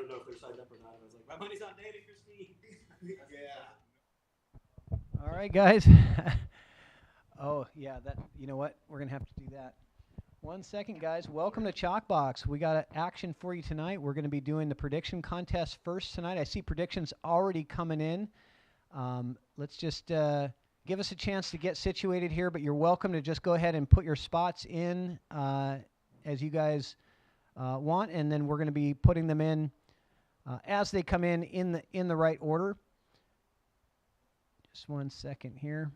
don't know if they're signed up or not. I was like, my money's on Nate and Christine. Yeah. All right, guys. Oh, yeah, that, you know what? We're going to have to do that. 1 second, guys. Welcome to ChalkBox. We got action for you tonight. We're going to be doing the prediction contest first tonight. I see predictions already coming in. Let's just give us a chance to get situated here, but you're welcome to just go ahead and put your spots in as you guys want, and then we're going to be putting them in as they come in the right order. Just 1 second here.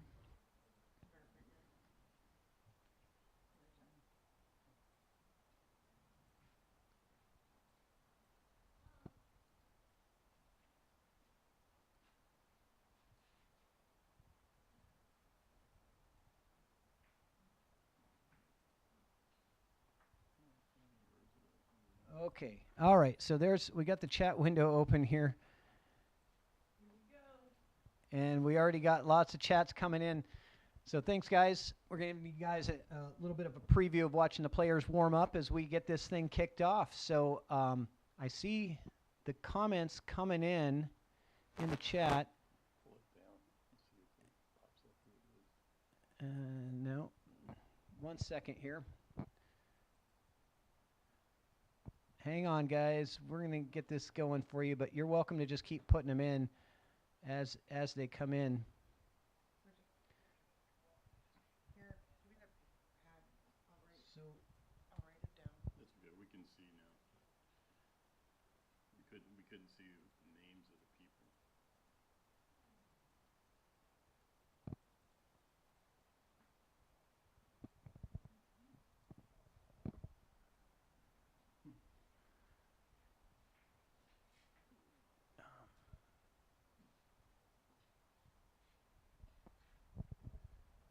Okay. All right. So we got the chat window open here. And we already got lots of chats coming in. So thanks, guys. We're going to give you guys a little bit of a preview of watching the players warm up as we get this thing kicked off. So I see the comments coming in the chat. No. 1 second here. Hang on, guys. We're going to get this going for you, but you're welcome to just keep putting them in as they come in. So I'll write it down. That's good. We can see now. We couldn't see the names of the people.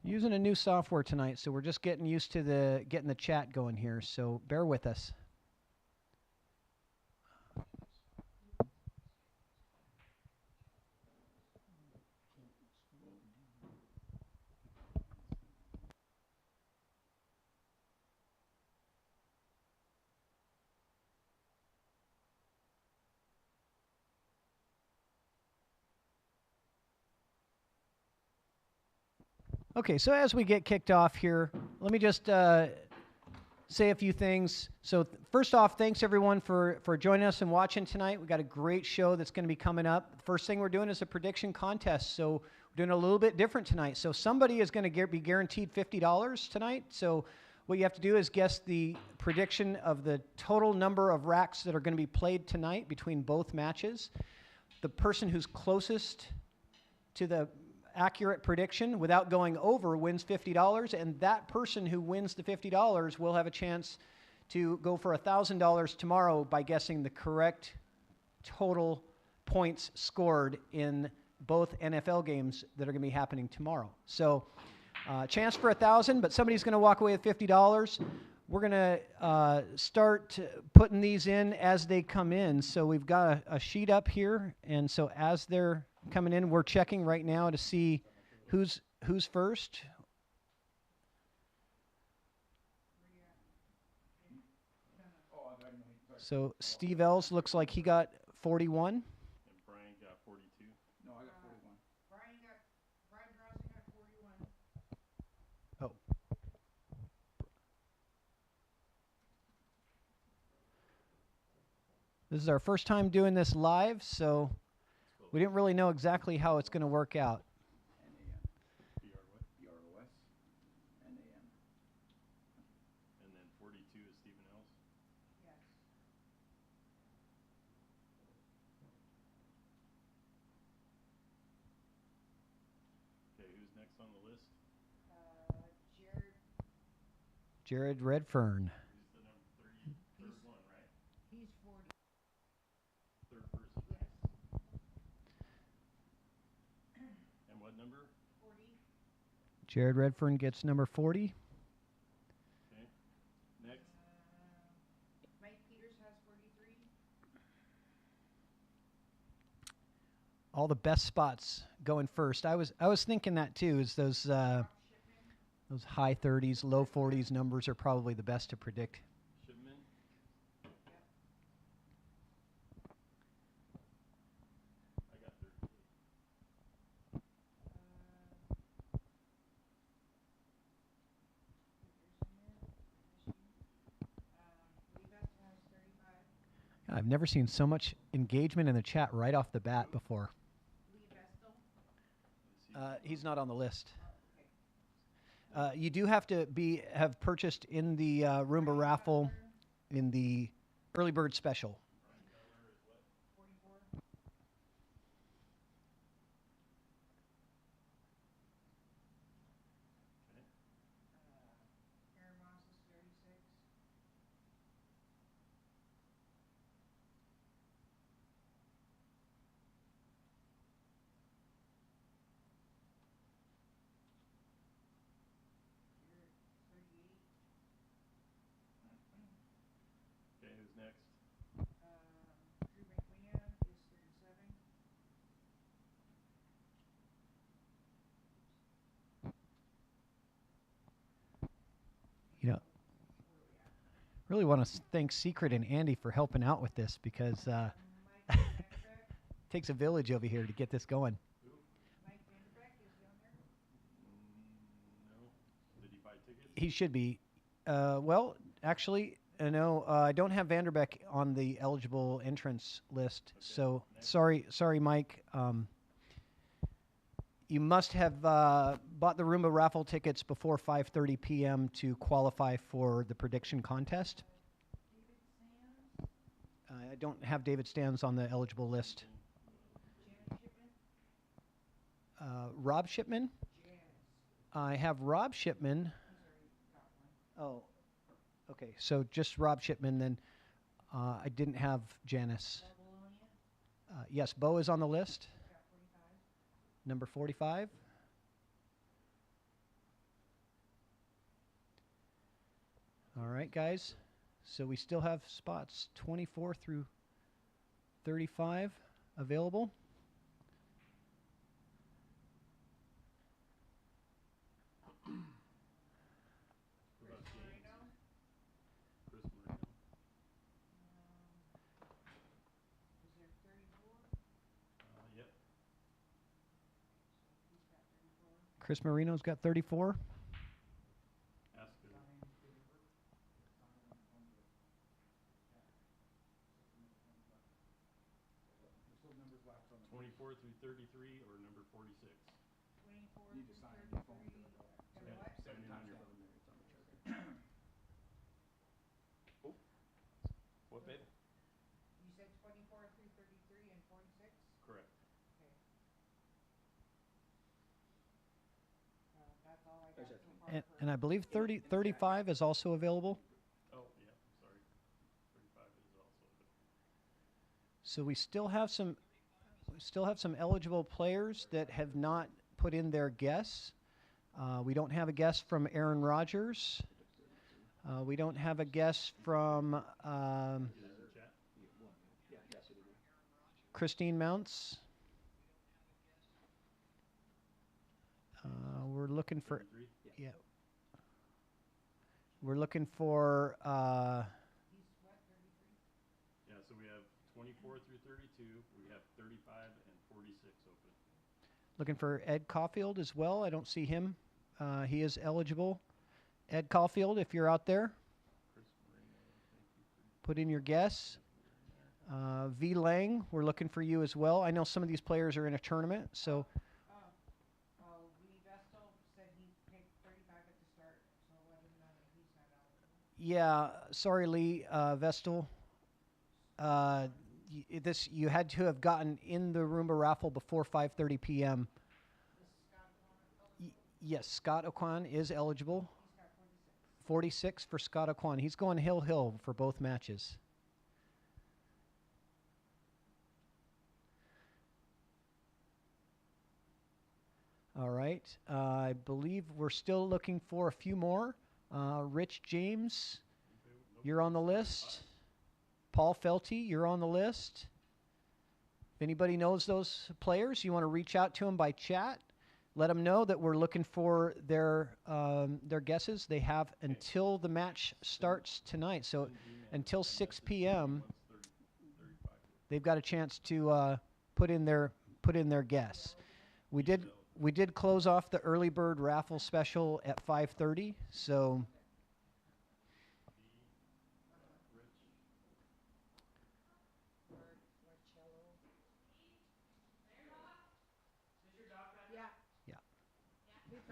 Using a new software tonight, so we're just getting used to getting the chat going here, so bear with us. Okay, so as we get kicked off here, let me just say a few things. So first off, thanks everyone for joining us and watching tonight. We got a great show that's going to be coming up. The first thing we're doing is a prediction contest. So we're doing a little bit different tonight. So somebody is going to be guaranteed $50 tonight. So what you have to do is guess the prediction of the total number of racks that are going to be played tonight between both matches. The person who's closest to the accurate prediction without going over wins $50, and that person who wins the $50 will have a chance to go for $1,000 tomorrow by guessing the correct total points scored in both NFL games that are going to be happening tomorrow. So chance for $1,000, but somebody's going to walk away with $50. We're going to start putting these in as they come in. So we've got a sheet up here, and so as they're coming in, we're checking right now to see who's first. So Steve Ells looks like he got 41. And Brian got 42. No, I got 41. Brian Browson got 41. Oh. This is our first time doing this live, so we didn't really know exactly how it's going to work out. BR what? BROS. NAM. And then 42 is Stephen Ells. Yes. Okay, who's next on the list? Jared. Jared Redfern. Who's the number third one, right? He's 40. Third person. Yes. And what number? 40. Jared Redfern gets number 40. Okay. Next. Mike Peters has 43. All the best spots going first. I was thinking that too. Is those high 30s, low 40s numbers are probably the best to predict. Shipman. I've never seen so much engagement in the chat right off the bat before. He's not on the list. You do have to have purchased in the Roomba raffle in the early bird special. Okay, who's next? You know, really want to thank Secret and Andy for helping out with this because it takes a village over here to get this going. No. Did he buy tickets? He should be. Well, actually, no, I don't have Vanderbeck on the eligible entrance list. Okay, So next. sorry, Mike. You must have bought the Roomba raffle tickets before 5:30 p.m. to qualify for the prediction contest. I don't have David Stans on the eligible list. Rob Shipman? I have Rob Shipman. Oh, okay. So just Rob Shipman then. I didn't have Janice. Yes, Bo is on the list. Number 45. All right, guys. So we still have spots 24 through 35 available. What about James? Chris Marino? Yep. Chris Marino's got 34. Ask her. There's still numbers left on the 24 through 33 or number 46? You need to sign on your phone. Yeah, sign in on your phone. It's on the chart. Oh. What, babe? You said 24 through 33 and 46? Correct. Okay. That's all I got There's so that far. And I believe 35 is also available. Oh, yeah, sorry. 35 is also available. So we still have some eligible players that have not put in their guess. We don't have a guess from Aaron Rodgers. We don't have a guess from Is it in chat? Christine Mounts. We're looking for 33? yeah. We're looking for Yeah, so we have 24 through 32, we have 35 and 46 open. looking for Ed Caulfield as well. I don't see him. He is eligible. Ed Caulfield, if you're out there, Chris Marino, thank you for put in your guess. V. Lang, we're looking for you as well. I know some of these players are in a tournament, so Lee Vestal said he picked 35 at the start, so let him know that he's not eligible. yeah. Sorry, Lee Vestal. You had to have gotten in the Roomba raffle before 5:30 p.m. This is Scott O'Connor. Yes, Scott O'Quan is eligible. He's got 46. 46 for Scott O'Quan. He's going hill for both matches. All right. I believe we're still looking for a few more. Rich James, you're on the list. Paul Felty, you're on the list. If anybody knows those players, you want to reach out to them by chat. Let them know that we're looking for their guesses. They have until the match starts tonight. So until 6 p.m., they've got a chance to put in their guess. We did close off the early bird raffle special at 5:30. So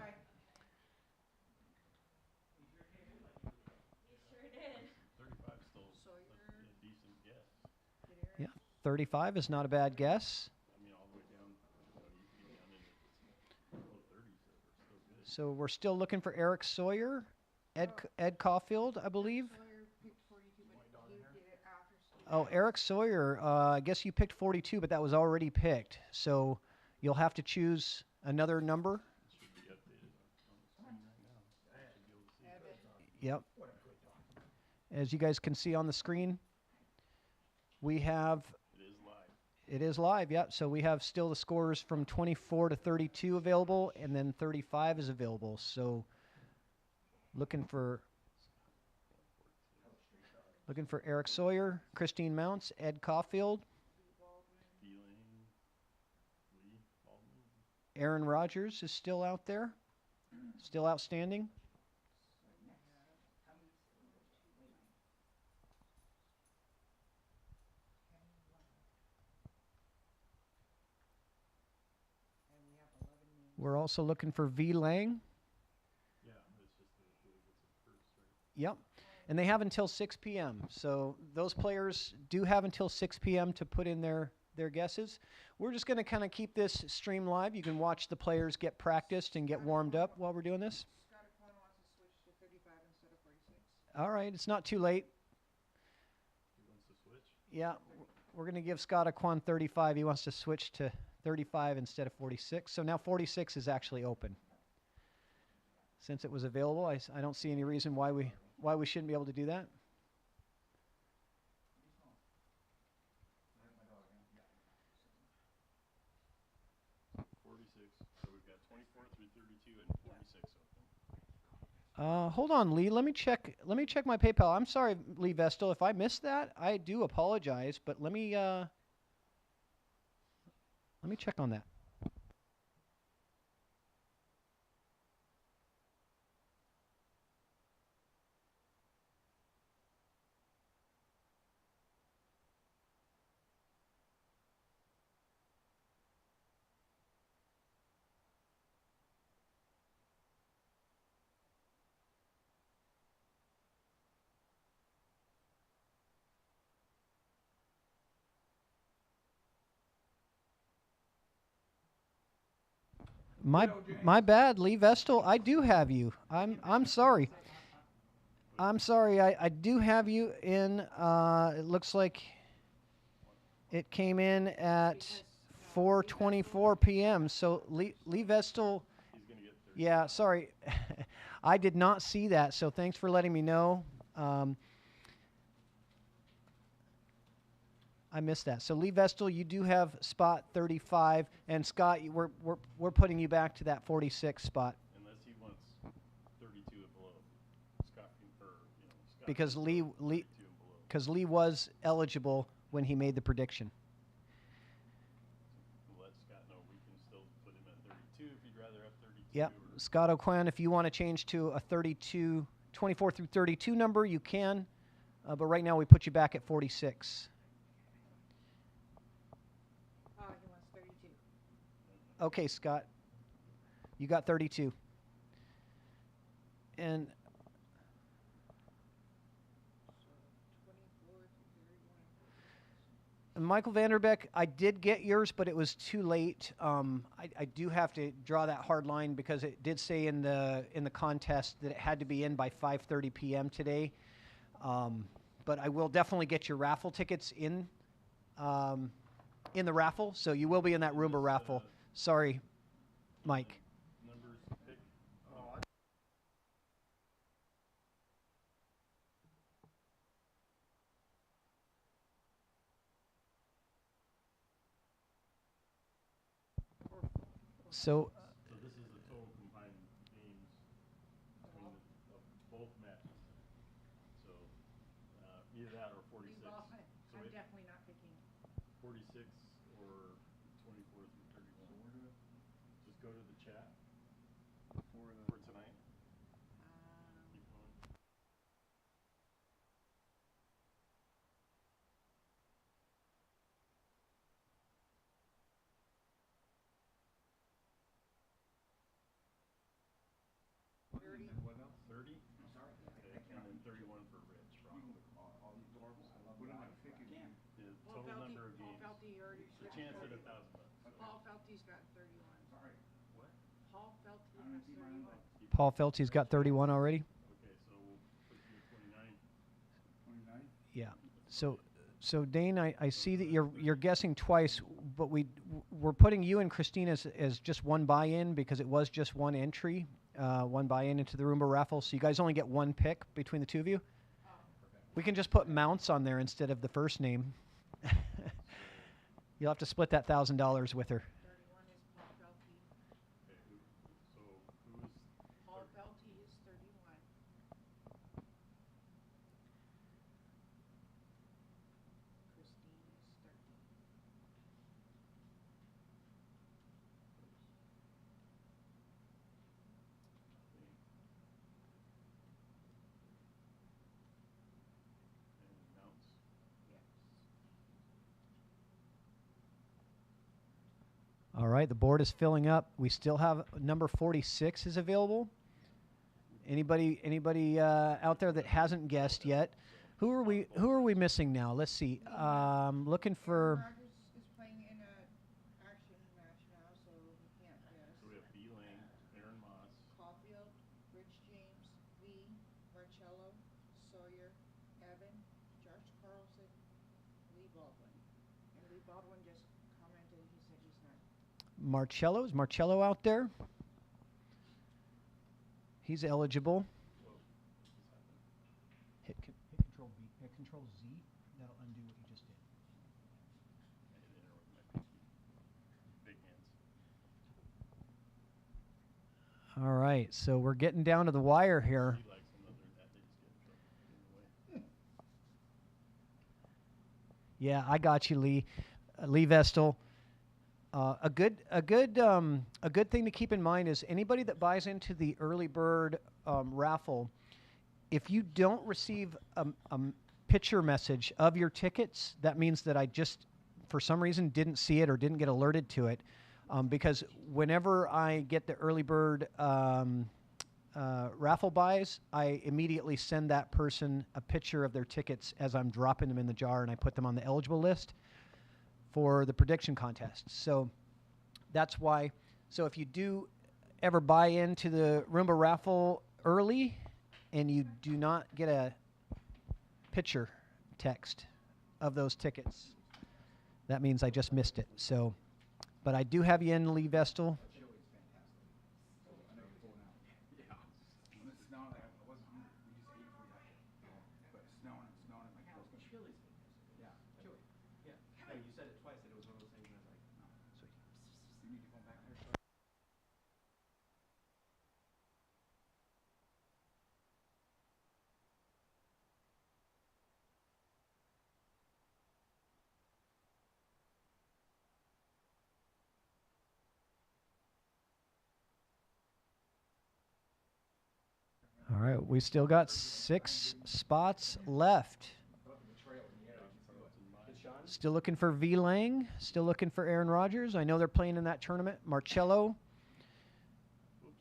Okay. He sure did. 35 is still Sawyer. a decent guess. Did Eric? Yeah. 35 is not a bad guess. I mean, all the way down, you can get down into low 30s that are still good. So we're still looking for Eric Sawyer, Ed Caulfield, I believe. Sawyer picked 42, but you did it after Steve. Oh, Eric Sawyer. I guess you picked 42, but that was already picked. So you'll have to choose another number. It should be updated on the screen right now. You should be able to see it. Evan. Yep. As you guys can see on the screen, we have. It is live. It is live, yep. So we have still the scores from 24 to 32 available, and then 35 is available. So looking for Eric Sawyer, Christine Mounts, Ed Caulfield, Feeling Lee Baldwin. Aaron Rodgers is still out there, still outstanding. And we have 11 names. We're also looking for V. Lang. Yeah, it's just who gets it first, right? Yep. And they have until 6 p.m. So those players do have until 6 p.m. to put in their guesses. We're just going to kind of keep this stream live. You can watch the players get practiced and get warmed up while we're doing this. Scott Aquan wants to switch to 35 instead of 46. All right, it's not too late. Who wants to switch? Yeah, we're going to give Scott Aquan 35. He wants to switch to 35 instead of 46. So now 46 is actually open. Since it was available, I don't see any reason why we shouldn't be able to do that. 46. So we've got 24 through 32 and 46 open. Hold on, Lee. Let me check my PayPal. I'm sorry, Lee Vestal. If I missed that, I do apologize. But let me check on that. My bad, Lee Vestal. I do have you. I'm sorry. I'm sorry. I do have you in. It looks like it came in at 4:24 p.m. So Lee Vestal. He's going to get 30. Yeah, sorry. I did not see that. So thanks for letting me know. I missed that. So Lee Vestal, you do have spot 35, and Scott, we're putting you back to that 46 spot Unless he wants 32 and below. Scott can, Scott because can Lee go 32 and below. because Lee was eligible when he made the prediction. We'll let Scott know we can still put him at 32 if he'd rather have 32. Yep. Or Scott O'Quan, if you want to change to a 24 through 32 number, you can. But right now we put you back at 46. He wants 32. Okay, Scott. You got 32. And So 24 through 31. Michael Vanderbeck, I did get yours, but it was too late. I do have to draw that hard line because it did say in the contest that it had to be in by 5:30 p.m. today. But I will definitely get your raffle tickets in the raffle, so you will be in that Roomba raffle. Sorry, Mike. numbers pick. So So this is the total combined names between both matches. So either that or 46. Well, So I'm it, definitely not picking. 46 or 24 through 31. So we're gonna just go to the chat for tonight. Keep going. chance at $1,000. So. Paul Felty's got 31. Sorry. What? Paul Felty I don't has see mine 31. though. Paul Felty's got 31 already. Okay, so we'll put you at 29. 29? Yeah. So Dane, I see that you're guessing twice, but we're putting you and Christine as just one buy-in because it was just one entry, one buy-in into the Roomba raffle. So you guys only get one pick between the two of you. We can just put mounts on there instead of the first name. You'll have to split that $1,000 with her. 31 is Paul Felty. Okay, who is Paul Felty is 31. Christine is 13. and mounts? Yes. All right, the board is filling up. We still have number 46 is available. Anybody out there that hasn't guessed yet? Who are we missing now? Let's see. Looking for. Aaron Rodgers is playing in a action match now, so he can't guess. So we have B. Lang, Aaron Moss. Caulfield, Rich James, V, Marcello, Sawyer, Evan, Josh Carlson, Lee Baldwin. And Lee Baldwin just commented, he said he's not. Marcello. Is Marcello out there? He's eligible. Whoa, what's happened? Hit Control B. Hit Control Z. That'll undo what you just did. I hit enter with my big hands. All right, so we're getting down to the wire here. He likes them, other than that, they just get in trouble. Get in the way. Yeah, I got you, Lee. Lee Vestal. A good thing to keep in mind is anybody that buys into the early bird raffle, if you don't receive a picture message of your tickets, that means that I just, for some reason, didn't see it or didn't get alerted to it. Because whenever I get the early bird raffle buys, I immediately send that person a picture of their tickets as I'm dropping them in the jar, and I put them on the eligible list for the prediction contest. So that's why. So if you do ever buy into the Roomba raffle early and you do not get a picture text of those tickets, that means I just missed it. So, but I do have you in, Lee Vestal. Chili's fantastic. So I know you're full now. Yeah. When it's snowing, I wasn't hungry. We just ate before we got here. But it's snowing, I'm like, I was gonna. Chili's. Yeah. Chili. Yeah. No, you said it twice that it was one of those things, and I was like, You need to go back there. All right, we still got 6 spots left. Still looking for V. Lang. Still looking for Aaron Rodgers. I know they're playing in that tournament. Marcello. is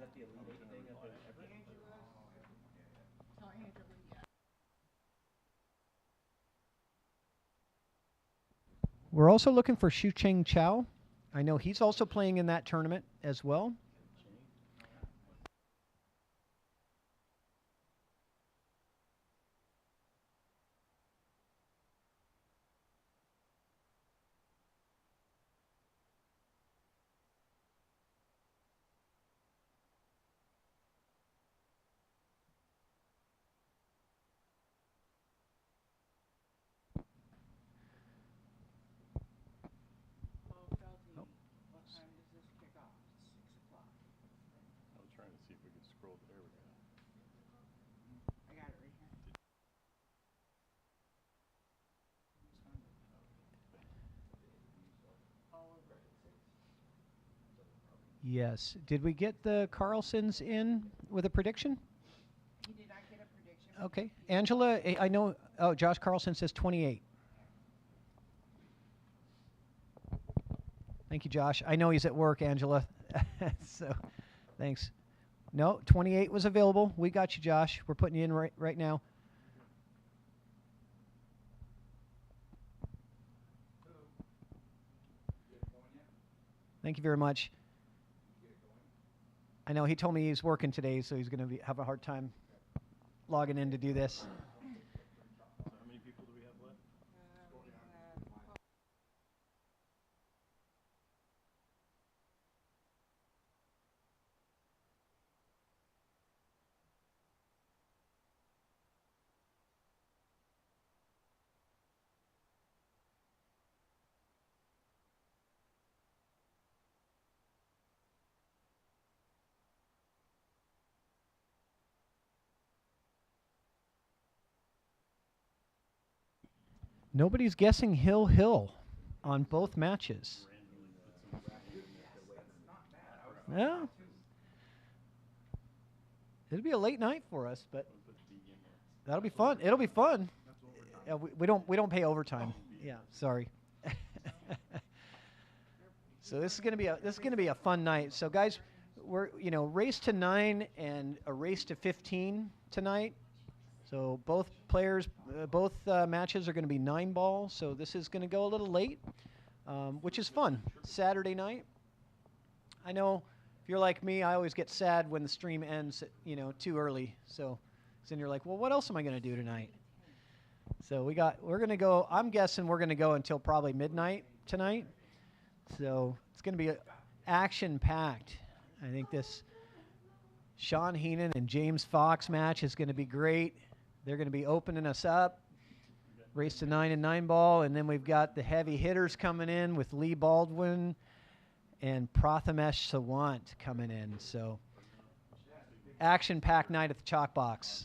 that the Elite Eight thing at the Everett? Tell Angela, yeah. We're also looking for Shu Cheng Chow. I know he's also playing in that tournament as well. Paul Felty, what time does this kick off? 6 o'clock. I was trying to see if we could scroll. There we go. I got it right here. Yes. Did we get the Carlsons in with a prediction? He did not get a prediction. but Okay. he- Angela, I know. Oh, Josh Carlson says 28. Thank you, Josh. I know he's at work, Angela. So, thanks. No, 28 was available. We got you, Josh. We're putting you in right now. Thank you very much. I know he told me he's working today, so he's going to have a hard time logging in to do this. So how many people do we have left? We have Nobody's guessing Hill on both matches. Yeah. It'll be a late night for us, but that'll be fun. It'll be fun. Yeah, we don't pay overtime. Yeah, sorry. So this is gonna be a fun night. So guys, we're race to 9 and a race to 15 tonight. So both players, both matches are going to be 9-ball. So this is going to go a little late, which is fun. Saturday night. I know if you're like me, I always get sad when the stream ends, too early. So then you're like, well, what else am I going to do tonight? So we're going to go. I'm guessing we're going to go until probably midnight tonight. So it's going to be action-packed. I think this Sean Heenan and James Fox match is going to be great. They're going to be opening us up. Race to 9 and 9-ball, and then we've got the heavy hitters coming in with Lee Baldwin and Prathamesh Sawant coming in. So action-packed night at the ChalkBox.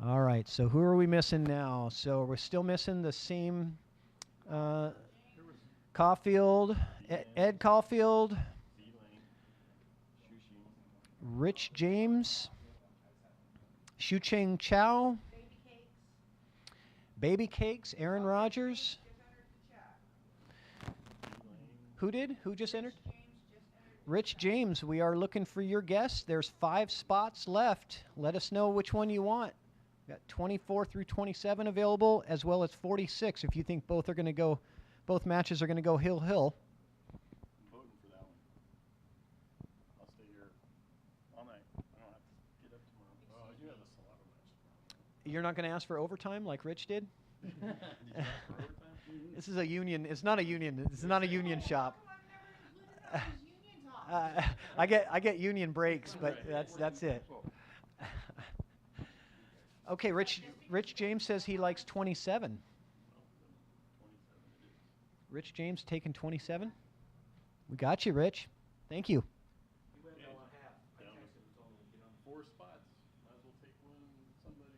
All right, so who are we missing now? So we're still missing the same Caulfield, Ed Caulfield, Rich James, Shu-Ching Chow, Baby Cakes, Aaron Rodgers. Who did? Who just entered? Rich James, we are looking for your guests. There's 5 spots left. Let us know which one you want. We've got 24 through 27 available, as well as 46 if you think both matches are going to go hill. I'm voting for that one. I'll stay here all night. I don't have to get up tomorrow. Oh, I do have a Salado match. You're not going to ask for overtime like Rich did? Did you ask for overtime? This is a union. It's not a union. It's not a union shop. I get union breaks, but that's it. Okay, Rich James says he likes 27. Rich James taking 27. We got you, Rich. Thank you. You went down on half. I texted and told him to get on. 4 spots. Might as well take one. Somebody.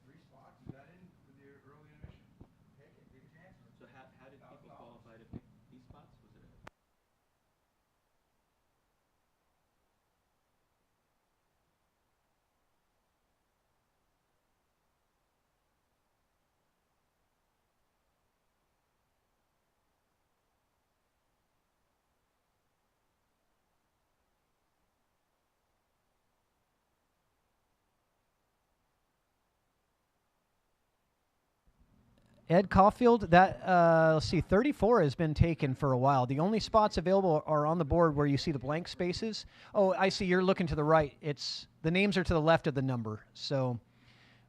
3 spots, is that in for the early admission? Take it, take a chance. So how did people qualify to pick these spots? Was it a Ed Caulfield, let's see, 34 has been taken for a while. The only spots available are on the board where you see the blank spaces. Oh, I see. You're looking to the right. The names are to the left of the number. So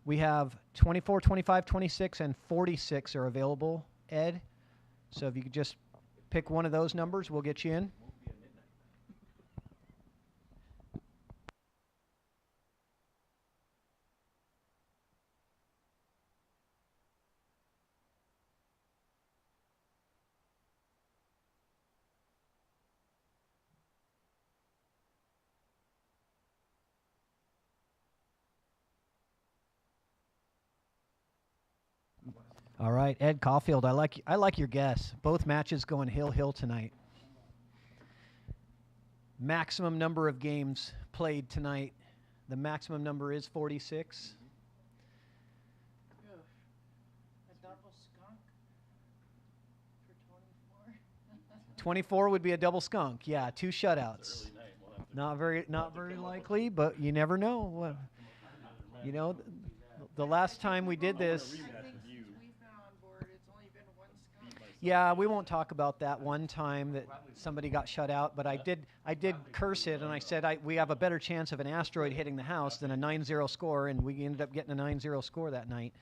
we have 24, 25, 26, and 46 are available, Ed. So if you could just pick one of those numbers, we'll get you in. won't be a midnight? All right, Ed Caulfield, I like your guess. Both matches going hill tonight. Maximum number of games played tonight. The maximum number is 46. a double skunk for 24. 24 would be a double skunk. Yeah, 2 shutouts. It's early night. We'll have to Not very likely, but you never know. The last time we did this, I think since we've been on board, it's only been 1 skunk. Yeah, we won't talk about that one time that somebody got shut out, but I did curse it, and I said we have a better chance of an asteroid hitting the house than a 9-0 score, and we ended up getting a 9-0 score that night.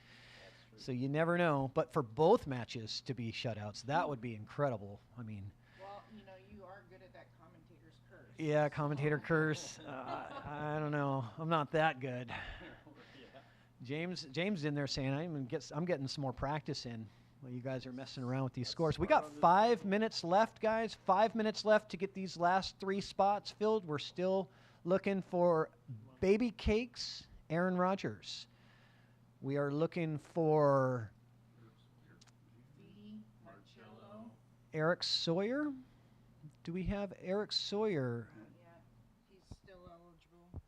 So you never know. But for both matches to be shutouts, that would be incredible. I mean, Well, you know, you are good at that commentator's curse. yeah, commentator curse. I don't know. I'm not that good. James in there saying I'm getting some more practice in. Well, you guys are messing around with these scores. We got 5 minutes left, guys. 5 minutes left to get these last 3 spots filled. We're still looking for Baby Cakes, Aaron Rodgers. We are looking for Marcello. Eric Sawyer. Do we have Eric Sawyer? Not yet. He's still eligible.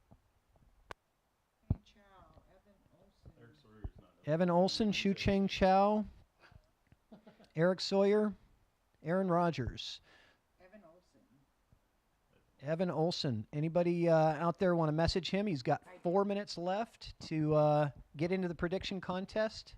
Hey, Chow, Evan Olson. Eric Sawyer's not. Evan Olson, Shu Cheng Chow, Eric Sawyer, Aaron Rodgers. Evan Olson. Anybody out there want to message him? He's got 4 minutes left to get into the prediction contest.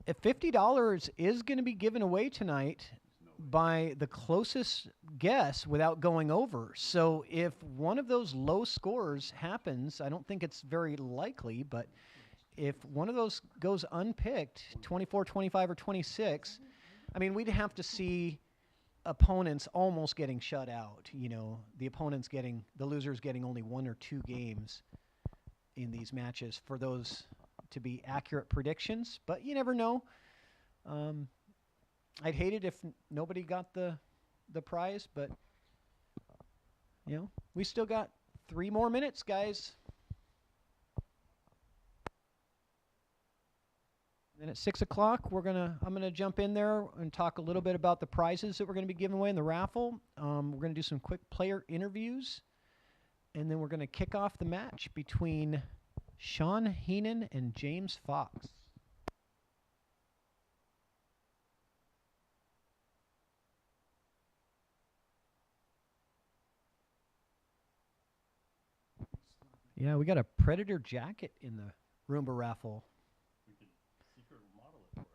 If $50 is going to be given away tonight by the closest guess without going over. So if one of those low scores happens, I don't think it's very likely, but if one of those goes unpicked, 24, 25, or 26, I mean, we'd have to see opponents almost getting shut out. You know, the losers getting only 1 or 2 games in these matches for those to be accurate predictions, but you never know. I'd hate it if nobody got the prize, but you know, we still got 3 more minutes, guys. Then at 6 o'clock, I'm gonna jump in there and talk a little bit about the prizes that we're gonna be giving away in the raffle. We're gonna do some quick player interviews, and then we're gonna kick off the match between Sean Heenan and James Fox. Yeah, we got a Predator jacket in the Roomba raffle. We could secret model it for us.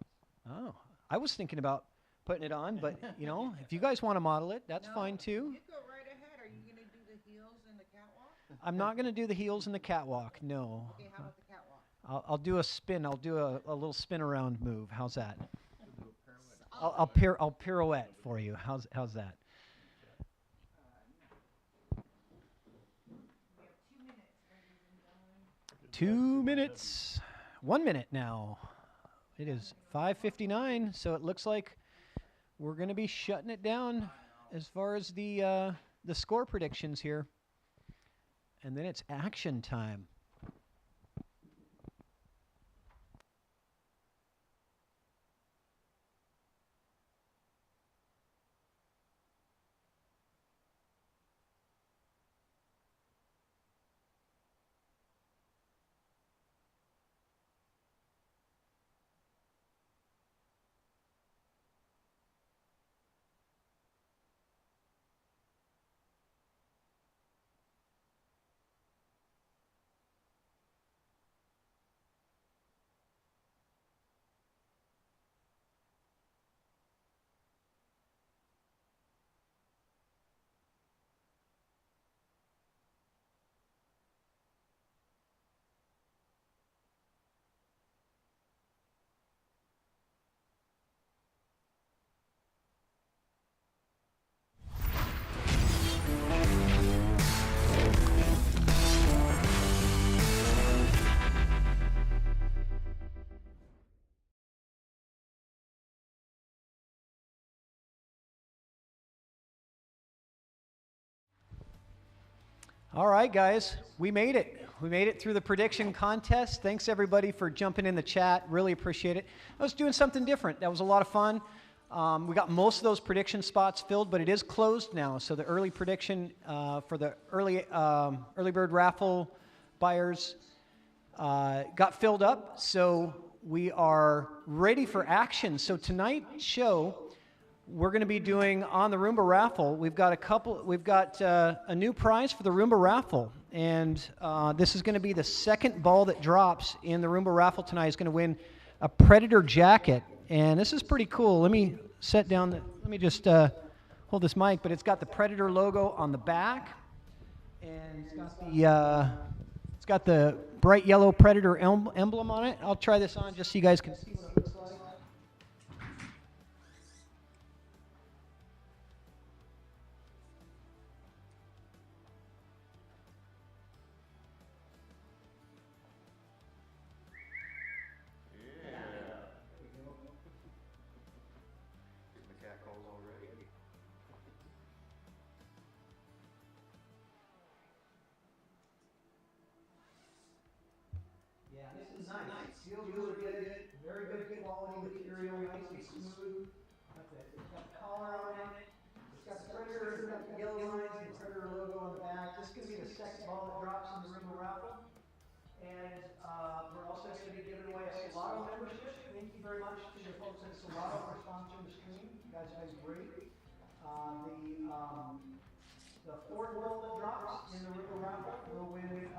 Oh, I was thinking about putting it on, but you know, if you guys want to model it, that's fine too. You go right ahead. Are you going to do the heels and the catwalk? I'm not going to do the heels and the catwalk. No. Okay, how about the catwalk? I'll do a spin. I'll do a little spin around move. How's that? I'll pirouette for you. How's that? We have 2 minutes, ladies and gentlemen. 2 minutes. 1 minute now. It is 5:59, so it looks like we're going to be shutting it down as far as the score predictions here. And then it's action time. All right, guys, we made it. We made it through the prediction contest. Thanks, everybody, for jumping in the chat. Really appreciate it. I was doing something different. That was a lot of fun. We got most of those prediction spots filled, but it is closed now. So the early prediction for the early bird raffle buyers got filled up. So we are ready for action. So tonight's show, we're going to be doing on the Roomba raffle. We've got a new prize for the Roomba raffle, and this is going to be the second ball that drops in the Roomba raffle tonight is going to win a Predator jacket, and this is pretty cool. Let me let me just hold this mic, but it's got the Predator logo on the back, and it's got the bright yellow Predator emblem on it. I'll try this on just so you guys can see what it looks like. Yeah, this is nice. Feels really good. Very good quality material, nice and smooth. It's got the collar on it. It's got the Predator, it's got the yellow lines and the Predator logo on the back. This is going to be the second ball that drops in the Roomba raffle. And we're also going to be giving away a Solato membership. Thank you very much to the folks at Solato for sponsoring the stream. You guys have been great. The fourth ball that drops in the Roomba raffle will win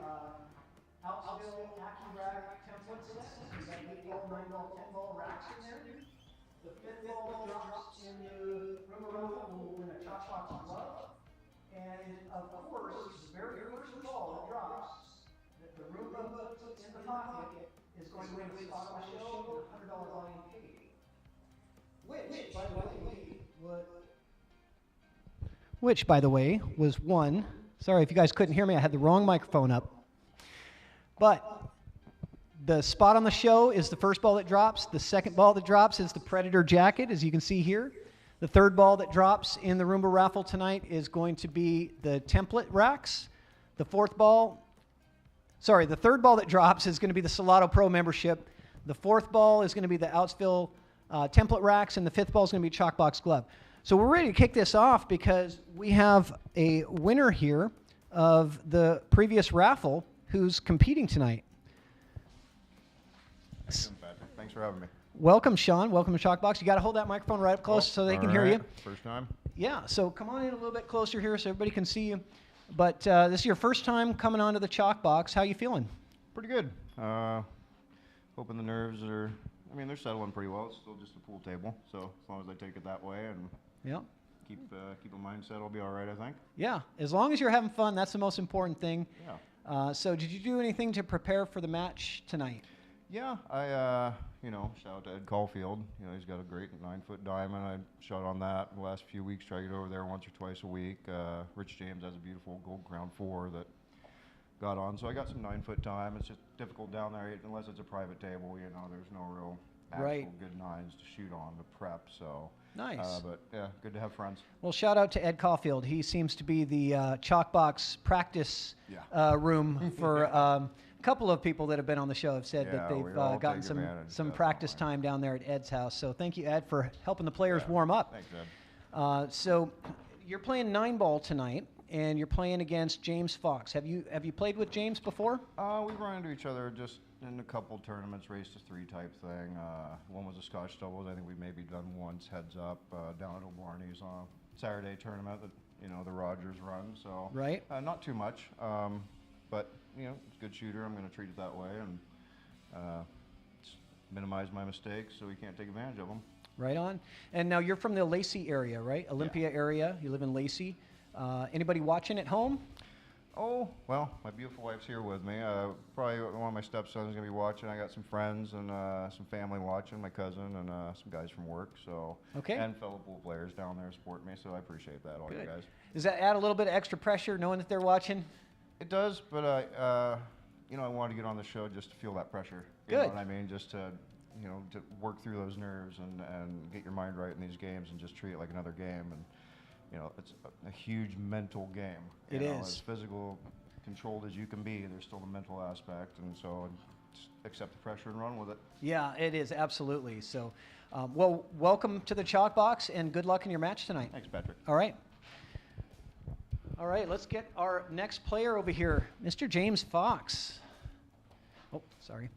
Outsville AccuRack template set. So you got 8-ball, 9-ball, 10-ball racks in there. The fifth ball that drops in the Roomba raffle will win a ChalkBox glove. And of course, the very first ball that drops that the Roomba puts in the pocket is going to win a spot on the show and a $100 volume cake. Which, by the way, was won. Sorry if you guys couldn't hear me. I had the wrong microphone up. But the spot on the show is the first ball that drops. The second ball that drops is the Predator jacket, as you can see here. The third ball that drops in the Roomba raffle tonight is going to be the template racks. The third ball that drops is going to be the Solato Pro membership. The fourth ball is going to be the Outsville template racks, and the fifth ball is going to be ChalkBox glove. So we're ready to kick this off because we have a winner here of the previous raffle who's competing tonight. Thanks, Patrick. Thanks for having me. Welcome, Sean. Welcome to ChalkBox. You got to hold that microphone right up close so they can hear you. First time. Yeah, so come on in a little bit closer here so everybody can see you. But this is your first time coming onto the ChalkBox. How you feeling? Pretty good. Hoping the nerves are, they're settling pretty well. It's still just a pool table, so as long as I take it that way and keep a mindset, I'll be all right, I think. Yeah, as long as you're having fun, that's the most important thing. Yeah. So did you do anything to prepare for the match tonight? Yeah, I shout out to Ed Caulfield. He's got a great 9-foot diamond. I shot on that in the last few weeks, try to get over there once or twice a week. Rich James has a beautiful gold crown 4 that got on, so I got some 9-foot time. It's just difficult down there unless it's a private table. There's no real actual good 9s to shoot on to prep. So nice. But yeah, good to have friends. Well, shout out to Ed Caulfield. He seems to be the ChalkBox practice room for a couple of people that have been on the show have said that they've gotten some practice time down there at Ed's house. So thank you, Ed, for helping the players warm up. Thanks, Ed. So you're playing 9-ball tonight, and you're playing against James Fox. Have you played with James before? We've run into each other just in a couple tournaments, race to 3 type thing. One was a Scotch doubles. I think we maybe done once heads up down at O'Barney's on a Saturday tournament that the Rogers run. So not too much, but it's a good shooter. I'm going to treat it that way and minimize my mistakes so we can't take advantage of them. Right on. And now you're from the Lacey area, right? Olympia area. You live in Lacey. Anybody watching at home? Oh, well, my beautiful wife's here with me. Probably one of my stepsons is going to be watching. I got some friends and some family watching, my cousin and some guys from work. So and fellow pool players down there support me, so I appreciate that, all you guys. Does that add a little bit of extra pressure knowing that they're watching? It does, but I wanted to get on the show just to feel that pressure. You know what I mean? Just to work through those nerves and get your mind right in these games and just treat it like another game. And it's a huge mental game. It is. It's physical controlled as you can be, there's still the mental aspect, and so just accept the pressure and run with it. Yeah, it is, absolutely. So, well, welcome to the ChalkBox, and good luck in your match tonight. Thanks, Patrick. All right. All right, let's get our next player over here, Mr. James Fox. Oh, sorry.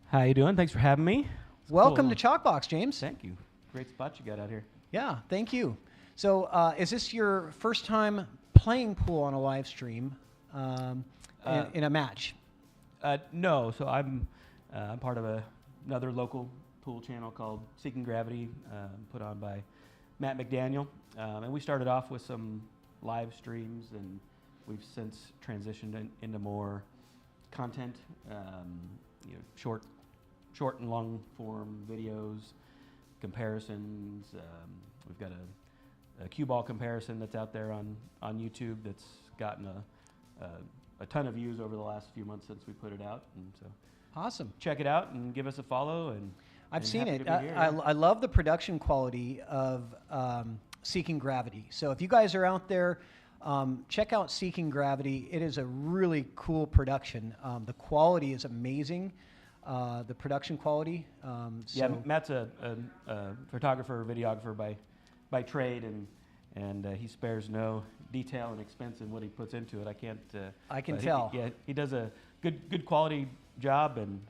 How you doing? Thanks for having me. It's Welcome cool. to ChalkBox, James. Thank you. Great spot you got out here. Yeah, thank you. So, is this your first time playing pool on a live stream in a match? No, so I'm part of another local pool channel called Seeking Gravity, put on by Matt McDaniel, and we started off with some live streams, and we've since transitioned into more content, short and long form videos, comparisons. We've got a cue ball comparison that's out there on YouTube that's gotten a ton of views over the last few months since we put it out, and so Awesome. check it out and give us a follow. And I've and seen happy it. to be here, I love the production quality of Seeking Gravity. So if you guys are out there, check out Seeking Gravity. It is a really cool production. The quality is amazing. The production quality. Yeah, Matt's a photographer, videographer by trade, and he spares no detail and expense in what he puts into it. I can but tell. He does a good quality job, and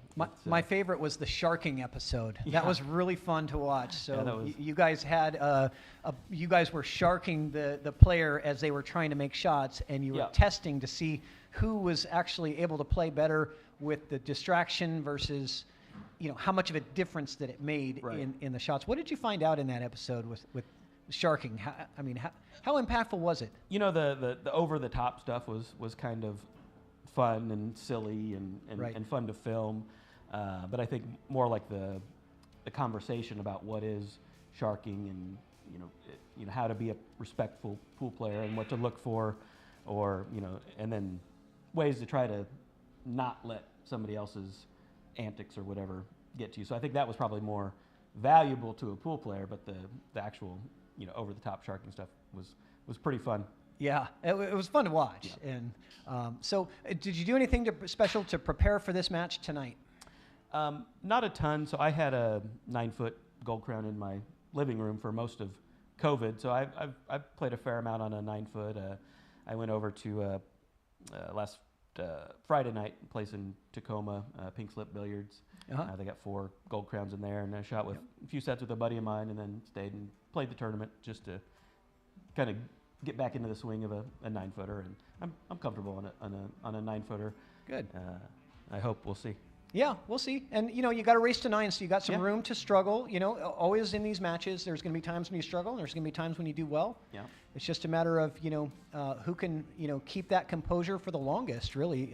My favorite was the sharking episode. Yeah. That was really fun to watch. So Yeah, that was- you guys had you guys were sharking the player as they were trying to make shots, and you were Yeah. testing to see who was actually able to play better with the distraction versus, how much of a difference that it made Right. in the shots. What did you find out in that episode with sharking? How impactful was it? the over the top stuff was kind of fun and silly and Right. and fun to film, but I think more like the conversation about what is sharking, and how to be a respectful pool player and what to look for, or and then ways to try to not let somebody else's antics or whatever get to you. So I think that was probably more valuable to a pool player, but the actual over the top sharking stuff was pretty fun. Yeah, it was fun to watch. Yeah. And so, did you do anything special to prepare for this match tonight? Not a ton. So I had a 9-foot gold crown in my living room for most of COVID. So I've played a fair amount on a 9-foot. I went over to last Friday night place in Tacoma, Pink Slip Billiards. Uh-huh. They got 4 gold crowns in there, and I shot with a few sets with a buddy of mine, and then stayed and played the tournament just to kind of get back into the swing of a 9-footer, and I'm comfortable on a 9-footer. Good. I hope we'll see. Yeah, we'll see. And you got a race to 9, so you got some Yeah. room to struggle. Always in these matches, there's going to be times when you struggle, and there's going to be times when you do well. Yeah. It's just a matter of who can keep that composure for the longest, really.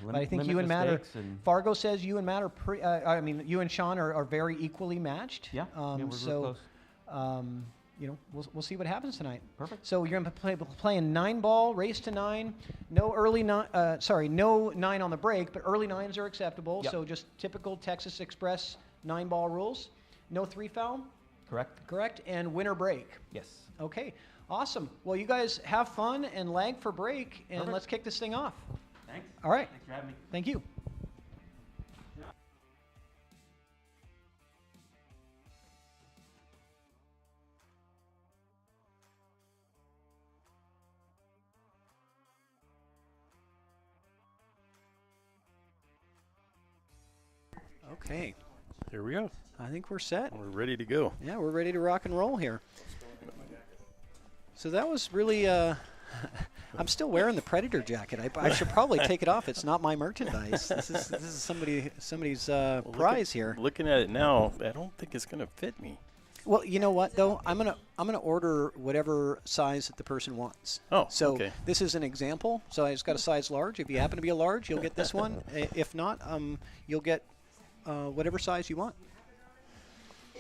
But I think limit you and Matt are. mistakes and- Fargo says you and Matt are. You and Sean are very equally matched. Yeah. Yeah, we're real close. We'll see what happens tonight. Perfect. So you're going to play a 9-ball race to 9. No no 9 on the break, but early 9s are acceptable. Yep. So just typical Texas Express 9-ball rules. No 3 foul, Correct? correct? And winner break. Yes. Okay, awesome. Well, you guys have fun and lag for break, and Perfect. let's kick this thing off. Thanks. All right. Thanks for having me. Thank you. Okay, Here we go. I think we're set. We're ready to go. Yeah, we're ready to rock and roll here. So that was really, I'm still wearing the Predator jacket. I should probably take it off. It's not my merchandise. This is somebody's prize here. Looking at it now, I don't think it's gonna fit me. Well, you know what though? I'm gonna order whatever size that the person wants. Oh, So okay. this is an example. So I just got a size large. If you happen to be a large, you'll get this one. If not, you'll get whatever size you want.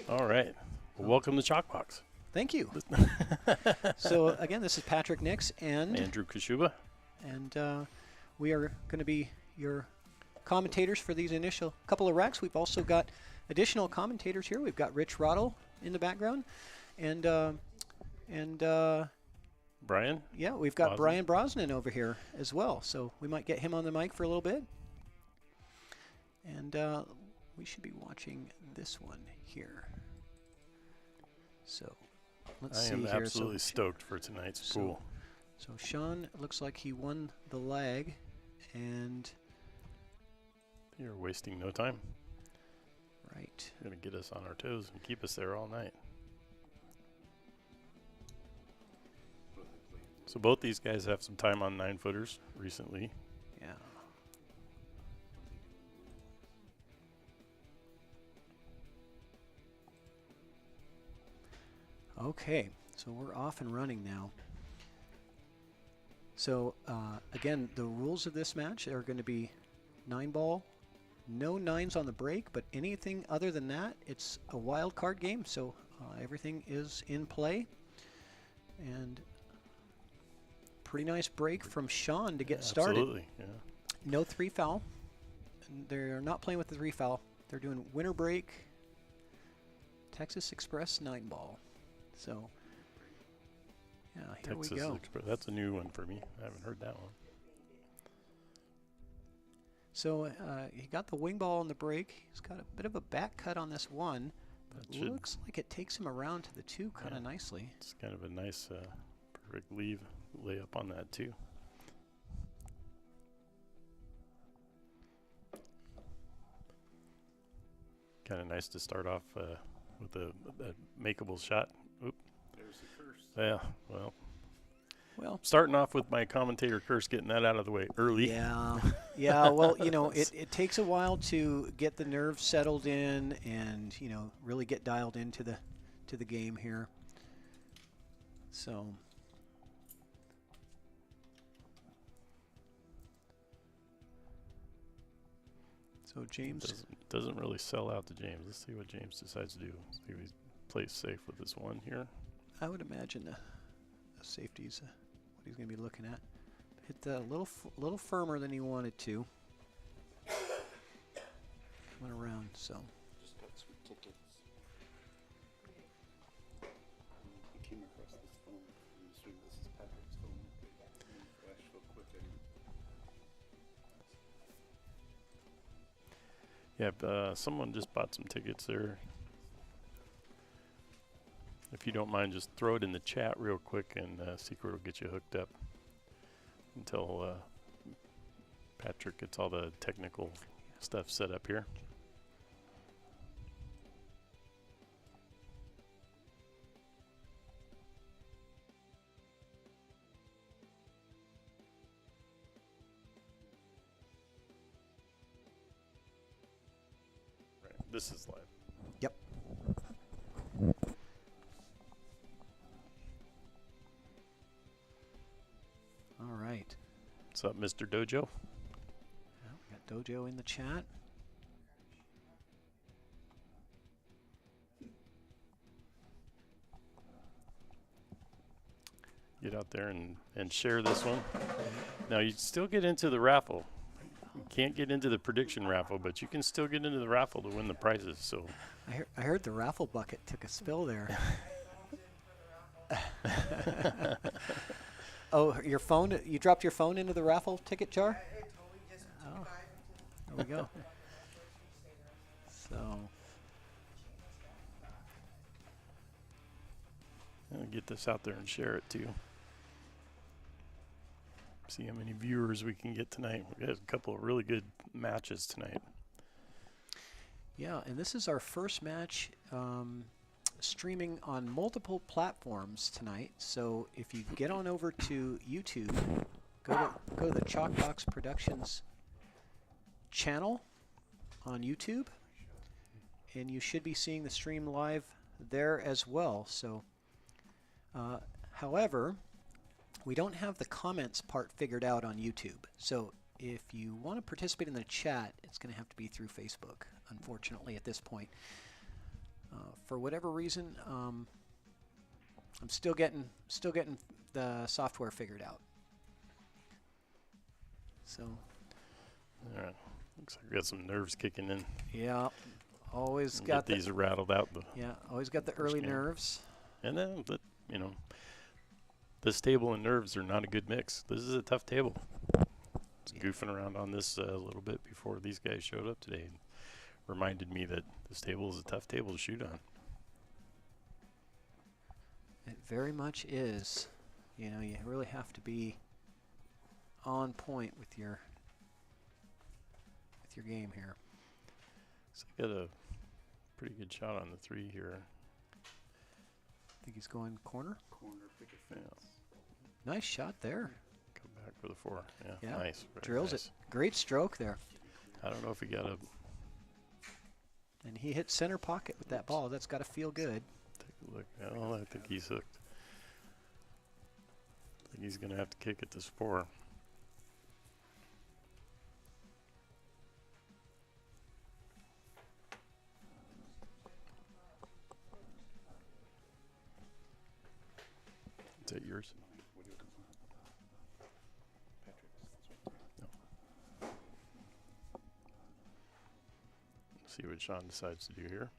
All right. Well, welcome to ChalkBox. Thank you. So again, this is Patrick Nix and Andrew Kashuba. we are going to be your commentators for these initial couple of racks. We've also got additional commentators here. We've got Rich Rottle in the background, and Brian? Yeah, we've got Brosnan. Brian Brosnan over here as well, so we might get him on the mic for a little bit. And we should be watching this one here. So let's I see am here. absolutely stoked for tonight's pool. So Sean, it looks like he won the lag, and You're wasting no time. right. You're going to get us on our toes and keep us there all night. So both these guys have some time on 9-footers recently. Yeah. Okay, so we're off and running now. So again, the rules of this match are going to be 9-ball, no 9s on the break, but anything other than that, it's a wild card game. So everything is in play, and pretty nice break from Sean to get started. Absolutely, yeah. No 3 foul. And they're not playing with the 3 foul. They're doing winter break, Texas Express 9-ball. So, yeah, here Texas we go. Express. That's a new one for me. I haven't heard that one. So he got the wing ball on the break. He's got a bit of a back cut on this one, but That it should- looks like it takes him around to the 2 kind of Yeah. nicely. It's kind of a nice, perfect layup on that too. Kind of nice to start off with a makeable shot. Oop. There's the curse. Yeah, well, Well, starting off with my commentator curse, getting that out of the way early. yeah, yeah. Well, you know, it takes a while to get the nerves settled in, and you know, really get dialed into the game here. So, James, Doesn't really sell out to James. Let's see what James decides to do. See if he plays safe with this one here. I would imagine the safety's what he's going to be looking at. Hit that a little firmer than he wanted to. Coming around, so. Just got some tickets. He came across this phone. I'm assuming this is Patrick's phone. Flash real quick. Yeah, someone just bought some tickets there. If you don't mind, just throw it in the chat real quick, and Secret will get you hooked up until Patrick gets all the technical stuff set up here. Right, this is live. Yep. All right. What's up, Mr. Dojo? Well, we got Dojo in the chat. Get out there and share this one. Now, you still get into the raffle. You can't get into the prediction raffle, but you can still get into the raffle to win the prizes. So, I heard the raffle bucket took a spill there. Oh, your phone? You dropped your phone into the raffle ticket jar? Oh, there we go. So, I'll get this out there and share it too. See how many viewers we can get tonight. We got a couple of really good matches tonight. yeah, and this is our first match streaming on multiple platforms tonight. So if you get on over to YouTube, go to the ChalkBox Productions channel on YouTube, and you should be seeing the stream live there as well. So, however, we don't have the comments part figured out on YouTube. So if you want to participate in the chat, it's going to have to be through Facebook, unfortunately, at this point. For whatever reason, I'm still getting the software figured out. So, All right. Looks like we got some nerves kicking in. yeah, always We'll got get these rattled out. always got the early game. nerves. And then, but, you know, this table and nerves are not a good mix. This is a tough table. I was goofing around on this a little bit before these guys showed up today, and reminded me that this table is a tough table to shoot on. It very much is. You know, you really have to be on point with your game here. So I got a pretty good shot on the 3 here. Think he's going corner. Corner, pick a Yeah. fence. Nice shot there. Come back for the 4. Yeah, Yeah. nice. Very Drills nice. it. Great stroke there. I don't know if he got a. And he hit center pocket with that ball. That's got to feel good. Take a look. Well, I think he's hooked. I think he's going to have to kick it this 4. Is that yours? No. See what Sean decides to do here.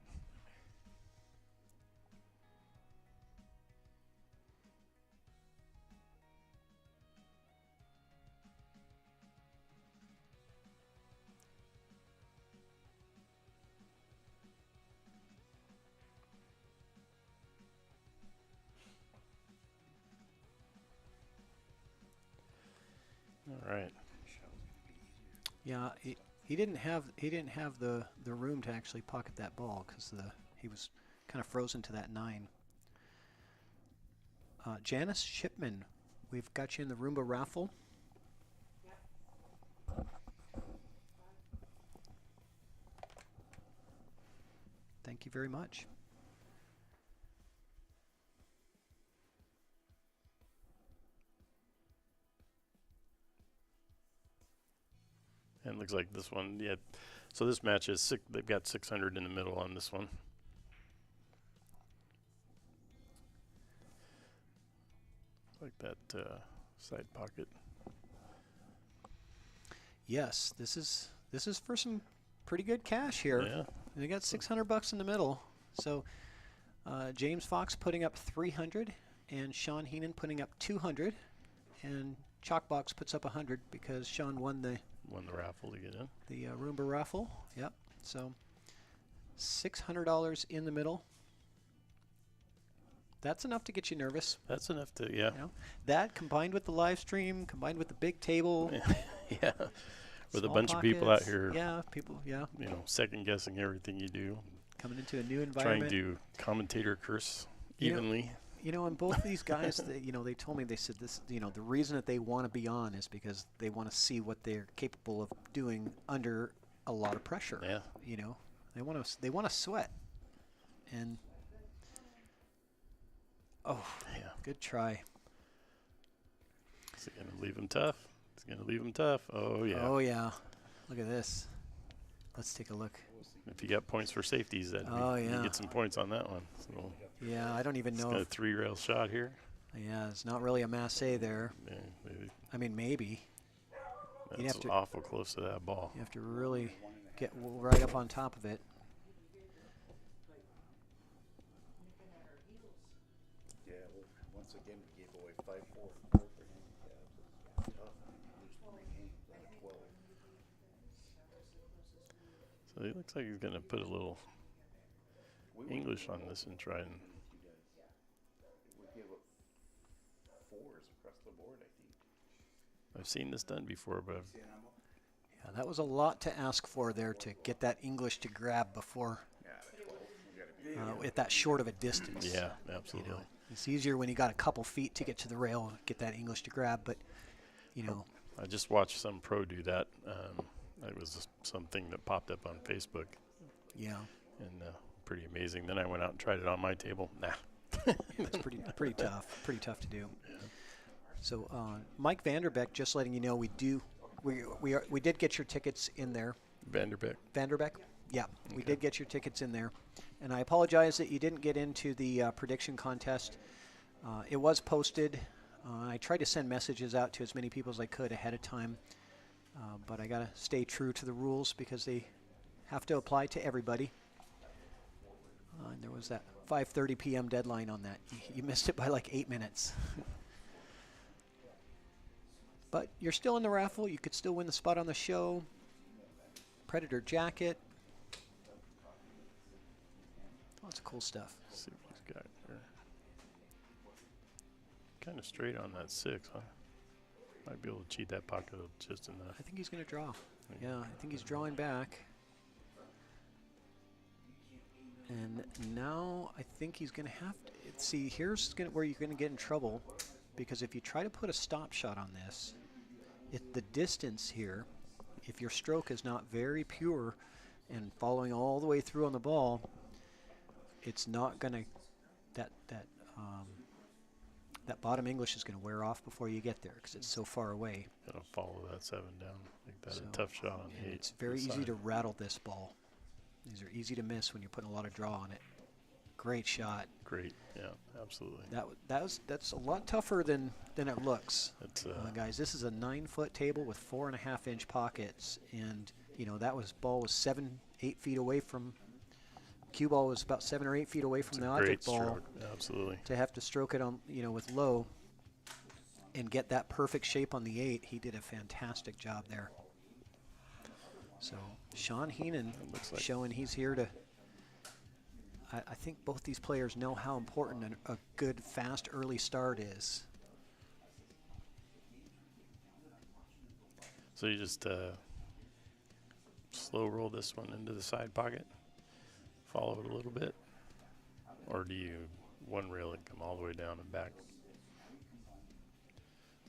All right. Yeah, he didn't have the room to actually pocket that ball because he was kind of frozen to that 9. Janice Shipman, we've got you in the Roomba raffle. Thank you very much. And it looks like this one, yeah. So this match is they've got 600 in the middle on this one. Like that side pocket. Yes, this is for some pretty good cash here. Yeah. They got $600 in the middle. So James Fox putting up 300, and Sean Heenan putting up 200, and ChalkBox puts up 100 because Sean won the raffle to get in. The Roomba raffle. Yep. So $600 in the middle. That's enough to get you nervous. That's enough to, yeah. You know, that combined with the live stream, combined with the big table. Yeah. With a small bunch of people out pockets. here. Yeah, people, yeah. You know, second guessing everything you do. Coming into a new environment. Trying to commentator curse You know, evenly. You know, and both these guys, they told me, they said this, the reason that they want to be on is because they want to see what they're capable of doing under a lot of pressure. Yeah. You know, they want to sweat. And Yeah. good try. Is it going to leave him tough? It's going to leave him tough. Oh, yeah. Oh yeah. Look at this. Let's take a look. If you got points for safeties, that Yeah. you get some points on that one. So Yeah, I don't even it's know. got a 3-rail shot here. Yeah, it's not really a masse there. Yeah, maybe. I mean, maybe. You'd That's have to- awful close to that ball. You have to really get right up on top of it. Yeah, well, once again, we gave away 5-4 for handicaps. It's tough. Lose 3 games out of 12. So it looks like he's going to put a little English on this and try and. We gave up 4s across the board, I think. I've seen this done before, but Yeah, that was a lot to ask for there to get that English to grab before at that short of a distance. yeah, absolutely. You know, it's easier when you got a couple feet to get to the rail and get that English to grab, but you know. I just watched some pro do that. It was just something that popped up on Facebook, Yeah, and pretty amazing. Then I went out and tried it on my table. Nah. it's pretty tough to do. So Mike Vanderbeck, just letting you know, we did get your tickets in there. Vanderbeck. Yeah, we did get your tickets in there, and I apologize that you didn't get into the prediction contest. It was posted. I tried to send messages out to as many people as I could ahead of time, but I got to stay true to the rules because they have to apply to everybody. And there was that 5:30 p.m. deadline on that. You missed it by like 8 minutes. But you're still in the raffle. You could still win the spot on the show. Predator jacket. Lots of cool stuff. Let's see what he's got here. Kind of straight on that 6, huh? Might be able to cheat that pocket just enough. I think he's going to draw. Yeah, I think he's drawing back. And now I think he's going to have to see. Here's where you're going to get in trouble, because if you try to put a stop shot on this, the distance here, if your stroke is not very pure and following all the way through on the ball, it's not going to that bottom English is going to wear off before you get there because it's so far away. Gotta follow that 7 down. Make that So, a tough shot on the 8. It's very easy to rattle this ball. These are easy to miss when you're putting a lot of draw on it. Great shot. Great, yeah, absolutely. That's a lot tougher than it looks. It's Guys, this is a 9-foot table with 4.5-inch pockets, and that ball was 7-8 feet away from. Cue ball was about 7 or 8 feet away from the object ball. stroke. Absolutely. To have to stroke it on, with low, and get that perfect shape on the 8, he did a fantastic job there. So Sean Heenan showing he's here to. I think both these players know how important a good, fast, early start is. So you just slow roll this one into the side pocket, follow it a little bit, or do you one rail and come all the way down and back?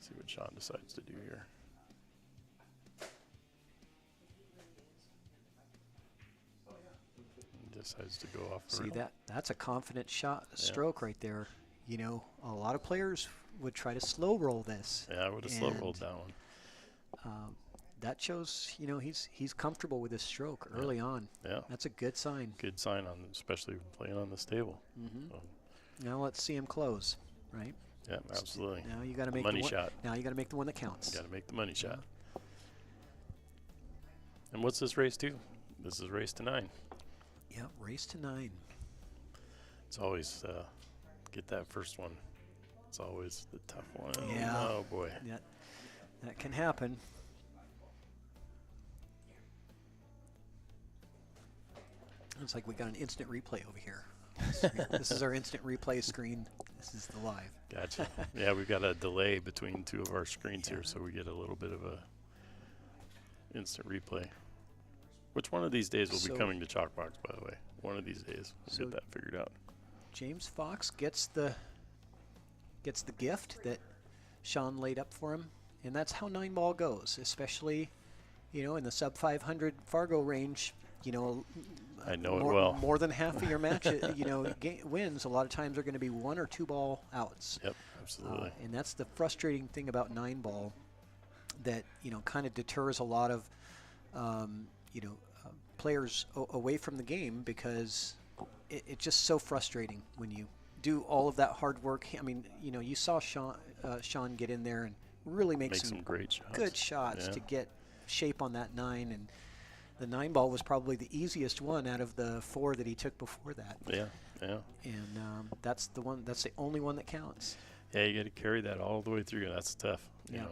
See what Sean decides to do here. He decides to go off the See rail. that's a confident stroke right there. A lot of players would try to slow roll this. Yeah, I would have slow rolled that one. That shows, he's comfortable with his stroke early on. Yeah, That's a good sign. good sign on, especially playing on this table. Mm-hmm. So, Now let's see him close, right? yeah, absolutely. Now you got to A make money the one, shot. Now you got to make the one that counts. Got to make the money shot. And what's this race to? This is race to 9. Yeah, race to 9. It's always get that first one. It's always the tough one. Yeah. Oh boy. Yeah, that can happen. It's like we got an instant replay over here. This is our instant replay screen. This is the live. Gotcha. Yeah, we've got a delay between 2 of our screens here, so we get a little bit of a instant replay. Which one of these days will be coming to ChalkBox, by the way? One of these days. We'll get that figured out. James Fox gets the gift that Sean laid up for him, and that's how 9-ball goes, especially, in the sub 500 Fargo range. I know it well. More than half of your match, wins. A lot of times are going to be 1 or 2 ball outs. Yep, absolutely. And that's the frustrating thing about 9-ball, that kind of deters a lot of players away from the game, because it's just so frustrating when you do all of that hard work. I mean, you saw Sean get in there and really make some great shots. Good shots to get shape on that 9, and the 9-ball was probably the easiest one out of the 4 that he took before that. Yeah. And that's the one. That's the only one that counts. Yeah, you got to carry that all the way through. That's tough. Yeah.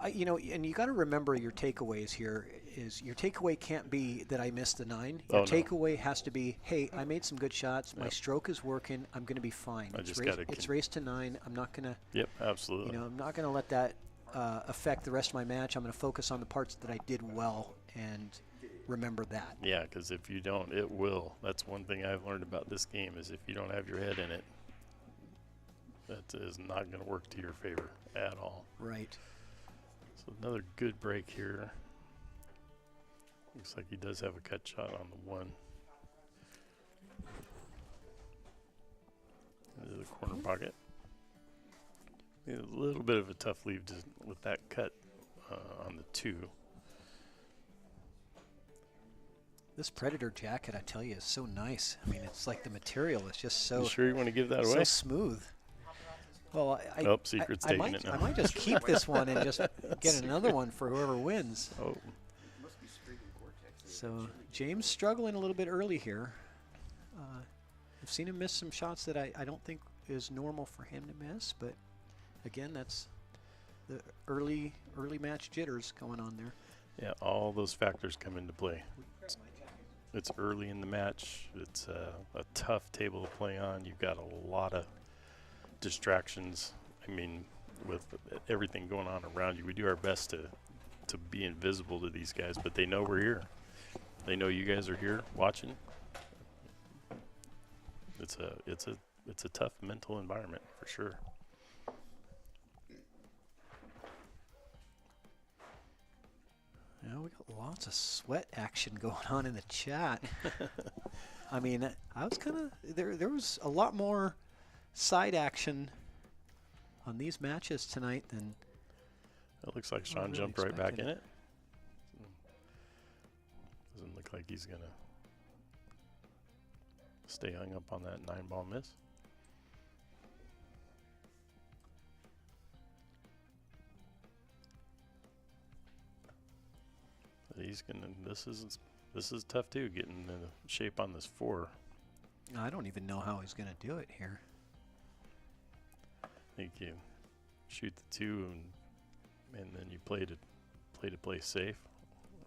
And you got to remember your takeaways here. Is your takeaway can't be that I missed the 9. Your takeaway has to be, hey, I made some good shots. My stroke is working. I'm going to be fine. It's race to 9. I'm not going to. Yep, absolutely. I'm not going to let that affect the rest of my match. I'm going to focus on the parts that I did well and remember that. Yeah, because if you don't, it will. That's one thing I've learned about this game, is if you don't have your head in it, that is not going to work to your favor at all. Right. So another good break here. Looks like he does have a cut shot on the 1. Into the corner pocket. A little bit of a tough leave with that cut on the 2. This Predator jacket, I tell you, is so nice. I mean, it's like the material is just so. You sure you want to give that away? So smooth. Well, Secret's taking it now. I might just keep this one and just get another one for whoever wins. Oh. So James struggling a little bit early here. I've seen him miss some shots that I don't think is normal for him to miss, but again, that's the early match jitters going on there. Yeah, all those factors come into play. It's early in the match. It's a tough table to play on. You've got a lot of distractions. I mean, with everything going on around you, we do our best to be invisible to these guys, but they know we're here. They know you guys are here watching. It's a tough mental environment for sure. Yeah, we got lots of sweat action going on in the chat. I mean, I was kind of there was a lot more side action on these matches tonight than It looks like I Sean really jumped right back in expected. it. Doesn't look like he's gonna stay hung up on that 9-ball miss. But he's gonna. This is tough too. Getting the shape on this 4. I don't even know how he's going to do it here. I think you shoot the 2 and then you play to play safe,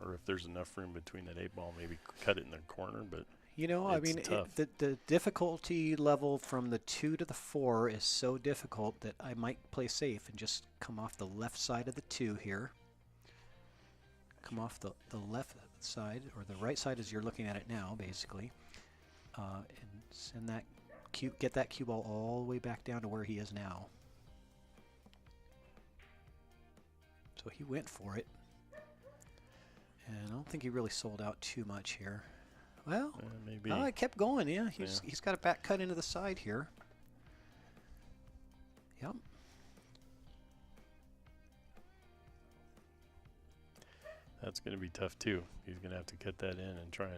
or if there's enough room between that 8-ball, maybe cut it in the corner. But You know, I It's mean, tough. the difficulty level from the 2 to the 4 is so difficult that I might play safe and just come off the left side of the 2 here. Come off the left side, or the right side as you're looking at it now, basically. And send that get that cue ball all the way back down to where he is now. So he went for it. And I don't think he really sold out too much here. Well, maybe it kept going, yeah. He's got a back cut into the side here. Yep. that's going to be tough too. He's going to have to cut that in and try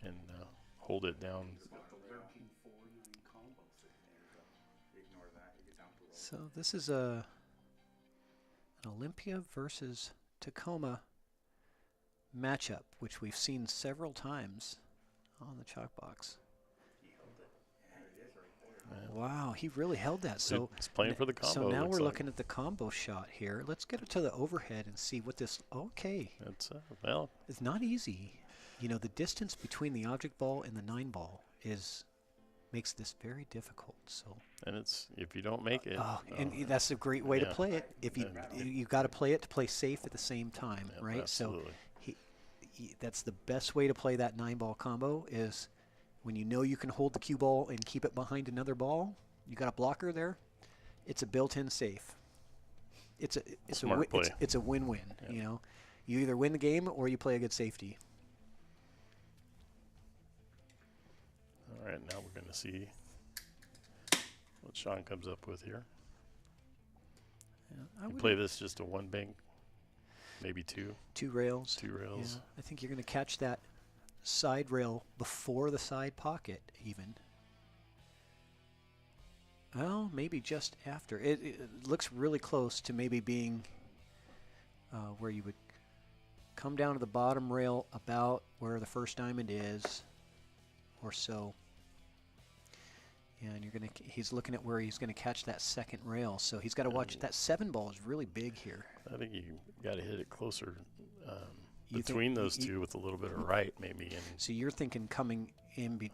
and hold it down. So this is an Olympia versus Tacoma matchup, which we've seen several times on the ChalkBox. Wow, he really held that. So It's playing for the combo. So now looks we're like. looking at the combo shot here. Let's get it to the overhead and see what this. Okay, It's well, it's not easy. You know, the distance between the object ball and the 9-ball makes this very difficult. So. and it's if you don't make it. And that's a great way to yeah. play it. If you got to play it to play safe at the same time, Yep, right? absolutely. So that's the best way to play that 9-ball combo is when you know you can hold the cue ball and keep it behind another ball. You got a blocker there. It's a built-in safe. It's Smart play. It's a win-win. Yep. You know, you either win the game or you play a good safety. All right, now we're going to see what Sean comes up with here. Yeah, I You would play this just a 1 bank, maybe 2. 2 rails. 2 rails. Yeah, I think you're going to catch that side rail before the side pocket even. Well, maybe just after. It looks really close to maybe being where you would come down to the bottom rail about where the first diamond is or so. And he's looking at where he's going to catch that second rail. So he's got to watch. That 7-ball is really big here. I think you got to hit it closer You think between those you- two with a little bit of right, maybe. And So you're thinking coming in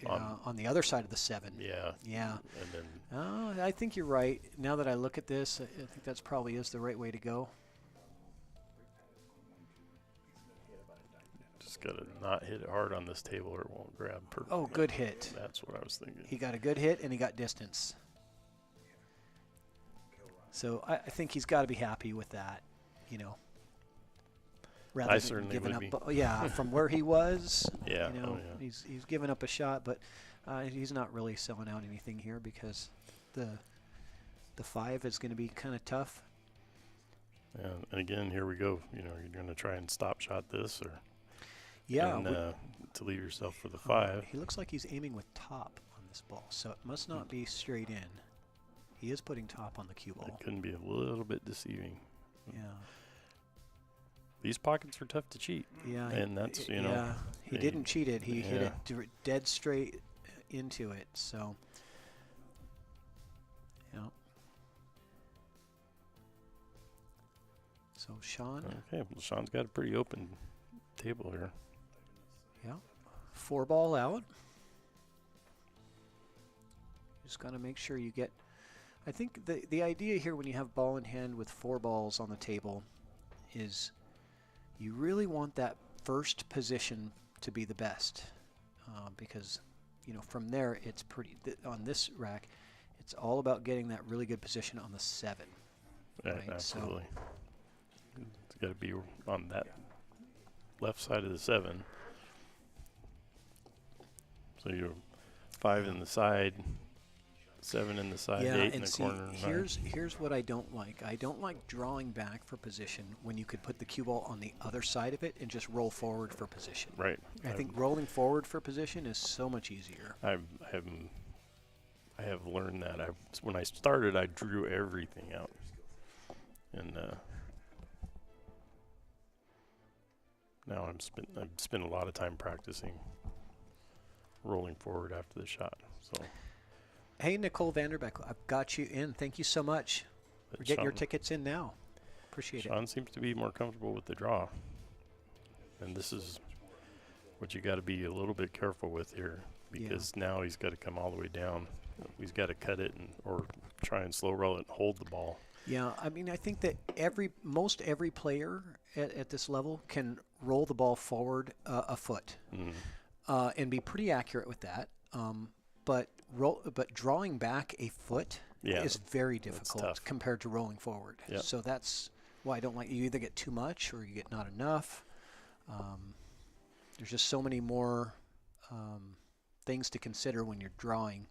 on the other side of the 7. yeah, Yeah. and then Oh, I think you're right. Now that I look at this, I think that's probably is the right way to go. just got to not hit it hard on this table or it won't grab perfectly. Oh, good hit. That's what I was thinking. He got a good hit and he got distance. So I think he's got to be happy with that, you know. Rather I than certainly giving would up, be. yeah, from where he was, Yeah, you know, oh, yeah. he's given up a shot, but he's not really selling out anything here because the 5 is going to be kind of tough. And again, here we go. You know, you're going to try and stop shot this or Yeah, and, to leave yourself for the 5. he looks like he's aiming with top on this ball, so it must not be straight in. He is putting top on the cue ball. It can be a little bit deceiving. Yeah, These pockets are tough to cheat. yeah, And that's, you know, yeah, he they- didn't cheat it. He hit yeah. it dead straight into it. So, yeah. So Sean, Okay, well, Sean's got a pretty open table here. yeah, 4 ball out. Just got to make sure you get. I think the idea here when you have ball in hand with 4 balls on the table is you really want that first position to be the best, because from there it's pretty on this rack. It's all about getting that really good position on the 7. Right, Right, so- absolutely. It's got to be on that left side of the 7. So you're 5 in the side, 7 in the side, 8 in the corner. 9. Here's what I don't like. I don't like drawing back for position when you could put the cue ball on the other side of it and just roll forward for position. Right. I think rolling forward for position is so much easier. I have learned that. When I started, I drew everything out, and now I've spent a lot of time practicing rolling forward after the shot. So. Hey, Nicole Vanderbeck, I've got you in. Thank you so much. We're getting your tickets in now. Appreciate it. Sean seems to be more comfortable with the draw, and this is what you got to be a little bit careful with here, because now he's got to come all the way down. He's got to cut it or try and slow roll it and hold the ball. Yeah, I mean, I think that most every player at this level can roll the ball forward a foot and be pretty accurate with that. But drawing back a foot is very difficult compared to rolling forward. Yep. So that's why I don't like. You either get too much or you get not enough. There's just so many more things to consider when you're drawing.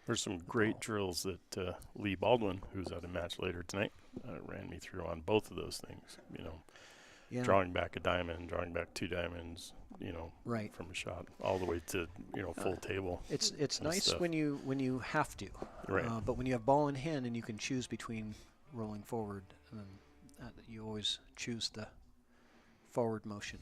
There's some great drills that Lee Baldwin, who's at a match later tonight, ran me through on both of those things. Drawing back a diamond, drawing back 2 diamonds, right from a shot, all the way to full table. It's nice when you have to, right? But when you have ball in hand and you can choose between rolling forward, you always choose the forward motion.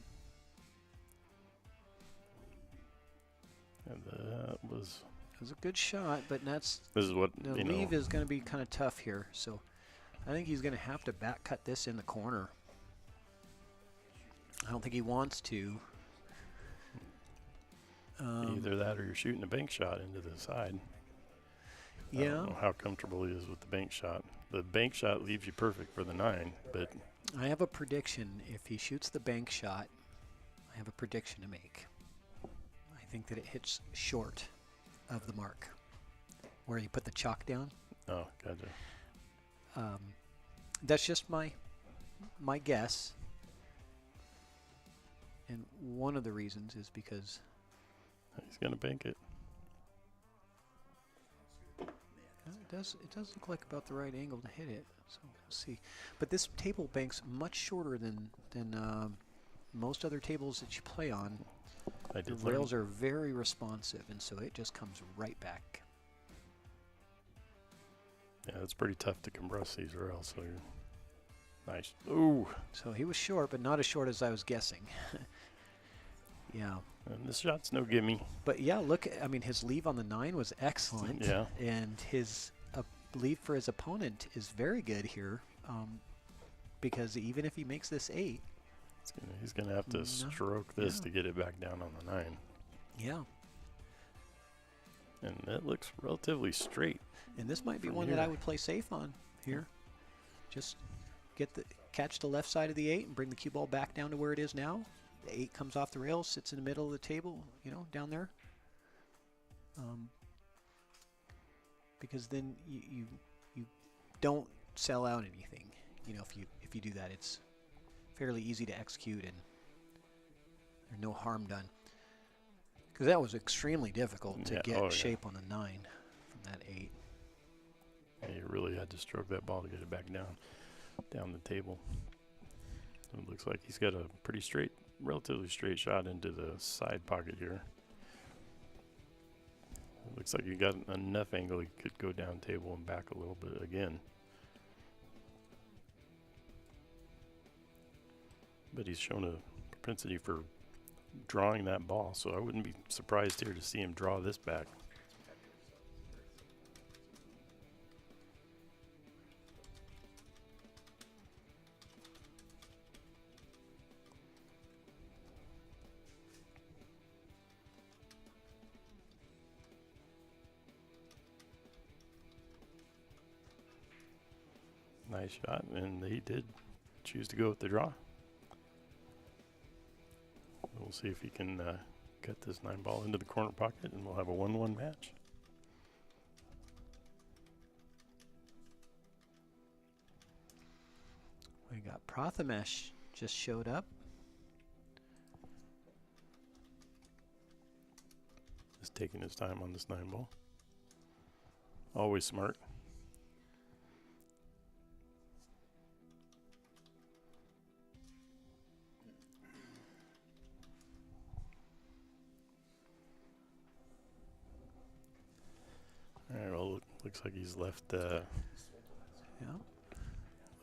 And that was. It was a good shot, but This is what the leave is going to be kind of tough here. So I think he's going to have to back cut this in the corner. I don't think he wants to. Either that or you're shooting a bank shot into the side. Yeah. I don't know how comfortable he is with the bank shot. The bank shot leaves you perfect for the 9, but I have a prediction. If he shoots the bank shot, I have a prediction to make. I think that it hits short of the mark where you put the chalk down. Oh, gotcha. That's just my guess. And one of the reasons is because he's going to bank it. It does look like about the right angle to hit it. So we'll see. But this table banks much shorter than most other tables that you play on. The rails are very responsive, and so it just comes right back. Yeah, it's pretty tough to compress these rails. So you're nice. Ooh. So he was short, but not as short as I was guessing. Yeah. And this shot's no gimme. But yeah, look, I mean, his leave on the 9 was excellent. Yeah. And his leave for his opponent is very good here, because even if he makes this 8, he's gonna have to stroke this to get it back down on the 9. Yeah. And it looks relatively straight. And this might be one that I would play safe on here. Just catch the left side of the 8 and bring the cue ball back down to where it is now. The 8 comes off the rails, sits in the middle of the table, down there. Because then you don't sell out anything. If you do that, it's fairly easy to execute and there's no harm done. Because that was extremely difficult to get shape on the 9 from that 8. Yeah, you really had to stroke that ball to get it back down the table. It looks like he's got a relatively straight shot into the side pocket here. It looks like you got enough angle he could go down table and back a little bit again. But he's shown a propensity for drawing that ball, so I wouldn't be surprised here to see him draw this back. Nice shot, and he did choose to go with the draw. We'll see if he can get this 9-ball into the corner pocket, and we'll have a 1-1 match. We got Prathamesh just showed up. Just taking his time on this 9-ball. Always smart. All right, well, looks like he's left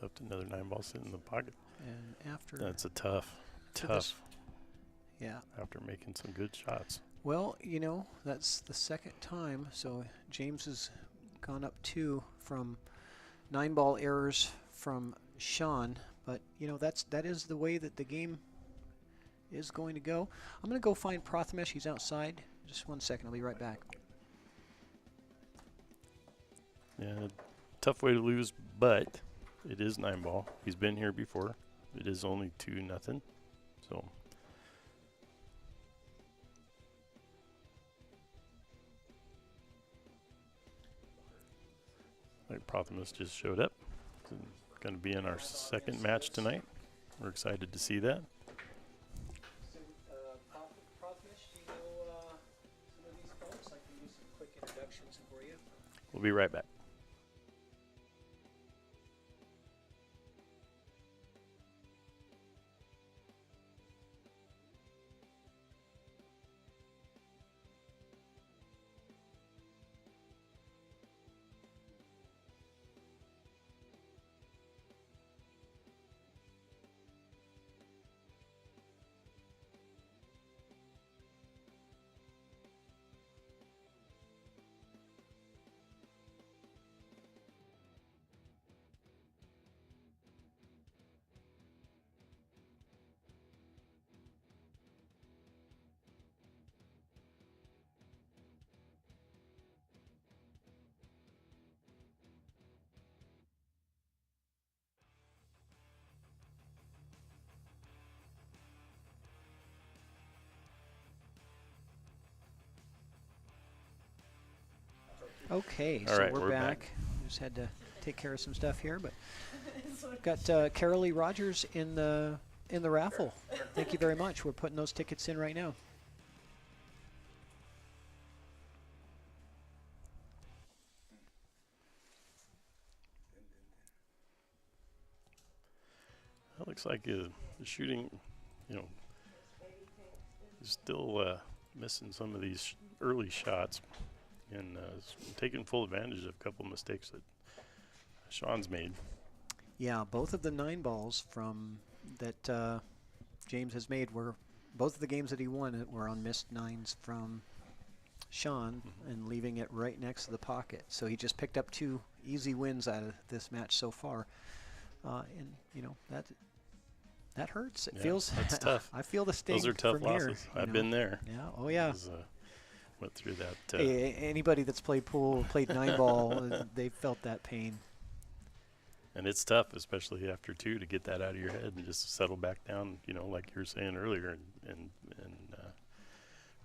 left another 9-ball sitting in the pocket. And after That's a tough. yeah. After making some good shots. Well, you know, that's the second time. So James has gone up 2 from 9-ball errors from Sean. But, you know, that is the way that the game is going to go. I'm going to go find Prathamesh. He's outside. Just 1 second. I'll be right back. Yeah, tough way to lose, but it is 9-ball. He's been here before. It is only 2-0. So like Prathamesh just showed up. Going to be in our second match tonight. We're excited to see that. So, Prathamesh, do you know some of these folks? I can do some quick introductions for you. We'll be right back. Okay, All so right, we're we're back. back. Just had to take care of some stuff here, but got Carolee Rogers in the raffle. Thank you very much. We're putting those tickets in right now. It looks like the shooting, you know, is still missing some of these early shots, and taking full advantage of a couple of mistakes that Sean's made. Yeah, both of the 9-balls from that James has made were both of the games that he won were on missed 9s from Sean and leaving it right next to the pocket. So he just picked up 2 easy wins out of this match so far, and you know that hurts. It feels that's tough. I feel the sting. Those are tough from here, losses. you I've know. been there. Yeah. Oh yeah. Went through that. Hey, anybody that's played pool, played 9-ball, they've felt that pain. And it's tough, especially after 2, to get that out of your head and just settle back down, you know, like you were saying earlier, and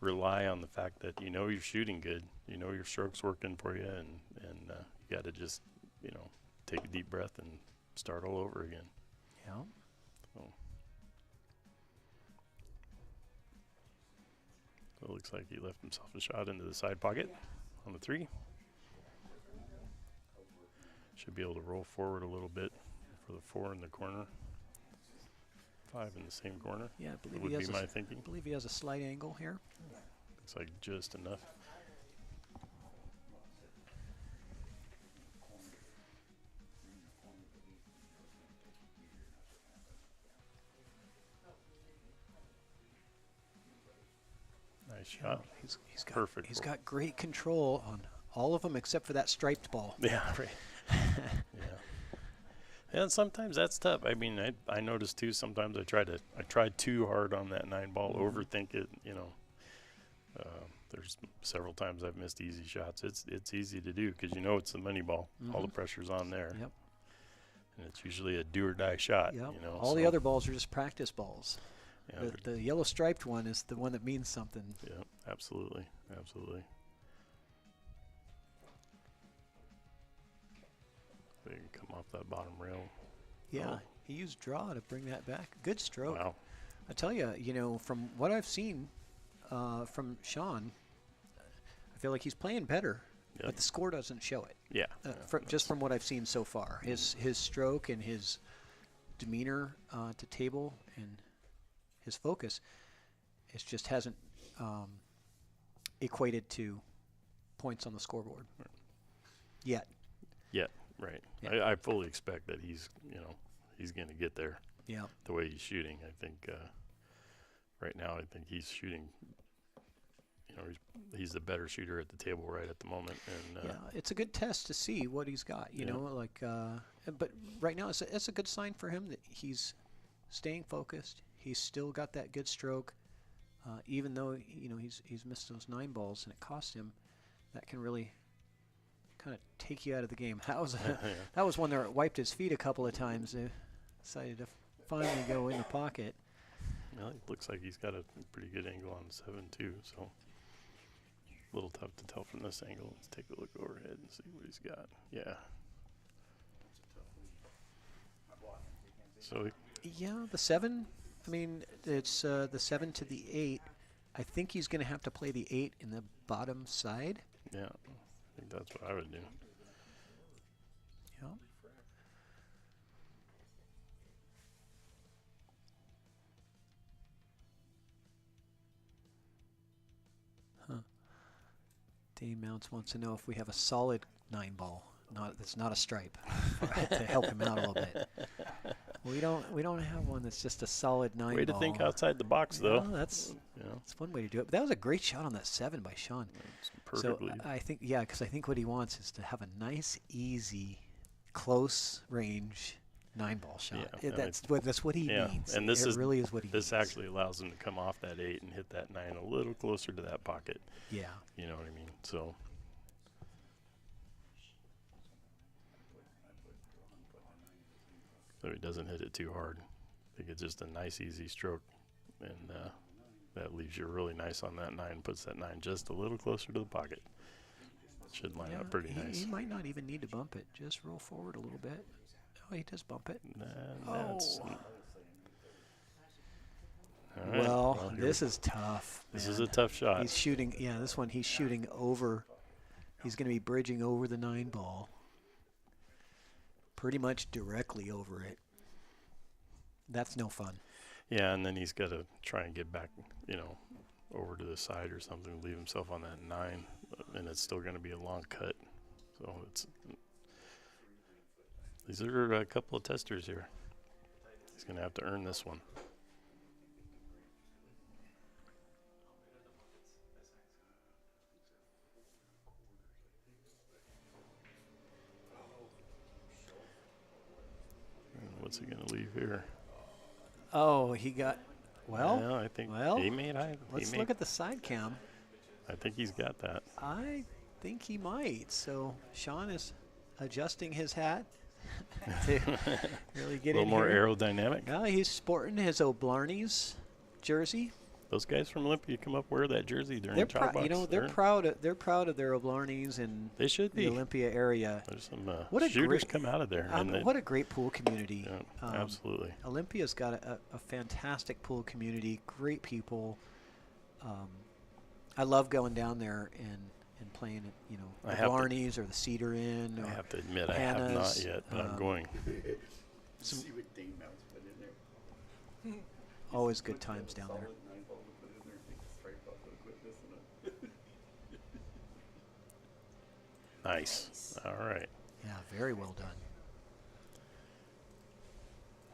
rely on the fact that you know you're shooting good, you know your stroke's working for you, and you got to just, you know, take a deep breath and start all over again. Yeah. So it looks like he left himself a shot into the side pocket on the 3. Should be able to roll forward a little bit for the 4 in the corner. 5 in the same corner. Yeah, I believe would he be has my thinking. I believe he has a slight angle here. Looks like just enough. Nice shot. He's got great control on all of them except for that striped ball. Yeah, right. Yeah. And sometimes that's tough. I mean, I noticed too. Sometimes I try too hard on that 9-ball, overthink it. You know, there's several times I've missed easy shots. It's easy to do because you know it's the money ball. All the pressure's on there. Yep. And it's usually a do or die shot. Yep. You know, All the so, other balls are just practice balls. Yeah, The yellow striped one is the one that means something. yeah, absolutely, absolutely. They can come off that bottom rail. Yeah, Oh. he used draw to bring that back. Good stroke. Wow. I tell you, you know, from what I've seen from Sean, I feel like he's playing better, Yep. but the score doesn't show it. Yeah. Just from what I've seen so far, his stroke and his demeanor to table and his focus, it just hasn't equated to points on the scoreboard yet. Yeah, right. Yeah. I fully expect that he's going to get there. Yeah. The way he's shooting, I think right now, I think he's shooting. You know, he's the better shooter at the table right at the moment, and Yeah, it's a good test to see what he's got. You Yeah. know, like, but right now it's a good sign for him that he's staying focused. He's still got that good stroke, even though he's missed those 9 balls and it cost him. That can really kind of take you out of the game. That was that was one that wiped his feet a couple of times. They decided to finally go in the pocket. well, it looks like he's got a pretty good angle on 7 too. So a little tough to tell from this angle. Let's take a look overhead and see what he's got. Yeah. So Yeah, the 7. I mean, it's the 7 to the 8. I think he's going to have to play the 8 in the bottom side. yeah, I think that's what I would do. Yeah. Huh. Dave Mounts wants to know if we have a solid 9 ball. That's not a stripe to help him out a little bit. We don't have one that's just a solid 9 Way ball. to think outside the box, though. Yeah, that's Yeah, one way to do it. But that was a great shot on that 7 by Sean. it's perfectly. So I think, yeah, because I think what he wants is to have a nice, easy, close range 9 ball shot. Yeah, That's what he yeah, needs. and this it is really is what he this needs. actually allows him to come off that 8 and hit that 9 a little closer to that pocket. Yeah. You know what I mean? So he doesn't hit it too hard. I think it's just a nice, easy stroke, and that leaves you really nice on that 9. Puts that 9 just a little closer to the pocket. Should line up pretty nice. He might not even need to bump it. Just roll forward a little bit. Oh, he does bump it. That's Oh. all right. Well, here this is tough. this man. is a tough shot. He's shooting. Yeah, this one he's shooting over. He's going to be bridging over the 9 ball. Pretty much directly over it. That's no fun. Yeah, and then he's got to try and get back, over to the side or something, leave himself on that 9, and it's still going to be a long cut. So these are a couple of testers here. He's going to have to earn this one. And what's he going to leave here? Oh, he got. Well, Yeah, I think well, he made. let's look at the side cam. I think he's got that. I think he might. So Sean is adjusting his hat to really A get little in more here. aerodynamic. Yeah, he's sporting his O'Blarney's jersey. Those guys from Olympia come up wear that jersey during They're the ChalkBox. they're proud of their O'Blarney's and They should the be. Olympia area. There's some What a shooters great- come out of there. and they- What a great pool community. yeah, absolutely. Olympia's got a fantastic pool community, great people. I love going down there and playing at, I the have to- Blarneys or the Cedar Inn. I Or have to admit, I have not Hannah's, yet, but I'm going. See what Dane Mounts put in there. always good times down there. Solid 9 ball to put in there. Take the stripe off and quit missing it. Nice. All right. Yeah, very well done.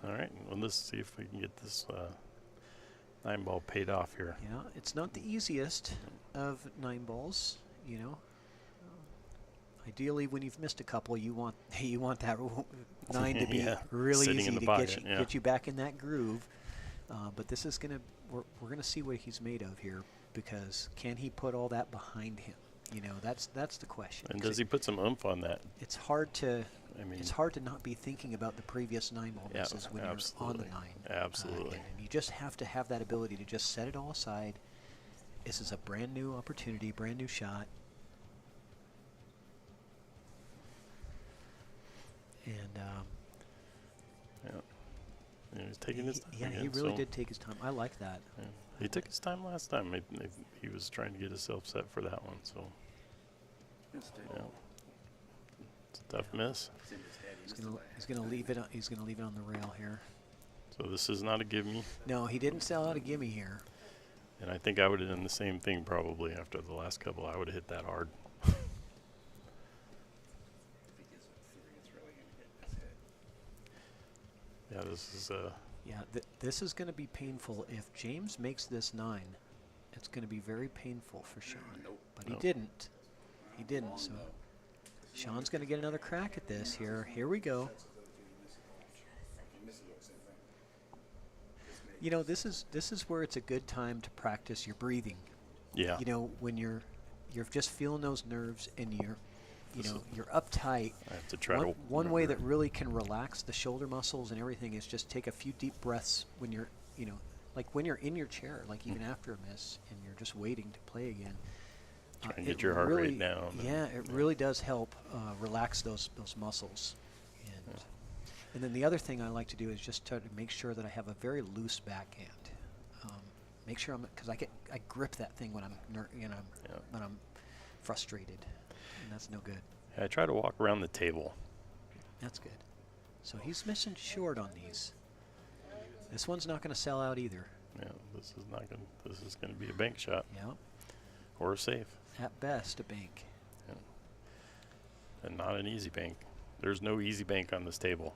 All right. Well, let's see if we can get this 9 ball paid off here. Yeah, it's not the easiest of 9 balls, Ideally, when you've missed a couple, you want that 9 to be Yeah, really sitting easy in the to pocket, yeah. get you back in that groove. But this is we're gonna see what he's made of here, because can he put all that behind him? That's the question. And does he put some oomph on that? It's hard to I mean, it's hard to not be thinking about the previous 9-ball Yeah, misses when you're on the absolutely. 9. Absolutely. And you just have to have that ability to just set it all aside. This is a brand new opportunity, brand new shot. And Yeah, he's taking his time. yeah, again, he really so, did take his time. I like that. yeah. He took his time last time. He was trying to get himself set for that one. So, yeah, it's a tough miss. He's gonna leave it. He's gonna leave it on the rail here. So this is not a gimme. No, he didn't sell out a gimme here. And I think I would have done the same thing probably after the last couple. I would have hit that hard. Yeah, this is Yeah, this is going to be painful. If James makes this 9, it's going to be very painful for Sean. But he Nope. didn't. He didn't. So Sean's going to get another crack at this here. Here we go. You know, this is where it's a good time to practice your breathing. yeah. You know, when you're just feeling those nerves and you're This is- you're uptight. I have to try One, to one way that remember. really can relax the shoulder muscles and everything is just take a few deep breaths when you're, like when you're in your chair, like even after a miss and you're just waiting to play again. Try and It get your heart really- rate down. Yeah, it really does help relax those muscles. And then the other thing I like to do is just try to make sure that I have a very loose backhand. Make sure because I grip that thing when I'm when I'm frustrated, and that's no good. I try to walk around the table. That's good. So he's missing short on these. This one's not going to sell out either. Yeah, this is not going. This is going to be a bank shot Yeah, or a safe, at best a bank. and not an easy bank. There's no easy bank on this table.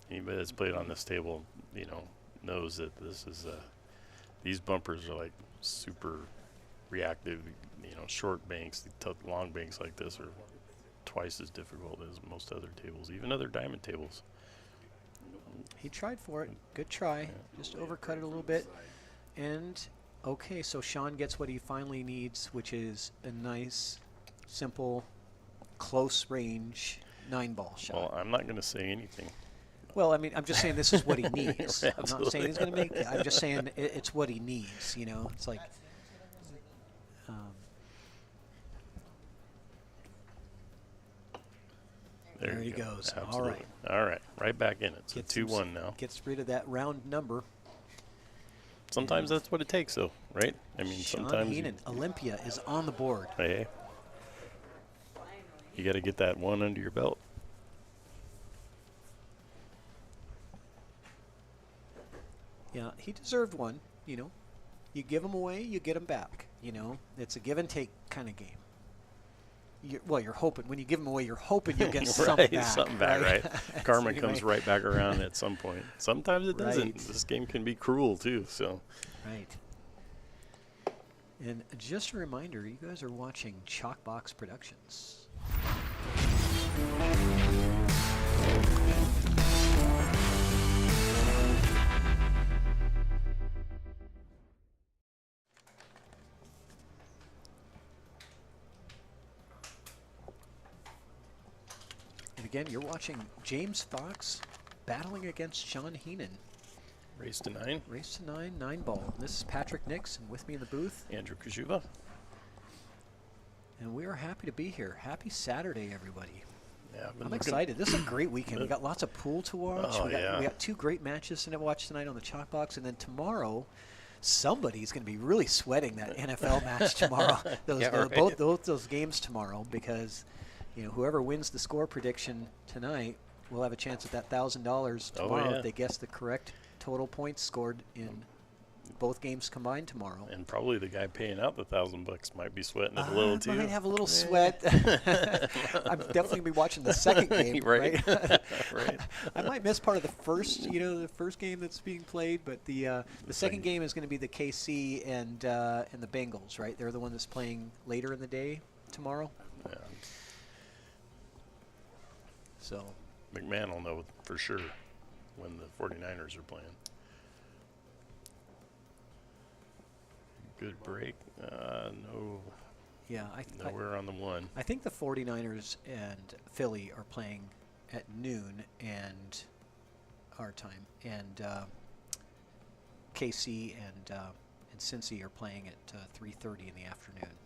Anybody that's played on this table, knows that this is these bumpers are like super reactive. Short banks, long banks like this are twice as difficult as most other tables, even other diamond tables. He tried for it. Good try. Just overcut it a little bit. And okay, so Sean gets what he finally needs, which is a nice, simple, close range 9-ball shot. Well, I'm not going to say anything. Well, I mean, I'm just saying this is what he needs. I'm not saying Absolutely. he's going to make it. I'm just saying it's what he needs. It's like. There he you go. goes. All Absolutely. right. All right. Right back in it. So Gets him 2-1 now. Gets rid of that round number. Sometimes that's what it takes, though, right? I mean, Sean sometimes. Heenan, Olympia is on the board. Hey. You got to get that one under your belt. Yeah, he deserved one. You give him away, you get him back. It's a give and take kind of game. You're hoping when you give them away, you're hoping you'll get something back. Something back, right? Karma Anyway. comes right back around at some point. Sometimes it doesn't. Right. This game can be cruel too. So Right. And just a reminder, you guys are watching ChalkBox Productions. And again, you're watching James Fox battling against Sean Heenan. race to 9. Race to 9, 9-ball. This is Patrick Nix, and with me in the booth. Andrew Kajuva. And we are happy to be here. Happy Saturday, everybody. Yeah, I've been I'm looking- excited. This is a great weekend. We got lots of pool to watch. Oh, we yeah. got 2 great matches to watch tonight on the ChalkBox, and then tomorrow, somebody's going to be really sweating that NFL match tomorrow. Yeah, right. Both those games tomorrow, because whoever wins the score prediction tonight will have a chance at that $1,000 tomorrow yeah. if they guess the correct total points scored in both games combined tomorrow. And probably the guy paying out the $1,000 might be sweating it a little too. Might have a little sweat. I'm definitely gonna be watching the second game, Right. right? Right. I might miss part of the first game that's being played, but the second game is going to be the KC and the Bengals, right? They're the one that's playing later in the day tomorrow. Yeah. So McMahon will know for sure when the 49ers are playing. Good break. No, yeah, nowhere on the 1. I think the 49ers and Philly are playing at noon and our time, and KC and Cincy are playing at 3:30 in the afternoon.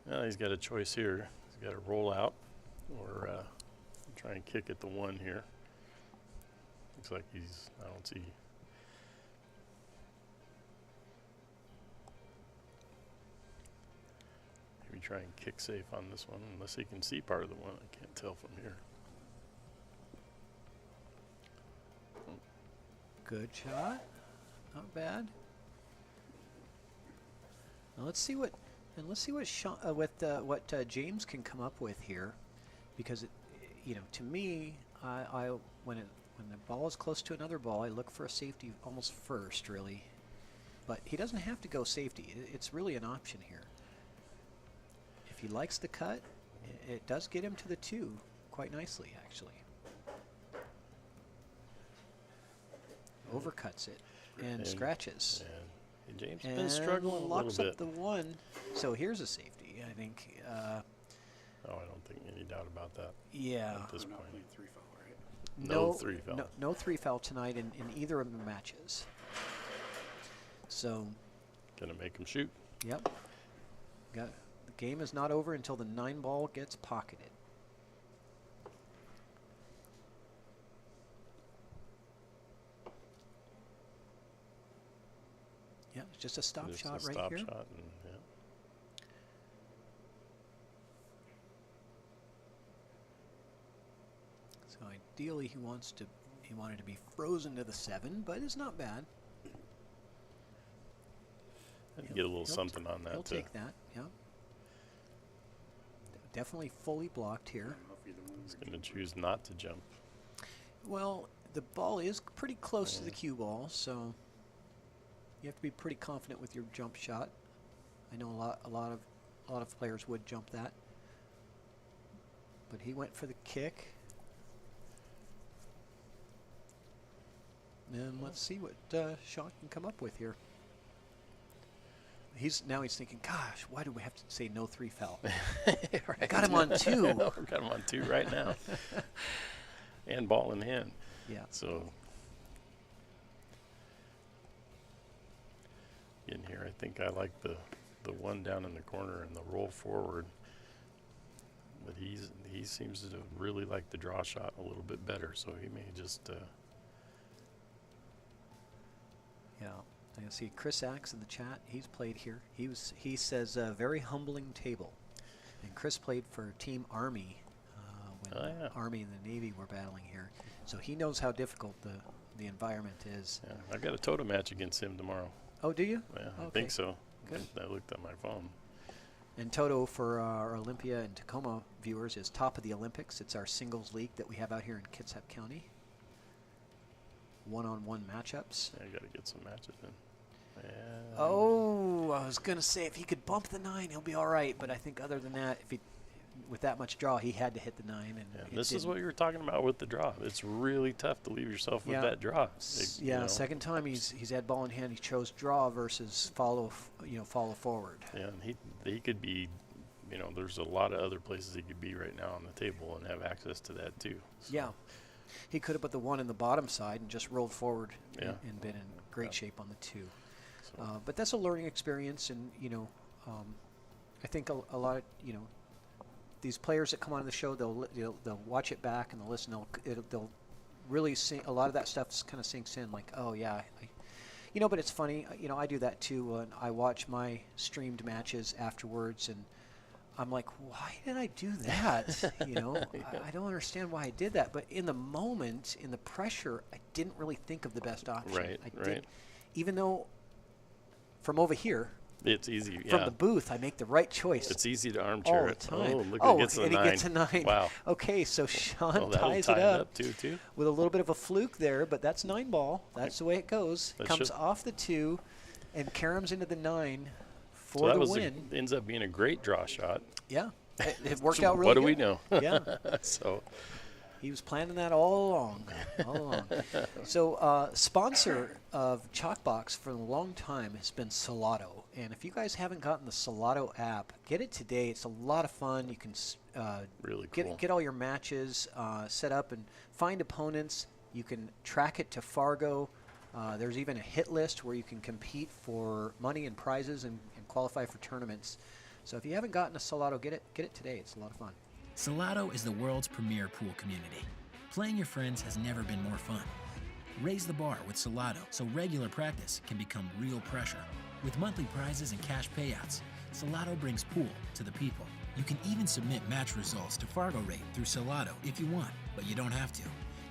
Well, he's got a choice here. He's got to roll out or try and kick at the 1 here. Looks like I don't see. Maybe try and kick safe on this one, unless he can see part of the 1. I can't tell from here. Good shot, not bad. Now let's see what James can come up with here, because to me, when the ball is close to another ball, I look for a safety almost first, really. But he doesn't have to go safety. It's really an option here. If he likes the cut, it does get him to the 2 quite nicely, actually. Overcuts it and scratches. And James has been struggling a little bit. Locks up the 1. So here's a safety, I think. I don't think any doubt about that. Yeah. At this point. No 3 foul. No 3 foul tonight in either of the matches. So. Gonna make him shoot. Yep. The game is not over until the 9 ball gets pocketed. Yeah, it's just a stop shot right here. Stop shot, and, yeah. So ideally, he wanted to be frozen to the 7, but it's not bad. I'd get a little something on that. He'll take that. Yeah. Definitely fully blocked here. He's going to choose not to jump. Well, the ball is pretty close to the cue ball, so you have to be pretty confident with your jump shot. I know a lot of players would jump that, but he went for the kick. And let's see what Sean can come up with here. He's thinking, gosh, why do we have to say no 3 foul? Right. Got him on 2. Got him on 2 right now. And ball in hand. Yeah. So in here, I think I like the 1 down in the corner and the roll forward. But he seems to really like the draw shot a little bit better, so he may just. Yeah. I see Chris Axe in the chat. He's played here. He says very humbling table. And Chris played for Team Army when Army and the Navy were battling here. So he knows how difficult the environment is. Yeah, I've got a Toto match against him tomorrow. Oh, do you? Yeah, okay. I think so. Good. I looked at my phone. And Toto, for our Olympia and Tacoma viewers, is top of the Olympics. It's our singles league that we have out here in Kitsap County. One-on-one matchups. Yeah, I got to get some matches in. And Oh, I was going to say if he could bump the 9, he'll be all right. But I think other than that, with that much draw, he had to hit the 9. And this is what you were talking about with the draw. It's really tough to leave yourself with that draw. Second time he's had ball in hand. He chose draw versus follow forward. Yeah, and he could be, there's a lot of other places he could be right now on the table and have access to that too. So. Yeah, he could have put the 1 in the bottom side and just rolled forward and been in great shape on the 2. So. But that's a learning experience, and I think a lot of these players that come on the show, they'll watch it back and they'll listen. They'll really sing. A lot of that stuff kind of sinks in, like, oh yeah, but it's funny. I do that too. And I watch my streamed matches afterwards, and I'm like, why did I do that? I don't understand why I did that. But in the moment, in the pressure, I didn't really think of the best option. Right. Even though from over here, it's easy. From the booth, I make the right choice. It's easy to armchair all the it. time. Oh, look, he gets a 9. Wow. Okay, so Sean ties it up too. with a little bit of a fluke there, but that's 9 ball. That's the way it goes. Comes off the 2 and caroms into the 9 for the win. Ends up being a great draw shot. Yeah, it worked out really what good. do we know? Yeah. So, He was planning that all along. All along. So, sponsor of ChalkBox for a long time has been Salado. And if you guys haven't gotten the Salado app, get it today. It's a lot of fun. You can Really cool. get all your matches set up and find opponents. You can track it to Fargo. There's even a hit list where you can compete for money and prizes and qualify for tournaments. So if you haven't gotten a Salado, get it today. It's a lot of fun. Salado is the world's premier pool community. Playing your friends has never been more fun. Raise the bar with Salado so regular practice can become real pressure. With monthly prizes and cash payouts, Salado brings pool to the people. You can even submit match results to Fargo Rate through Salado if you want, but you don't have to.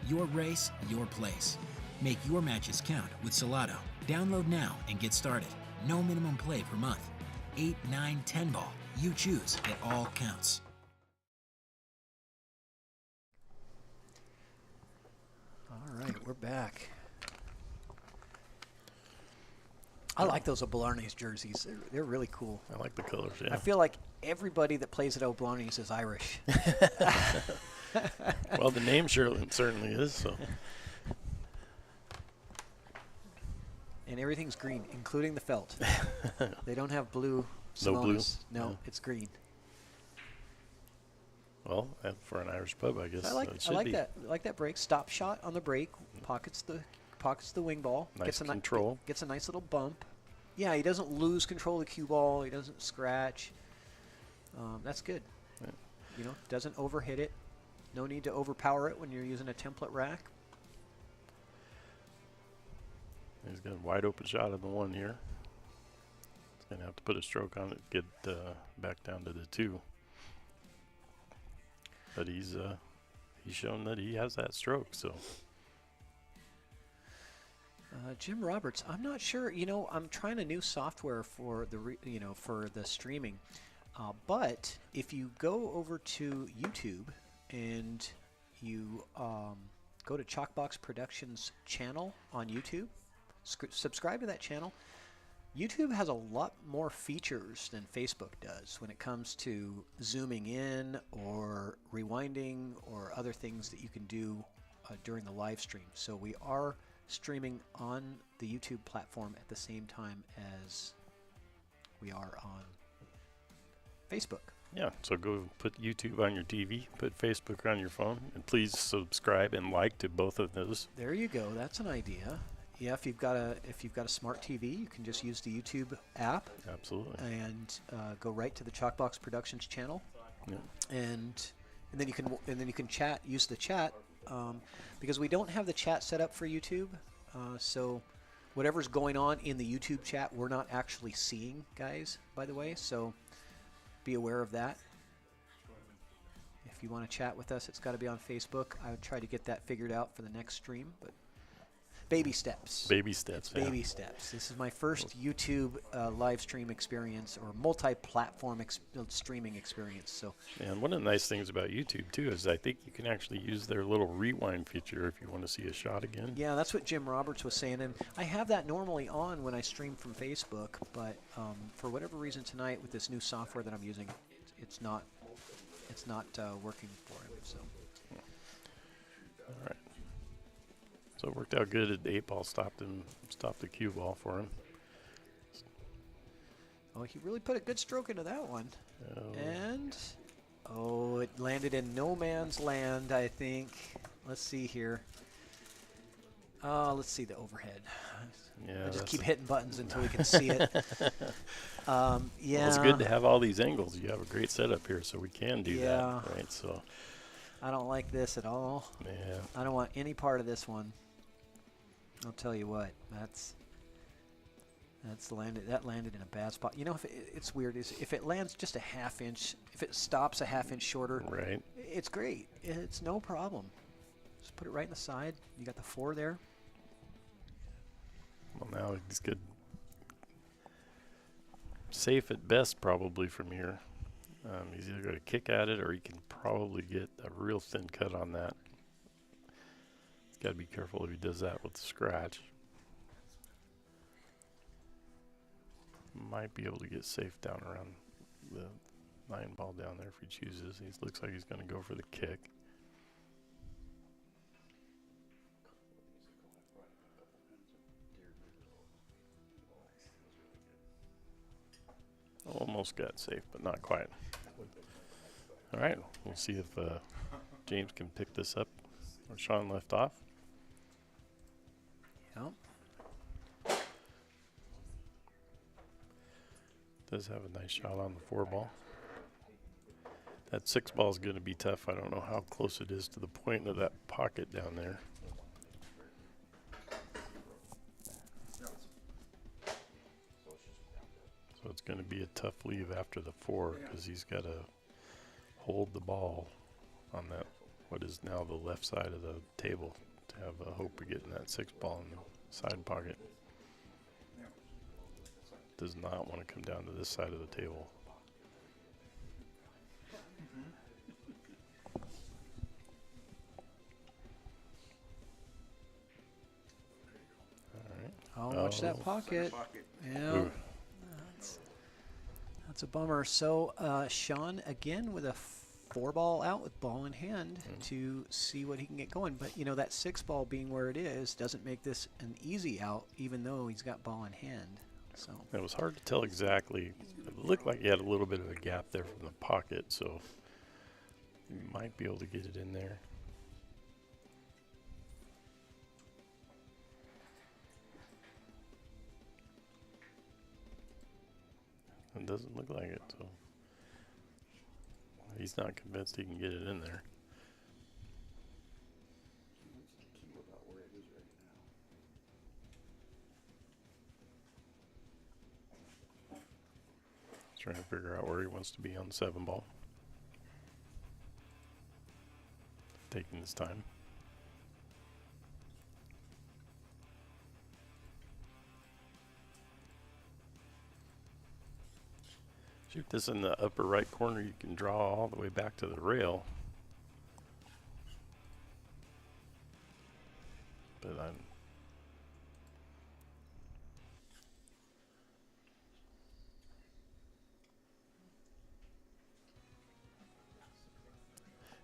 Your race, your place. Make your matches count with Salado. Download now and get started. No minimum play per month. 8, 9, 10 ball. You choose. It all counts. All right, we're back. I like those Oblarnes jerseys. They're really cool. I like the colors, yeah. I feel like everybody that plays at Oblarnes is Irish. Well, the name certainly is, so. And everything's green, including the felt. They don't have blue No blue? Simonas. No, No. it's green. Well, for an Irish pub, I guess I like it should be. that. I like that break. Stop shot on the break. Pockets the wing ball. Nice control. Gets a nice little bump. Yeah, he doesn't lose control of the cue ball. He doesn't scratch. That's good. Yeah. You know, doesn't overhit it. No need to overpower it when you're using a template rack. He's got a wide open shot on the one here. He's going to have to put a stroke on it, get back down to the 2. But he's shown that he has that stroke, so. Jim Roberts, I'm not sure. You know, I'm trying a new software for the streaming. But if you go over to YouTube and you go to ChalkBox Productions channel on YouTube, subscribe to that channel. YouTube has a lot more features than Facebook does when it comes to zooming in or rewinding or other things that you can do during the live stream. So we are streaming on the YouTube platform at the same time as we are on Facebook. Yeah, so go put YouTube on your TV, put Facebook on your phone, and please subscribe and like to both of those. There you go. That's an idea. Yeah, if you've got a smart TV, you can just use the YouTube app. Absolutely. And go right to the ChalkBox Productions channel. Yeah. And then you can chat. Use the chat because we don't have the chat set up for YouTube. So whatever's going on in the YouTube chat, we're not actually seeing, guys. By the way, so be aware of that. If you want to chat with us, it's got to be on Facebook. I would try to get that figured out for the next stream, but. Baby steps. Baby steps. It's baby steps. This is my first YouTube live stream experience or multi-platform streaming experience. So. And one of the nice things about YouTube too is I think you can actually use their little rewind feature if you want to see a shot again. Yeah, that's what Jim Roberts was saying, and I have that normally on when I stream from Facebook, but for whatever reason tonight with this new software that I'm using, it's not working for him. So. All right. So it worked out good. The 8 ball stopped the cue ball for him. Oh, he really put a good stroke into that one. Oh. And, it landed in no man's land, I think. Let's see here. Let's see the overhead. Yeah, I just keep hitting buttons until we can see it. Yeah. Well, it's good to have all these angles. You have a great setup here, so we can do Yeah. that, right? So. I don't like this at all. Yeah. I don't want any part of this one. I'll tell you what, that landed in a bad spot. You know, if it's weird is if it lands just a half inch, if it stops a half inch shorter, right? It's great. It's no problem. Just put it right in the side. You got the 4 there. Well, now he's good. Safe at best, probably from here. He's either going to kick at it or he can probably get a real thin cut on that. Got to be careful if he does that with the scratch. Might be able to get safe down around the 9 ball down there if he chooses. He looks like he's going to go for the kick. almost got safe, but not quite. All right, we'll see if James can pick this up where Sean left off. Yep. Does have a nice shot on the 4 ball. That 6 ball is going to be tough. I don't know how close it is to the point of that pocket down there. So it's going to be a tough leave after the 4 because he's got to hold the ball on that, what is now the left side of the table, to have a hope of getting that 6 ball in the side pocket. Does not want to come down to this side of the table. Oh, watch that pocket. Yeah. Ooh. That's a bummer. So Sean again with a 4 ball out with ball in hand to see what he can get going. But, you know, that 6 ball being where it is doesn't make this an easy out, even though he's got ball in hand. So it was hard to tell exactly. It looked like he had a little bit of a gap there from the pocket, so you might be able to get it in there. It doesn't look like it, so he's not convinced he can get it in there. Trying to figure out where he wants to be on the 7 ball. Taking his time. Shoot this in the upper right corner, you can draw all the way back to the rail. But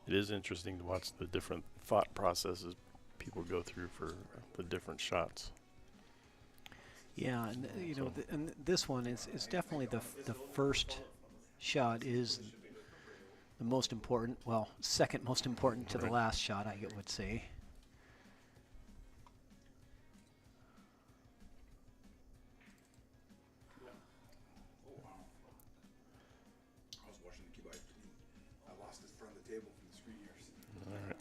it is interesting to watch the different thought processes people go through for the different shots. yeah, and you know, and this one is definitely the first shot is the most important. Well, second most important to the last shot, I would say. I was watching the cue. I lost this front of the table from the screen here. All right.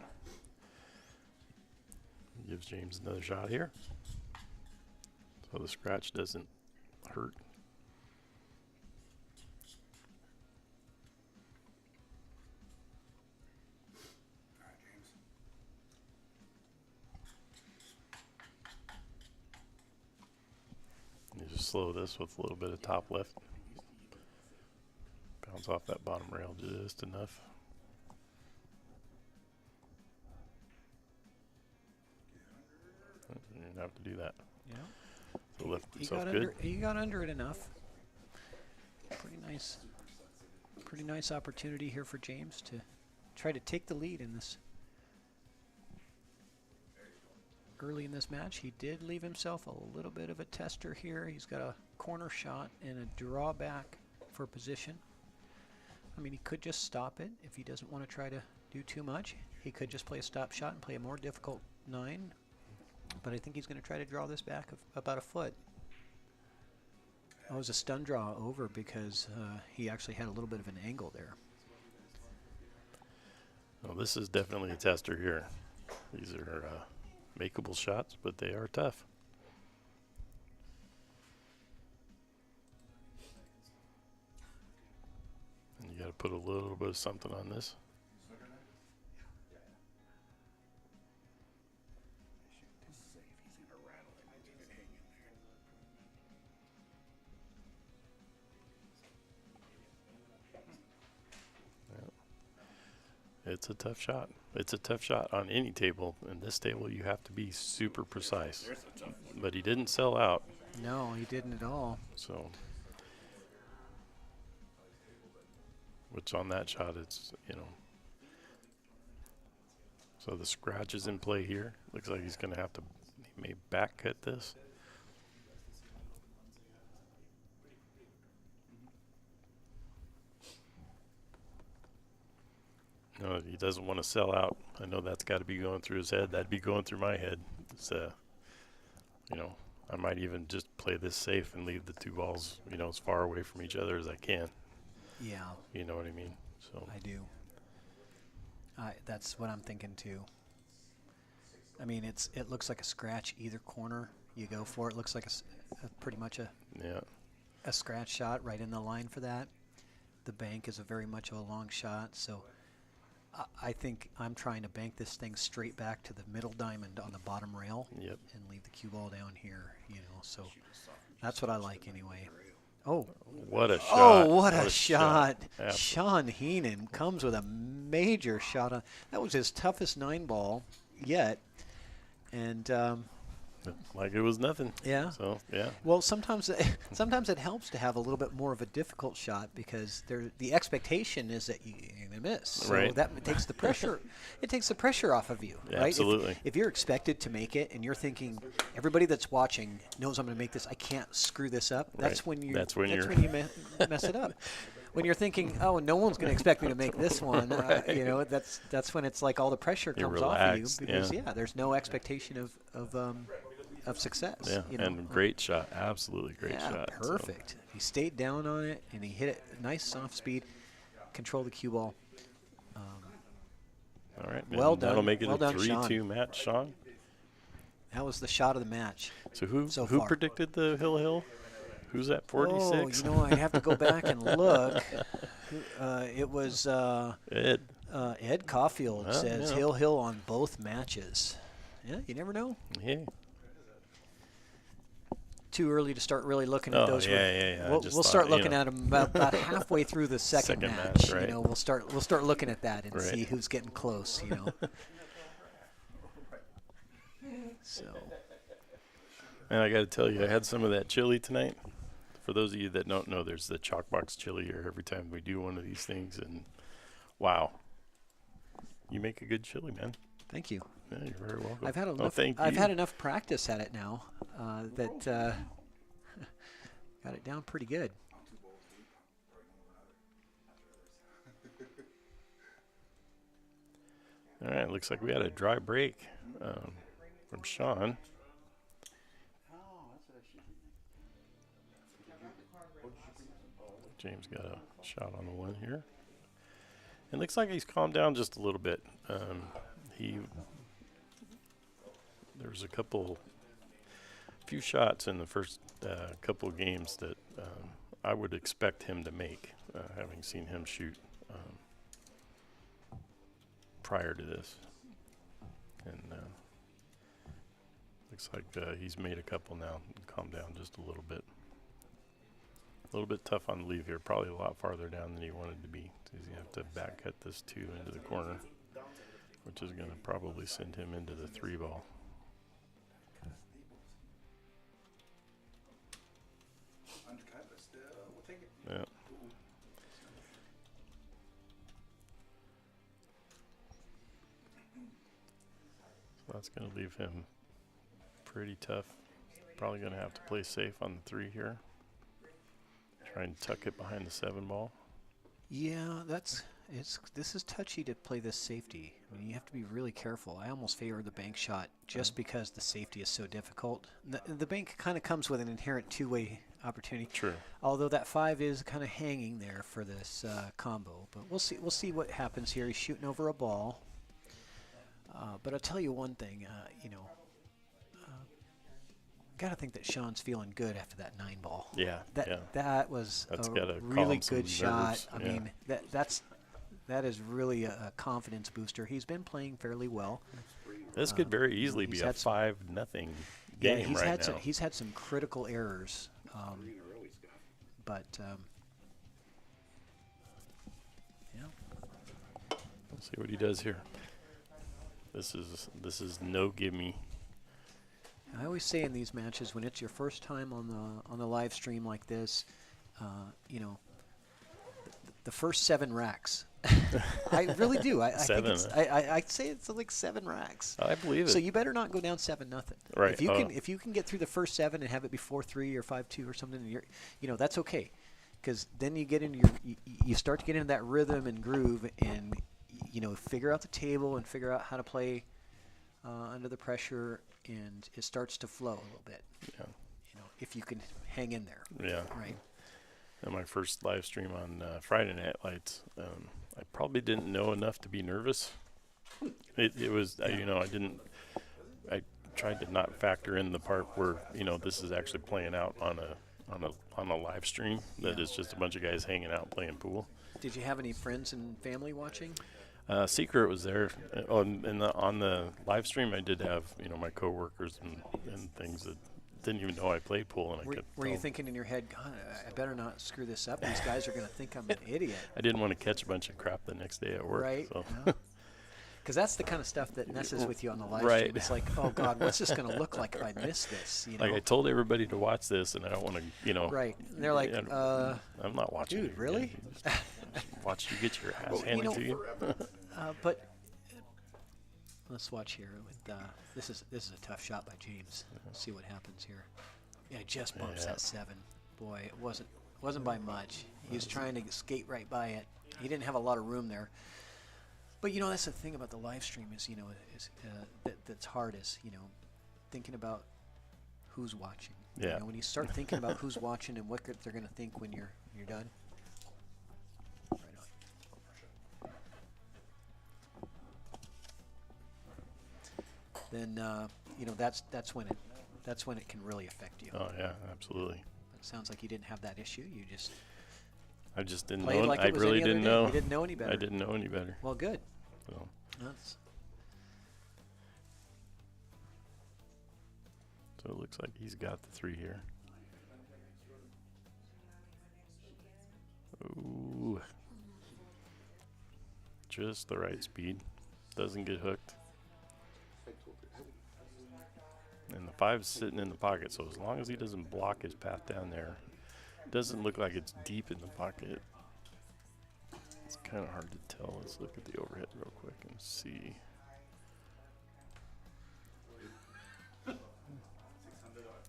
Gives James another shot here. So the scratch doesn't hurt. All right, James. You just slow this with a little bit of top lift. Bounce off that bottom rail just enough. You didn't have to do that. Yeah. So lift He itself got good. under. He got under it enough. Pretty nice opportunity here for James to try to take the lead in this. Early in this match, he did leave himself a little bit of a tester here. He's got a corner shot and a drawback for position. I mean, he could just stop it if he doesn't want to try to do too much. He could just play a stop shot and play a more difficult 9. But I think he's going to try to draw this back about a foot. It was a stun draw over because he actually had a little bit of an angle there. Well, this is definitely a tester here. These are makeable shots, but they are tough. And you got to put a little bit of something on this. It's a tough shot. It's a tough shot on any table. In this table, you have to be super precise. But he didn't sell out. No, he didn't at all. So, which on that shot, it's, you know. So the scratch is in play here. Looks like he's going to have to, he may back cut this. No, he doesn't want to sell out. I know that's got to be going through his head. That'd be going through my head. It's, you know, I might even just play this safe and leave the two balls, you know, as far away from each other as I can. Yeah. You know what I mean? So I do. That's what I'm thinking too. I mean, it looks like a scratch either corner you go for. It looks like pretty much a scratch shot right in the line for that. The bank is very much of a long shot, so I think I'm trying to bank this thing straight back to the middle diamond on the bottom rail. Yep. And leave the cue ball down here, you know. So that's what I like anyway. Oh. What a shot. Oh, what a shot. Absolutely. Sean Heenan comes with a major shot. That was his toughest 9-ball yet. And like it was nothing. Yeah. So, yeah. Well, sometimes it helps to have a little bit more of a difficult shot because the expectation is that you're going to miss. So Right. that takes the pressure. It takes the pressure off of you, Yeah, right? absolutely. If you're expected to make it and you're thinking everybody that's watching knows I'm going to make this, I can't screw this up. That's Right. when you That's when you mess it up. When you're thinking, oh, no one's going to expect me to make this one, Right. you know, that's when it's like all the pressure You're comes off of you relaxed, because yeah. there's no expectation of success. Yeah, you know? and great shot. Absolutely great shot. so. Perfect. He stayed down on it, and he hit it nice soft speed, control the cue ball. All right. Well and That'll done. make it Well a done, 3-2 Sean. match, Sean. That was the shot of the match. So who so who far. predicted the Hill? Who's at 46? Oh, you know, I have to go back and look. It was Ed. Ed Caulfield Well, says yeah. Hill on both matches. Yeah, you never know. Yeah. Too early to start really looking at Oh, those. yeah. I We'll just start thought, you looking know. at them about halfway through the second Second match. match, right. You know, we'll start looking at that and Right. see who's getting close. You know. So. And I got to tell you, I had some of that chili tonight. For those of you that don't know, there's the ChalkBox chili here every time we do one of these things. And wow, you make a good chili, man. Thank you. Yeah, you're very welcome. I've had Oh, enough. thank I've you. had enough practice at it now that got it down pretty good. All right, looks like we had a dry break from Sean. James got a shot on the one here. It looks like he's calmed down just a little bit. There's few shots in the first couple of games that I would expect him to make, having seen him shoot prior to this. And looks like he's made a couple now and calmed down just a little bit. A little bit tough on the leave here, probably a lot farther down than he wanted to be. So he's going to have to back cut this 2 into the corner, which is going to probably send him into the 3-ball. Undercut, but still, we'll take it. Yeah. So that's going to leave him pretty tough. Probably going to have to play safe on the 3 here. Try and tuck it behind the 7-ball. Yeah, this is touchy to play this safety. I mean, you have to be really careful. I almost favor the bank shot just because the safety is so difficult. The bank kind of comes with an inherent two-way opportunity. True. Although that 5 is kind of hanging there for this combo, but we'll see. We'll see what happens here. He's shooting over a ball. But I'll tell you one thing. Gotta think that Sean's feeling good after that 9-ball. Yeah. That was That's a gotta calm really some good shot. nerves, I yeah. mean, that is really a confidence booster. He's been playing fairly well. This could very easily be he's a had some- 5-0 Yeah, game he's right had now. some. He's had some critical errors, but yeah. Let's see what he does here. This is no gimme. I always say in these matches when it's your first time on the live stream like this, the first 7 racks. I really do. I think it's, I'd say it's like 7 racks. I believe it. So you better not go down 7-0. Right. If you can get through the first 7 and have it be 4-3 or 5-2 or something, that's okay, because then you get into you start to get into that rhythm and groove, and figure out the table and figure out how to play under the pressure, and it starts to flow a little bit. Yeah. If you can hang in there. Yeah. Right. And my first live stream on Friday Night Lights, I probably didn't know enough to be nervous. It was, I tried to not factor in the part where, this is actually playing out on a live stream that is just a bunch of guys hanging out playing pool. Did you have any friends and family watching? Secret was there. On the live stream, I did have, my coworkers and things that didn't even know I played pool. And were you thinking in your head, God, I better not screw this up. These guys are going to think I'm an idiot. I didn't want to catch a bunch of crap the next day at work. Right. So. Because that's the kind of stuff that messes with you on the live Right. stream. It's like, oh, God, what's this going to look like if I miss this? Like, I told everybody to watch this, and I don't want to, Right. And they're like, I'm not watching. Dude, really? Watch you get your ass handed to you. But let's watch here. With this is a tough shot by James. Let's see what happens here. Yeah, just bumps that 7. Boy, it wasn't by much. He was trying to skate right by it. He didn't have a lot of room there. But that's the thing about the live stream is that's hard is thinking about who's watching. Yeah. When you start thinking about who's watching and what they're going to think when you're done. Right on. Then that's when it can really affect you. Oh yeah, absolutely. It sounds like you didn't have that issue. I just didn't played know. like I it was really any other didn't day. know. You didn't know any better. I didn't know any better. Well, good. So. So it looks like he's got the 3 here. Ooh. Just the right speed. Doesn't get hooked. And the 5's sitting in the pocket, so as long as he doesn't block his path down there, it doesn't look like it's deep in the pocket. It's kind of hard to tell. Let's look at the overhead real quick and see.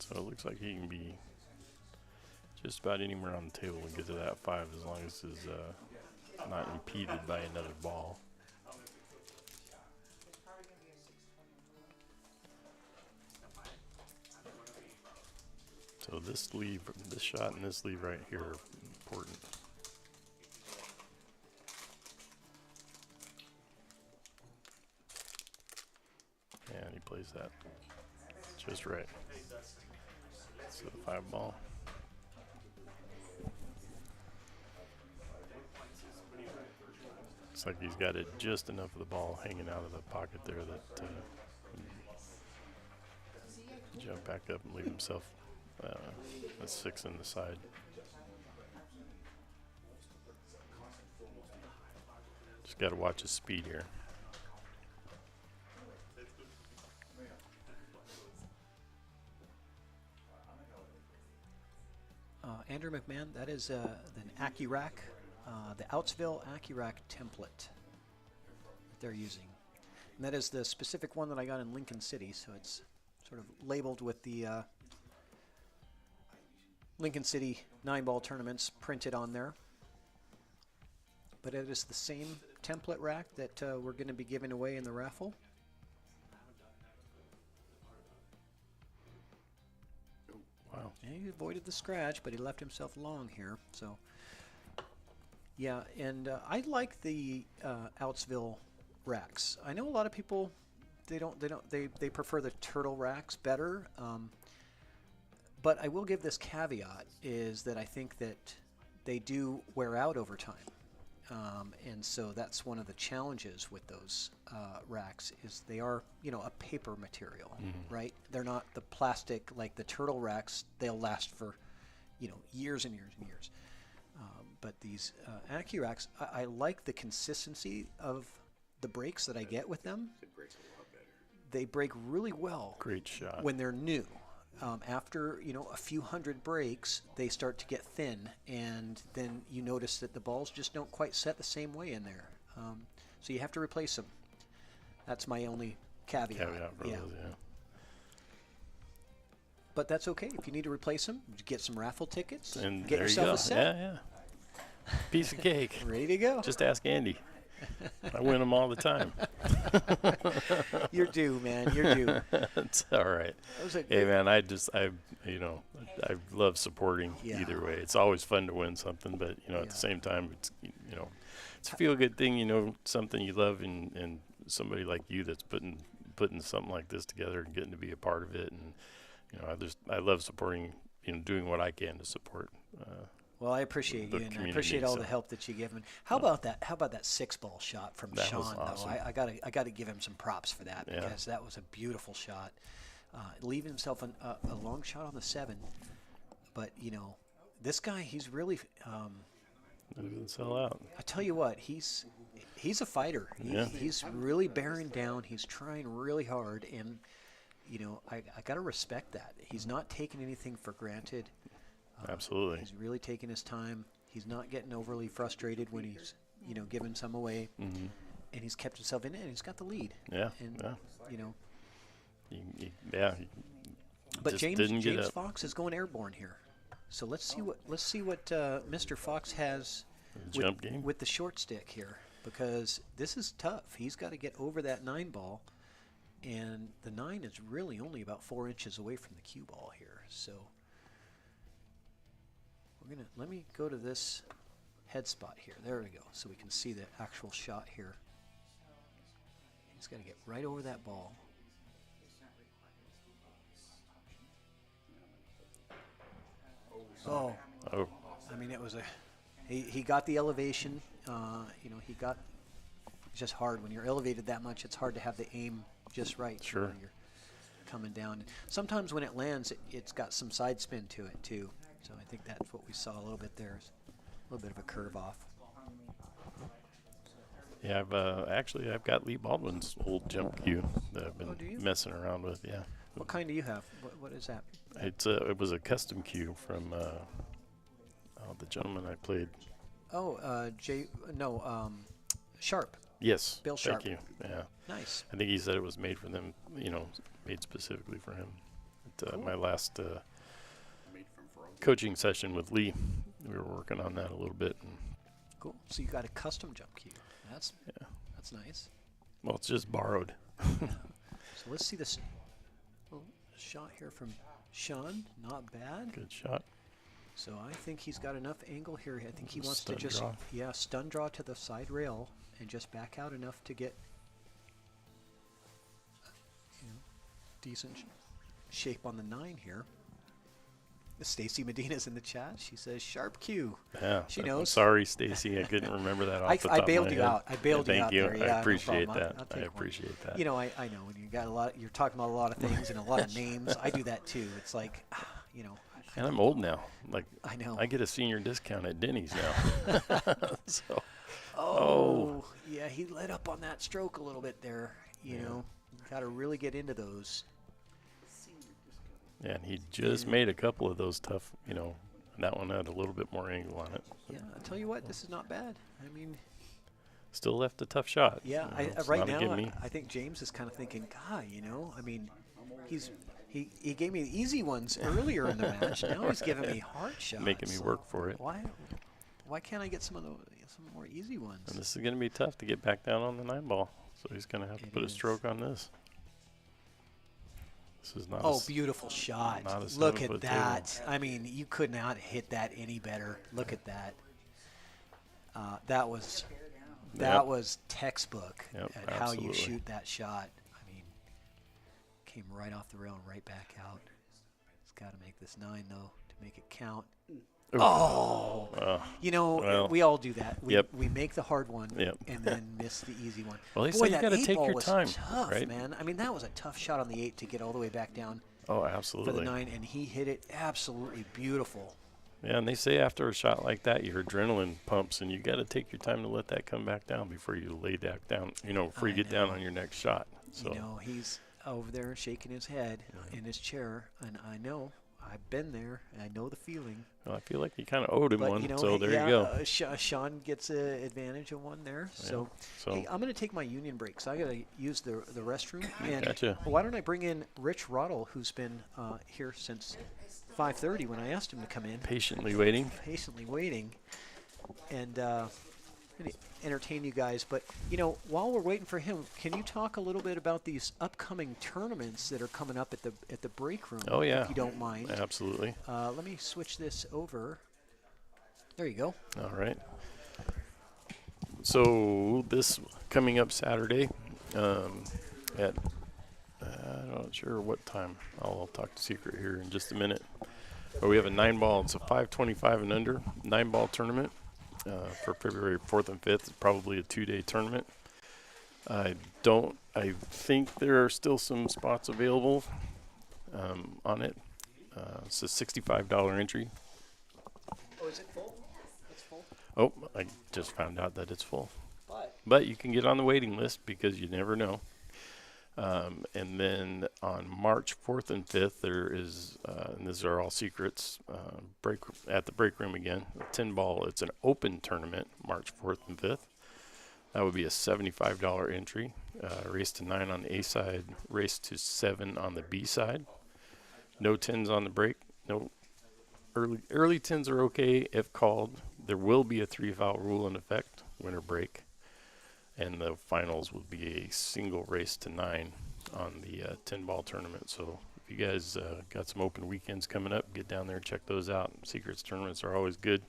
So it looks like he can be just about anywhere on the table and get to that 5 as long as it's not impeded by another ball. So this shot and this leave right here are important. And he plays that just right. So the 5 ball. Looks like he's got it just enough of the ball hanging out of the pocket there that jump back up and leave himself a 6 in the side. Just got to watch his speed here. Andrew McMahon, that is an AccuRack, the Outsville AccuRack template that they're using. And that is the specific one that I got in Lincoln City, so it's sort of labeled with the Lincoln City 9-ball tournaments printed on there. But it is the same template rack that we're going to be giving away in the raffle. Wow. And he avoided the scratch, but he left himself long here. So, yeah, and I like the Outsville racks. I know a lot of people they prefer the turtle racks better. But I will give this caveat is that I think that they do wear out over time. And so that's one of the challenges with those racks is they are, a paper material, right? They're not the plastic like the turtle racks. They'll last for, years and years and years. But these AccuRacks, I like the consistency of the breaks that I get with them. It breaks a lot better. They break really well. Great shot. When they're new. After a few hundred breaks, they start to get thin, and then you notice that the balls just don't quite set the same way in there. So you have to replace them. That's my only caveat. For those, yeah. But that's okay. If you need to replace them, get some raffle tickets And get there yourself you go. a set. Yeah. Piece of cake. Ready to go. Just ask Andy. I win them all the time. You're due, man. You're due. It's all right. That was a Hey, man, I love supporting Yeah. either way. It's always fun to win something, but, at Yeah. the same time, it's a feel-good thing, something you love and somebody like you that's putting something like this together and getting to be a part of it. And, I love supporting, doing what I can to support. Well, I appreciate the you, and I community, appreciate all the so. help that you give me. How about that? How about that 6-ball shot from That Sean? was awesome. Though I got to give him some props for that Yeah. because that was a beautiful shot, leaving himself a long shot on the 7. But this guy, he's really. It doesn't sell out. I tell you what, he's a fighter. Yeah. He's really bearing down. He's trying really hard, and I got to respect that. He's not taking anything for granted. Absolutely. He's really taking his time. He's not getting overly frustrated when he's, giving some away. Mm-hmm. And he's kept himself in it, and he's got the lead. Yeah. And, Yeah. But Just James didn't get up. Fox is going airborne here. So let's see what Mr. Fox has Jump game. with the short stick here, because this is tough. He's got to get over that 9 ball, and the 9 is really only about 4 inches away from the cue ball here. So let me go to this head spot here. There we go, so we can see the actual shot here. He's got to get right over that ball. Oh, Oh, I mean, it was he got the elevation. He got it's just hard when you're elevated that much. It's hard to have the aim just right. Sure. When you're coming down. Sometimes when it lands, it's got some side spin to it too. So I think that's what we saw a little bit there. A little bit of a curve off. yeah. I've got Lee Baldwin's old jump cue that I've Oh, do you? been messing around with. Yeah. What kind do you have? What is that? It was a custom cue from the gentleman I played. Oh, Sharp. Yes. Bill Sharp. Thank you. Yeah. Nice. I think he said it was made for them. Made specifically for him. At, Cool. My last coaching session with Lee, we were working on that a little bit. And, Cool. So you got a custom jump cue. That's nice. well, it's just borrowed. So let's see this little shot here from Sean. Not bad. Good shot. So I think he's got enough angle here. I think he wants to Stun just draw. stun draw to the side rail and just back out enough to get decent shape on the 9 here. Stacy Medina's in the chat. She says sharp cue. Yeah. She I'm knows. sorry, Stacy. I couldn't remember that off the top I of bailed my you head. out. I bailed you Thank out you. there. Yeah, I no appreciate problem. that. I'll I take one. appreciate that. I know when you got a lot. You're talking about a lot of things and a lot of names. I do that too. It's like, And I'm old now. Like I know. I get a senior discount at Denny's now. So. Oh, yeah, he let up on that stroke a little bit there. You know, got to really get into those. Yeah, and he just made a couple of those tough. And that one had a little bit more angle on it. Yeah, I tell you what, this is not bad. I mean, Still left a tough shot. yeah, It's right not a now gimme. I think James is kind of thinking, God, I mean, he gave me the easy ones earlier in the match. Now he's giving me hard shots. Making me work for it. Why can't I get some more easy ones? And this is going to be tough to get back down on the 9 ball. So he's going to have to It put a is. stroke on this. This is not. Oh, beautiful shot. not a Look at 7-foot that. table. I mean, you could not hit that any better. Look at that. That was textbook Yep, at how you absolutely. shoot that shot. I mean, came right off the rail and right back out. It's got to make this 9, though, to make it count. Oof. Oh! Well, we all do that. Yep. We make the hard one Yep. and then miss the easy one. Well, they Boy, say you that gotta 8 take ball your was time, tough, right? man. I mean, that was a tough shot on the 8 to get all the way back down Oh, for absolutely. the 9, and he hit it absolutely beautiful. Yeah, and they say after a shot like that, your adrenaline pumps, and you got to take your time to let that come back down before you lay that down. Before you I get down know. on your next shot. So He's over there shaking his head in his chair, and I know. I've been there, and I know the feeling. well, I feel like you kind of owed him But, one. So there you go. Sean gets an advantage of one there. So, So hey, I'm going to take my union break. So I got to use the restroom. And Gotcha. why don't I bring in Rich Roddle, who's been here since 5:30 when I asked him to come in, patiently waiting. patiently waiting. And entertain you guys. But, you know, while we're waiting for him, can you talk a little bit about these upcoming tournaments that are coming up at the break room? Oh, yeah. If you don't mind. Absolutely. Let me switch this over. There you go. All right. So this coming up Saturday at I'm not sure what time. I'll talk to Secret here in just a minute. But we have a 9-ball. It's a 525 and under 9-ball tournament for February 4th and 5th. It's probably a 2-day tournament. I think there are still some spots available on it. It's a $65 entry. Oh, is it full? It's full. Oh, I just found out that it's full. But you can get on the waiting list because you never know. And then on March 4th and 5th, there is, and these are all secrets, at the break room again, a 10-ball. It's an open tournament, March 4th and 5th. That would be a $75 entry. Race to 9 on the A side, race to 7 on the B side. No 10s on the break. No early 10s are okay if called. There will be a 3-foul rule in effect, winter break. And the finals will be a single race to 9 on the 10-ball tournament. So if you guys got some open weekends coming up, get down there and check those out. Secrets tournaments are always good,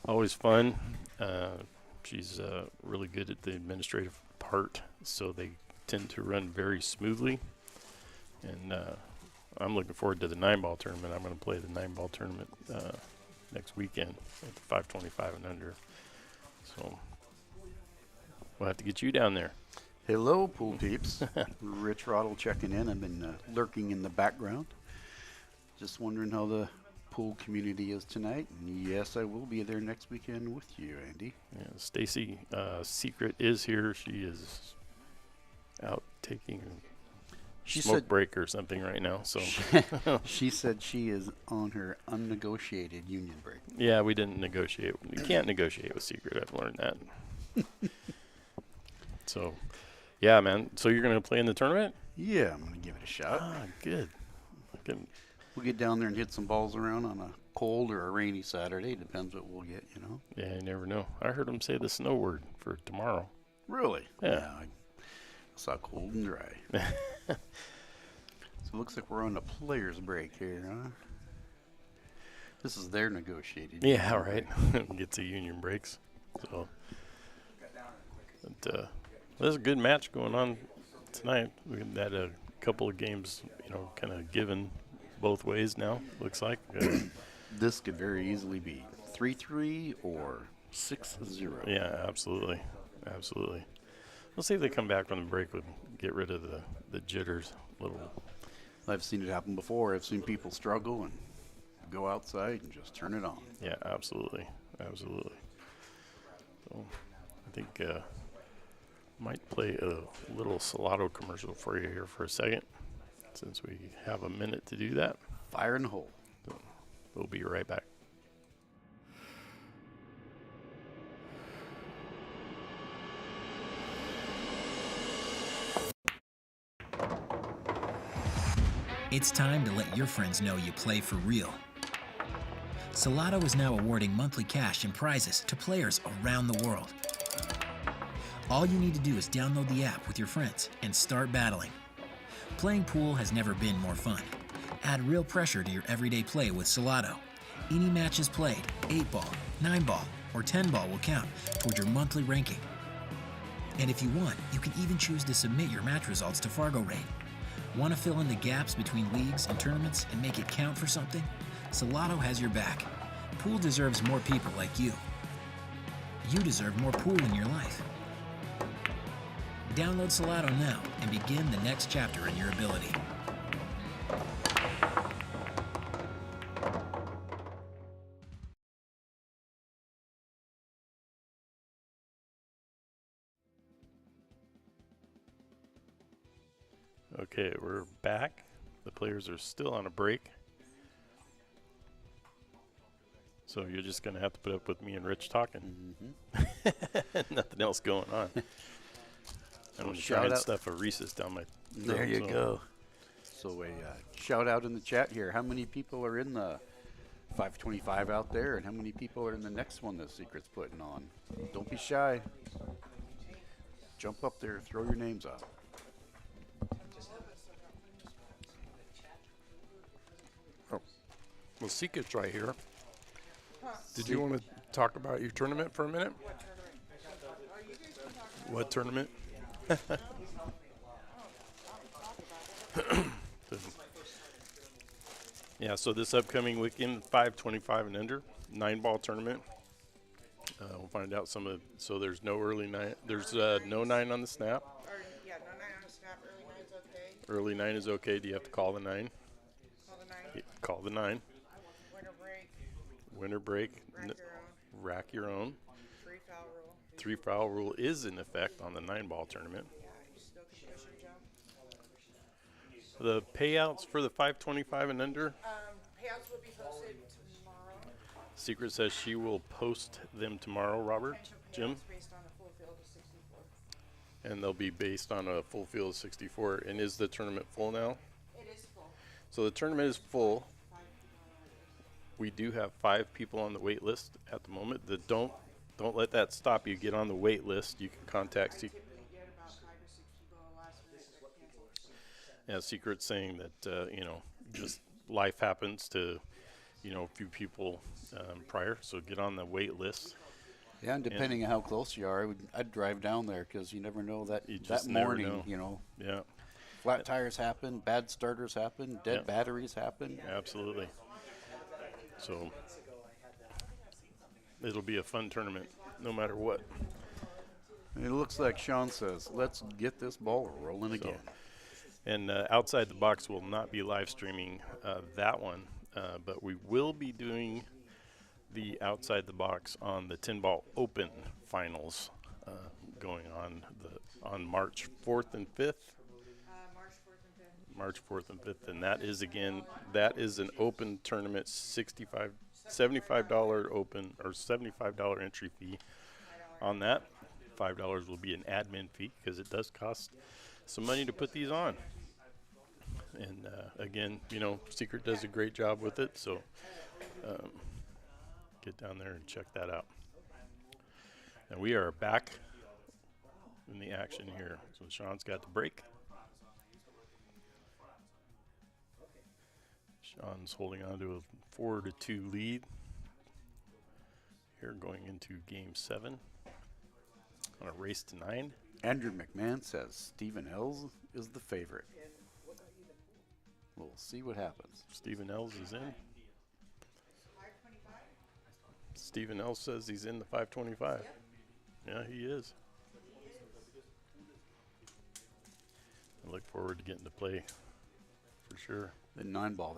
always fun. She's really good at the administrative part, so they tend to run very smoothly. And I'm looking forward to the 9-ball tournament. I'm going to play the 9-ball tournament next weekend at the 525 and under. So we'll have to get you down there. Hello, pool peeps. Rich Roddle checking in. I've been lurking in the background. Just wondering how the pool community is tonight. And yes, I will be there next weekend with you, Andy. Yeah, Stacy Secret is here. She is out taking a smoke break or something right now. So she said she is on her unnegotiated union break. Yeah, we didn't negotiate. You can't negotiate with Secret. I've learned that. So, yeah, man. So you're going to play in the tournament? Yeah, I'm going to give it a shot. Ah, good. We'll get down there and hit some balls around on a cold or a rainy Saturday. Depends what we'll get, you know. Yeah, you never know. I heard them say the snow word for tomorrow. Really? Yeah. I saw cold and dry. So it looks like we're on a player's break here, huh? This is their negotiated. Yeah, right. Get to union breaks. So, but, there's a good match going on tonight. We had a couple of games, kind of given both ways now, looks like. This could very easily be 3-3 or 6-0. Yeah, absolutely. Absolutely. We'll see if they come back from the break with get rid of the jitters a little. I've seen it happen before. I've seen people struggle and go outside and just turn it on. Yeah, absolutely. Absolutely. So I think might play a little Salado commercial for you here for a second, since we have a minute to do that. Fire in the hole. So we'll be right back. It's time to let your friends know you play for real. Salado is now awarding monthly cash and prizes to players around the world. All you need to do is download the app with your friends and start battling. Playing pool has never been more fun. Add real pressure to your everyday play with Salado. Any matches played, 8-ball, 9-ball, or 10-ball will count toward your monthly ranking. And if you want, you can even choose to submit your match results to Fargo Rate. Want to fill in the gaps between leagues and tournaments and make it count for something? Salado has your back. Pool deserves more people like you. You deserve more pool in your life. Download Salado now and begin the next chapter in your ability. Okay, we're back. The players are still on a break. So you're just going to have to put up with me and Rich talking. Mm-hmm. Nothing else going on. I'm going to try and stuff a Reese's down my throat. There you go. So a shout out in the chat here. How many people are in the 525 out there, and how many people are in the next one that Secret's putting on? Don't be shy. Jump up there, throw your names out. Oh, well, Secret's right here. Did you want to talk about your tournament for a minute? What tournament? Yeah, so this upcoming weekend, 525 and under, 9-ball tournament. We'll find out some of. So there's no early 9. There's no 9 on the snap. Yeah, no 9 on the snap. Early 9's okay. Early 9 is okay. Do you have to call the 9? Call the 9. Call the 9. Winter break. Winter break. Rack your own. Rack your own. 3 foul rule. 3 foul rule is in effect on the 9-ball tournament. Yeah, you still can push and jump. The payouts for the 525 and under. Payouts will be posted tomorrow. Secret says she will post them tomorrow, Robert, Jim. Based on a full field of 64. And they'll be based on a full field of 64. And is the tournament full now? It is full. So the tournament is full. 5 people on our list. We do have 5 people on the wait list at the moment. Don't let that stop you. Get on the wait list. You can contact Secret. Typically get about 5 or 6 people last minute that cancel. Yeah, Secret's saying that just life happens to a few people prior. So get on the wait list. Yeah, and depending on how close you are, I'd drive down there because you never know that just never morning, know. Yeah. Flat tires happen, bad starters happen, dead batteries happen. Absolutely. So it'll be a fun tournament no matter what. And it looks like Sean says, let's get this ball rolling again. And Outside the Box will not be live streaming that one, but we will be doing the Outside the Box on the 10-ball Open finals going on March 4th and 5th. March 4th and 5th, and that is an open tournament, $75 open or $75 entry fee on that. $5 will be an admin fee because it does cost some money to put these on. And again, Secret does a great job with it, so get down there and check that out. And we are back in the action here. So Sean's got the break. Sean's holding on to a 4-2 lead here going into game 7 on a race to 9. Andrew McMahon says Stephen Ells is the favorite. We'll see what happens. Stephen Ells is in. Stephen Ells says he's in the 525. Yeah, he is. I look forward to getting to play for sure. The 9-ball,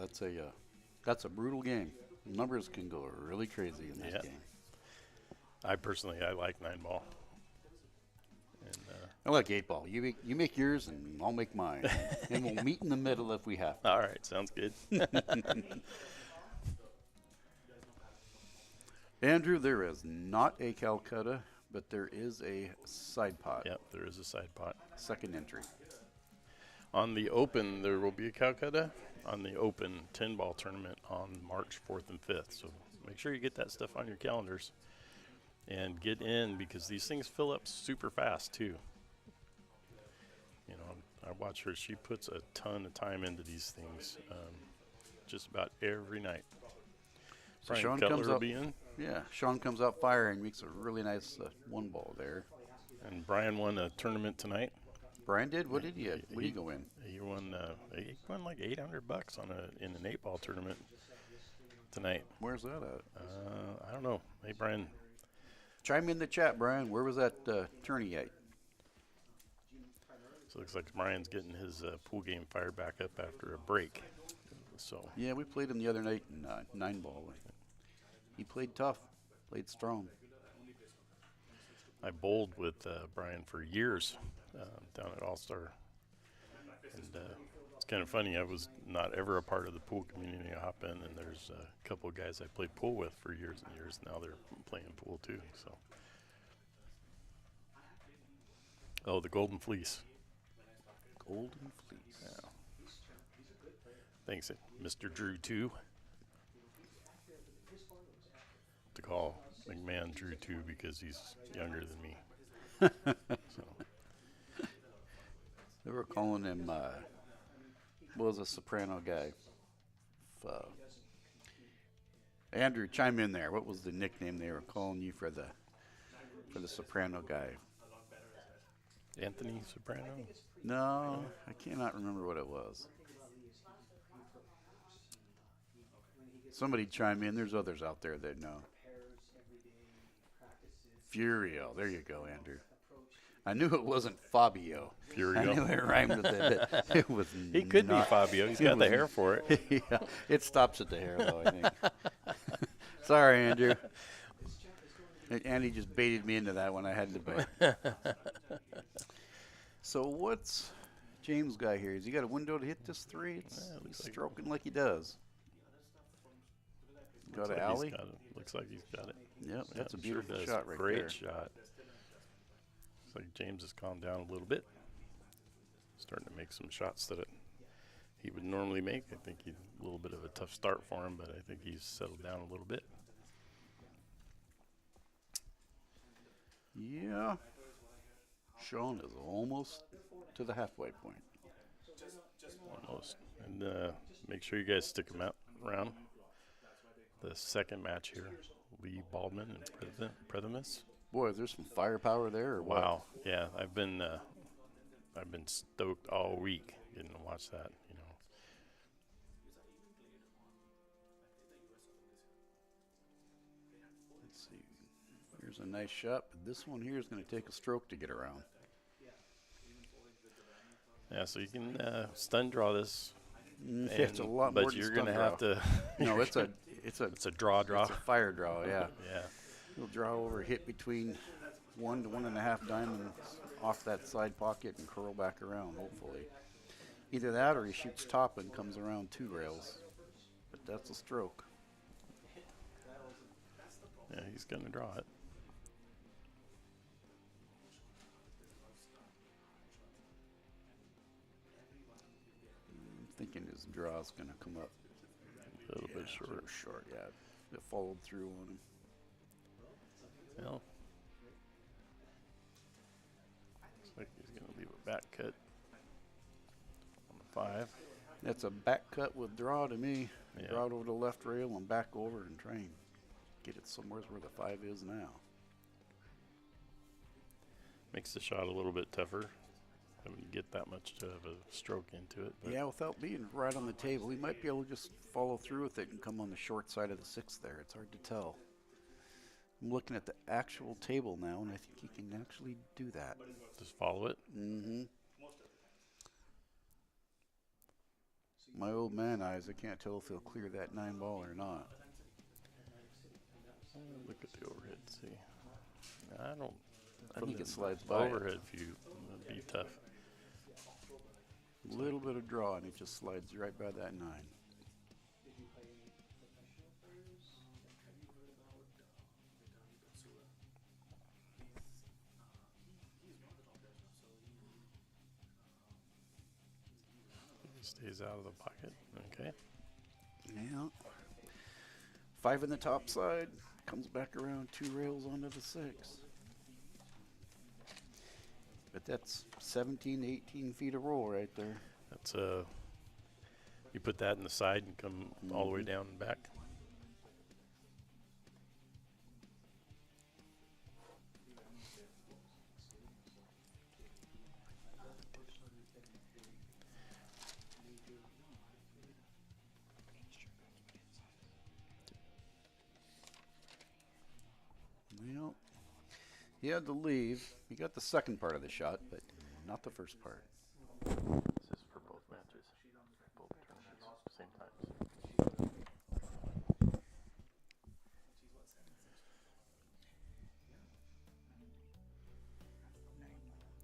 that's a brutal game. Numbers can go really crazy in this game. I like 9-ball. And I like 8-ball. You make yours and I'll make mine. And we'll meet in the middle if we have to. All right, sounds good. Andrew, there is not a Calcutta, but there is a side pot. Yep, there is a side pot. Second entry. On the Open, there will be a Calcutta on the Open 10-ball tournament on March 4th and 5th. So make sure you get that stuff on your calendars and get in because these things fill up super fast too. I watch her. She puts a ton of time into these things just about every night. So Brian Sean Cutler comes will up, be in. Yeah, Sean comes up firing, makes a really nice 1-ball there. And Brian won a tournament tonight. Brian did? What did he go in? He won like $800 in an 8-ball tournament tonight. Where's that at? I don't know. Hey, Brian. Chime in the chat, Brian. Where was that tourney at? So it looks like Brian's getting his pool game fired back up after a break. So yeah, we played him the other night in 9-ball. He played tough, played strong. I bowled with Brian for years down at All-Star. And it's kind of funny. I was not ever a part of the pool community. I hop in, and there's a couple of guys I played pool with for years and years. Now they're playing pool too. So, oh, the Golden Fleece. Golden Fleece. Yeah. Thanks, Mr. Drew too. to call McMahon Drew 2 because he's younger than me. So. They were calling him, was a soprano guy. Andrew, chime in there. What was the nickname they were calling you for the soprano guy? Anthony Soprano? No, I cannot remember what it was. Somebody chime in. There's others out there that know. Furio. There you go, Andrew. I knew it wasn't Fabio. Furio. I knew it rhymed with it. But it was He could be not. Fabio. He's got the hair for it. Yeah, it stops at the hair, though, I think. Sorry, Andrew. Andy just baited me into that one. I had to bait. So what's James got here? Has he got a window to hit this 3? It's looks he's stroking like he does. Got an alley? Looks like he's got it. Yep, that's a sure beautiful does. shot right Great there. shot. Looks like James has calmed down a little bit. Starting to make some shots that he would normally make. I think he's a little bit of a tough start for him, but I think he's settled down a little bit. Yeah. Sean is almost to the halfway point. Almost. And make sure you guys stick them out around. The second match here, Lee Baldwin and Prethimus. Boy, is there some firepower there or what? Wow. Yeah, I've been stoked all week getting to watch that, you know. Let's see. Here's a nice shot, but this one here is going to take a stroke to get around. Yeah, so you can stun draw this. It's a lot more but than you're stun going to draw. have to. No, it's a draw. It's a fire draw, yeah. Yeah. He'll draw over, hit between 1 to 1.5 diamonds off that side pocket and curl back around, hopefully. Either that or he shoots top and comes around 2 rails. But that's a stroke. Yeah, he's going to draw it. I'm thinking his draw's going to come up A little bit short. Short, yeah. It followed through on him. Well, looks like he's going to leave a back cut on the 5. That's a back cut with draw to me. Yeah. Draw it over the left rail and back over and try and get it somewhere where the 5 is now. Makes the shot a little bit tougher. I mean, you get that much of a stroke into it. But Yeah, without being right on the table, he might be able to just follow through with it and come on the short side of the 6 there. It's hard to tell. I'm looking at the actual table now, and I think he can actually do that. Just follow it. Mm-hmm. My old man eyes, I can't tell if he'll clear that 9 ball or not. Look at the overhead. See, I think it slides by it. overhead view would be tough. A little bit of draw, and it just slides right by that 9. He stays out of the pocket. Okay. Yeah. 5 in the top side, comes back around 2 rails onto the 6. But that's 17, 18 feet of roll right there. That's you put that in the side and come all the way down and back. Well, he had to leave. He got the second part of the shot, but not the first part. This is for both matches, both tournaments, same times.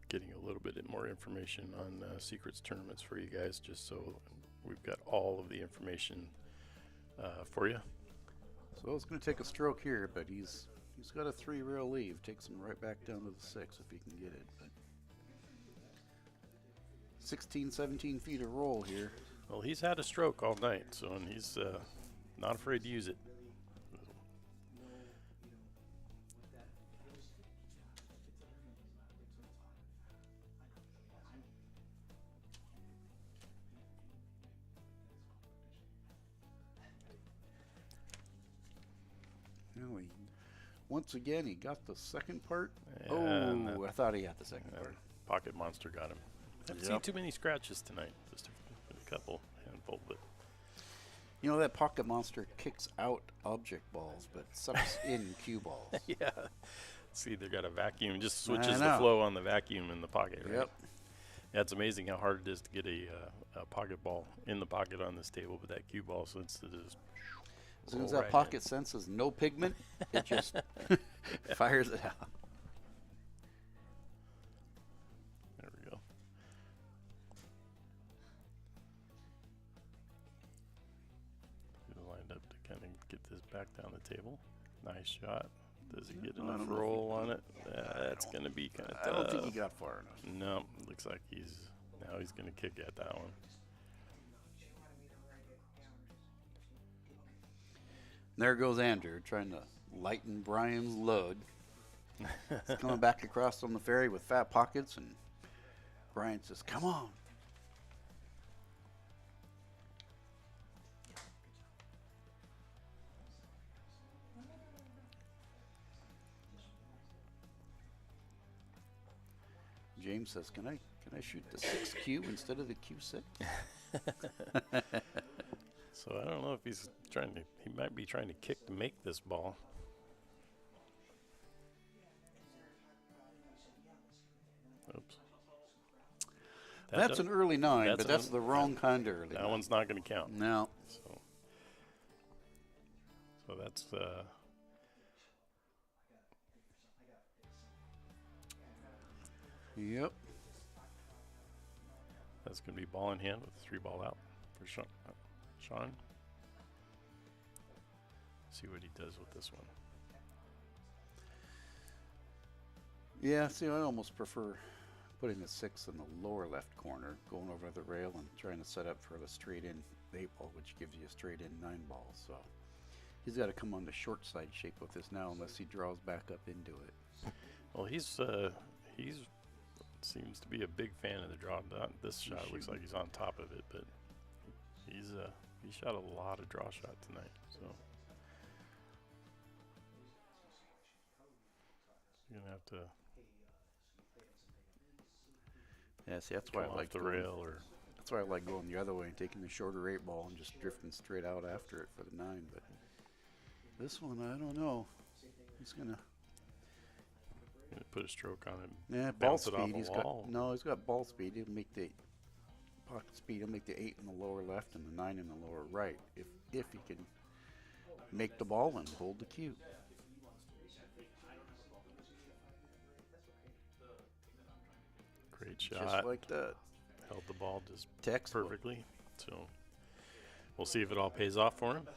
Getting a little bit more information on secrets tournaments for you guys, just so we've got all of the information for you. So it's going to take a stroke here, but he's got a 3 rail leave. Takes him right back down to the 6 if he can get it. But 16, 17 feet of roll here. Well, he's had a stroke all night, so and he's not afraid to use it. once again, he got the second part. And I thought he had the second part. Pocket Monster got him. Haven't seen too many scratches tonight. Just a couple, handful, but. You know, that Pocket Monster kicks out object balls, but sucks in cue balls. Yeah. It's either got a vacuum, just switches the flow on the vacuum in the pocket, right? Yep. Yeah, it's amazing how hard it is to get a pocket ball in the pocket on this table, but that cue ball, since it is. As soon as that pocket senses no pigment, it just fires it out. There we go. Lined up to kind of get this back down the table. Nice shot. Does he get enough roll on it? That's going to be kind of tough. I don't think he got far enough. No, looks like he's going to kick at that one. There goes Andrew trying to lighten Brian's load. He's coming back across on the ferry with fat pockets, and Brian says, "Come on." James says, "Can I shoot the 6Q instead of the Q6?" So I don't know if he's trying to. He might be trying to kick to make this ball. Oops. That's an early 9, but that's the wrong kind of early. That one's not going to count. No. So that's. Yep. That's going to be ball in hand with 3 ball out for Sean. See what he does with this one. Yeah, see, I almost prefer putting the 6 in the lower left corner, going over the rail and trying to set up for the straight in 8 ball, which gives you a straight in 9 ball. So he's got to come on the short side shape with this now, unless he draws back up into it. Well, he's seems to be a big fan of the draw. This shot looks like he's on top of it, but he shot a lot of draw shot tonight. So you're gonna have to. Yeah, see, that's why I like the rail, or that's why I like going the other way and taking the shorter 8 ball and just drifting straight out after it for the 9. But this one, I don't know. He's gonna put a stroke on it. Yeah, ball bounce it speed. off He's got ball speed. He'll make the pocket speed. He'll make the 8 in the lower left and the 9 in the lower right. If he can make the ball and hold the cue. Great shot. Just like that. Held the ball just Textbook. perfectly. So we'll see if it all pays off for him.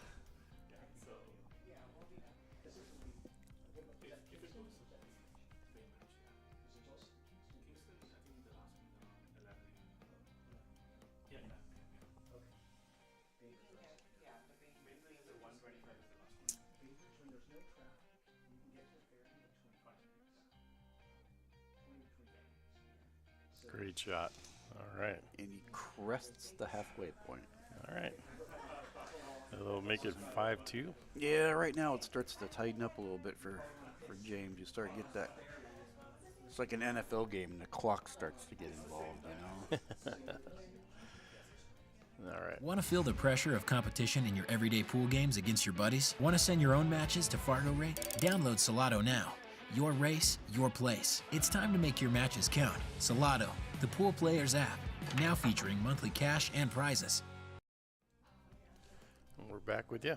Great shot. All right. And he crests the halfway point. All right. It'll make it 5-2. Yeah, right now it starts to tighten up a little bit for James. You start to get that. It's like an NFL game and the clock starts to get involved, you know? All right. Want to feel the pressure of competition in your everyday pool games against your buddies? Want to send your own matches to Fargo Rate? Download Salado now. Your race, your place. It's time to make your matches count. Salado, the pool players app, now featuring monthly cash and prizes. And we're back with you.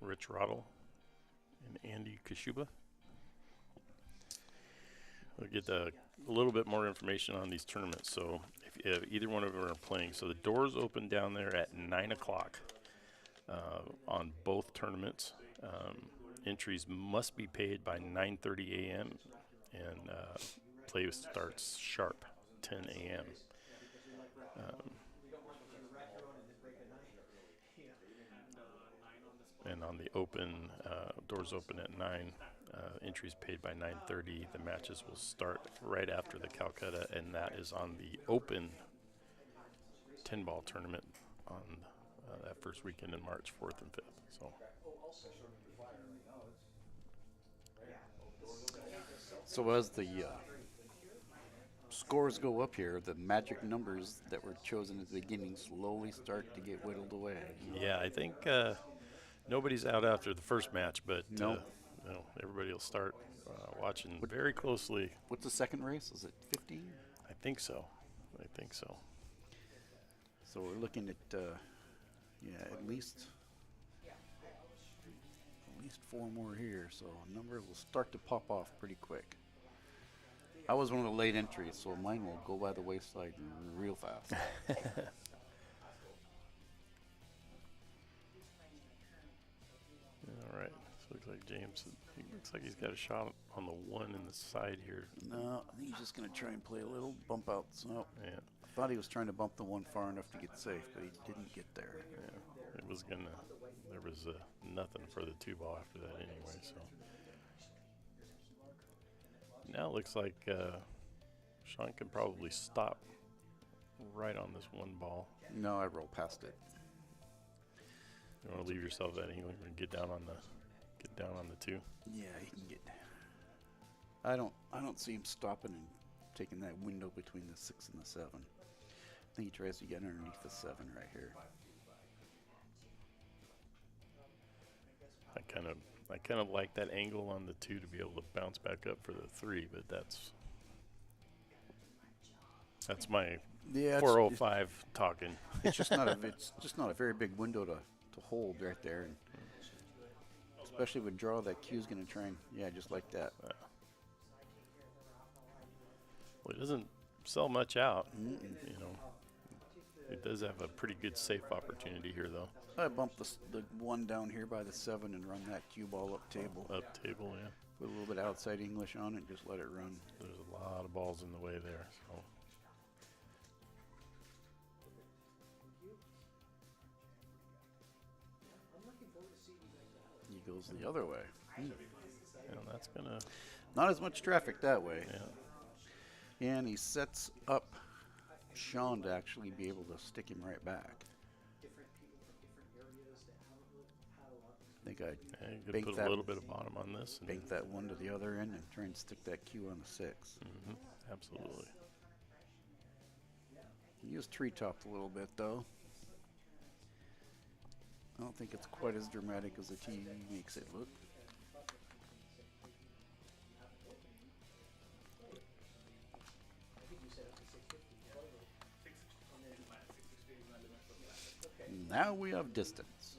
Rich Rottle and Andy Kashuba. We'll get a little bit more information on these tournaments. So if either one of them are playing, so the doors open down there at 9 o'clock on both tournaments. Entries must be paid by 9:30 a.m. and play starts sharp 10 a.m. And on the open, doors open at 9. Entries paid by 9:30. The matches will start right after the Calcutta, and that is on the open 10-ball tournament on that first weekend in March, 4th and 5th. So. So as the scores go up here, the magic numbers that were chosen at the beginning slowly start to get whittled away. Yeah, I think nobody's out after the first match, but Nope. everybody will start watching very closely. What's the second race? Is it 15? I think so. I think so. So we're looking at at least 4 more here. So numbers will start to pop off pretty quick. I was one of the late entries, so mine will go by the wayside real fast. All right. So looks like James. He looks like he's got a shot on the one in the side here. No, I think he's just going to try and play a little bump out. So Yeah. I thought he was trying to bump the one far enough to get safe, but he didn't get there. Yeah. It was gonna. There was nothing for the 2-ball after that anyway. So now it looks like Sean can probably stop right on this 1 ball. No, I rolled past it. You want to leave yourself that angle and get down on the 2. Yeah, he can get. I don't see him stopping and taking that window between the 6 and the 7. I think he tries to get underneath the 7 right here. I kind of like that angle on the 2 to be able to bounce back up for the 3, but that's my Yeah, 405 talking. It's just not a very big window to hold right there, and especially with draw, that cue's going to try and just like that. Well, it doesn't sell much out. Mm-mm. You know, it does have a pretty good safe opportunity here, though. I bumped the 1 down here by the 7 and run that cue ball up table. Up table, yeah. Put a little bit of outside English on it and just let it run. There's a lot of balls in the way there. So. He goes the other way. And that's gonna. Not as much traffic that way. Yeah. And he sets up Sean to actually be able to stick him right back. I think I You could put a little bit of bottom on this. And bank that 1 to the other end and try and stick that cue on the 6. Mm-hmm, absolutely. He is tree-topped a little bit, though. I don't think it's quite as dramatic as the TV makes it look. Now we have distance.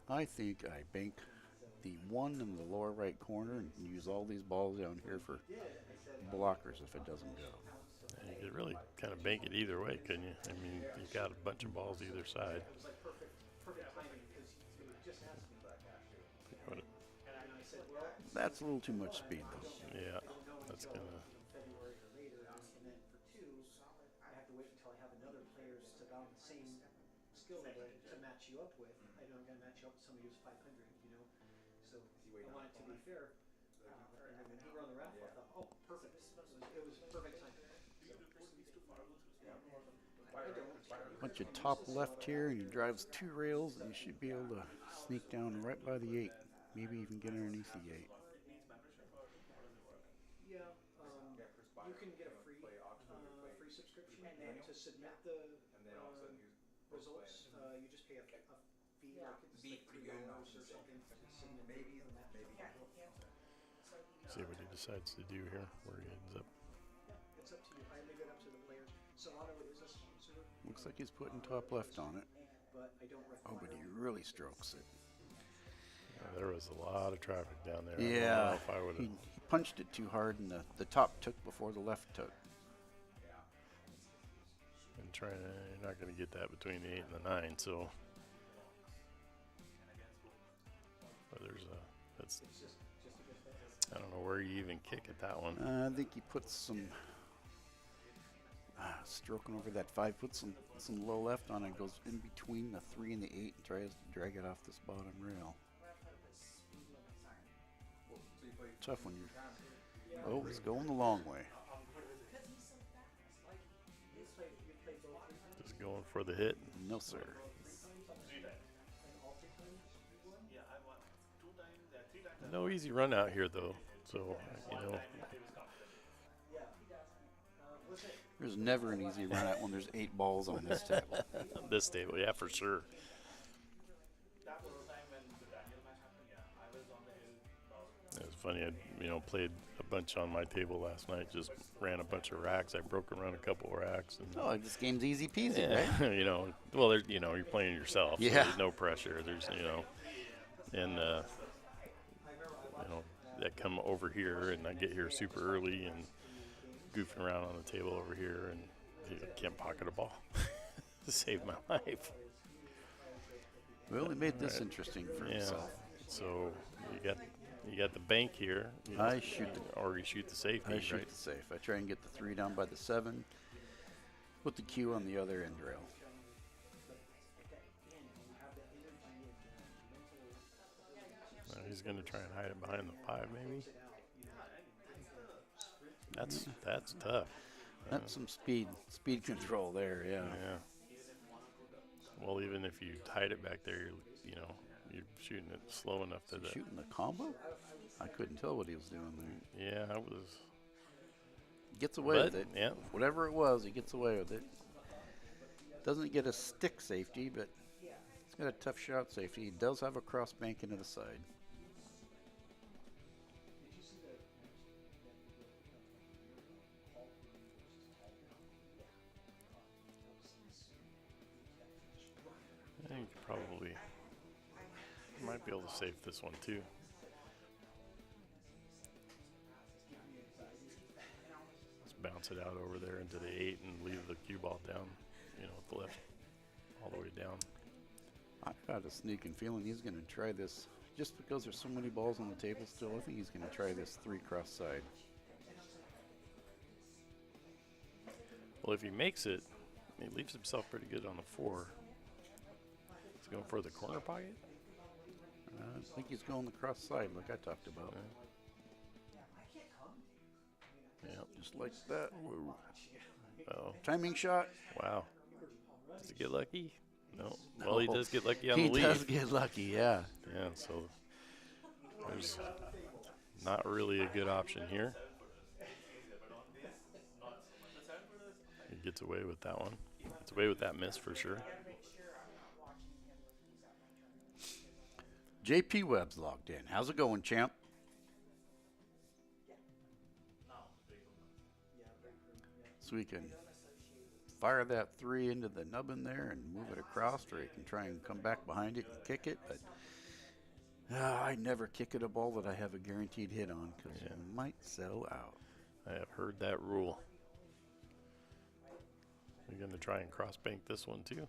I think I bank the 1 in the lower right corner and use all these balls down here for blockers if it doesn't go. And you could really kind of bank it either way, couldn't you? I mean, you've got a bunch of balls either side. That's a little too much speed, though. Yeah, that's gonna. To match you up with. I know I'm going to match you up with somebody who's 500, you know. So I want it to be fair. And then when he run the raffle, I thought, oh, perfect. It was perfect time. Bunch of top left here, and he drives 2 rails, and you should be able to sneak down right by the 8. Maybe even get underneath the 8. Yeah, you can get a free subscription to submit the results. You just pay a fee, like it's like $3 or something to submit. Maybe. See what he decides to do here, where he ends up. It's up to you. I leave it up to the players. Solano is a sponsor. Looks like he's putting top left on it. But I don't Oh, but he really strokes it. Yeah, there was a lot of traffic down there. Yeah, I don't know if I he punched it too hard, and the top took before the left took. and you're not going to get that between the 8 and the 9, so. But that's, I don't know where you even kick at that one. I think he puts some stroking over that 5, puts some low left on it, goes in between the 3 and the 8 and tries to drag it off this bottom rail. Tough when you're, oh, it's going the long way. going for the hit? No, sir. No easy run out here, though. So, you know, There's never an easy run out when there's 8 balls on this table. this table, yeah, for sure. It was funny. I, you know, played a bunch on my table last night. Just ran a bunch of racks. I broke around a couple of racks. And Oh, this game's easy peasy, yeah, right? you know, well, there, you know, you're playing yourself. So Yeah. there's no pressure. There's, you know, and you know, that come over here, and I get here super early and goofing around on the table over here, and I can't pocket a ball to save my life. Well, he made this Right. interesting for Yeah. himself. So you got the bank here. You know, I shoot the- or you shoot the safety, I shoot right? the safe. I try and get the 3 down by the 7. Put the cue on the other end rail. He's going to try and hide it behind the 5, maybe. That's tough. That's some speed control there, yeah. Yeah. Well, even if you hide it back there, you know, you're shooting it slow enough that Shooting the combo? I couldn't tell what he was doing there. yeah, I was. Gets away with But, it. yeah. Whatever it was, he gets away with it. Doesn't get a stick safety, but he's got a tough shot safety. He does have a cross bank into the side. I think probably might be able to save this one too. Just bounce it out over there into the 8 and leave the cue ball down, you know, with the left all the way down. I got a sneaking feeling he's going to try this. Just because there's so many balls on the table still, I think he's going to try this 3 cross side. Well, if he makes it, he leaves himself pretty good on the 4. He's going for the corner pocket. I think he's going the cross side like I talked about. Yeah. Just like that. Woo. Oh, Timing shot. wow. Does he get lucky? No. Well, he does get lucky on He the lead. does get lucky, yeah. Yeah, so there's not really a good option here. He gets away with that one. Gets away with that miss for sure. JP Webb's logged in. How's it going, champ? So we can fire that 3 into the nubbin there and move it across, or he can try and come back behind it and kick it. But I never kick at a ball that I have a guaranteed hit on because Yeah. you might settle out. I have heard that rule. You're going to try and cross bank this one too.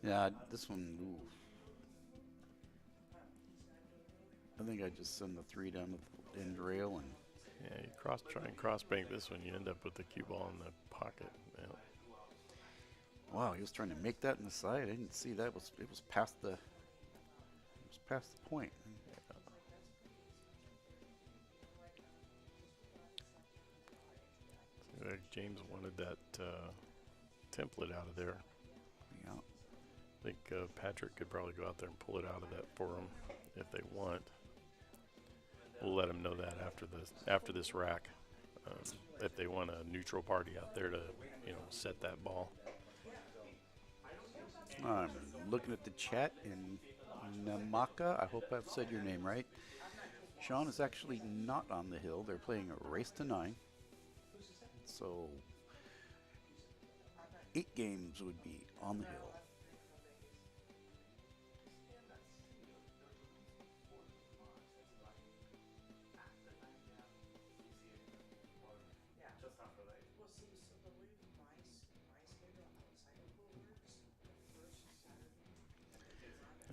Yeah, this one, ooh. I think I just send the 3 down to the end rail and Yeah, you try and cross bank this one, you end up with the cue ball in the pocket. Yeah. wow, he was trying to make that in the side. I didn't see that. It was past the point. James wanted that template out of there. Yeah. I think Patrick could probably go out there and pull it out of that for them if they want. We'll let them know that after this rack, if they want a neutral party out there to, you know, set that ball. I'm looking at the chat in Namaka. I hope I've said your name right. Sean is actually not on the hill. They're playing a race to 9. So 8 games would be on the hill.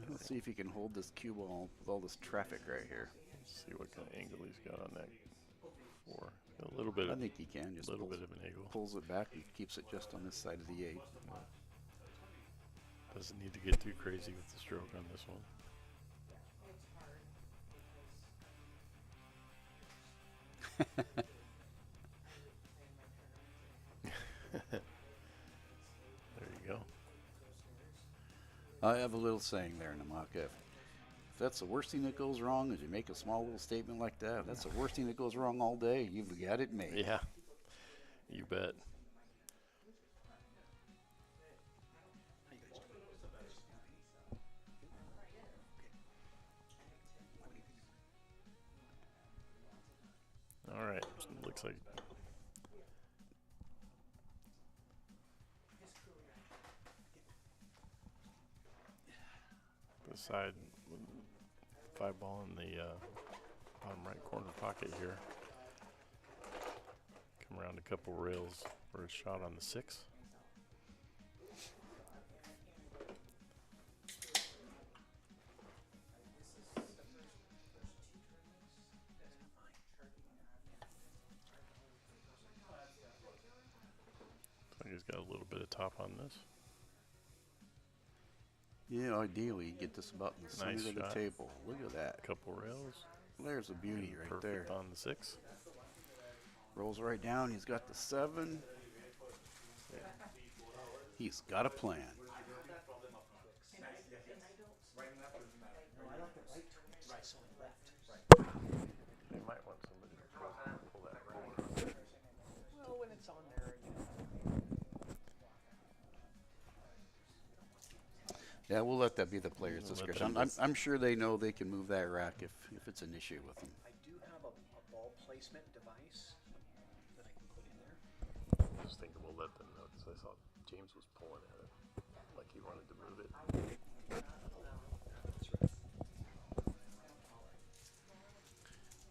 Let's see if he can hold this cue ball with all this traffic right here. Let's see what kind of angle he's got on that 4. A little bit. I think he can. Just a little pulls- bit of an angle. Pulls it back and keeps it just on this side of the 8. Doesn't need to get too crazy with the stroke on this one. I have a little saying there, Namaka. If that's the worst thing that goes wrong, is you make a small little statement like that. If that's the worst thing that goes wrong all day, you've got it made. Yeah, you bet. All right, looks like the side 5-ball in the bottom right corner pocket here. Come around a couple rails for a shot on the 6. He's got a little bit of top on this. Yeah, ideally, you get this about in the center Nice of the shot. table. Look at that. Couple rails. There's a beauty right Perfect there. on the 6. Rolls right down. He's got the 7. He's got a plan. You might want somebody to pull that roller. Well, when it's on there, Yeah, we'll let that be the player's We'll let discretion. them I'm sure they know they can move that rack if it's an issue with them. I do have a ball placement device that I can put in there. I was thinking we'll let them know because I saw James was pulling at it like he wanted to move it.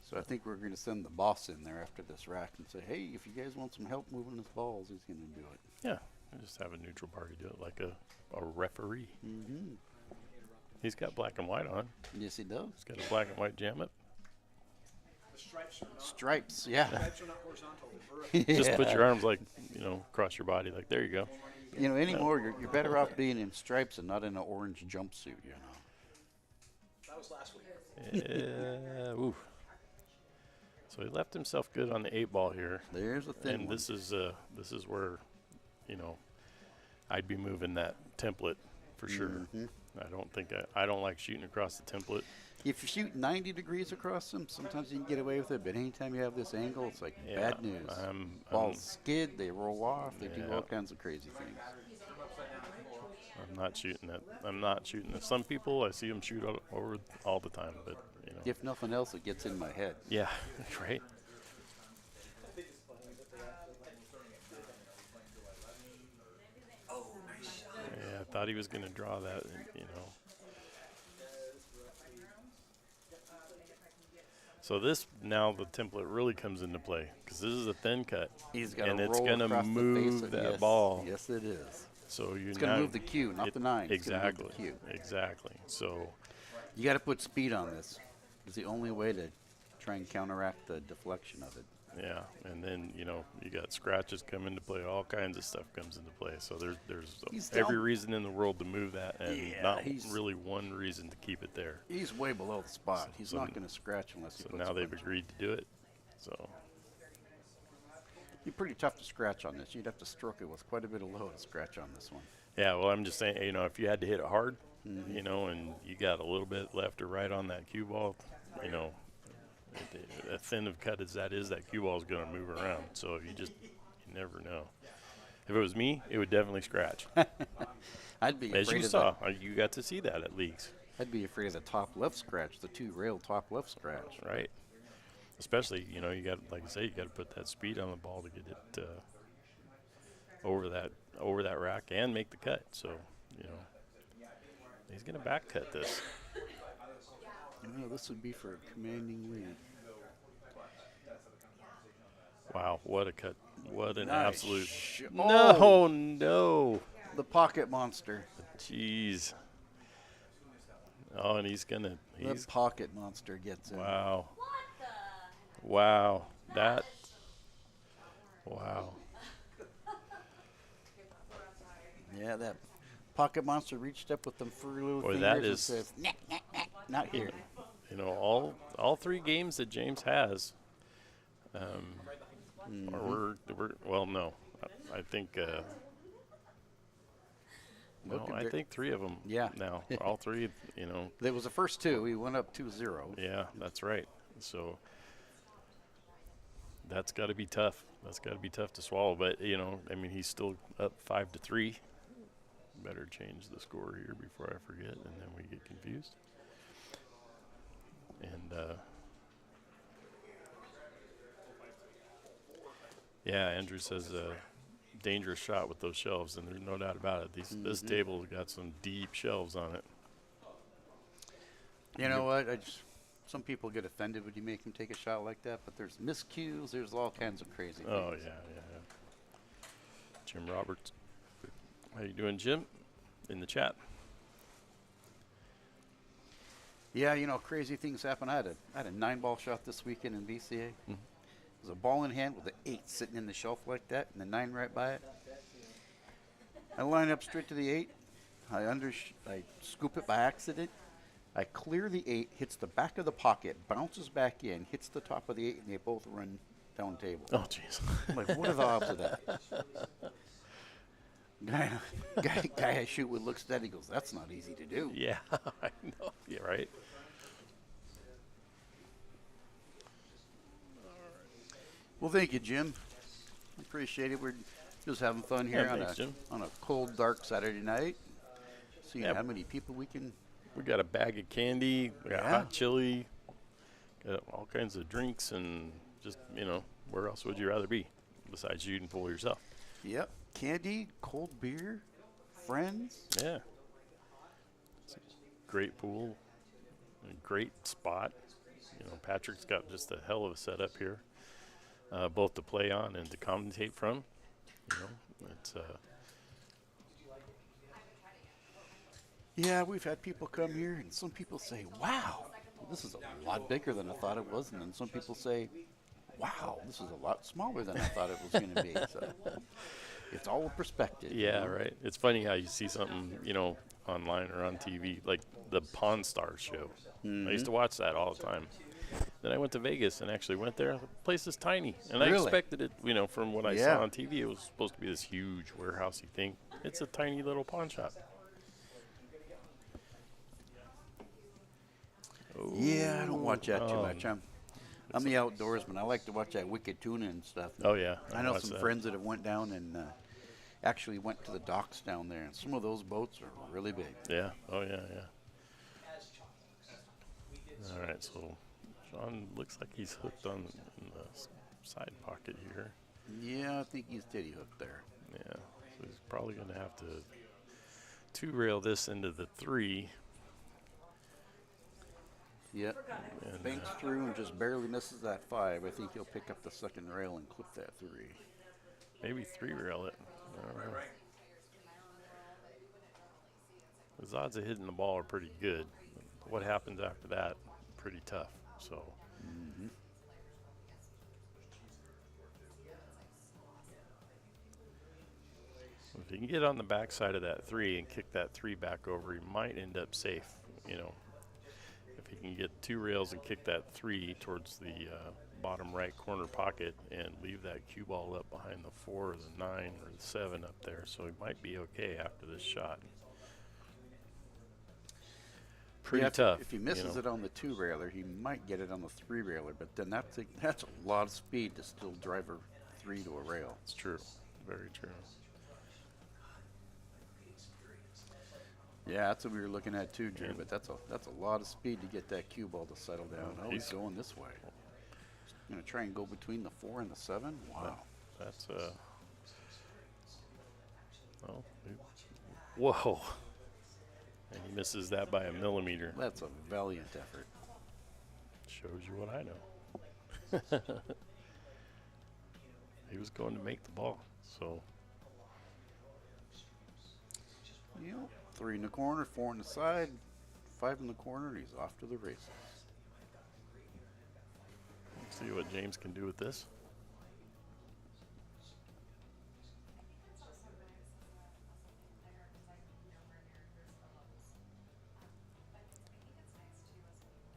So I think we're going to send the boss in there after this rack and say, hey, if you guys want some help moving his balls, he's going to do it. Yeah, I just have a neutral party do it like a referee. Mm-hmm. He's got black and white on. Yes, he does. He's got a black and white jammet. The stripes are not. Stripes, yeah. Stripes are not horizontal. Just put your arms like, across your body. Like, there you go. You know, anymore, you're better off being in stripes and not in an orange jumpsuit, you know. That was last week. Yeah, ooh. So he left himself good on the 8-ball here. There's a thin And one. this is where, I'd be moving that template for sure. Mhm. I don't like shooting across the template. If you shoot 90 degrees across them, sometimes you can get away with it, but anytime you have this angle, it's like Yeah, bad news. I'm Balls skid, they roll off, they do Yeah. all kinds of crazy things. not shooting that. I'm not shooting that. Some people, I see them shoot over all the time, but, If nothing else, it gets in my head. Yeah, right. Yeah, I thought he was going to draw that, So this, now the template really comes into play because this is a thin cut. He's got and to it's roll going to across the face move of, that yes, ball. Yes, it is. So you It's going to move the cue, not the 9. It's gonna move the Exactly. cue. Exactly. So You got to put speed on this. It's the only way to try and counteract the deflection of it. yeah, and then you got scratches come into play. All kinds of stuff comes into play. So there's He's every down. reason in the world to move that, and Yeah, not he's- really one reason to keep it there. He's way below the spot. He's So- not going to scratch unless he So puts now a they've bunch. agreed to do it. So Be pretty tough to scratch on this. You'd have to stroke it with quite a bit of load to scratch on this one. yeah, well, I'm just saying, if you had to hit it hard, Mhm. and you got a little bit left or right on that cue ball, as thin of cut as that is, that cue ball is going to move around. So if you never know. If it was me, it would definitely scratch. I'd be As afraid you of saw, you got to see that at leaks, I'd be afraid of the top left scratch, the 2-rail top left scratch. right? Especially, you got, like I say, you got to put that speed on the ball to get it over that rack and make the cut. So, he's going to back cut this. This would be for a commanding lead. Wow, what a cut. What an Nice absolute. shot. No. The pocket monster. Jeez. Oh, and The pocket monster gets in. wow. Wow. That. Wow. Yeah, that pocket monster reached up with them furry little Boy, fingers that and is- says, nah, nah, nah, not here. All 3 games that James has, or we're well, no, I think No, I think 3 of them. Yeah. Now, all 3, you know. That was the first 2. He went up 2-0. Yeah, that's right. So that's got to be tough. That's got to be tough to swallow. But, you know, I mean, he's still up 5-3. Better change the score here before I forget, and then we get confused. And, yeah, Andrew says dangerous shot with those shelves, and there's no doubt about it. This table's got some deep shelves on it. You know what? Some people get offended when you make them take a shot like that, but there's miscues. There's all kinds of crazy things. Oh, yeah. Jim Roberts. How you doing, Jim? In the chat. Yeah, you know, crazy things happen. I had a 9-ball shot this weekend in BCA. It was a ball in hand with an 8 sitting in the shelf like that, and the 9 right by it. I line up straight to the 8. I scoop it by accident. I clear the 8, hits the back of the pocket, bounces back in, hits the top of the 8, and they both run down table. Oh, jeez. I'm like, what are the odds of that? Guy I shoot with looks at that, he goes, that's not easy to do. Yeah, I know. Yeah, right. Well, thank you, Jim. Appreciate it. We're just having fun here on a cold, dark Saturday night. Seeing how many people we can. We got a bag of candy, we got hot chili, got all kinds of drinks, and just, you know, where else would you rather be besides shooting pool yourself? Yep. Candy, cold beer, friends. Yeah. It's a great pool, a great spot. You know, Patrick's got just a hell of a setup here, both to play on and to commentate from. You know, it's yeah, we've had people come here, and some people say, wow, this is a lot bigger than I thought it was. And then some people say, wow, this is a lot smaller than I thought it was going to be. So it's all a perspective. Yeah, you know? right. It's funny how you see something, you know, online or on TV, like the Pawn Stars show. I used to watch that all the time. Then I went to Vegas and actually went there. The place is tiny. And I expected it, you know, from what I saw on TV, it was supposed to be this huge warehousey thing. It's a tiny little pawn shop. Oh. Yeah, I don't watch that too much. I'm the outdoorsman. I like to watch that wicked tuna and stuff. Oh, yeah. I know some friends that have went down and actually went to the docks down there. And some of those boats are really big. Yeah. Oh, yeah. All right, so Sean looks like he's hooked on in the side pocket here. Yeah, I think he's titty hooked there. Yeah, so he's probably going to have to two-rail this into the 3. Yep. And banks through and just barely misses that 5. I think he'll pick up the second rail and clip that 3. Maybe 3-rail it. I don't know. His odds of hitting the ball are pretty good. What happens after that, pretty tough. So. If he can get on the backside of that 3 and kick that 3 back over, he might end up safe, you know. If he can get 2 rails and kick that 3 towards the bottom right corner pocket and leave that cue ball up behind the 4 or the 9 or the 7 up there, so he might be okay after this shot. Pretty tough. If he misses it on the 2-railer, he might get it on the 3-railer, but then that's a lot of speed to still drive a 3 to a rail. It's true. Very true. Yeah, that's what we were looking at too, Drew. But that's a lot of speed to get that cue ball to settle down. Oh, he's going this way. He's going to try and go between the 4 and the 7. Wow, that's oh, whoa! And he misses that by a millimeter. That's a valiant effort. Shows you what I know. He was going to make the ball, so. Yep. 3 in the corner, 4 on the side, 5 in the corner, he's off to the races. Let's see what James can do with this.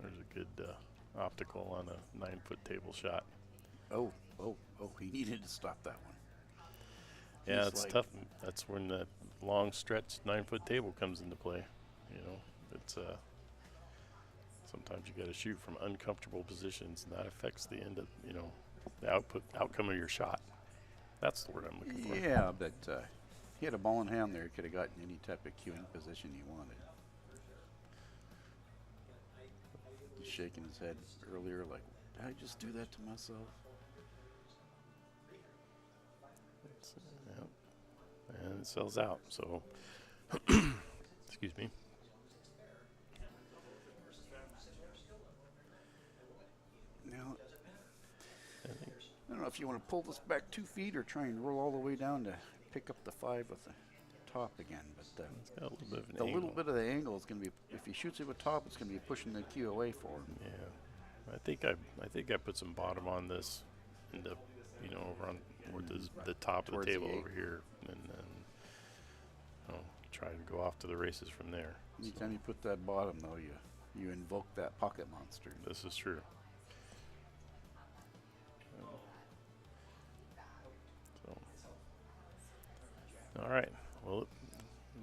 There's a good optical on a 9-foot table shot. Oh, he needed to stop that one. Yeah, He's it's like- tough. That's when that long stretch 9-foot table comes into play. You know, it's sometimes you got to shoot from uncomfortable positions, and that affects the end of, you know, the outcome of your shot. That's the word I'm looking for. Yeah, but he had a ball in hand there. He could have gotten any type of cueing position he wanted. He's shaking his head earlier like, did I just do that to myself? Yeah. And it sells out. So, excuse me. Now, I don't know if you want to pull this back 2 feet or try and roll all the way down to pick up the 5 with the top again. But It's got a little bit of an the angle. little bit of the angle is going to be, if he shoots it with top, it's going to be pushing the cue away for him. Yeah, I think I put some bottom on this, end up, you know, over on toward the top of Towards the the table eight. over here, and then try and go off to the races from there. Anytime you put that bottom, though, you invoke that pocket monster. This is true. So, all right. Well, it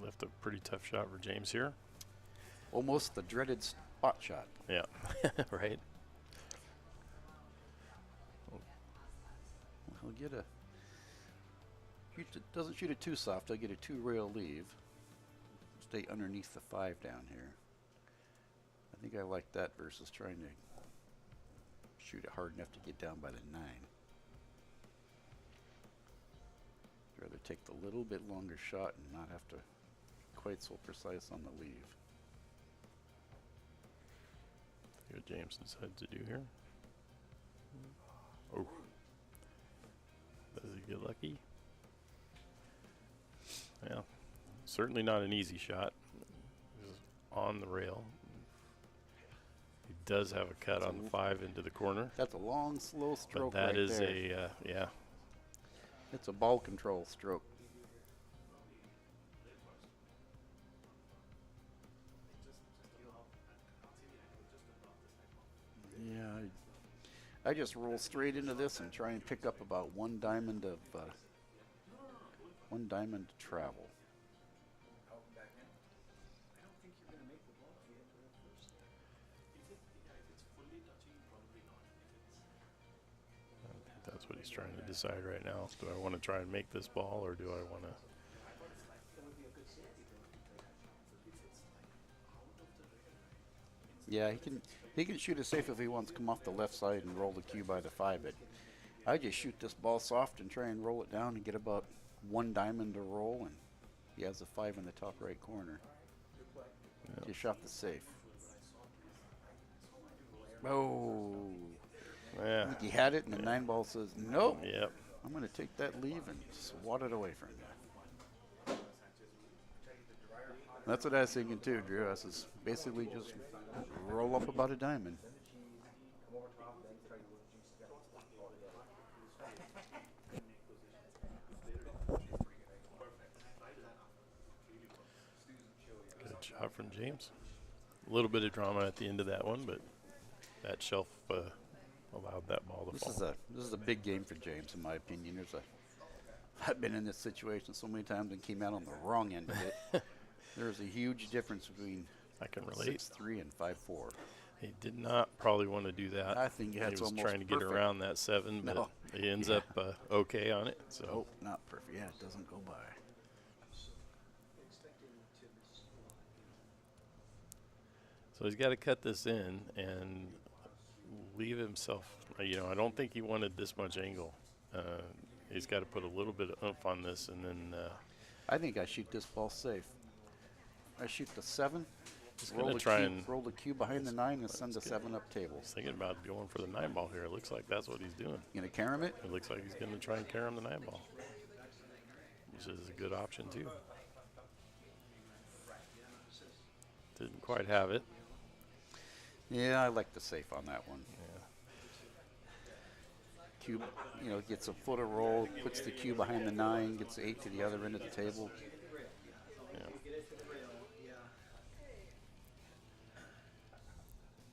left a pretty tough shot for James here. Almost the dreaded spot shot. Yeah, right. He'll get a. Doesn't shoot it too soft. He'll get a 2-rail leave. Stay underneath the 5 down here. I think I like that versus trying to shoot it hard enough to get down by the 9. I'd rather take the little bit longer shot and not have to quite so precise on the leave. See what James decides to do here. Oh. Does he get lucky? Yeah. Certainly not an easy shot. He's on the rail. He does have a cut on the 5 into the corner. That's a long, slow But stroke that right is there. yeah. It's a ball control stroke. Yeah, I just roll straight into this and try and pick up about 1 diamond of 1 diamond to travel. I think that's what he's trying to decide right now. Do I want to try and make this ball, or do I want to? Yeah, he can shoot it safe if he wants to come off the left side and roll the cue by the 5. But I just shoot this ball soft and try and roll it down and get about 1 diamond to roll, and he has a 5 in the top right corner. Yep. Just shot the safe. Oh. Yeah. I think he had it, and the 9 ball says, nope. Yep. I'm going to take that leave and swat it away from you. That's what I was thinking too, Drew. I was basically just roll up about a diamond. Good shot from James. A little bit of drama at the end of that one, but that shelf allowed that ball to fall. This is a big game for James, in my opinion. I've been in this situation so many times and came out on the wrong end of it. There's a huge difference between I can relate. 6-3 and 5-4. He did not probably want to do that. I think he that's was almost trying to get perfect. around that 7, but No. he ends up okay on it. So Oh, not perfect. Yeah, it doesn't go by. So he's got to cut this in and leave himself. You know, I don't think he wanted this much angle. He's got to put a little bit of oomph on this, and then I think I shoot this ball safe. I shoot the 7. he's Roll going the to try cue, and. roll the cue behind the 9 and send the 7 up table. He's thinking about going for the 9 ball here. It looks like that's what he's doing. You gonna carom it? It looks like he's going to try and carry him the 9 ball, which is a good option too. Didn't quite have it. Yeah, I like the safe on that one. Yeah. Cue, gets a foot of roll, puts the cue behind the 9, gets the 8 to the other end of the table. Yeah.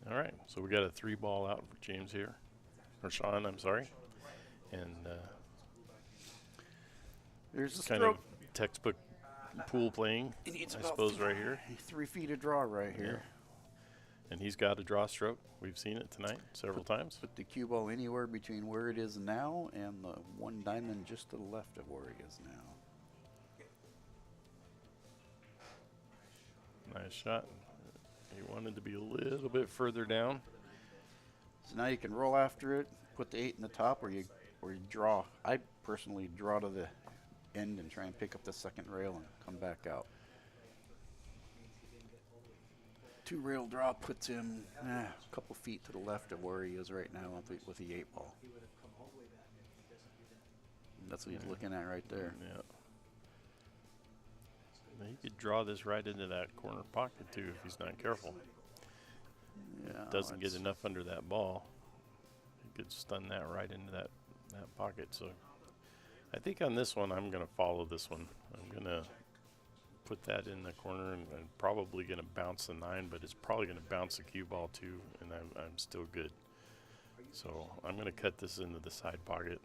All right, so we got a 3 ball out for James here, or Sean, I'm sorry, and There's a kind stroke. of textbook pool playing, He needs I about suppose, right here. 3 feet of draw right here. And he's got a draw stroke. We've seen it tonight several times. Put the cue ball anywhere between where it is now and the 1 diamond just to the left of where he is now. Nice shot. He wanted to be a little bit further down. So now you can roll after it, put the 8 in the top, or you draw. I personally draw to the end and try and pick up the second rail and come back out. 2 rail draw puts him a couple feet to the left of where he is right now with the 8 ball. And that's what he's looking at right there. Yeah. He could draw this right into that corner pocket too if he's not careful. Yeah, Doesn't get enough under that ball. He could stun that right into that pocket. So I think on this one I'm gonna follow this one. I'm gonna put that in the corner and probably gonna bounce the 9, but it's probably gonna bounce the cue ball too, and I'm still good. So I'm gonna cut this into the side pocket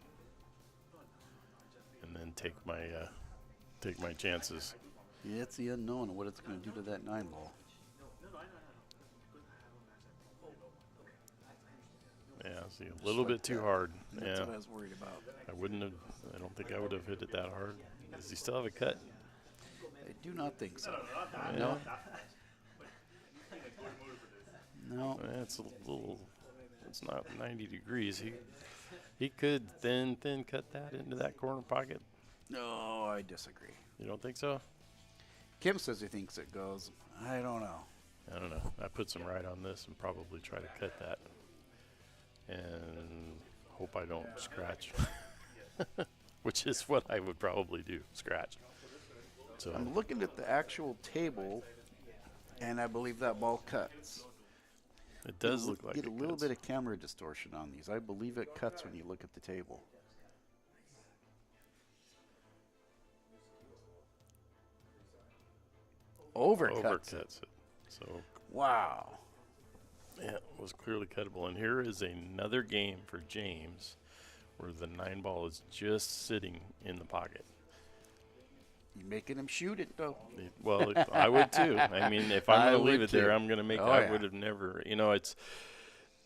and then take my chances. Yeah, it's the unknown of what it's going to do to that 9 ball. Yeah, see, a little bit too hard. That's Yeah, what I was worried about. I don't think I would have hit it that hard. Does he still have a cut? I do not think so. Yeah. No. No. It's a little. It's not 90 degrees. He could thin cut that into that corner pocket. No, I disagree. You don't think so? Kim says he thinks it goes. I don't know. I don't know. I put some right on this and probably try to cut that, and hope I don't scratch, which is what I would probably do, scratch. So I'm looking at the actual table, and I believe that ball cuts. it does look like Get a it little cuts. bit of camera distortion on these. I believe it cuts when you look at the table. Overcuts it. Overcuts it. So Wow. yeah, it was clearly cuttable. And here is another game for James, where the 9 ball is just sitting in the pocket. You making him shoot it though. Well, I would too. I mean, if I'm I going to would leave it there, too. I'm going to make. Oh, I yeah. would have never.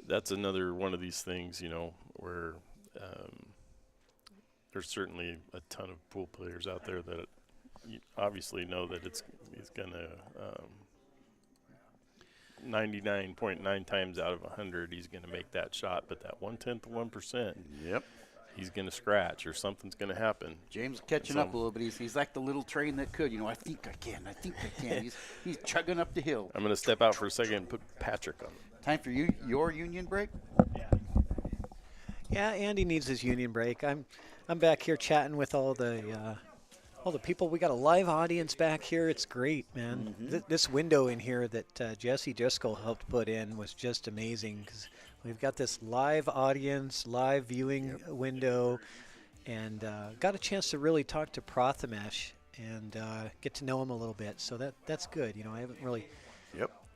That's another one of these things. Where there's certainly a ton of pool players out there that you obviously know that it's going to 99.9 times out of 100 he's going to make that shot, but that 1/10 of 1%. Yep. He's going to scratch or something's going to happen. James catching up a little bit. He's like the little train that could. I think I can. I think I can. He's chugging up the hill. I'm going to step out for a second and put Patrick on. Time for your union break. Yeah, Andy needs his union break. I'm back here chatting with all the people. We got a live audience back here. It's great, man. This window in here that Jesse Driscoll helped put in was just amazing because we've got this live audience, live viewing window, and got a chance to really talk to Prathamesh and get to know him a little bit. So that's good. I haven't really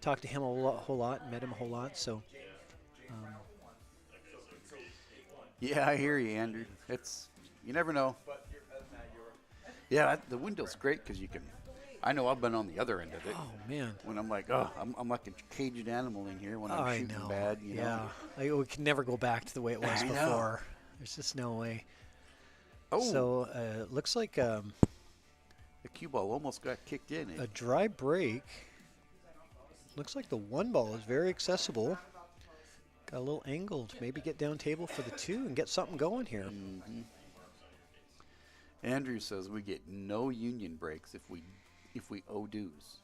talked to him a whole lot, met him a whole lot. So. Yeah, I hear you, Andrew. You never know. Yeah, the window's great because you can. I know I've been on the other end of it. Oh man! When I'm like, I'm like a caged animal in here when I'm I shooting know. bad. We can never go back to the way it was I know. before. There's just no way. Oh. So looks like The cue ball almost got kicked in. a dry break. Looks like the 1 ball is very accessible. Got a little angled. Maybe get down table for the 2 and get something going here. Mm-hmm. Andrew says we get no union breaks if we owe dues.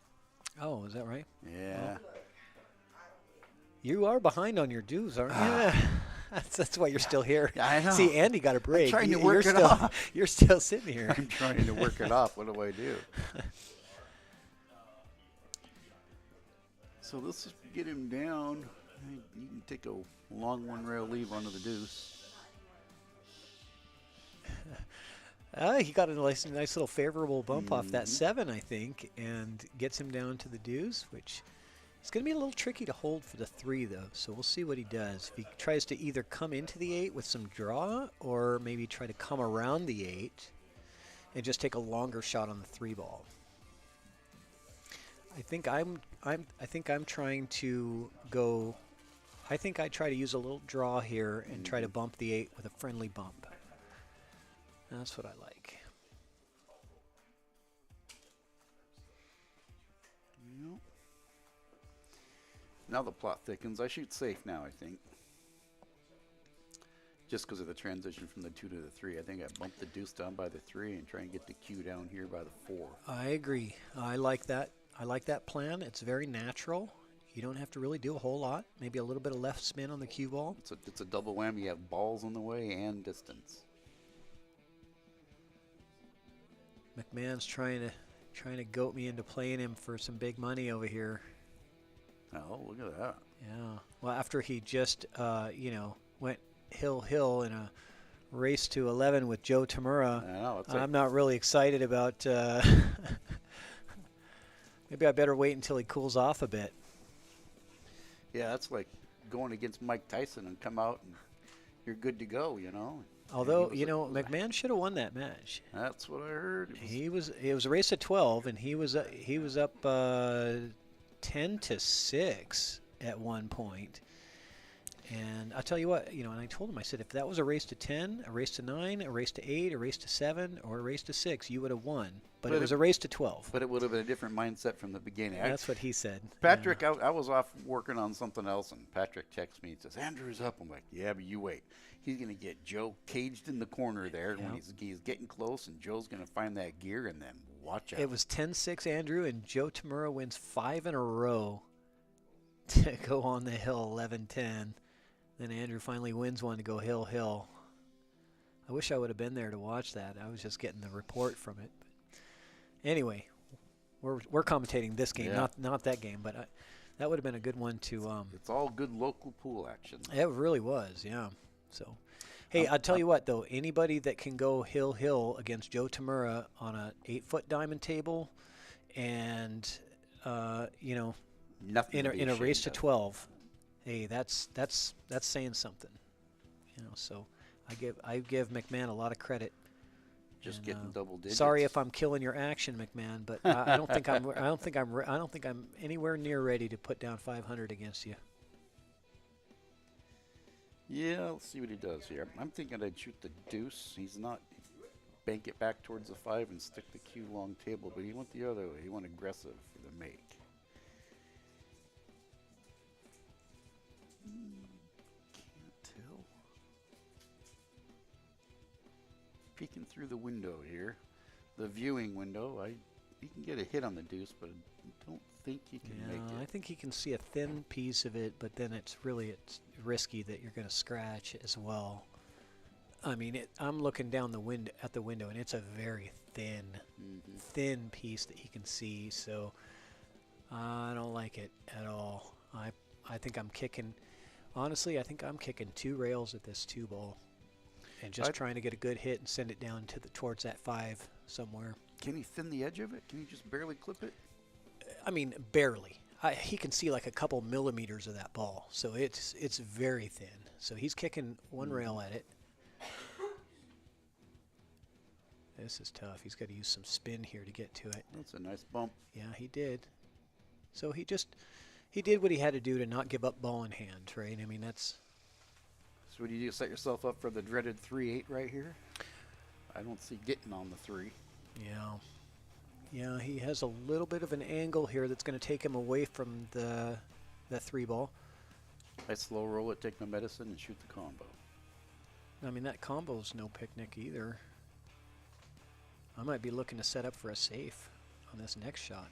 Oh, is that right? Yeah. You are behind on your dues, aren't you? That's why you're still here. I know. See, Andy got a break. trying to You're work it still, off. You're still sitting here. I'm trying to work it off. What do I do? So let's just get him down. You can take a long 1 rail leave onto the deuce. He got a nice little favorable bump off that 7, I think, and gets him down to the deuce, which is going to be a little tricky to hold for the 3, though. So we'll see what he does. If he tries to either come into the 8 with some draw or maybe try to come around the 8 and just take a longer shot on the 3-ball. I think I'm trying to go. I think I try to use a little draw here and try to bump the 8 with a friendly bump. That's what I like. Yep. Now the plot thickens. I shoot safe now, I think. Just because of the transition from the 2 to the 3. I think I bumped the deuce down by the 3 and try and get the cue down here by the 4. I agree. I like that. I like that plan. It's very natural. You don't have to really do a whole lot. Maybe a little bit of left spin on the cue ball. It's a double whammy. You have balls on the way and distance. McMahon's trying to goat me into playing him for some big money over here. Oh, look at that. Yeah. Well, after he just went hill in a race to 11 with Joe Tamura, I know, I'm not really excited about. Maybe I better wait until he cools off a bit. Yeah, that's like going against Mike Tyson and come out and you're good to go, you know. Although, McMahon should have won that match. That's what I heard. It was a race at 12, and he was up 10-6 at one point. And I'll tell you what, and I told him, I said, if that was a race to 10, a race to 9, a race to 8, a race to 7, or a race to 6, you would have won. But it was a race to 12. But it would have been a different mindset from the beginning. That's what he said. Patrick, yeah. I was off working on something else, and Patrick texts me and says, Andrew's up. I'm like, yeah, but you wait. He's going to get Joe caged in the corner there when he's getting close, and Joe's going to find that gear, and then watch out. It was 10-6, Andrew, and Joe Tamura wins 5 in a row to go on the hill 11-10. Then Andrew finally wins one to go hill. I wish I would have been there to watch that. I was just getting the report from it. But anyway, we're commentating this game, not that game. But that would have been a good one to. It's all good local pool action. It really was, yeah. So, hey, I'll tell you what though. Anybody that can go hill against Joe Tamura on a 8-foot diamond table, and nothing in a race to 12. Hey, that's saying something, So I give McMahon a lot of credit. Just getting double digits. Sorry if I'm killing your action, McMahon, but I don't think I'm anywhere near ready to put down 500 against you. Yeah, let's see what he does here. I'm thinking I'd shoot the deuce. He's not bank it back towards the 5 and stick the cue long table, but he went the other way. He went aggressive for the make. Can't tell. Peeking through the window here, the viewing window. You can get a hit on the deuce, but I don't think you can make it. I think you can see a thin piece of it, but then it's risky that you're going to scratch as well. I mean, I'm looking down at the window, and it's a very thin piece that he can see. So I don't like it at all. I think I'm kicking. Honestly, I think I'm kicking 2 rails at this 2-ball, and just trying to get a good hit and send it down towards that 5 somewhere. Can he thin the edge of it? Can he just barely clip it? I mean, barely. He can see like a couple millimeters of that ball, so it's very thin. So he's kicking 1 rail at it. This is tough. He's got to use some spin here to get to it. That's a nice bump. Yeah, he did. So he did what he had to do to not give up ball in hand, right? I mean, that's. So what do you do? Set yourself up for the dreaded 3-8 right here? I don't see getting on the 3. Yeah, he has a little bit of an angle here that's going to take him away from the 3-ball. I slow roll it, take my medicine, and shoot the combo. I mean, that combo's no picnic either. I might be looking to set up for a safe on this next shot.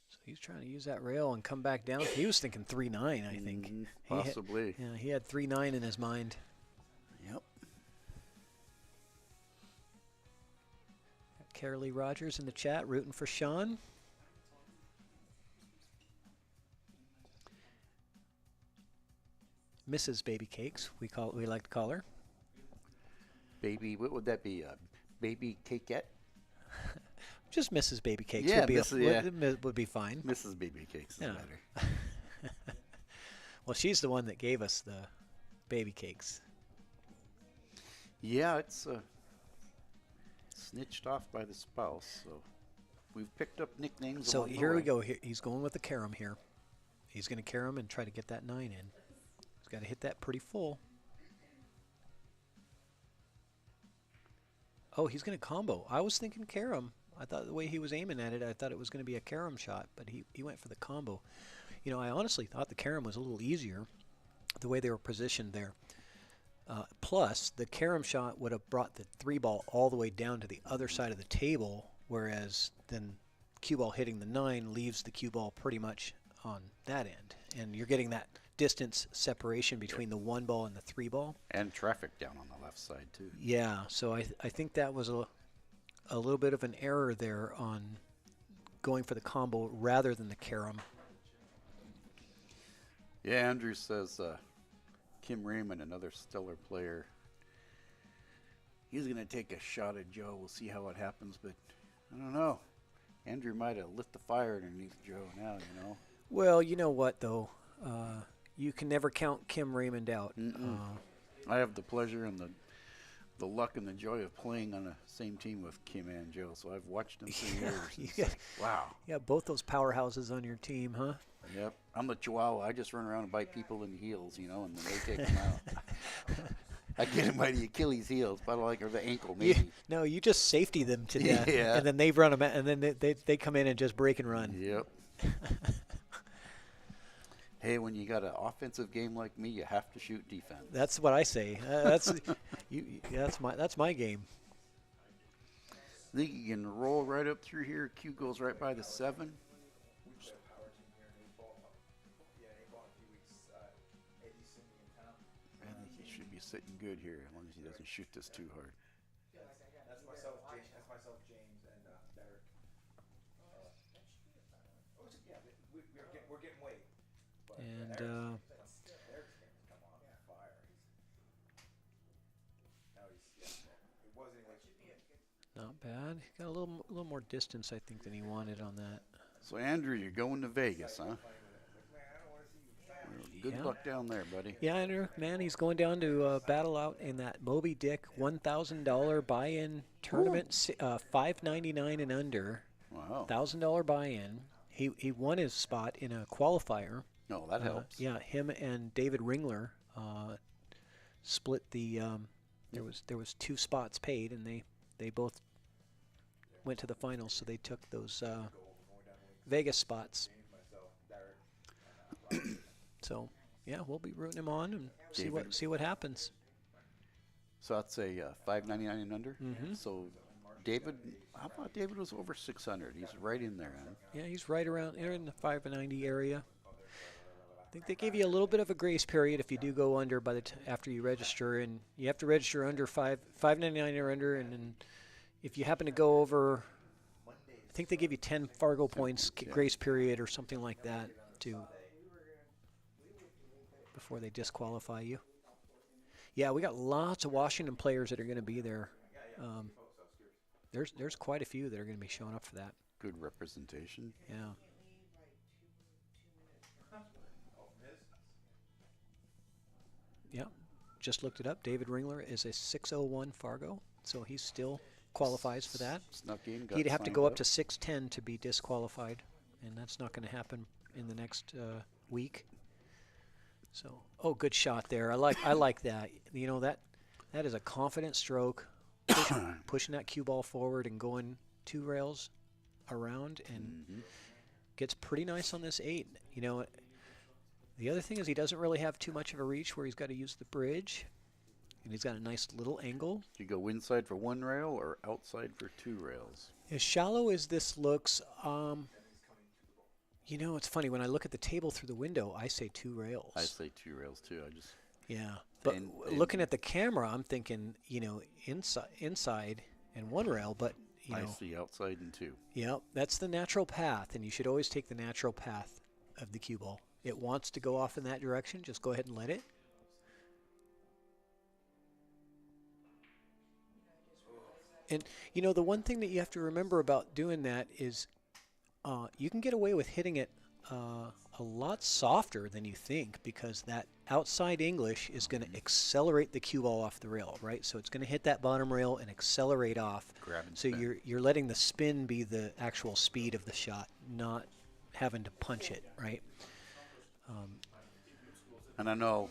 So he's trying to use that rail and come back down. He was thinking 3-9, I think. Possibly. He had 3-9 in his mind. Yep. Got Carolee Rogers in the chat rooting for Sean. Mrs. Baby Cakes, we like to call her. Baby, what would that be? Baby Cakeette? Just Mrs. Baby Cakes yeah, would be fine. Mrs. Baby Cakes is better. Well, she's the one that gave us the baby cakes. Yeah, it's snitched off by the spouse. So we've picked up nicknames. So along the here we way. go. He's going with the carom here. He's going to carom and try to get that 9 in. He's got to hit that pretty full. Oh, he's going to combo. I was thinking carom. I thought the way he was aiming at it, I thought it was going to be a carom shot, but he went for the combo. You know, I honestly thought the carom was a little easier, the way they were positioned there. Plus, the carom shot would have brought the 3 ball all the way down to the other side of the table, whereas then cue ball hitting the 9 leaves the cue ball pretty much on that end. And you're getting that distance separation between the 1 ball and the 3 ball. And traffic down on the left side, too. Yeah, so I think that was a little bit of an error there on going for the combo rather than the carom. Yeah, Andrew says Kim Raymond, another stellar player, he's going to take a shot at Joe. We'll see how it happens, but I don't know. Andrew might have lit the fire underneath Joe now, you know. Well, you know what, though? You can never count Kim Raymond out. I have the pleasure and the luck and the joy of playing on the same team with Kim and Joe, so I've watched them for years. It's like, wow. Yeah, both those powerhouses on your team, huh? Yep. I'm the Chihuahua. I just run around and bite people in the heels, you know, and then they take them out. I get them by the Achilles heels, but like or the ankle maybe. No, you just safety them to death, Yeah. and then they run them, and then they come in and just break and run. Yep. Hey, when you got an offensive game like me, you have to shoot defense. That's what I say. That's my game. I think you can roll right up through here. Q goes right by the 7. I think he should be sitting good here as long as he doesn't shoot this too hard. That's myself, James, and Derek. We're getting weight. And not bad. Got a little more distance, I think, than he wanted on that. So Andrew, you're going to Vegas, huh? Good Yeah. luck down there, buddy. Yeah, Andrew, man, he's going down to battle out in that Moby Dick $1,000 buy-in tournament, $599 and under. Wow. $1,000 buy-in. He won his spot in a qualifier. No, that helps. Yeah, him and David Ringler split the. There was 2 spots paid, and they both went to the finals, so they took those Vegas spots. So yeah, we'll be rooting him on and see what happens. So that's a $599 and under. Mm-hmm. So David, how about David was over 600? He's right in there, huh? Yeah, he's right around in the 590 area. I think they give you a little bit of a grace period if you do go under by the after you register, and you have to register under 599 or under, and then if you happen to go over, I think they give you 10 Fargo points grace period or something like that before they disqualify you. Yeah, we got lots of Washington players that are going to be there. There's quite a few that are going to be showing up for that. Good representation. Yeah. Yeah, just looked it up. David Ringler is a 601 Fargo, so he still qualifies for that. Snuck in, got He'd have to signed go up to 610 to be disqualified, and that's not going to happen in the next week. So, oh, good shot there. I like that. You know, that is a confident stroke, pushing that cue ball forward and going 2 rails around, and gets pretty nice on this 8. You know, the other thing is he doesn't really have too much of a reach where he's got to use the bridge, and he's got a nice little angle. Do you go inside for 1 rail or outside for 2 rails? As shallow as this looks, you know, it's funny. When I look at the table through the window, I say 2 rails. I say 2 rails too. Yeah, but looking at the camera, I'm thinking, you know, inside and 1 rail, but you know, I see outside and 2. Yeah, that's the natural path, and you should always take the natural path of the cue ball. It wants to go off in that direction. Just go ahead and let it. And you know, the one thing that you have to remember about doing that is you can get away with hitting it a lot softer than you think, because that outside English is going to accelerate the cue ball off the rail, right? So it's going to hit that bottom rail and accelerate off. Grab and So spin. you're letting the spin be the actual speed of the shot, not having to punch it, right? And I know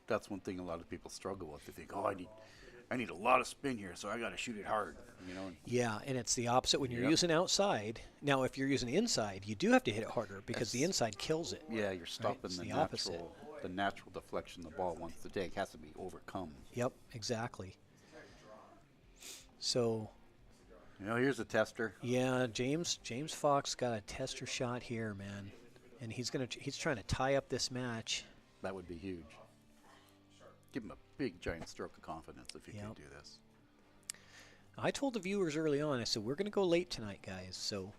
that's one thing a lot of people struggle with. They think, oh, I need a lot of spin here, so I got to shoot it hard, you know. Yeah, and it's the opposite when you're Yep. using outside. Now, if you're using inside, you do have to hit it harder because the inside kills it. Yeah, you're stopping It's the the opposite. natural deflection of the ball once the dig has to be overcome. Yep, exactly. So, You know, here's a tester. yeah, James Fox got a tester shot here, man, and he's trying to tie up this match. That would be huge. Give him a big, giant stroke of confidence if he Yep. can do this. I told the viewers early on, I said, we're going to go late tonight, guys. So,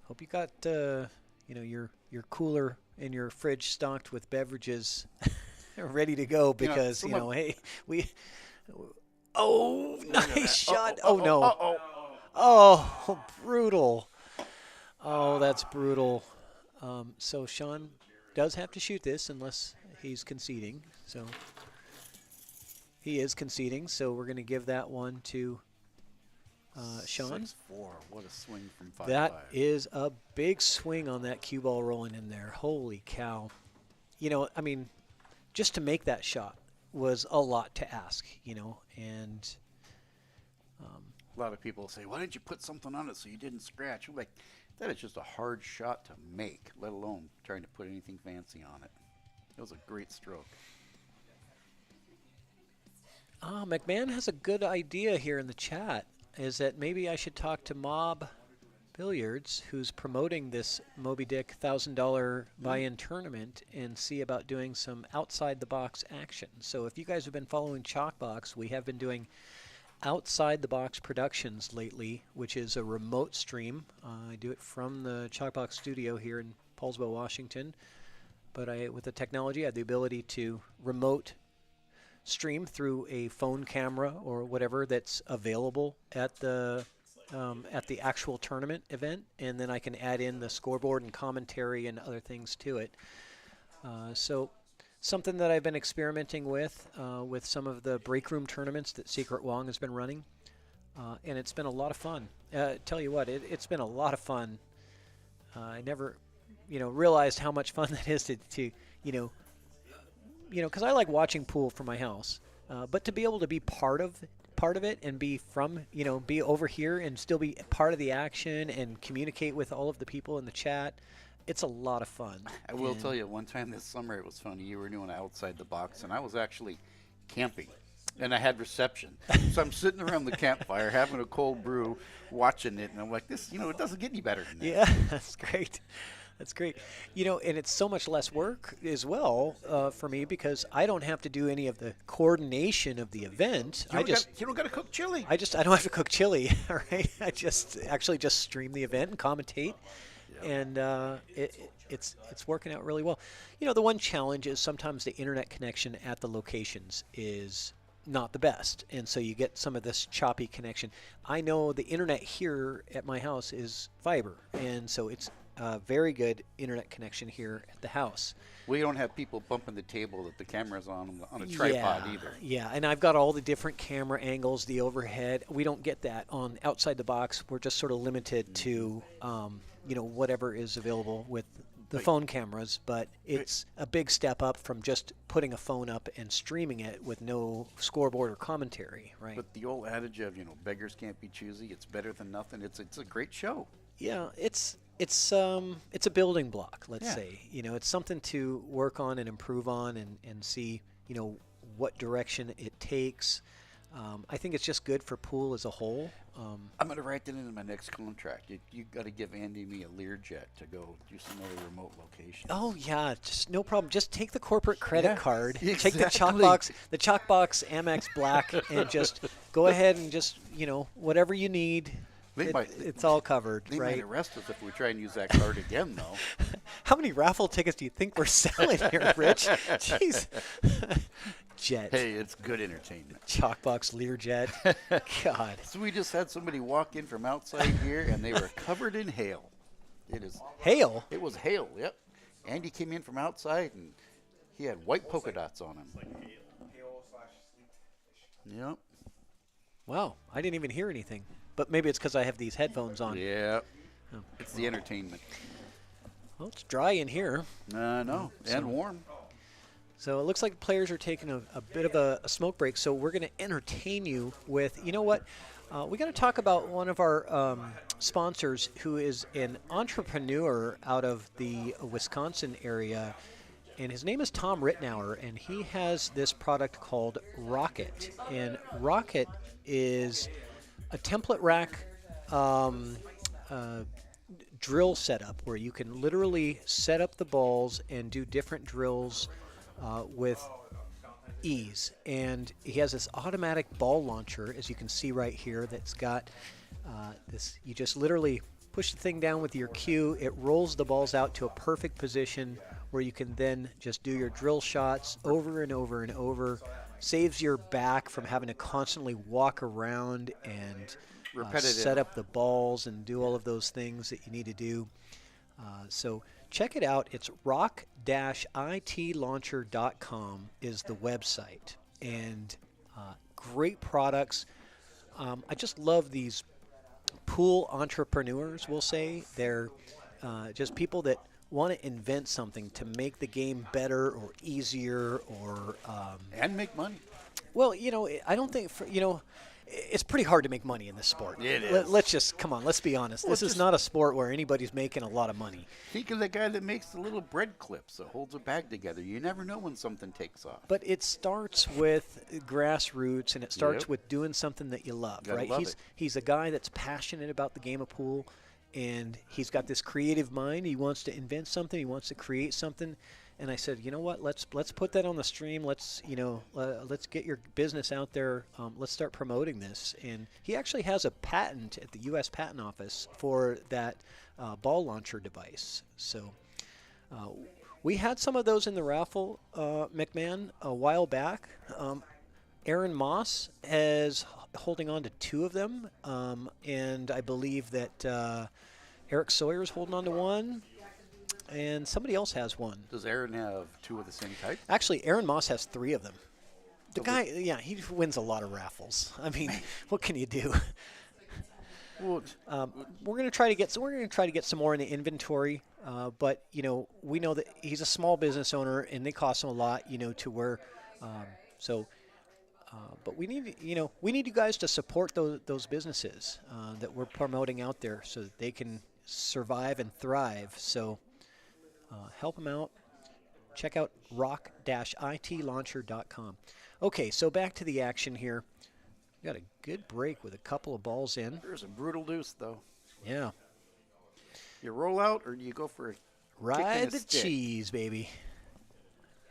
hope you got, your cooler and your fridge stocked with beverages ready to go because, hey, nice shot. Oh, no. Oh, brutal. Oh, that's brutal. So Sean does have to shoot this unless he's conceding. So he is conceding, so we're going to give that one to Sean. 6-4. What a swing from 5-5. That is a big swing on that cue ball rolling in there. Holy cow. Just to make that shot was a lot to ask, and A lot of people say, why didn't you put something on it so you didn't scratch? I'm like, that is just a hard shot to make, let alone trying to put anything fancy on it. It was a great stroke. McMahon has a good idea here in the chat, is that maybe I should talk to Mob Billiards, who's promoting this Moby Dick $1,000 buy-in tournament, and see about doing some outside-the-box action. So if you guys have been following ChalkBox, we have been doing outside-the-box productions lately, which is a remote stream. I do it from the ChalkBox studio here in Paulsbo, Washington. But with the technology, I have the ability to remote stream through a phone camera or whatever that's available at the actual tournament event, and then I can add in the scoreboard and commentary and other things to it. So something that I've been experimenting with some of the break room tournaments that Secret Wong has been running, and it's been a lot of fun. Tell you what, it's been a lot of fun. I never, realized how much fun that is to because I like watching pool from my house, but to be able to be part of it and be be over here and still be part of the action and communicate with all of the people in the chat, it's a lot of fun. I will tell you, one time this summer it was funny. You were doing outside the box, and I was actually camping, and I had reception. So I'm sitting around the campfire having a cold brew, watching it, and I'm like, this, it doesn't get any better than that. Yeah, that's great. That's great. And it's so much less work as well for me because I don't have to do any of the coordination of the event. You don't got to cook chili. I don't have to cook chili, all right? I just stream the event and commentate, and it's working out really well. The one challenge is sometimes the internet connection at the locations is not the best, and so you get some of this choppy connection. I know the internet here at my house is fiber, and so it's very good internet connection here at the house. We don't have people bumping the table that the camera's on a tripod either. Yeah, and I've got all the different camera angles, the overhead. We don't get that on outside the box. We're just sort of limited to, whatever is available with the phone cameras. But it's a big step up from just putting a phone up and streaming it with no scoreboard or commentary, right? But the old adage of, beggars can't be choosy. It's better than nothing. It's a great show. Yeah, it's a building block, let's say. It's something to work on and improve on and see, what direction it takes. I think it's just good for pool as a whole. I'm going to write that into my next contract. You got to give Andy and me a Learjet to go do some other remote locations. Oh yeah, just no problem. Just take the corporate credit card, exactly. Take the ChalkBox Amex Black, and just go ahead and just whatever you need. It's all covered, they right? might arrest us if we try and use that card again, though. How many raffle tickets do you think we're selling here, Rich? Jeez. Jet. Hey, it's good entertainment. ChalkBox Learjet. God. So we just had somebody walk in from outside here, and they were covered in hail. It is. Hail? It was hail. Yep. Andy came in from outside and he had white polka dots on him. Yep. Wow, I didn't even hear anything. But maybe it's because I have these headphones on. Yeah. Oh. It's the entertainment. Well, it's dry in here. No, and warm. So it looks like players are taking a bit of a smoke break. So we're going to entertain you with, you know what? We got to talk about one of our sponsors who is an entrepreneur out of the Wisconsin area. And his name is Tom Rittenauer, and he has this product called Rocket. And Rocket is a template rack drill setup where you can literally set up the balls and do different drills with ease. And he has this automatic ball launcher, as you can see right here, that's got this. You just literally push the thing down with your cue. It rolls the balls out to a perfect position where you can then just do your drill shots over and over and over. Saves your back from having to constantly walk around and set up the balls and do all of those things that you need to do. So check it out. It's rock-itlauncher.com is the website. And great products. I just love these pool entrepreneurs, we'll say. They're just people that want to invent something to make the game better or easier or and make money. Well, I don't think it's pretty hard to make money in this sport. It is. Let's just come on. Let's be honest. Well, this is not a sport where anybody's making a lot of money. Think of the guy that makes the little bread clips that holds a bag together. You never know when something takes off. But it starts with grassroots, and it starts with doing something that you love, right? He's a guy that's passionate about the game of pool. And he's got this creative mind. He wants to invent something. He wants to create something. And I said, you know what? Let's put that on the stream. Let's get your business out there. Let's start promoting this. And he actually has a patent at the U.S. Patent Office for that ball launcher device. So we had some of those in the raffle, McMahon, a while back. Aaron Moss is holding on to 2 of them, and I believe that Eric Sawyer is holding on to 1, and somebody else has 1. Does Aaron have 2 of the same type? Actually, Aaron Moss has 3 of them. The guy, he wins a lot of raffles. I mean, what can you do? We're going to try to get some more in the inventory, but we know that he's a small business owner, and they cost him a lot, to where but we need you guys to support those businesses that we're promoting out there so that they can survive and thrive. So help them out. Check out rock-itlauncher.com. Okay, so back to the action here. We got a good break with a couple of balls in. There's a brutal deuce, though. Yeah. You roll out, or do you go for a ride the cheese, baby?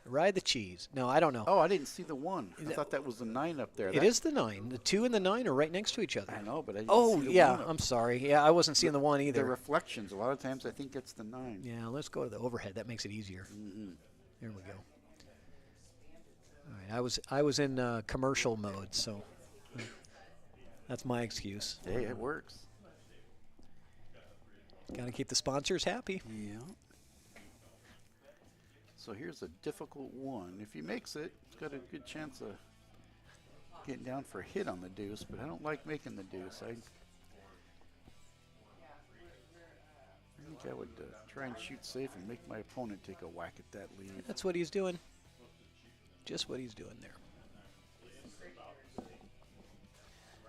Ride the cheese. No, I don't know. Oh, I didn't see the 1. I thought that was the 9 up there. It is the 9. The 2 and the 9 are right next to each other. I know, but I didn't see the 1 I'm sorry. Yeah, I wasn't seeing the 1 either. The reflections. A lot of times I think it's the 9. Yeah, let's go to the overhead. That makes it easier. Mm-hmm. There we go. All right, I was in commercial mode, so that's my excuse. Hey, it works. Got to keep the sponsors happy. Yeah. So here's a difficult 1. If he makes it, he's got a good chance of getting down for a hit on the deuce, but I don't like making the deuce. I think I would try and shoot safe and make my opponent take a whack at that lead. That's what he's doing. Just what he's doing there.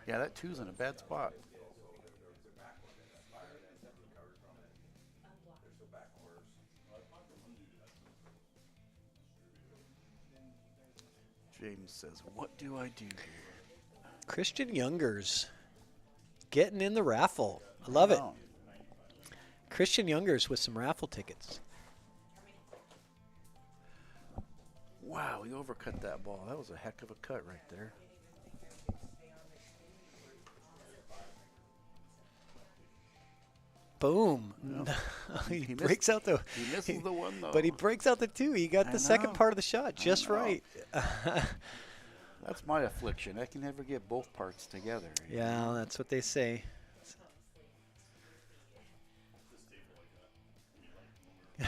Yeah, that 2's in a bad spot. James says, what do I do here? Christian Youngers getting in the raffle. I love it. Christian Youngers with some raffle tickets. Wow, he overcut that ball. That was a heck of a cut right there. Boom. No. he breaks out the... He misses the 1, though. But he breaks out the 2. He got the second part of the shot just right. That's my affliction. I can never get both parts together. Yeah, that's what they say.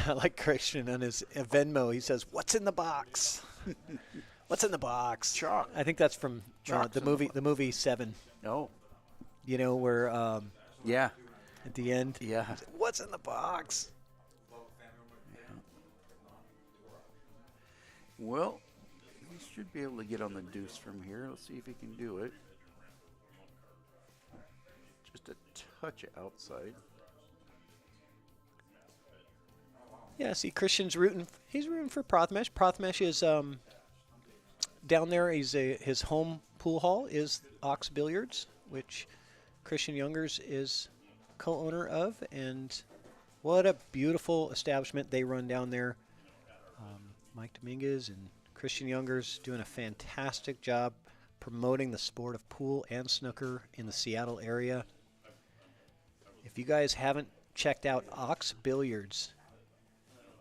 I like Christian on his Venmo. He says, "What's in the box? What's in the box?" Chalk. I think that's from Chalk's the in the movie. box. The movie Seven. Oh, You know where yeah, at the end. yeah. What's in the box? Well, he should be able to get on the deuce from here. Let's see if he can do it. Just a touch outside. Yeah. See, Christian's rooting. He's rooting for Prothmesh. Prothmesh is down there. His home pool hall is Ox Billiards, which Christian Youngers is co-owner of, and what a beautiful establishment they run down there. Mike Dominguez and Christian Youngers doing a fantastic job promoting the sport of pool and snooker in the Seattle area. If you guys haven't checked out Ox Billiards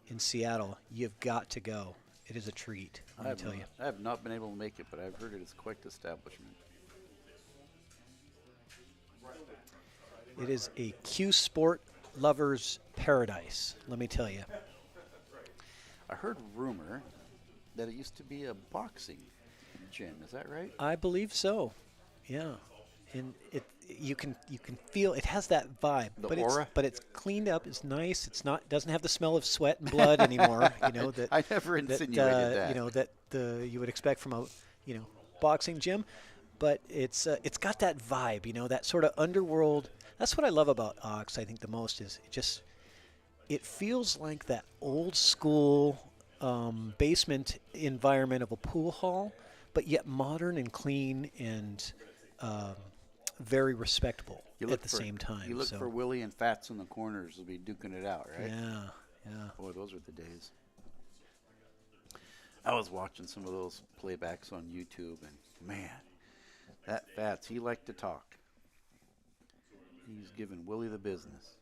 in Seattle, you've got to go. It is a treat, let me tell you. I have not been able to make it, but I've heard it is quite the establishment. It is a Q Sport lover's paradise, let me tell you. I heard rumor that it used to be a boxing gym. Is that right? I believe so. Yeah. And you can feel it has that vibe. The but aura? It's cleaned up, it's nice, doesn't have the smell of sweat and blood anymore, you know, that I never insinuated that. You know, that you would expect from a, you know, boxing gym, but it's got that vibe, you know, that sort of underworld. That's what I love about Ox, I think the most is it feels like that old school basement environment of a pool hall, but yet modern and clean and very respectable at the same time. You look for Willie and Fats in the corners will be duking it out, right? Yeah, yeah. Boy, those were the days. I was watching some of those playbacks on YouTube, and man, that Fats, he liked to talk. He's giving Willie the business.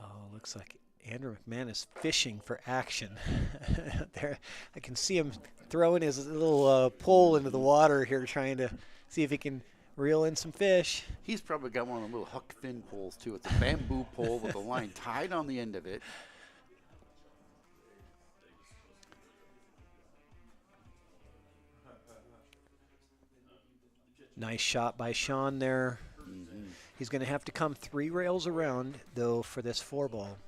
Oh, looks like Andrew McMahon is fishing for action. There, I can see him throwing his little pole into the water here, trying to see if he can reel in some fish. He's probably got one of the little Huck Finn poles, too. It's a bamboo pole with a line tied on the end of it. Nice shot by Sean there. Mm-hmm. He's going to have to come 3 rails around, though, for this 4-ball.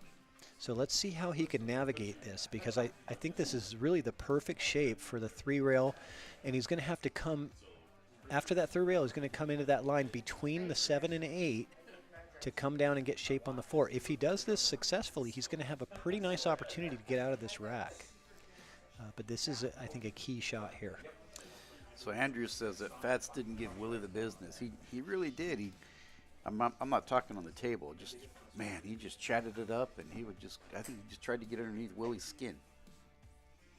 So let's see how he can navigate this, because I think this is really the perfect shape for the 3-rail, and he's going to have to come, after that 3rd rail, he's going to come into that line between the 7 and 8 to come down and get shape on the 4. If he does this successfully, he's going to have a pretty nice opportunity to get out of this rack. But this is, I think, a key shot here. So Andrew says that Fats didn't give Willie the business. He really did. I'm not talking on the table. Just, man, he just chatted it up, and I think he just tried to get underneath Willie's skin.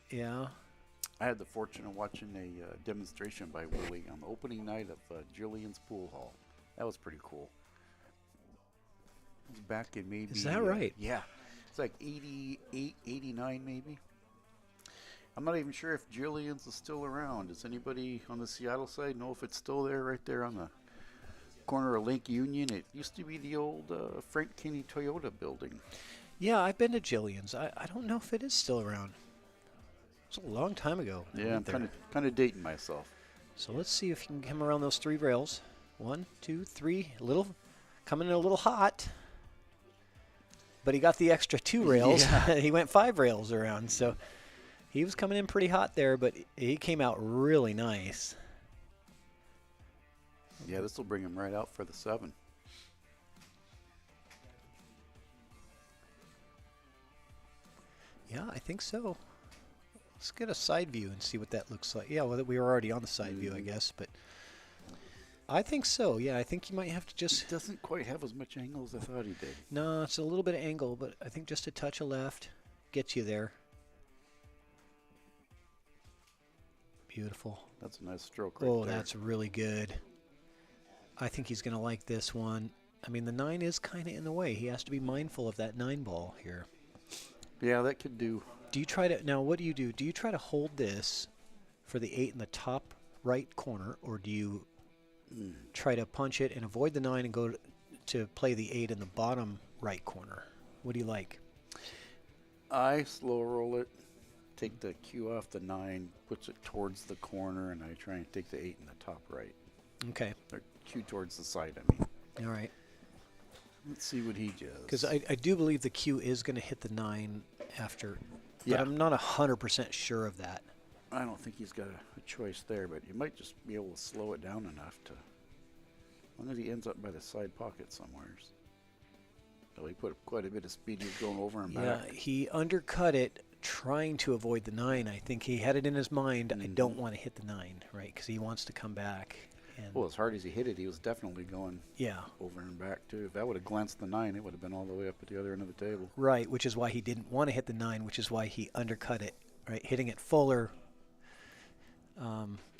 Yeah. I had the fortune of watching a demonstration by Willie on the opening night of Jillian's Pool Hall. That was pretty cool. It was back in maybe... Is that right? Yeah. It's like 88, 89 maybe. I'm not even sure if Jillian's is still around. Does anybody on the Seattle side know if it's still there right there on the corner of Lake Union? It used to be the old Frank Kinney Toyota building. Yeah, I've been to Jillian's. I don't know if it is still around. It's a long time ago. Yeah, I'm kind of dating myself. So let's see if you can come around those 3 rails. 1, 2, 3. Coming in a little hot. But he got the extra 2 rails. Yeah. He went 5 rails around. So he was coming in pretty hot there, but he came out really nice. Yeah, this will bring him right out for the 7. Yeah, I think so. Let's get a side view and see what that looks like. Yeah, well, we were already on the side view, I guess, but I think so. Yeah, I think you might have to just... He doesn't quite have as much angle as I thought he did. No, it's a little bit of angle, but I think just a touch of left gets you there. Beautiful. That's a nice stroke right there. Oh, that's really good. I think he's going to like this one. I mean, the 9 is kind of in the way. He has to be mindful of that 9 ball here. Yeah, that could do. Do you try to... Now, what do? Do you try to hold this for the 8 in the top right corner, or do you try to punch it and avoid the 9 and go to play the 8 in the bottom right corner? What do you like? I slow roll it, take the cue off the 9, puts it towards the corner, and I try and take the 8 in the top right. Okay. Or cue towards the side, I mean. All right. Let's see what he does. Because I do believe the cue is going to hit the 9 after, but Yeah. I'm not 100% sure of that. I don't think he's got a choice there, but you might just be able to slow it down enough to, as long as he ends up by the side pocket somewhere. So he put quite a bit of speed. He's going over and Yeah, back. he undercut it trying to avoid the 9. I think he had it in his mind, I don't want to hit the 9, right? Because he wants to come back. And Well, as hard as he hit it, he was definitely going yeah, over and back, too. If that would have glanced the 9, it would have been all the way up at the other end of the table. right, which is why he didn't want to hit the 9, which is why he undercut it, right? Hitting it fuller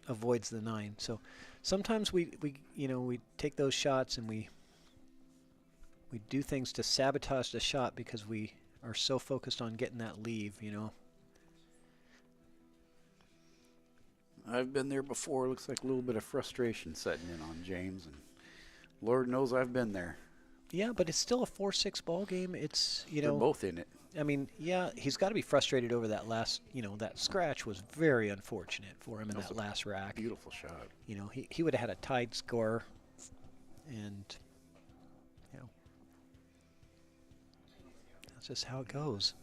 avoids the 9. So sometimes we take those shots and we do things to sabotage the shot because we are so focused on getting that leave, I've been there before. Looks like a little bit of frustration setting in on James, and Lord knows I've been there. Yeah, but it's still a 4-6 ball game. It's, They're both in it. I mean, yeah, he's got to be frustrated over that last, that scratch was very unfortunate for him in that last rack. Beautiful shot. He would have had a tied score, and, that's just how it goes.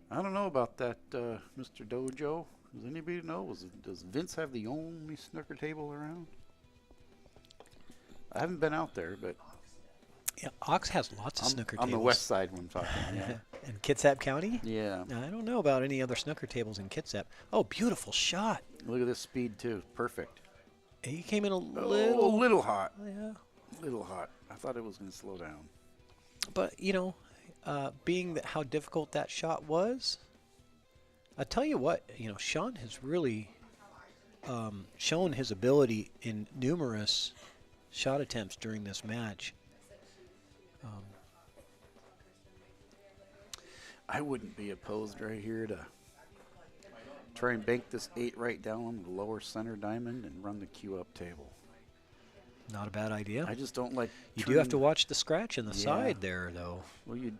I don't know about that, Mr. Dojo. Does anybody know? Does Vince have the only snooker table around? I haven't been out there, but Yeah, Ox has lots of snooker on tables. the west side when I'm talking. Yeah. In Kitsap County? Yeah. I don't know about any other snooker tables in Kitsap. Oh, beautiful shot. Look at this speed too. Perfect. He came in a Oh, a little hot. Yeah. Little hot. I thought it was going to slow down. But, being that how difficult that shot was, I tell you what, Sean has really shown his ability in numerous shot attempts during this match. I wouldn't be opposed right here to try and bank this 8 right down on the lower center diamond and run the cue up table. Not a bad idea. I just don't like. You do have to watch the scratch in the side there, though. Well, you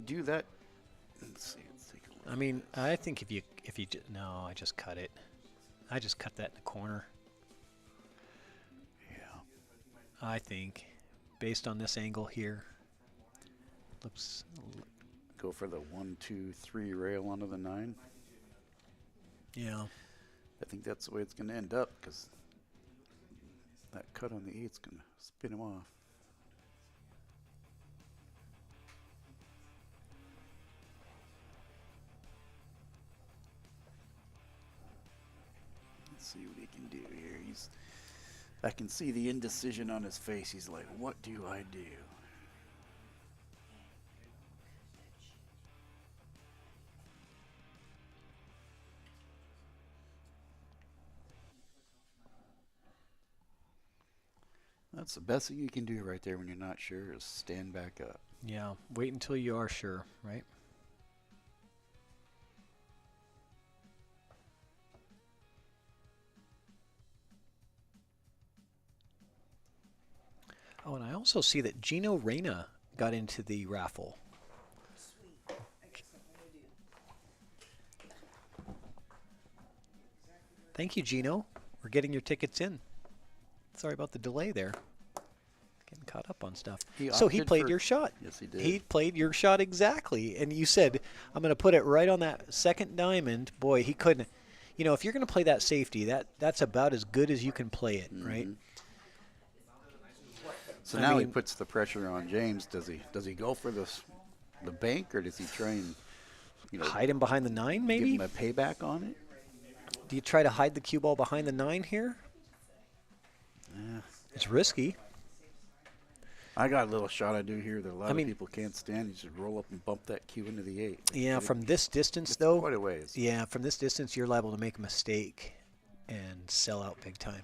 do that. Let's see. Let's take a look. I mean, I think if you no, I just cut it. I just cut that in the corner. Yeah. I think, based on this angle here, looks. Go for the 1, 2, 3 rail onto the 9. Yeah. I think that's the way it's going to end up because that cut on the 8's going to spin him off. Let's see what he can do here. I can see the indecision on his face. He's like, what do I do? That's the best thing you can do right there when you're not sure is stand back up. Yeah, wait until you are sure, right? Oh, and I also see that Gino Reyna got into the raffle. Thank you, Gino. We're getting your tickets in. Sorry about the delay there. Getting caught up on stuff. So he played your shot. Yes, he did. He played your shot exactly. And you said, I'm going to put it right on that second diamond. Boy, he couldn't. If you're going to play that safety, that's about as good as you can play it, right? So now he puts the pressure on James. Does he go for the bank, or does he try and hide him behind the 9 maybe? give him a payback on it? Do you try to hide the cue ball behind the 9 here? Yeah. It's risky. I got a little shot I do here that a lot of people can't stand. You should roll up and bump that cue into the 8. Yeah, from this distance, though. Quite a ways. Yeah, from this distance, you're liable to make a mistake and sell out big time.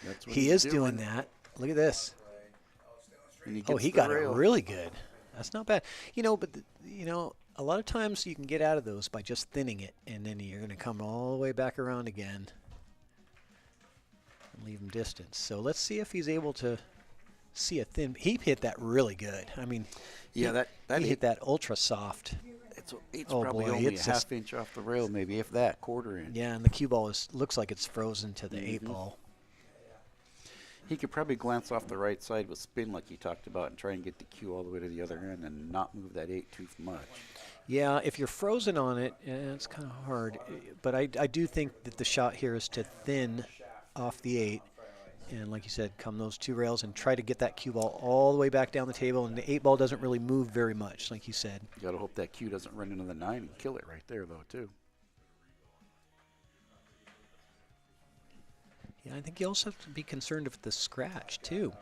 That's what He he's is doing that. Look at this. And He got it really good. That's not bad. You know, but a lot of times you can get out of those by just thinning it, and then you're going to come all the way back around again and leave him distance. So let's see if he's able to see a thin. He hit that really good. I mean, Yeah, he hit that ultra soft. It's Oh, probably boy, only it's a half just- inch off the rail, maybe, if that, quarter inch. Yeah, and the cue ball looks like it's frozen to the 8-ball. He could probably glance off the right side with spin like you talked about and try and get the cue all the way to the other end and not move that 8 too much. Yeah, if you're frozen on it, it's kind of hard. But I do think that the shot here is to thin off the 8. And like you said, come those 2 rails and try to get that cue ball all the way back down the table. And the 8-ball doesn't really move very much, like you said. You got to hope that cue doesn't run into the 9 and kill it right there, though, too. Yeah, I think you also have to be concerned with the scratch, too.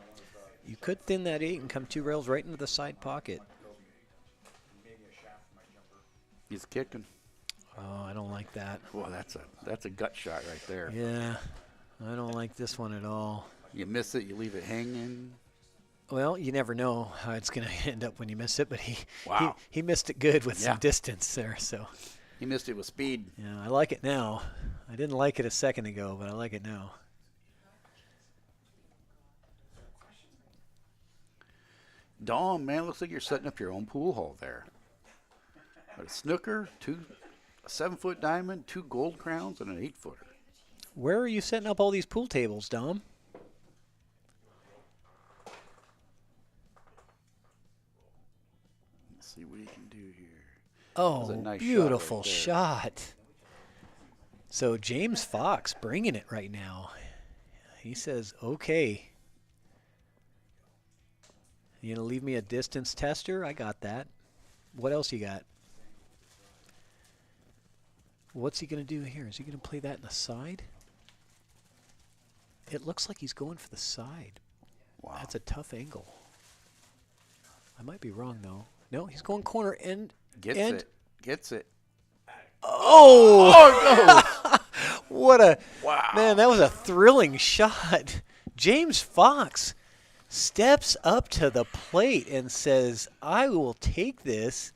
You could thin that 8 and come 2 rails right into the side pocket. He's kicking. Oh, I don't like that. Well, that's a gut shot right there. Yeah, I don't like this one at all. You miss it, you leave it hanging. Well, you never know how it's going to end up when you miss it, but Wow. he missed it good with Yeah. some distance there. So He missed it with speed. yeah, I like it now. I didn't like it a second ago, but I like it now. Dom, man, looks like you're setting up your own pool hall there. A snooker, a 7-foot diamond, 2 gold crowns, and an 8-footer. Where are you setting up all these pool tables, Dom? Let's see what he can do here. Oh, a nice shot beautiful right there. shot. So James Fox bringing it right now. He says, okay. You going to leave me a distance tester? I got that. What else you got? What's he going to do here? Is he going to play that in the side? It looks like he's going for the side. Wow. That's a tough angle. I might be wrong, though. No, he's going corner and... Gets it. Oh! What a... Wow. Man, that was a thrilling shot. James Fox steps up to the plate and says, I will take this.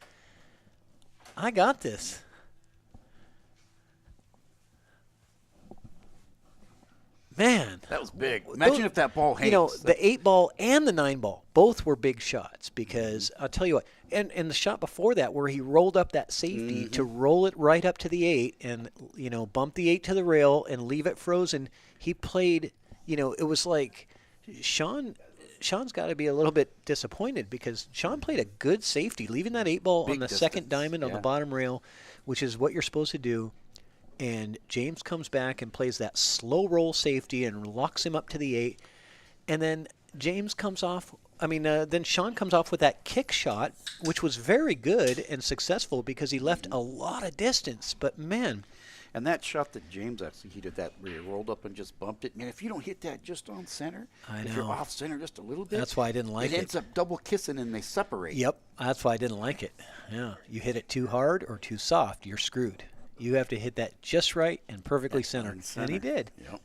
I got this. Man. That was big. Imagine if that ball hangs. You know, the 8-ball and the 9-ball, both were big shots because I'll tell you what, and the shot before that where he rolled up that safety to roll it right up to the 8 and, you know, bump the 8 to the rail and leave it frozen, he played, you know, it was like Sean's got to be a little bit disappointed because Sean played a good safety, leaving that 8-ball on the second diamond on the bottom rail, which is what you're supposed to do. And James comes back and plays that slow roll safety and locks him up to the 8. And then James comes off. Then Sean comes off with that kick shot, which was very good and successful because he left a lot of distance. But, man. And that shot that James executed, that where he rolled up and just bumped it, man, if you don't hit that just on center, if you're off center just a little bit, that's why I didn't like it. It ends up double kissing and they separate. Yep, that's why I didn't like it. Yeah, you hit it too hard or too soft, you're screwed. You have to hit that just right and perfectly centered. And he did. Yep.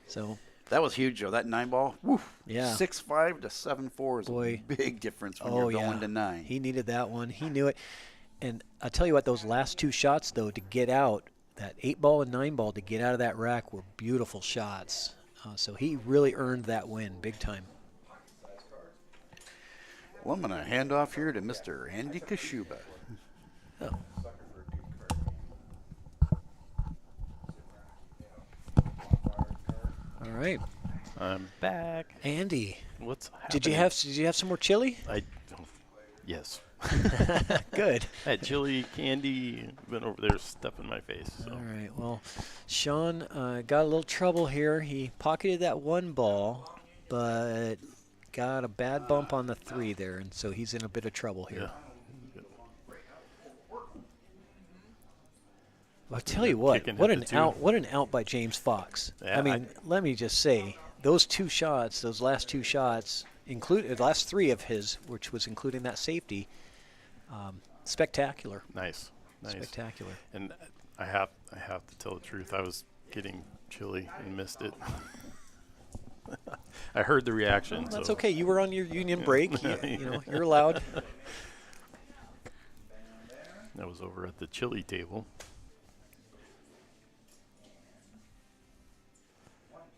So that was huge, Joe. That 9-ball, woo. Yeah. 6.5 to 7.4 is a big difference when you're going to 9. He needed that one. He knew it. And I'll tell you what, those last 2 shots, though, to get out, that 8-ball and 9-ball to get out of that rack were beautiful shots. So he really earned that win big time. Well, I'm going to hand off here to Mr. Andy Kashuba. Oh. All right. I'm back. Andy, What's happening? did you have some more chili? Yes. Good. I had chili, candy, been over there stuffing my face. So. All right. Well, Sean got a little trouble here. He pocketed that 1 ball, but got a bad bump on the 3 there, and so he's in a bit of trouble here. Yeah. I'll tell you what Kicking an hit the 2. out! What an out by James Fox. Yeah, I mean, let me just say, those 2 shots, those last 2 shots, included the last 3 of his, which was including that safety, spectacular. Nice. Spectacular. And I have to tell the truth. I was getting chili and missed it. I heard the reaction. That's so. okay. You were on your union break. You know, you're allowed. That was over at the chili table.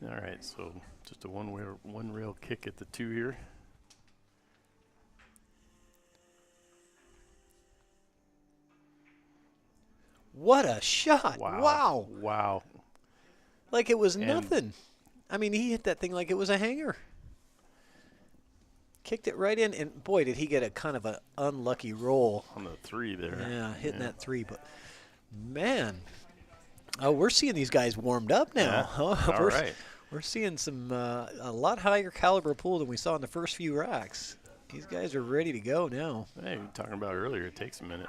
All right, so just a one rail kick at the 2 here. What a shot. Wow. Wow. Like it was nothing. I mean, he hit that thing like it was a hanger. Kicked it right in, and boy, did he get a kind of an unlucky roll. On the 3 there. Yeah, hitting that 3. But, man, we're seeing these guys warmed up now. Yeah. All right. We're seeing some a lot higher caliber pool than we saw in the first few racks. These guys are ready to go now. Hey, we were talking about earlier, it takes a minute.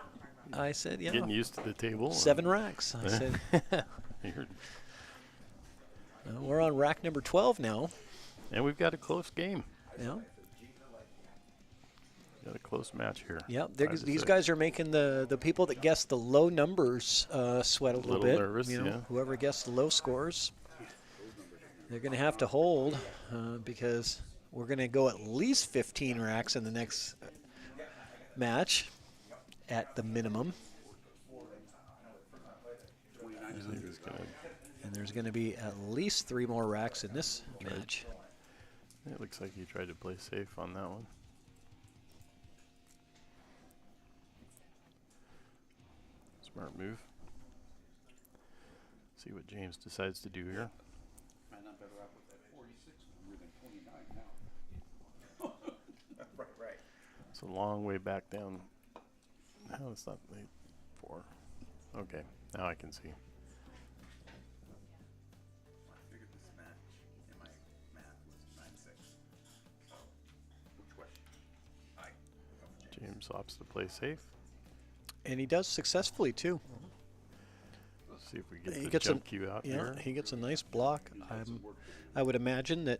I said, yeah. Getting used to the table. 7 racks, I said. We're on rack number 12 now. And we've got a close game. Yeah. Got a close match here. Yeah, these guys are making the people that guess the low numbers sweat a little bit. Nervous, you know, yeah. Whoever guessed the low scores, they're going to have to hold because we're going to go at least 15 racks in the next match at the minimum. And there's going to be at least 3 more racks in this match. It looks like he tried to play safe on that one. Smart move. See what James decides to do here. Right. It's a long way back down. No, it's not 4. Okay, now I can see. James opts to play safe. And he does successfully, too. Let's see if we get He the gets jump cue out here. Yeah, he gets a nice block. I would imagine that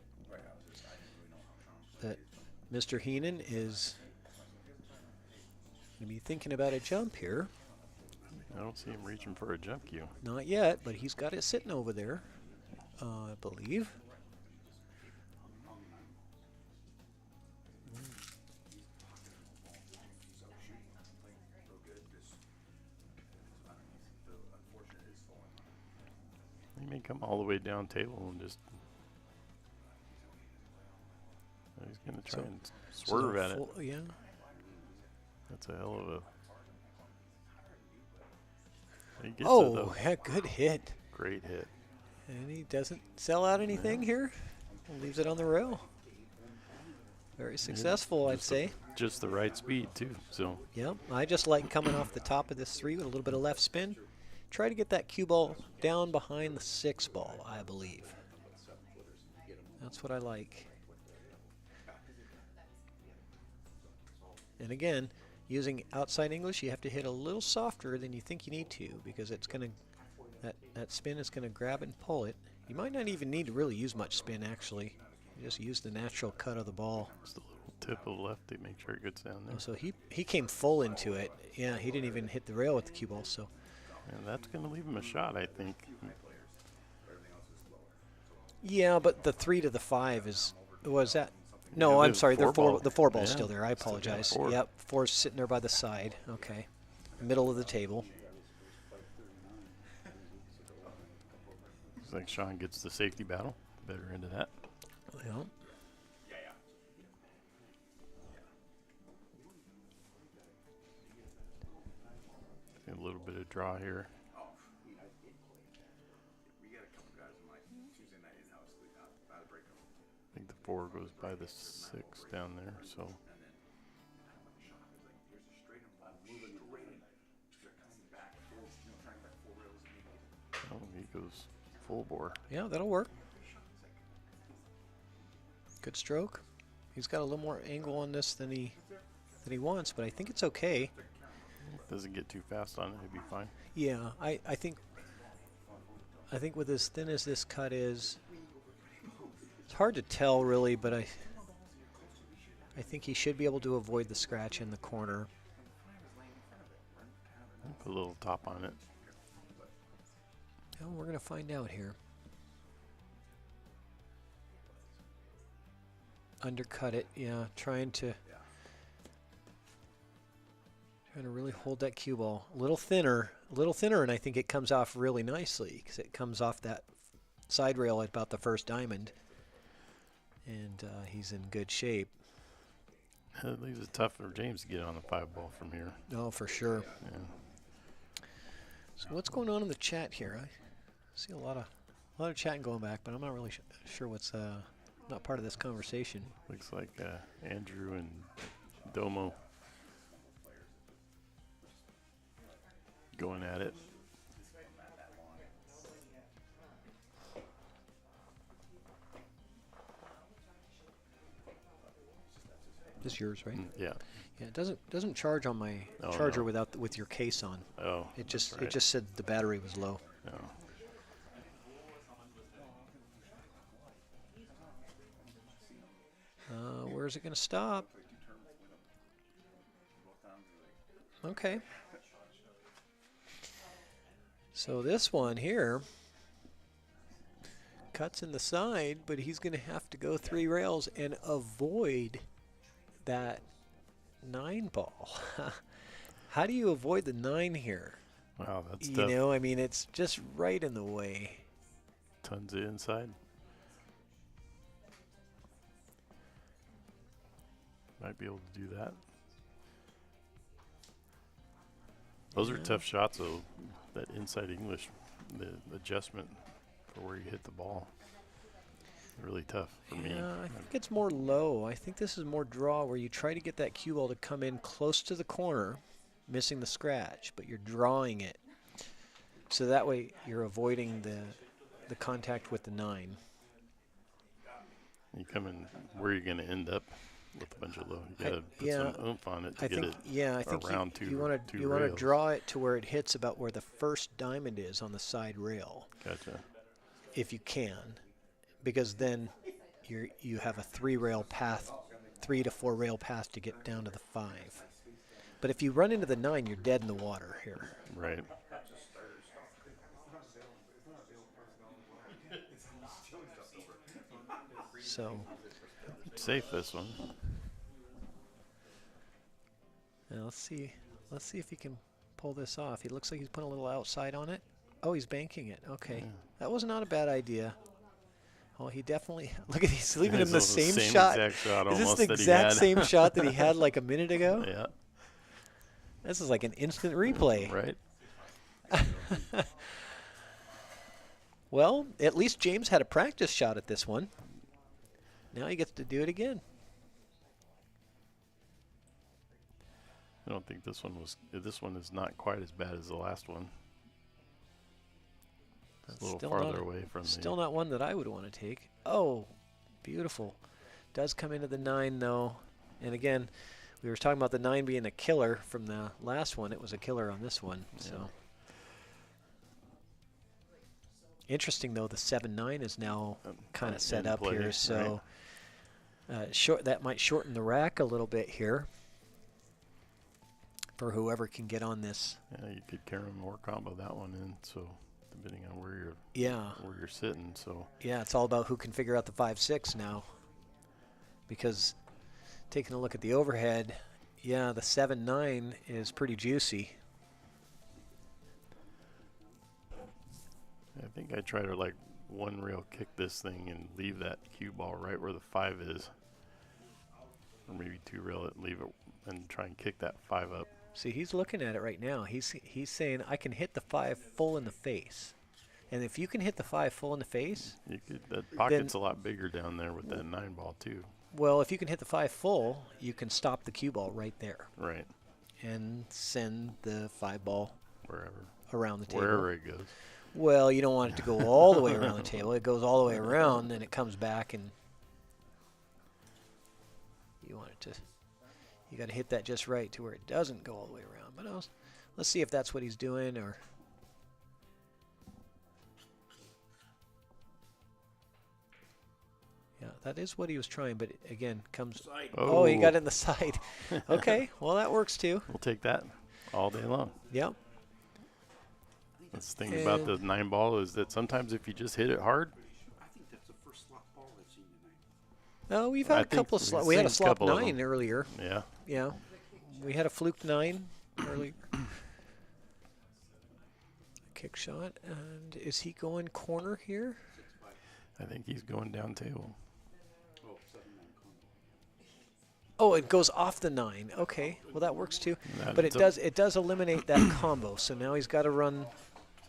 Mr. Heenan is going to be thinking about a jump here. I don't see him reaching for a jump cue. Not yet, but he's got it sitting over there, I believe. He may come all the way down table and just. He's going to try and swerve at it. Yeah. That's a hell of a. He gets Oh, heck, good hit. Great hit. And he doesn't sell out anything here. Leaves it on the rail. Very successful, I'd say. Just the right speed, too. So. Yep. I just like coming off the top of this 3 with a little bit of left spin. Try to get that cue ball down behind the 6 ball, I believe. That's what I like. And again, using outside English, you have to hit a little softer than you think you need to because it's going to, that spin is going to grab and pull it. You might not even need to really use much spin, actually. You just use the natural cut of the ball. Just a little tip of the left to make sure it gets down there. Oh, so he came full into it. Yeah, he didn't even hit the rail with the cue ball, so. And that's going to leave him a shot, I think. Yeah, but the 3 to the 5 was that? No, Yeah, I'm sorry. The 4 ball's Yeah, still there. I still got apologize. 4. Yep, 4's sitting there by the side. Okay, middle of the table. Looks like Sean gets the safety battle. Better end of that. Yeah. A little bit of draw here. I think the 4 goes by the 6 down there, so. Oh, he goes full bore. Yeah, that'll work. Good stroke. He's got a little more angle on this than he wants, but I think it's okay. Doesn't get too fast on it, he'd be fine. Yeah, I think with as thin as this cut is, it's hard to tell really, but I think he should be able to avoid the scratch in the corner. Put a little top on it. Well, we're going to find out here. undercut it. Yeah, trying to really hold that cue ball a little thinner, and I think it comes off really nicely because it comes off that side rail at about the first diamond, and he's in good shape. It leaves it tough for James to get on the 5-ball from here. Oh, for sure. Yeah. So what's going on in the chat here? I see a lot of chatting going back, but I'm not really sure what's not part of this conversation. Looks like Andrew and Domo going at it. This is yours, right? Yeah. Yeah, it doesn't charge on my charger with your case on. Oh. It just right. it just said the battery was low. No. Where's it going to stop? Okay. So this one here cuts in the side, but he's going to have to go 3 rails and avoid that 9-ball. How do you avoid the 9 here? Wow, that's You tough. know, I mean, it's just right in the way. Tons of inside. Might be able to do that. Those are tough shots, though. That inside English, the adjustment for where you hit the ball, really tough for me. Yeah, I think it's more low. I think this is more draw, where you try to get that cue ball to come in close to the corner, missing the scratch, but you're drawing it. So that way you're avoiding the contact with the 9. You come in, where are you going to end up with a bunch of low? You got to put some oomph on it to get it around you want to draw it to where it hits about where the first diamond is on the side rail. Gotcha. If you can, because then you have a 3-rail path, 3 to 4 rail path to get down to the 5. But if you run into the 9, you're dead in the water here. Right. So safe this one. now let's see if he can pull this off. He looks like he's putting a little outside on it. Oh, he's banking it. Okay, that was not a bad idea. Oh, he definitely look at he's leaving him the same shot. Exact shot is this almost the that he exact had. same shot that he had like a minute ago? Yeah. This is like an instant replay. Right. Well, at least James had a practice shot at this one. Now he gets to do it again. I don't think this one is not quite as bad as the last one. It's a little farther away from Still not one that I would want to take. Oh, beautiful. Does come into the 9 though. And again, we were talking about the 9 being a killer from the last one. It was a killer on this one. Yeah. So interesting though, the 7-9 is now kind of set up here. So that might shorten the rack a little bit here for whoever can get on this. Yeah, you could carry more combo that one in. So depending on where you're sitting. So yeah, it's all about who can figure out the 5-6 now. Because taking a look at the overhead, yeah, the 7-9 is pretty juicy. I think I try to like 1 rail kick this thing and leave that cue ball right where the 5 is, or maybe 2 rail it and leave it and try and kick that 5 up. See, he's looking at it right now. He's saying I can hit the 5 full in the face, and if you can hit the 5 full in the face, That pocket's a lot bigger down there with that 9-ball too. Well, if you can hit the 5 full, you can stop the cue ball right there. Right. And send the 5-ball wherever around the table. Wherever it goes. Well, you don't want it to go all the way around the table. It goes all the way around, and it comes back, and you want it to. You got to hit that just right to where it doesn't go all the way around. But let's see if that's what he's doing, or. Yeah, that is what he was trying, but again, comes. Oh, he got it in the side. Okay, well that works too. We'll take that all day long. Yep. That's the thing about the 9-ball is that sometimes if you just hit it hard, I think that's the first slot ball I've seen tonight. Oh, we've had I a couple think of we've we had a seen a slop couple of 9 them. earlier. Yeah. Yeah. We had a fluke 9 earlier. Kick shot. And is he going corner here? I think he's going down table. Oh, it goes off the 9. Okay. Well, that works too. That But it's it does eliminate that combo. So now he's got to run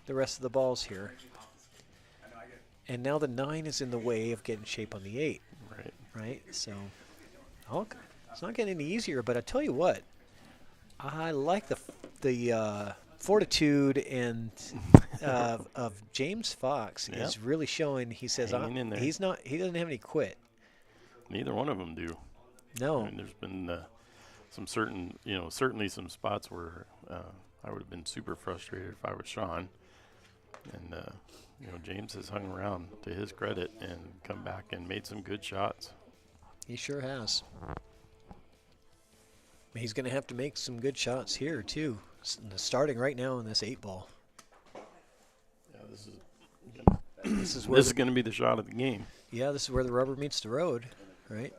the rest of the balls here. And now the 9 is in the way of getting shape on the 8. Right. Right? So it's not getting any easier, but I tell you what, I like the fortitude and of James Fox Yep. is really showing. He says Hanging in there. he doesn't have any quit. Neither one of them do. No. I mean, there's been some certainly some spots where I would have been super frustrated if I was Sean. And, James has hung around to his credit and come back and made some good shots. He sure has. He's going to have to make some good shots here, too, starting right now in this 8-ball. Yeah, this This is going to be the shot of the game. Yeah, this is where the rubber meets the road, right?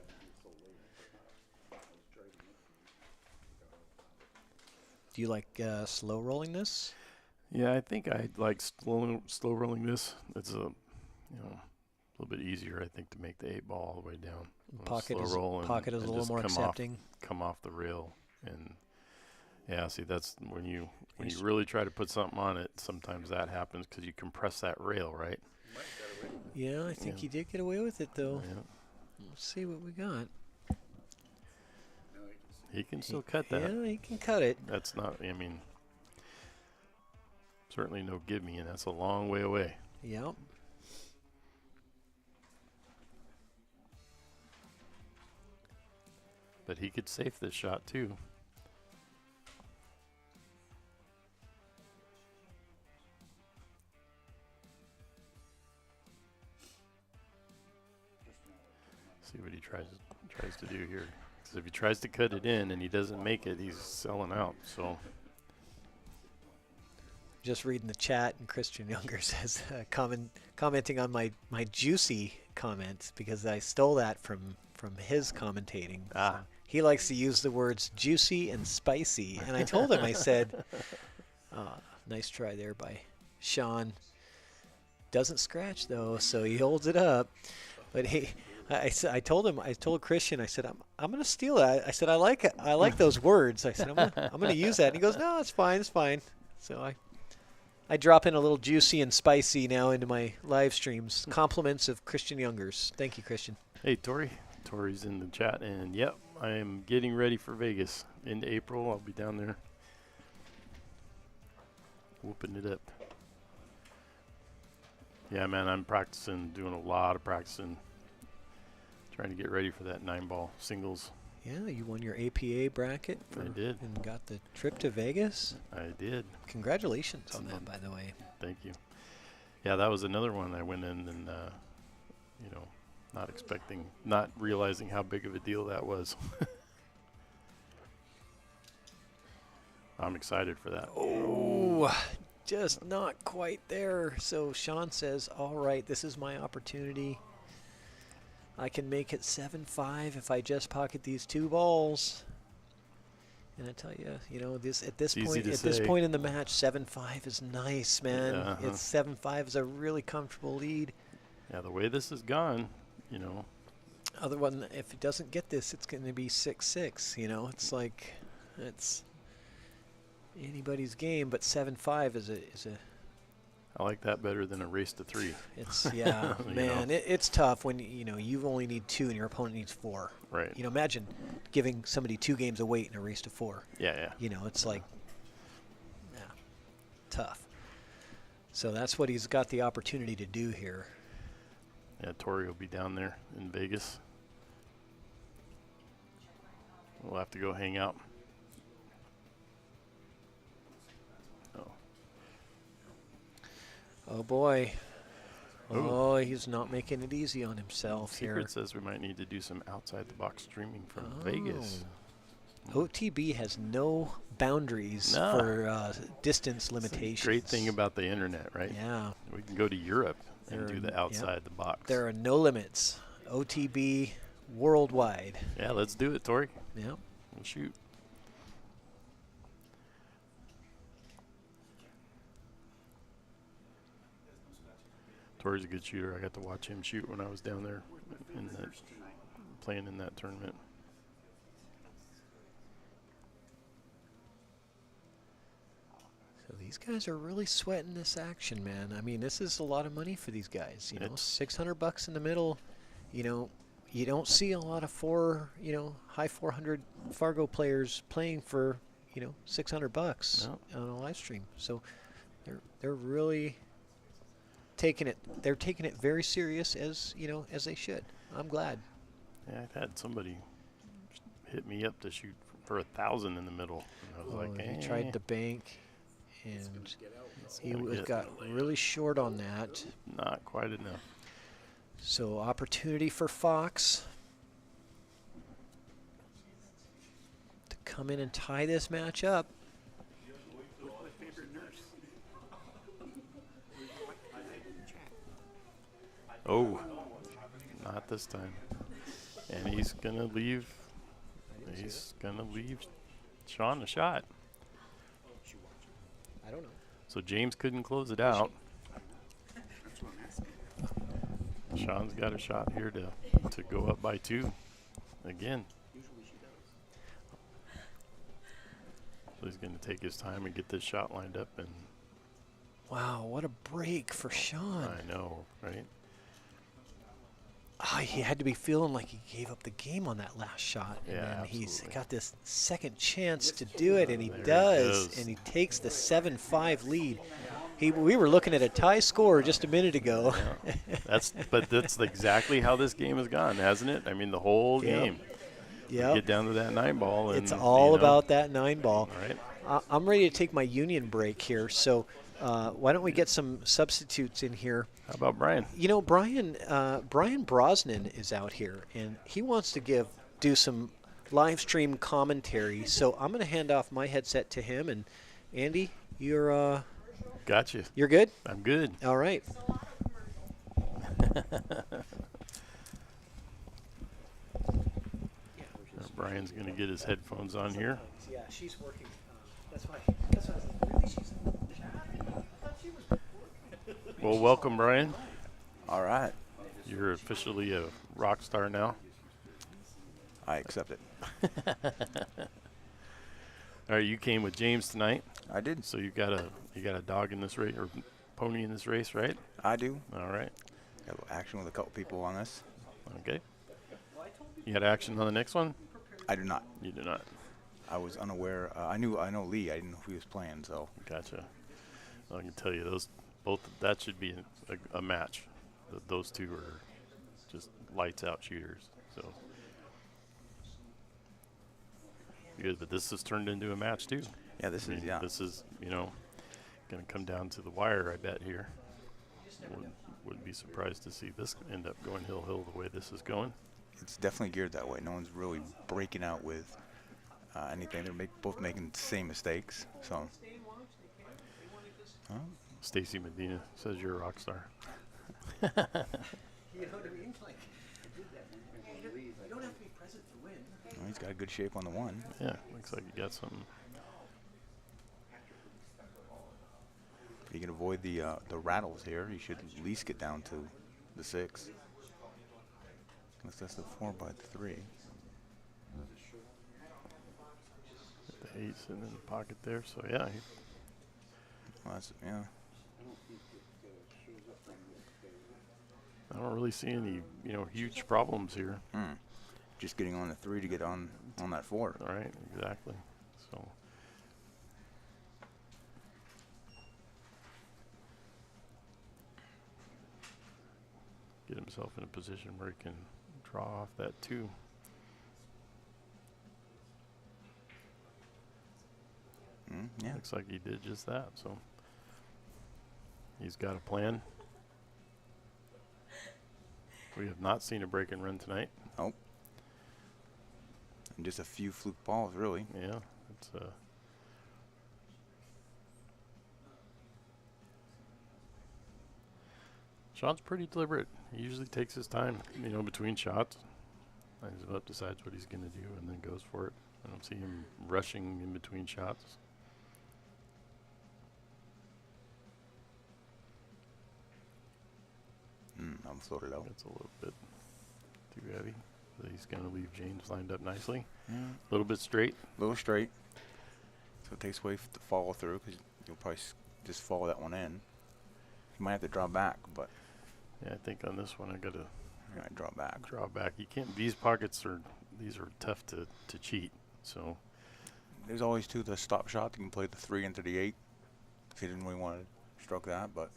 Do you like slow rolling this? Yeah, I think I like slow rolling this. It's a little bit easier, I think, to make the 8-ball all the way down. Pocket Slow is roll and a little just more accepting. Come off the rail, and yeah, see, that's when you really try to put something on it. Sometimes that happens because you compress that rail, right? Yeah, I think he did get away with it though. Yeah. Let's see what we got. He can still cut that. Yeah, he can cut it. That's not. I mean, certainly no give me, and that's a long way away. Yep. But he could safe this shot too. See what he tries to do here. Because if he tries to cut it in and he doesn't make it, he's selling out. So. Just reading the chat, and Christian Younger says, commenting on my juicy comment because I stole that from his commentating. Ah. So he likes to use the words juicy and spicy, and I told him, I said, nice try there by Sean. Doesn't scratch though, so he holds it up. But I told Christian, I said, I'm going to steal that. I said, I like those words. I said, I'm going to use that. And he goes, no, it's fine. So I drop in a little juicy and spicy now into my live streams. Compliments of Christian Youngers. Thank you, Christian. Hey, Tori. Tori's in the chat, and yep, I am getting ready for Vegas. Into April, I'll be down there whooping it up. Yeah, man, I'm practicing, doing a lot of practicing, trying to get ready for that 9-ball singles. Yeah, you won your APA bracket. I did. And got the trip to Vegas. I did. Congratulations on that, by the way. Thank you. Yeah, that was another one I went in and, not realizing how big of a deal that was. I'm excited for that. Oh, just not quite there. So Sean says, all right, this is my opportunity. I can make it 7-5 if I just pocket these 2 balls. And I tell you, this at this point in the match, 7-5 is nice, man. Yeah, It's 7-5 is a really comfortable lead. Yeah, the way this has gone, Other one, if it doesn't get this, it's going to be 6-6. It's like it's anybody's game, but 7-5 is a. I like that better than a race to 3. It's man, it's tough when you only need 2 and your opponent needs 4. Right. Imagine giving somebody 2 games of weight in a race to 4. Yeah. It's like, tough. So that's what he's got the opportunity to do here. Yeah, Tori will be down there in Vegas. We'll have to go hang out. Oh boy. Ooh. Oh, he's not making it easy on himself Secret here. says we might need to do some outside the box streaming from Vegas. OTB has no boundaries for distance limitations. Great thing about the internet, right? Yeah. We can go to Europe and do the outside the box. There are no limits. OTB worldwide. Yeah, let's do it, Tori. Yeah. We'll shoot. Tori's a good shooter. I got to watch him shoot when I was down there in that, playing in that tournament. So these guys are really sweating this action, man. I mean, this is a lot of money for these guys. You know, $600 in the middle. You know, you don't see a lot of high 400 Fargo players playing for, $600 on a live stream. So they're really taking it. They're taking it very serious, as they should. I'm glad. Yeah, I've had somebody hit me up to shoot for 1,000 in the middle. And I was like, he tried the bank, and he got really short on that. Not quite enough. So opportunity for Fox to come in and tie this match up. Oh, not this time. And he's going to leave. He's going to leave Sean a shot. I don't know. So James couldn't close it out. Sean's got a shot here to go up by 2 again. So he's going to take his time and get this shot lined up. And wow, what a break for Sean. I know, right? He had to be feeling like he gave up the game on that last shot. And then he's got this second chance to do it, and he does. And he takes the 7-5 lead. We were looking at a tie score just a minute ago. Yeah. That's exactly how this game has gone, hasn't it? I mean, the whole game. Yeah. Get down to that 9 ball. And, it's all about that 9 ball. All right. I'm ready to take my union break here. So why don't we get some substitutes in here? How about Brian? You know, Brian Brosnan is out here, and he wants to do some live stream commentary. So I'm going to hand off my headset to him. And Andy, you're gotcha. You're good? I'm good. All right. Brian's going to get his headphones on here. Yeah, she's working. That's why I was like, really? She's in the chat? I thought she was working. Well, welcome, Brian. All right. You're officially a rock star now. I accept it. All right, you came with James tonight. I did. So you got a dog in this race, or pony in this race, right? I do. All right. Got a little action with a couple people on this. Okay. You had action on the next one? I do not. You do not. I was unaware. I know Lee. I didn't know if he was playing. So. Gotcha. I can tell you that should be a match. Those two are just lights out shooters. So good, but this has turned into a match too. Yeah, this is going to come down to the wire. I bet here. Wouldn't be surprised to see this end up going hill the way this is going. It's definitely geared that way. No one's really breaking out with anything. They're both making the same mistakes. So. Stacy Medina says you're a rock star. You know what I mean? Like, you don't have to be present to win. Well, he's got a good shape on the 1. Yeah, looks like you got something. If you can avoid the rattles here, you should at least get down to the 6. Unless that's the 4x3. The 8 sitting in the pocket there, so yeah. Well, that's, yeah. I don't really see any, huge problems here. Just getting on the 3 to get on that 4. All right, exactly. So get himself in a position where he can draw off that 2. Yeah. Looks like he did just that. So he's got a plan. We have not seen a break and run tonight. Nope. And just a few fluke balls, really. Yeah, it's Sean's pretty deliberate. He usually takes his time, between shots. Lines him up, decides what he's going to do, and then goes for it. I don't see him rushing in between shots. I'm floated out. It's a little bit too heavy. So he's going to leave James lined up nicely. Yeah. A little bit straight. A little straight. So it takes away to follow through because you'll probably just follow that one in. You might have to draw back, but Yeah, I think on this one I got to I draw back. draw back. You can't. These pockets are tough to cheat. So There's always to the stop shot. You can play the 3 into the 8 if you didn't really want to stroke that, but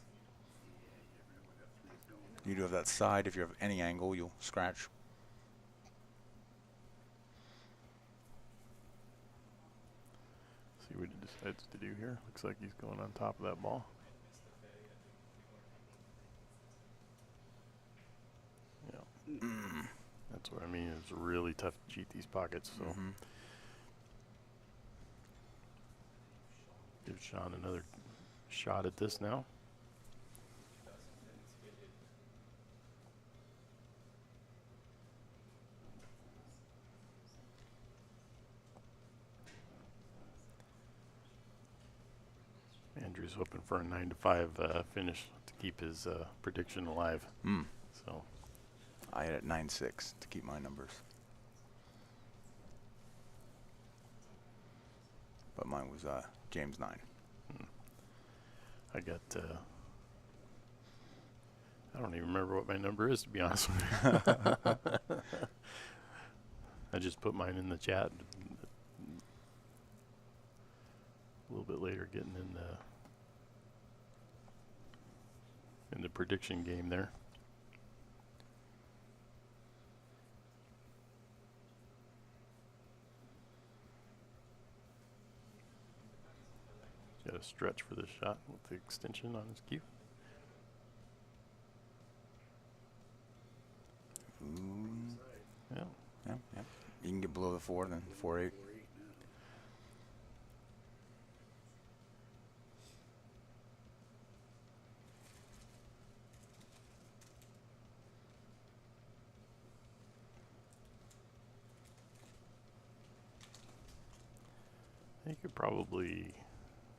you do have that side. If you have any angle, you'll scratch. see what he decides to do here. Looks like he's going on top of that ball. Yeah. That's what I mean. It's really tough to cheat these pockets. So give Sean another shot at this now. Andrew's hoping for a 9-5 finish to keep his prediction alive. So I had it 9-6 to keep my numbers. But mine was James 9. I got, I don't even remember what my number is, to be honest with you. I just put mine in the chat a little bit later, getting in the prediction game there. Got a stretch for this shot with the extension on his cue. Yeah. Yeah. You can get below the 4, then 4-8.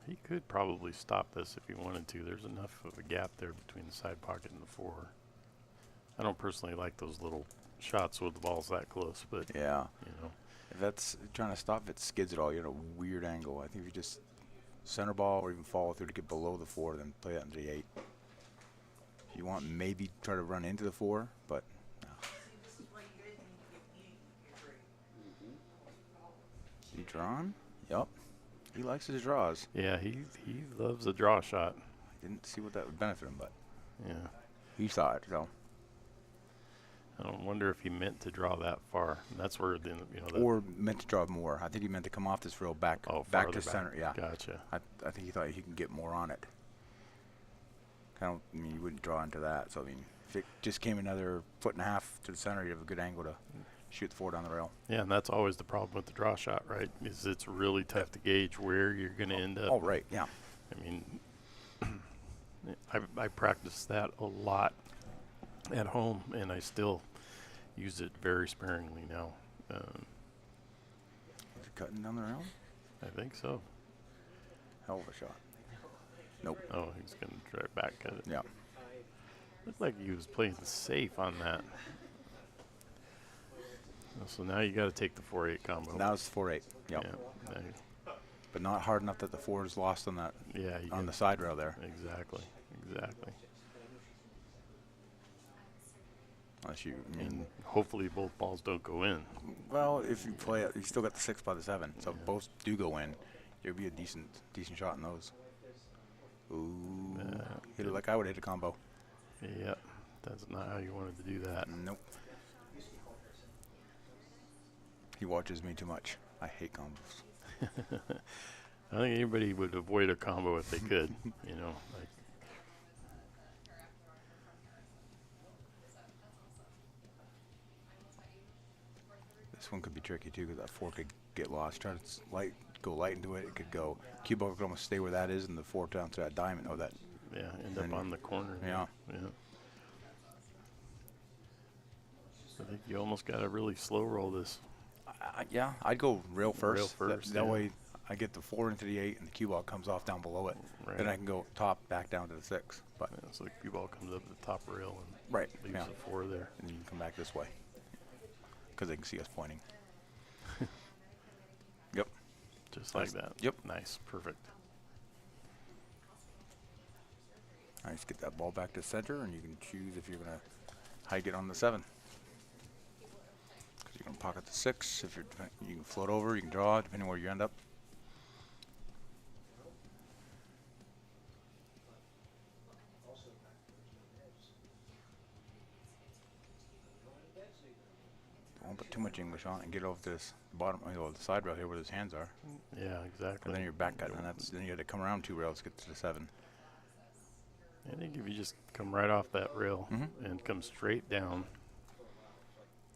He could probably stop this if he wanted to. There's enough of a gap there between the side pocket and the 4. I don't personally like those little shots with the balls that close, but Yeah. you know, If that's trying to stop, if it skids at all, you're at a weird angle. I think if you just center ball or even follow through to get below the 4, then play that into the 8. If you want, maybe try to run into the 4, but no. You drawn? Yup. He likes his draws. yeah, he loves a draw shot. Didn't see what that would benefit him, but Yeah, he saw it, so. I don't wonder if he meant to draw that far. And that's where the Or meant to draw more. I think he meant to come off this rail back, back farther to center. Yeah. Gotcha. I think he thought he can get more on it. I mean, you wouldn't draw into that. So, I mean, if it just came another 1.5 feet to the center, you have a good angle to shoot the 4 down the rail. Yeah, and that's always the problem with the draw shot, right? Is it's really tough to gauge where you're going to end up. Oh, right, yeah. I mean, I practice that a lot at home, and I still use it very sparingly now. Is it cutting down the rail? I think so. Hell of a shot. Nope. Oh, he's going to try back at it. Yeah. Looked like he was playing safe on that. So now you got to take the 4-8 combo. Now it's 4-8. Yep. Yeah. But not hard enough that the 4 is lost on that. Yeah. On the side rail there. Exactly. Exactly. Unless you. And hopefully both balls don't go in. Well, if you play it, you still got the 6 by the 7. So if both do go in, there'll be a decent shot in those. Ooh. Hit it like I would hit a combo. Yep. That's not how you wanted to do that. Nope. He watches me too much. I hate combos. I think anybody would avoid a combo if they could, you know. Like, this one could be tricky too, because that 4 could get lost. Try to go light into it. It could go. Cue ball could almost stay where that is, and the 4 down to that diamond. Oh, that. yeah, end up on the corner. Yeah. Yeah. I think you almost got to really slow roll this. Yeah, I'd go rail first. Rail first, That yeah. way I get the 4 into the 8 and the cue ball comes off down below it. Right. Then I can go top back down to the 6. But Yeah, so the cue ball comes up the top rail and right, leaves yeah. the 4 there. And you can come back this way because they can see us pointing. Yep. Just like that. Yep. Nice. Perfect. Nice. Get that ball back to center, and you can choose if you're going to hike it on the 7. Because you can pocket the 6. If you can float over, you can draw, depending where you end up. Don't put too much English on it and get over to this bottom, the side rail here where his hands are. Yeah, exactly. And then you're back at, and then you got to come around 2 rails to get to the 7. I think if you just come right off that rail Mhm. and come straight down,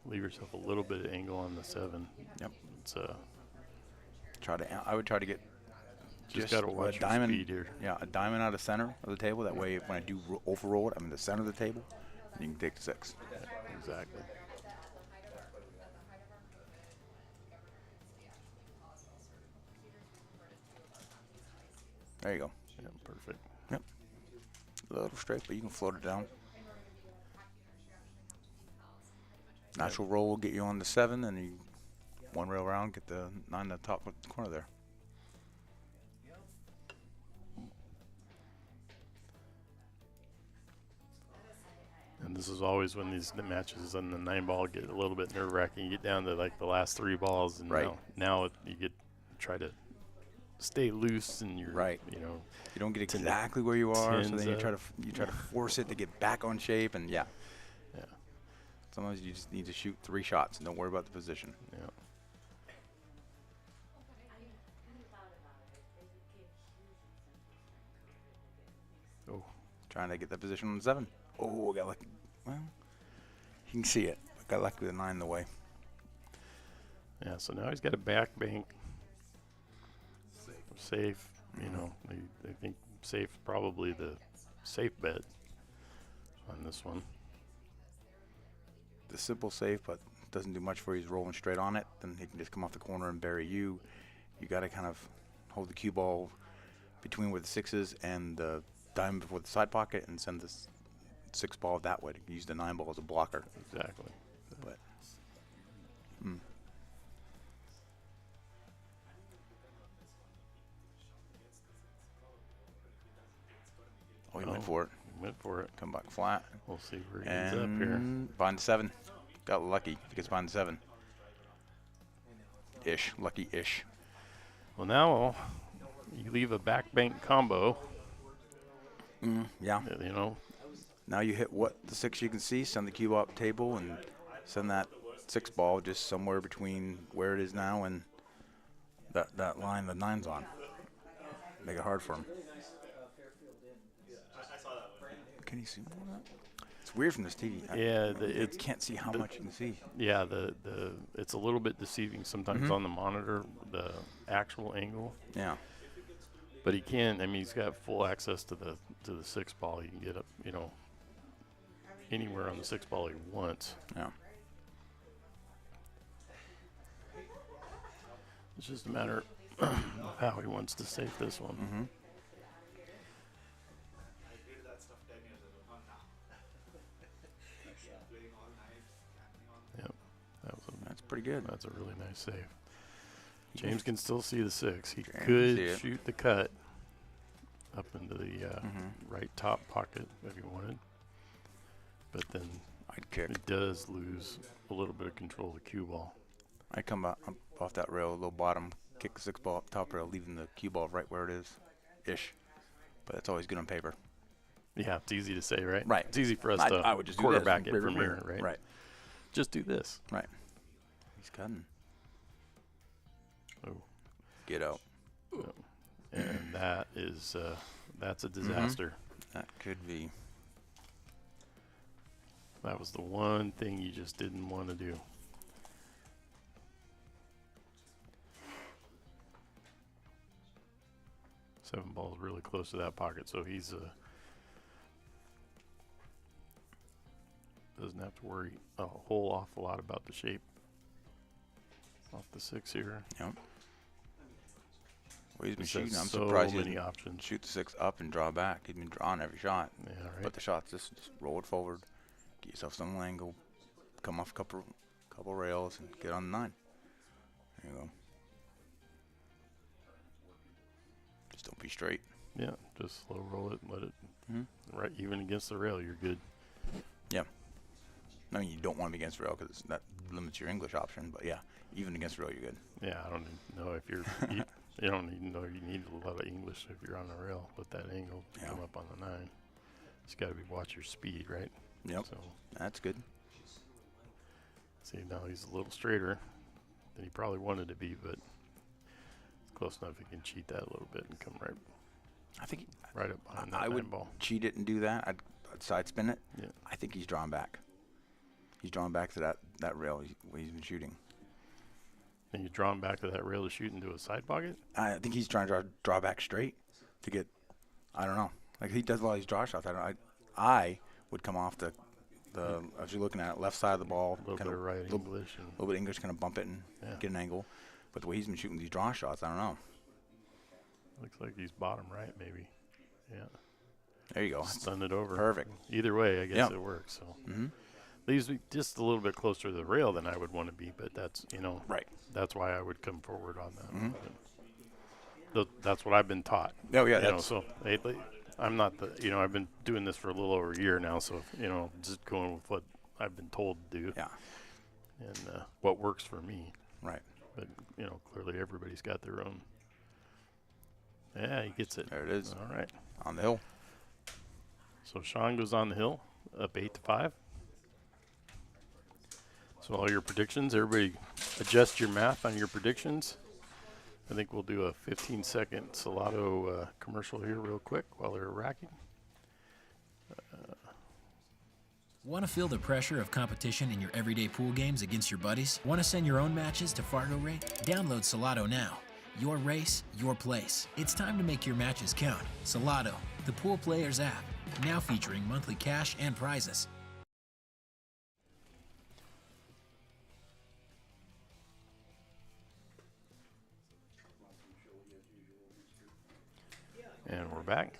leave yourself a little bit of angle on the 7. Yep. It's I would try to get just got to watch a your diamond. speed here. Yeah, a diamond out of center of the table. That way, when I do overroll it, I'm in the center of the table. And you can take the 6. Yeah, exactly. There you go. Yeah, perfect. Yep. A little straight, but you can float it down. Natural roll will get you on the 7, and you 1 rail around, get the 9 in the top corner there. And this is always when these matches on the 9 ball get a little bit nerve wracking. You get down to like the last 3 balls, and Right. now you get try to stay loose, and you're Right. You know, You don't get exactly where you are, so tens then you try up. to force it to get back on shape, and yeah. Yeah. Sometimes you just need to shoot 3 shots and don't worry about the position. Yeah. Oh, Trying to get that position on the 7. Oh, got lucky. Well, you can see it. Got lucky with the 9 in the way. yeah. So now he's got a back bank. Safe. You know, I think safe probably the safe bet on this one. The simple safe, but doesn't do much for you. He's rolling straight on it. Then he can just come off the corner and bury you. You got to kind of hold the cue ball between where the 6 is and the diamond before the side pocket and send this 6 ball that way. Use the 9 ball as a blocker. Exactly. But oh, he went for it. Went for it. Come back flat. We'll see where he ends up here. And behind the 7. Got lucky. If he gets behind the 7. Ish. Lucky-ish. Well, now you leave a back bank combo. Yeah. You know, Now you hit what the 6 you can see, send the cube up table, and send that 6 ball just somewhere between where it is now and that line the 9's on. Make it hard for him. Can you see more of that? It's weird from this TV. Yeah, You can't see how much you can see. yeah, it's a little bit deceiving sometimes on the monitor, the actual angle. Yeah. But he can. I mean, he's got full access to the 6 ball. He can get up, you know, anywhere on the 6 ball he wants. Yeah. It's just a matter of how he wants to safe this one. Mm-hmm. Yep, That's pretty good. that's a really nice save. James can still see the 6. He James can see could it. shoot the cut up into the right top pocket if he wanted, but then I'd kick. it does lose a little bit of control of the cue ball. I come up off that rail, low bottom, kick the 6 ball up top rail, leaving the cue ball right where it is, ish. But that's always good on paper. Yeah, it's easy to say, right? Right. It's easy for us I to would just quarterback do it this. from here, right? Right. Just do this. Right. He's cutting. Oh, Get out. and that is that's a disaster. That could be. That was the one thing you just didn't want to do. Seven ball's really close to that pocket, so he's doesn't have to worry a whole awful lot about the shape off the 6 here. Yep. Well, he's been Just shooting. has I'm so surprised he many didn't options. shoot the 6 up and draw back. He's been drawing every shot. Yeah, right. But the shots, just roll it forward, get yourself some angle, come off a couple rails, and get on the 9. There you go. Just don't be straight. Yeah, just slow roll it and let it Mm-hmm. right even against the rail. You're good. Yeah. I mean, you don't want to be against the rail because that limits your English option. But yeah, even against the rail, you're good. Yeah, I don't even know if you're. You don't even know you need a lot of English if you're on the rail with that angle to Yeah. come up on the 9. Just got to be watch your speed, right? Yep. So That's good. see now he's a little straighter than he probably wanted to be, but it's close enough. He can cheat that a little bit and come right I think right up behind that I 9 would ball. cheat it and do that. I'd side spin it. Yeah. I think he's drawn back. He's drawn back to that rail where he's been shooting. And you draw him back to that rail to shoot into a side pocket. I think he's trying to draw back straight to get. I don't know. Like he does a lot of these draw shots. I would come off the as you're looking at it, left side of the ball, A little bit of right English. And little bit English, kind of bump it and get an angle. But the way he's been shooting these draw shots, I don't know. looks like he's bottom right, maybe. Yeah. There you go. Stun it over. Perfect. Either way, I guess Yep. it works. So Mm-hmm. leaves me just a little bit closer to the rail than I would want to be, but that's Right. That's why I would come forward on that. Mhm. That's what I've been taught. Oh yeah, You know, that's so I'm not I've been doing this for a little over a year now, so just going with what I've been told to do. yeah. And what works for me. Right. But clearly everybody's got their own. Yeah, he gets it. There it is. All right. On the hill. So Sean goes on the hill, up 8-5. So all your predictions, everybody adjust your math on your predictions. I think we'll do a 15-second Salado commercial here real quick while they're racking. Want to feel the pressure of competition in your everyday pool games against your buddies? Want to send your own matches to Fargo Rate? Download Salado now. Your race, your place. It's time to make your matches count. Salado, the Pool Players app, now featuring monthly cash and prizes. And we're back.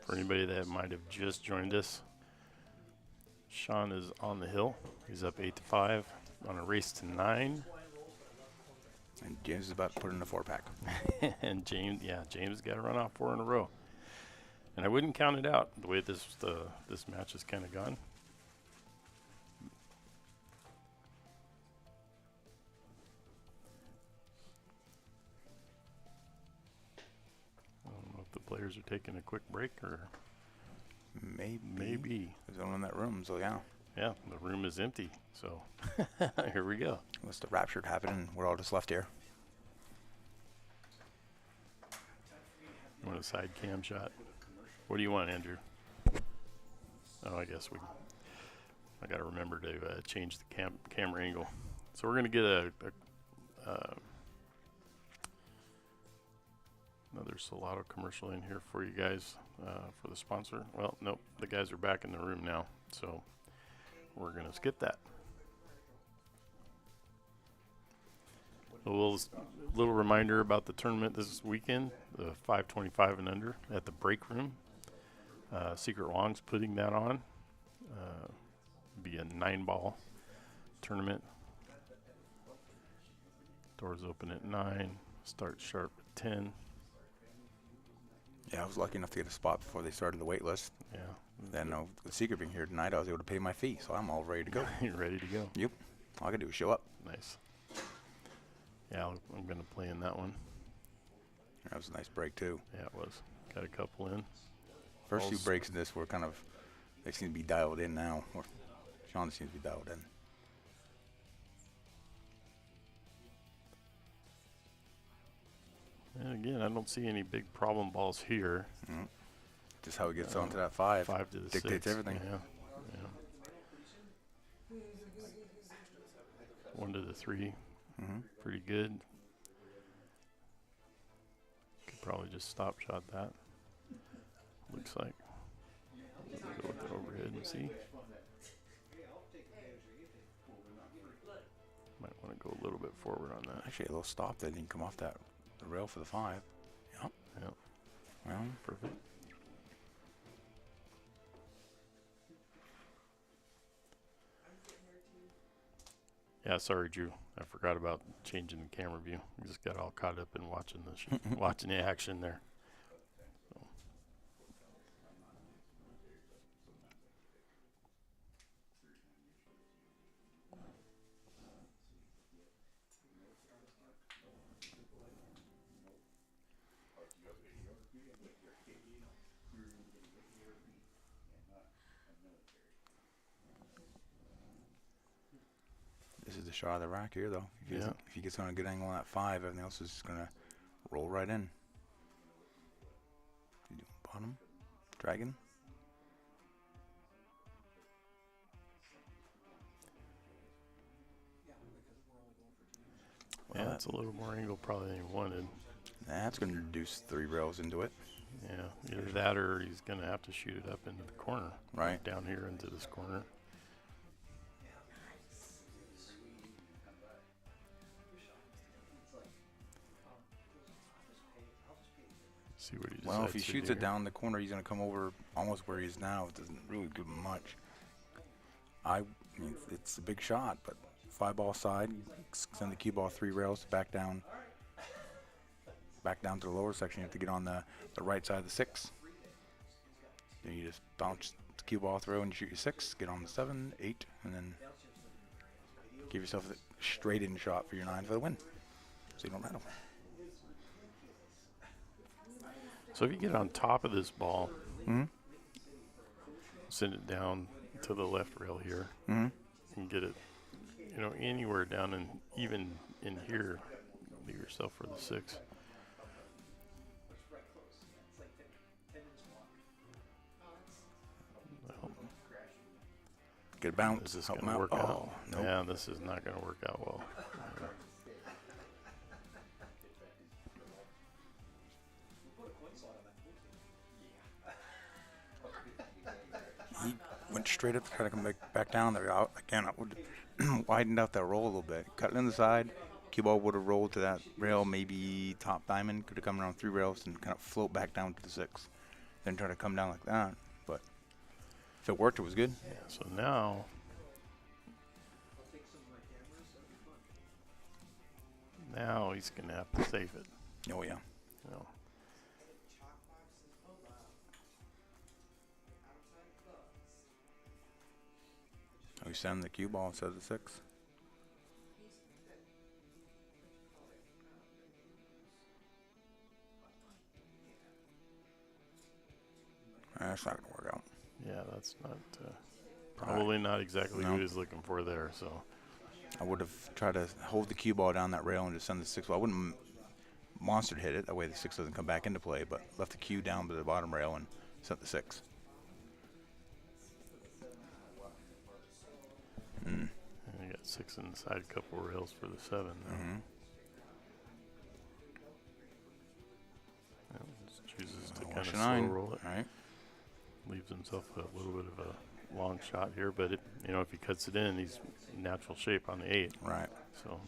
For anybody that might have just joined us, Sean is on the hill. He's up 8-5 on a race to 9. And James is about to put in a 4-pack. And James got to run off 4 in a row. And I wouldn't count it out the way this match has kind of gone. I don't know if the players are taking a quick break or maybe. There's no one in that room, so yeah. Yeah, the room is empty. So here we go. Unless the rapture happened and we're all just left here. You want a side cam shot? What do you want, Andrew? Oh, I guess I got to remember to change the camera angle. So we're going to get another Salado commercial in here for you guys for the sponsor. Well, nope, the guys are back in the room now, so we're going to skip that. A little reminder about the tournament this weekend, the 525 and under at the break room. Secret Long's putting that on. Be a 9-ball tournament. Doors open at 9. Start sharp at 10. Yeah, I was lucky enough to get a spot before they started the wait list. Yeah. Then the Secret being here tonight, I was able to pay my fee, so I'm all ready to go. You're ready to go. Yep. All I got to do is show up. Nice. Yeah, I'm going to play in that one. That was a nice break, too. Yeah, it was. Got a couple in. First few breaks in this were kind of, they seem to be dialed in now. Or Sean seems to be dialed in. And again, I don't see any big problem balls here. Mm-hmm. Just how he gets onto that 5. 5 to the dictates 6. everything. Yeah. 1 to the 3. Mm-hmm. Pretty good. Could probably just stop shot that. Looks like. Go with the overhead and see. Might want to go a little bit forward on that. Actually, a little stop that didn't come off the rail for the 5. Yep. Yep. Well, Perfect. Yeah, sorry, Drew. I forgot about changing the camera view. We just got all caught up in watching the watching the action there. So. this is the shot of the rack here, though. If he gets on a good angle on that 5, everything else is just going to roll right in. Bottom, dragon. Yeah, that's a little more angle probably than he wanted. That's going to reduce 3 rails into it. Yeah, either that or he's going to have to shoot it up into the corner. Right. Down here into this corner. See what he decides. Well, if he to shoots do it down the corner, he's going to come over almost where he is now. It doesn't really give him much. I mean, it's a big shot, but 5-ball side, send the cue ball 3 rails back down to the lower section. You have to get on the right side of the 6. Then you just bounce the cue ball through and you shoot your 6, get on the 7, 8, and then give yourself a straight in shot for your 9 for the win. So you don't rattle. So if you get on top of this ball, send it down to the left rail here, and get it, anywhere down and even in here, leave yourself for the 6. Well, Good bounce. is this Help going him to out. work Oh, out? nope. Yeah, this is not going to work out well. He went straight up to try to come back down there. Again, I would widened out that roll a little bit. Cut it in the side. Cue ball would have rolled to that rail, maybe top diamond. Could have come around 3 rails and kind of float back down to the 6. Then try to come down like that. But if it worked, it was good. Yeah, so now he's going to have to save it. Oh, yeah. We send the cue ball instead of the 6. That's not going to work out. Yeah, that's not probably not exactly what he's looking for there. So I would have tried to hold the cue ball down that rail and just send the 6. Well, I wouldn't monster hit it. That way the 6 doesn't come back into play, but left the cue down to the bottom rail and sent the 6. And you got 6 inside, a couple rails for the 7. Just chooses to kind of slow roll it. Right. Leaves himself a little bit of a long shot here, but if he cuts it in, he's in natural shape on the 8. Right. So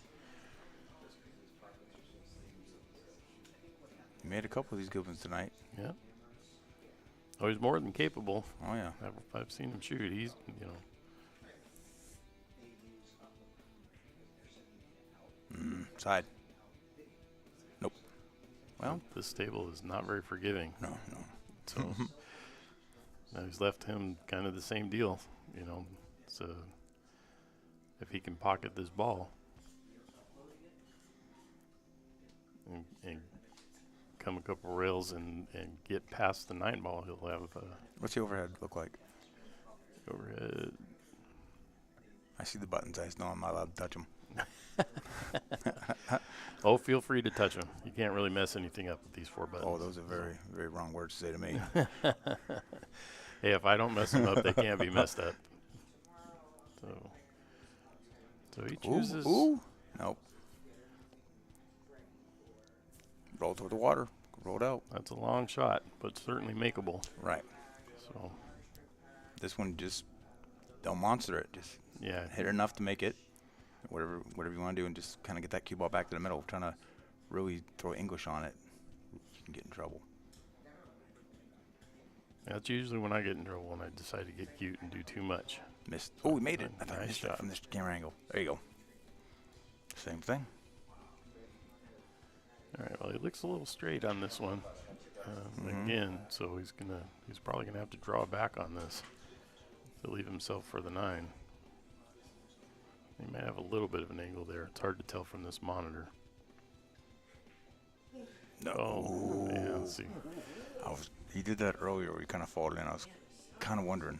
He made a couple of these good ones tonight. yeah. Oh, he's more than capable. Oh yeah. I've seen him shoot. He's Side. Nope. Well, this table is not very forgiving. No. So now he's left him kind of the same deal. So if he can pocket this ball and come a couple rails and get past the 9 ball, he'll have What's the overhead look like? overhead. I see the buttons. I just know I'm not allowed to touch them. Oh, feel free to touch them. You can't really mess anything up with these 4 buttons. Oh, those are very, very wrong words to say to me. Hey, if I don't mess them up, they can't be messed up. So he chooses. Ooh. Nope. Roll toward the water. rolled out. That's a long shot, but certainly makeable. Right. So This one just don't monster it. Just hit it enough to make it. Whatever you want to do, and just kind of get that cue ball back to the middle. Trying to really throw English on it, you can get in trouble. that's usually when I get in trouble, when I decide to get cute and do too much. Missed. Oh, we made it. I thought I Nice missed shot. that from this camera angle. There you go. Same thing. All right. Well, he looks a little straight on this one again, so he's probably gonna have to draw back on this to leave himself for the 9. He might have a little bit of an angle there. It's hard to tell from this monitor. No. Oh, yeah. Let's see. He did that earlier where he kind of folded in. I was kind of wondering.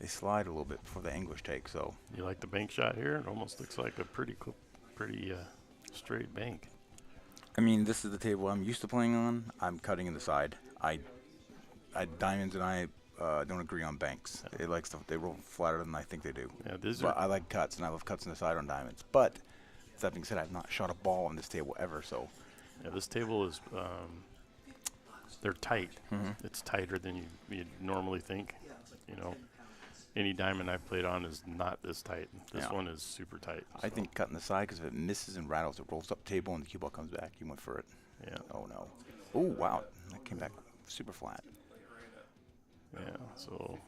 They slide a little bit before the English take, so. You like the bank shot here? It almost looks like a pretty straight bank. I mean, this is the table I'm used to playing on. I'm cutting in the side. Diamonds and I don't agree on banks. They like stuff. They roll flatter than I think they do. Yeah, but I like cuts, and I love cuts in the side on diamonds. But that being said, I've not shot a ball on this table ever, so. Yeah, this table is, they're tight. It's tighter than you'd normally think. You know, any diamond I've played on is not this tight. This one is super tight. I think cutting the side, because if it misses and rattles, it rolls up table and the cue ball comes back. You went for it. Yeah. Oh, no. Oh, wow. That came back super flat. Yeah, so.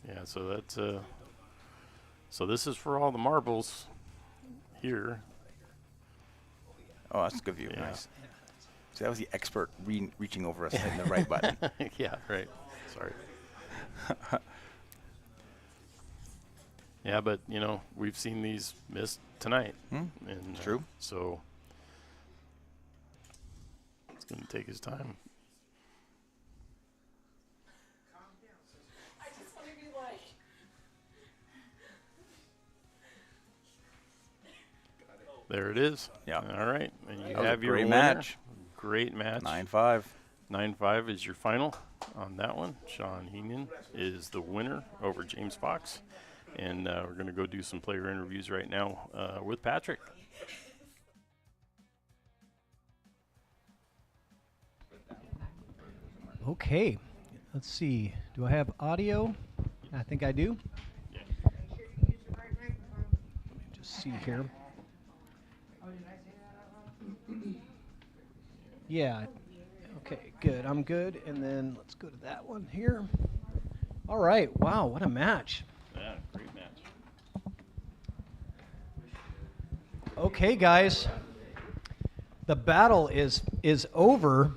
Yeah, so that's, so this is for all the marbles here. Oh, that's a good view. Yeah. Nice. So that was the expert reaching over us, hitting the right button. Yeah, right. Sorry. Yeah, but, you know, we've seen these missed tonight. And, True. So it's going to take his time. I just want to be like. There it is. Yeah. All right. And you That was a have your great winner. match. Great match. 9-5. 9-5 is your final on that one. Sean Heenan is the winner over James Fox. And we're going to go do some player interviews right now with Patrick. Okay, let's see. Do I have audio? I think I do. Let me just see here. Yeah. Okay, good. I'm good. And then let's go to that one here. All right. Wow, what a match. Yeah, great match. Okay, guys. The battle is over.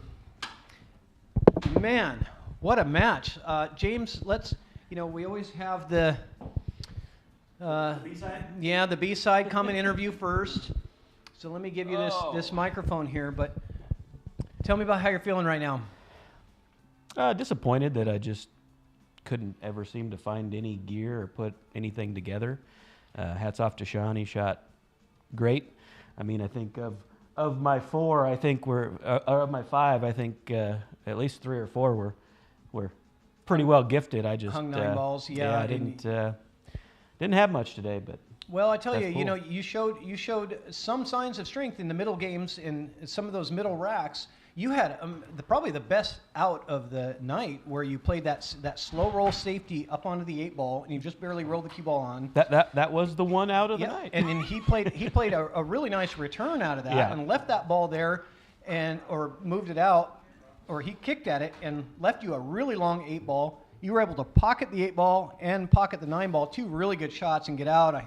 Man, what a match. James, we always have the B-side? Yeah, the B-side come and interview first. So let me give you this microphone here, but tell me about how you're feeling right now. Disappointed that I just couldn't ever seem to find any gear or put anything together. Hats off to Sean. He shot great. I mean, I think of my 4, I think of my 5, I think at least 3 or 4 were pretty well gifted. I just hung 9 balls. Yeah, I didn't have much today, but. Well, I tell you, cool. you showed some signs of strength in the middle games in some of those middle racks. You had probably the best out of the night, where you played that slow roll safety up onto the 8 ball, and you just barely rolled the cue ball on. That was the one out of the night. And then he played a really nice return out of that, and left that ball there, or moved it out, or he kicked at it and left you a really long 8 ball. You were able to pocket the 8 ball and pocket the 9 ball, 2 really good shots, and get out.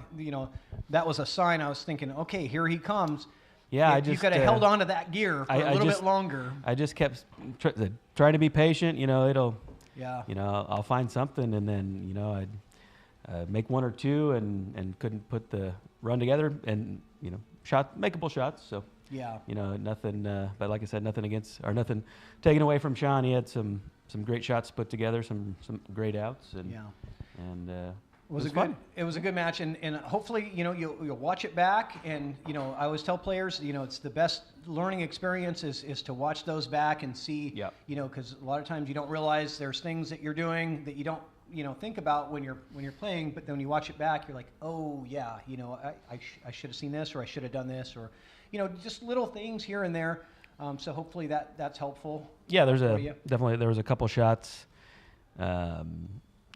That was a sign. I was thinking, okay, here he comes. Yeah, you could have held on to that gear for a little bit longer. I just kept trying to be patient. It'll. Yeah. I'll find something, and then I'd make 1 or 2, and couldn't put the run together, and makeable shots. So. Yeah. Nothing. But like I said, nothing taken away from Sean. He had some great shots put together, some great outs, and it was fun. It was a good match, and hopefully you'll watch it back, and I always tell players it's the best learning experience is to watch those back and see because a lot of times you don't realize there's things that you're doing that you don't think about when you're playing, but then when you watch it back, you're like, oh yeah, I should have seen this, or I should have done this, or just little things here and there. So hopefully that's helpful. Yeah, there was a couple shots. Could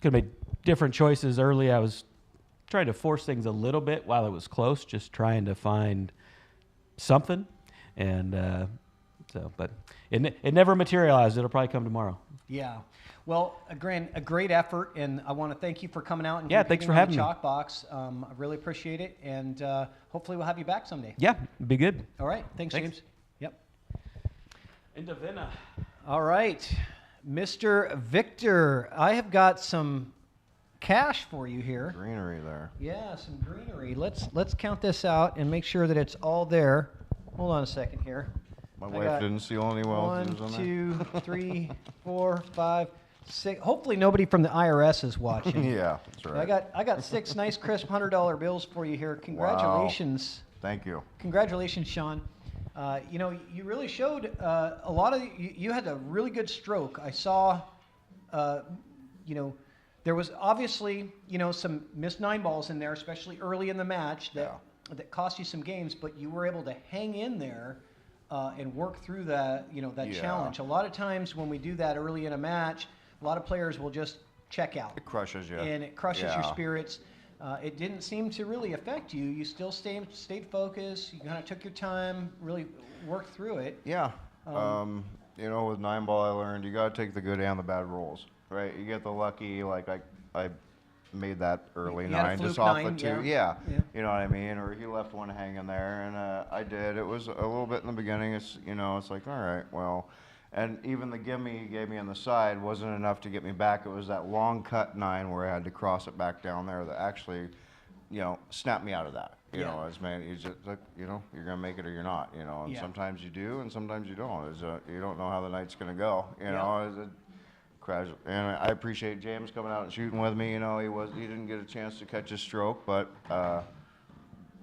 have made different choices early. I was trying to force things a little bit while it was close, just trying to find something, and but it never materialized. It'll probably come tomorrow. Yeah. Well, a great effort, and I want to thank you for coming out and thanks for having me. ChalkBox. I really appreciate it, and hopefully we'll have you back someday. Yeah, be good. All right. Thanks. James. Yep. Into Vinna. All right, Mr. Victor, I have got some cash for you here. Greenery there. Yeah, some greenery. Let's count this out and make sure that it's all there. Hold on a second here. My wife didn't seal any wells. 1, 2, 3, 4, 5, 6. Hopefully nobody from the IRS is watching. Yeah, that's right. I got 6 nice crisp $100 bills for you here. Congratulations. Wow. Thank you. Congratulations, Sean. You really showed a lot of. You had a really good stroke. I saw. There was obviously some missed 9 balls in there, especially early in the match that cost you some games. But you were able to hang in there and work through that challenge. A lot of times when we do that early in a match, a lot of players will just check out. It crushes you. And it crushes your spirits. It didn't seem to really affect you. You still stayed focused. You kind of took your time, really worked through it. Yeah. With 9 ball, I learned you got to take the good and the bad rolls, right? You get the lucky, like I made that early 9 just off the 2. Yeah. You know what I mean? Or he left one hanging there, and I did. It was a little bit in the beginning. It's like, all right, well. And even the gimme he gave me on the side wasn't enough to get me back. It was that long cut 9 where I had to cross it back down there that actually, snapped me out of that. You just like, you're gonna make it or you're not. And sometimes you do, and sometimes you don't. You don't know how the night's gonna go. And I appreciate James coming out and shooting with me. He didn't get a chance to catch his stroke, but.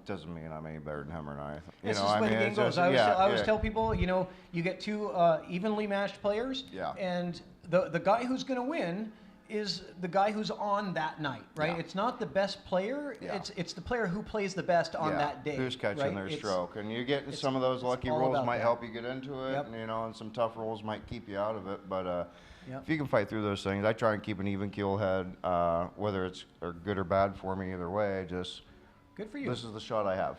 Doesn't mean I'm any better than him or not. This is the way the game goes. I always tell people, you get 2 evenly matched players, and the guy who's going to win is the guy who's on that night, right? It's not the best player. It's the player who plays the best on that day. Who's catching their stroke, and you get some of those lucky rolls might help you get into it, and some tough rolls might keep you out of it. But if you can fight through those things, I try and keep an even keel head, whether it's good or bad for me either way. Just good for you. This is the shot I have.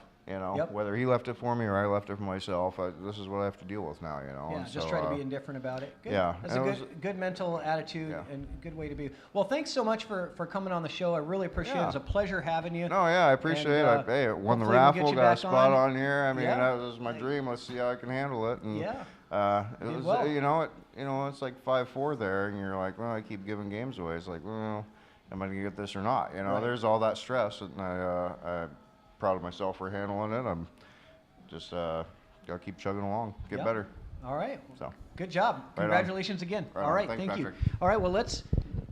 Whether he left it for me or I left it for myself, this is what I have to deal with now. Yeah, just try to be indifferent about it. Good. Yeah, that's a good mental attitude and a good way to be. Well, thanks so much for coming on the show. I really appreciate it. It was a pleasure having you. No, I appreciate it. I won the raffle, got a spot on here. I mean, that was my dream. Let's see how I can handle it. And, it was, it's like 5-4 there, and you're like, well, I keep giving games away. It's like, well, am I gonna get this or not? There's all that stress, and I'm proud of myself for handling it. I'm just gotta keep chugging along, get better. All right. So good job. Congratulations again. Right all right. Thanks, thank Patrick. you. All right. Well, let's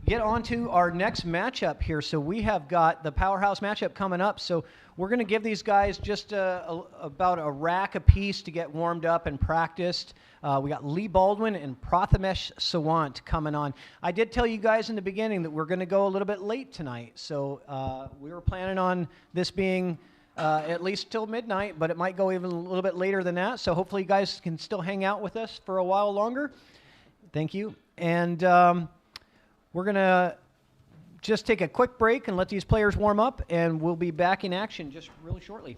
get on to our next matchup here. So we have got the powerhouse matchup coming up. So we're going to give these guys just about a rack apiece to get warmed up and practiced. We got Lee Baldwin and Prathamesh Sawant coming on. I did tell you guys in the beginning that we're going to go a little bit late tonight. So we were planning on this being at least till midnight, but it might go even a little bit later than that. So hopefully you guys can still hang out with us for a while longer. Thank you. And we're going to just take a quick break and let these players warm up, and we'll be back in action just really shortly.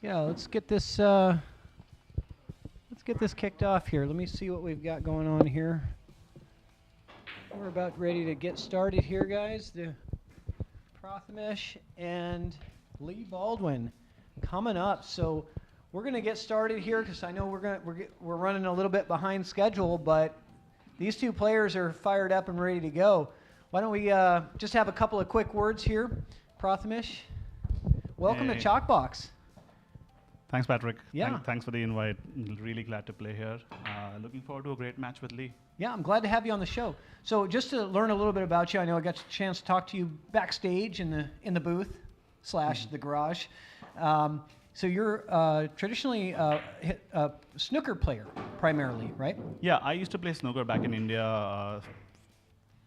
Yeah, let's get this kicked off here. Let me see what we've got going on here. We're about ready to get started here, guys. The Prathamesh and Lee Baldwin coming up. So we're going to get started here because I know we're running a little bit behind schedule, but these two players are fired up and ready to go. Why don't we just have a couple of quick words here. Prathamesh, welcome to ChalkBox. Thanks, Patrick. Yeah. Thanks for the invite. Really glad to play here. Looking forward to a great match with Lee. Yeah, I'm glad to have you on the show. So just to learn a little bit about you, I know I got a chance to talk to you backstage in the booth / the garage. So you're traditionally a snooker player primarily, right? Yeah, I used to play snooker back in India.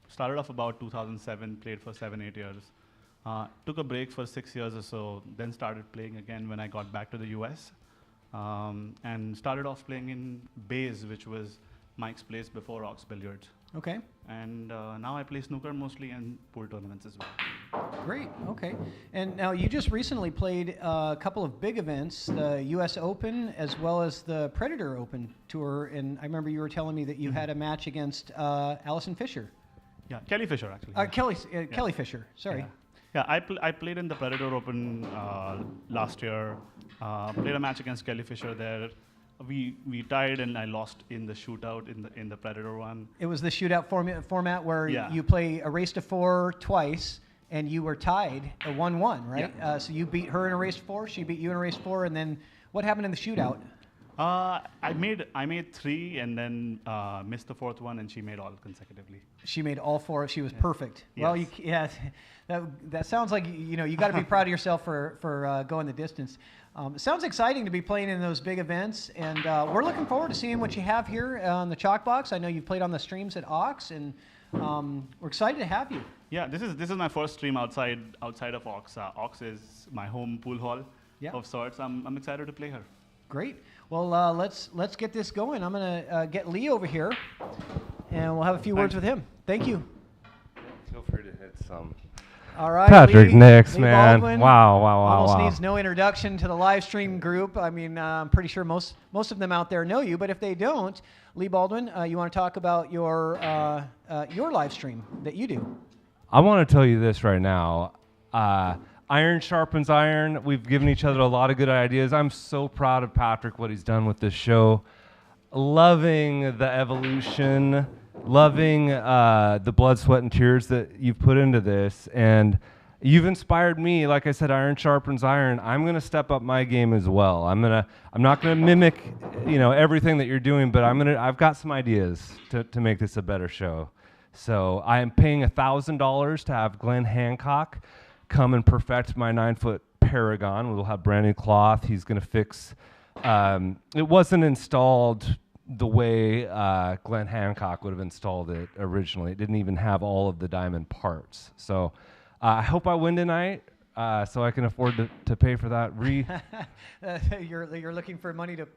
Started off about 2007, played for 7-8 years. Took a break for 6 years or so, then started playing again when I got back to the US. And started off playing in Bays, which was Mike's place before Ox Billiards. Okay. And now I play snooker mostly and pool tournaments as well. Great, okay. And now you just recently played a couple of big events, the US Open as well as the Predator Open Tour, and I remember you were telling me that you had a match against Allison Fisher. Yeah, Kelly Fisher actually. Kelly Fisher, sorry. Yeah, I played in the Predator Open last year. Played a match against Kelly Fisher there. We tied and I lost in the shootout in the Predator one. It was the shootout format where you play a race to 4 twice, and you were tied at 1-1, right? Yeah. So you beat her in a race to 4, she beat you in a race to 4, and then what happened in the shootout? I made 3 and then missed the 4th one, and she made all consecutively. She made all 4. She was perfect. Yes. Well, that sounds like you got to be proud of yourself for going the distance. It sounds exciting to be playing in those big events, and we're looking forward to seeing what you have here on the ChalkBox. I know you've played on the streams at Ox, and we're excited to have you. Yeah, this is my first stream outside of Ox. Ox is my home pool hall of sorts. I'm excited to play her. Great. Well, let's get this going. I'm gonna get Lee over here, and we'll have a few words with him. Thank you. Feel free to hit some. All right, Patrick Lee Nix, man. Baldwin, Wow. Almost needs no introduction to the live stream group. I mean, I'm pretty sure most of them out there know you, but if they don't, Lee Baldwin, you want to talk about your live stream that you do? I want to tell you this right now. Iron sharpens iron. We've given each other a lot of good ideas. I'm so proud of Patrick, what he's done with this show. Loving the evolution, loving the blood, sweat, and tears that you've put into this. And you've inspired me. Like I said, iron sharpens iron. I'm going to step up my game as well. I'm not going to mimic, everything that you're doing, but I've got some ideas to make this a better show. So I am paying $1,000 to have Glenn Hancock come and perfect my 9-foot Paragon. We'll have brand new cloth. He's going to fix. It wasn't installed the way Glenn Hancock would have installed it originally. It didn't even have all of the diamond parts. So I hope I win tonight, so I can afford to pay for that. You're looking for money to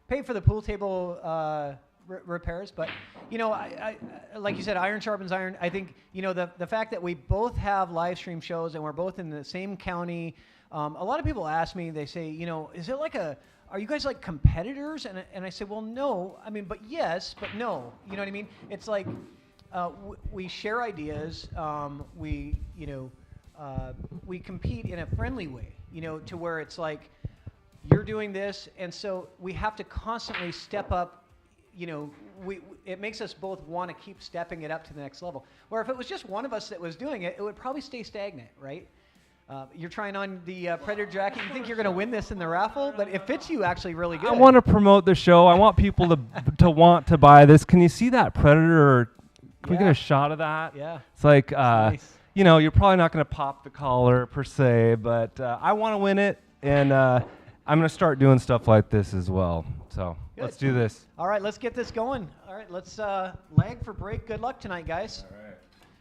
pay for the pool table repairs, but I like you said, iron sharpens iron. I think the fact that we both have live stream shows and we're both in the same county. A lot of people ask me, they say, is it like are you guys like competitors? And I say, well, no. I mean, but yes, but no. You know what I mean? It's like we share ideas. We compete in a friendly way. To where it's like you're doing this, and so we have to constantly step up. It makes us both want to keep stepping it up to the next level. Where if it was just one of us that was doing it, it would probably stay stagnant, right? You're trying on the Predator jacket. You think you're going to win this in the raffle, but it fits you actually really good. I want to promote the show. I want people to want to buy this. Can you see that Predator? Can we get a shot of that? Yeah. It's like, nice. You're probably not going to pop the collar per se, but I want to win it, and I'm going to start doing stuff like this as well. So let's do this. All right, let's get this going. All right, let's lag for break. Good luck tonight, guys. All right.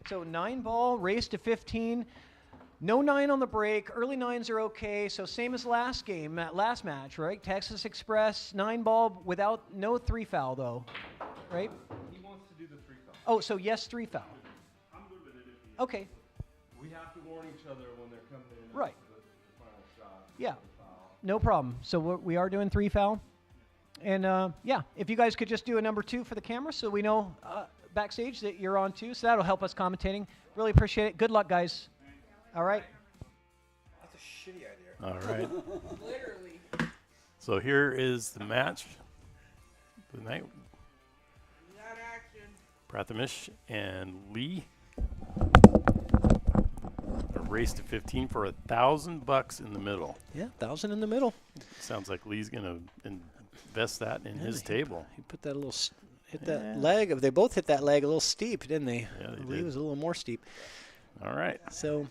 So 9-ball, race to 15. No 9 on the break. Early 9s are okay. So same as last match, right? Texas Express, 9-ball without no 3-foul though, right? He wants to do the 3-foul. Oh, so yes, 3-foul. I'm good with it. Okay. We have to warn each other when they're coming in. Right. The final shot. Yeah. no problem. So we are doing 3 foul. And yeah, if you guys could just do a number 2 for the camera so we know backstage that you're on too. So that'll help us commentating. Really appreciate it. Good luck, guys. All right. That's a shitty idea. All right. Literally. So here is the match. The night. That action. Prathamish and Lee. A race to 15 for $1,000 in the middle. Yeah, 1,000 in the middle. Sounds like Lee's gonna invest that in his table. He put that little hit that leg. They both hit that leg a little steep, didn't they? Yeah, they Lee did. was a little more steep. All right. So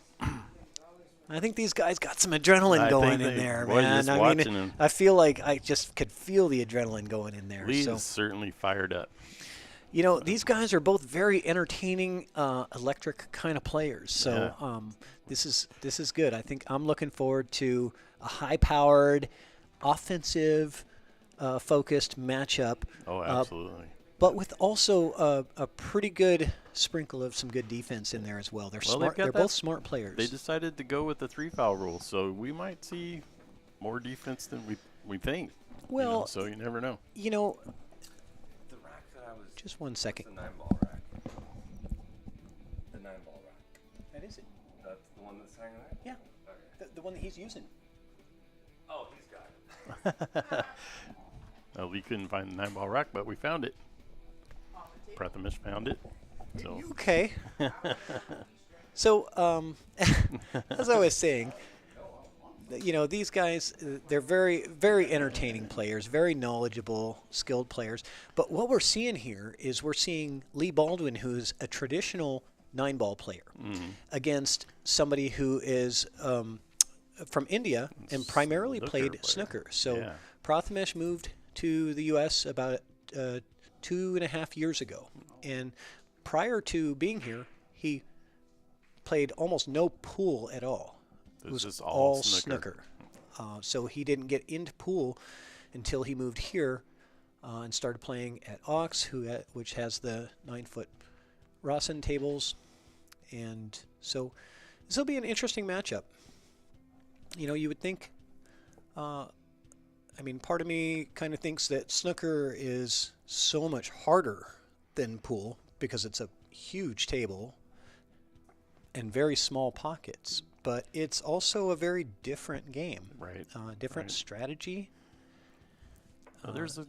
I think these guys got some adrenaline I going think in they- there, boy, man. just I watching mean, him. I feel like I just could feel the adrenaline going in there. Lee so is certainly fired up. you know, these guys are both very entertaining, electric kind of players. So this is good. I think I'm looking forward to a high-powered, offensive, focused matchup. Oh, absolutely. But with also a pretty good sprinkle of some good defense in there as well. They're Well, smart. they've got They're that- both smart players. They decided to go with the 3 foul rule, so we might see more defense than we think. Well, so you never know. You know, The rack that I was. just one second. The 9-ball rack. The 9-ball rack. That is it. That's the one that's hanging there? Yeah. The one that he's using. Oh, he's got it. We couldn't find the 9-ball rack, but we found it. Prathamish found it. So Okay. So, as I was saying, you know, these guys, they're very, very entertaining players, very knowledgeable, skilled players. But what we're seeing here is we're seeing Lee Baldwin, who's a traditional 9-ball player, against somebody who is from India and primarily Snooker played player. snooker. So Yeah. Prathamish moved to the U.S. about 2.5 years ago. And prior to being here, he played almost no pool at all. It was just all all snooker. snooker. So he didn't get into pool until he moved here and started playing at Ox, which has the 9-foot Rossin tables. And so this will be an interesting matchup. You know, you would think, I mean, part of me kind of thinks that snooker is so much harder than pool because it's a huge table and very small pockets. But it's also a very different game. Right. Different Right. strategy. There's a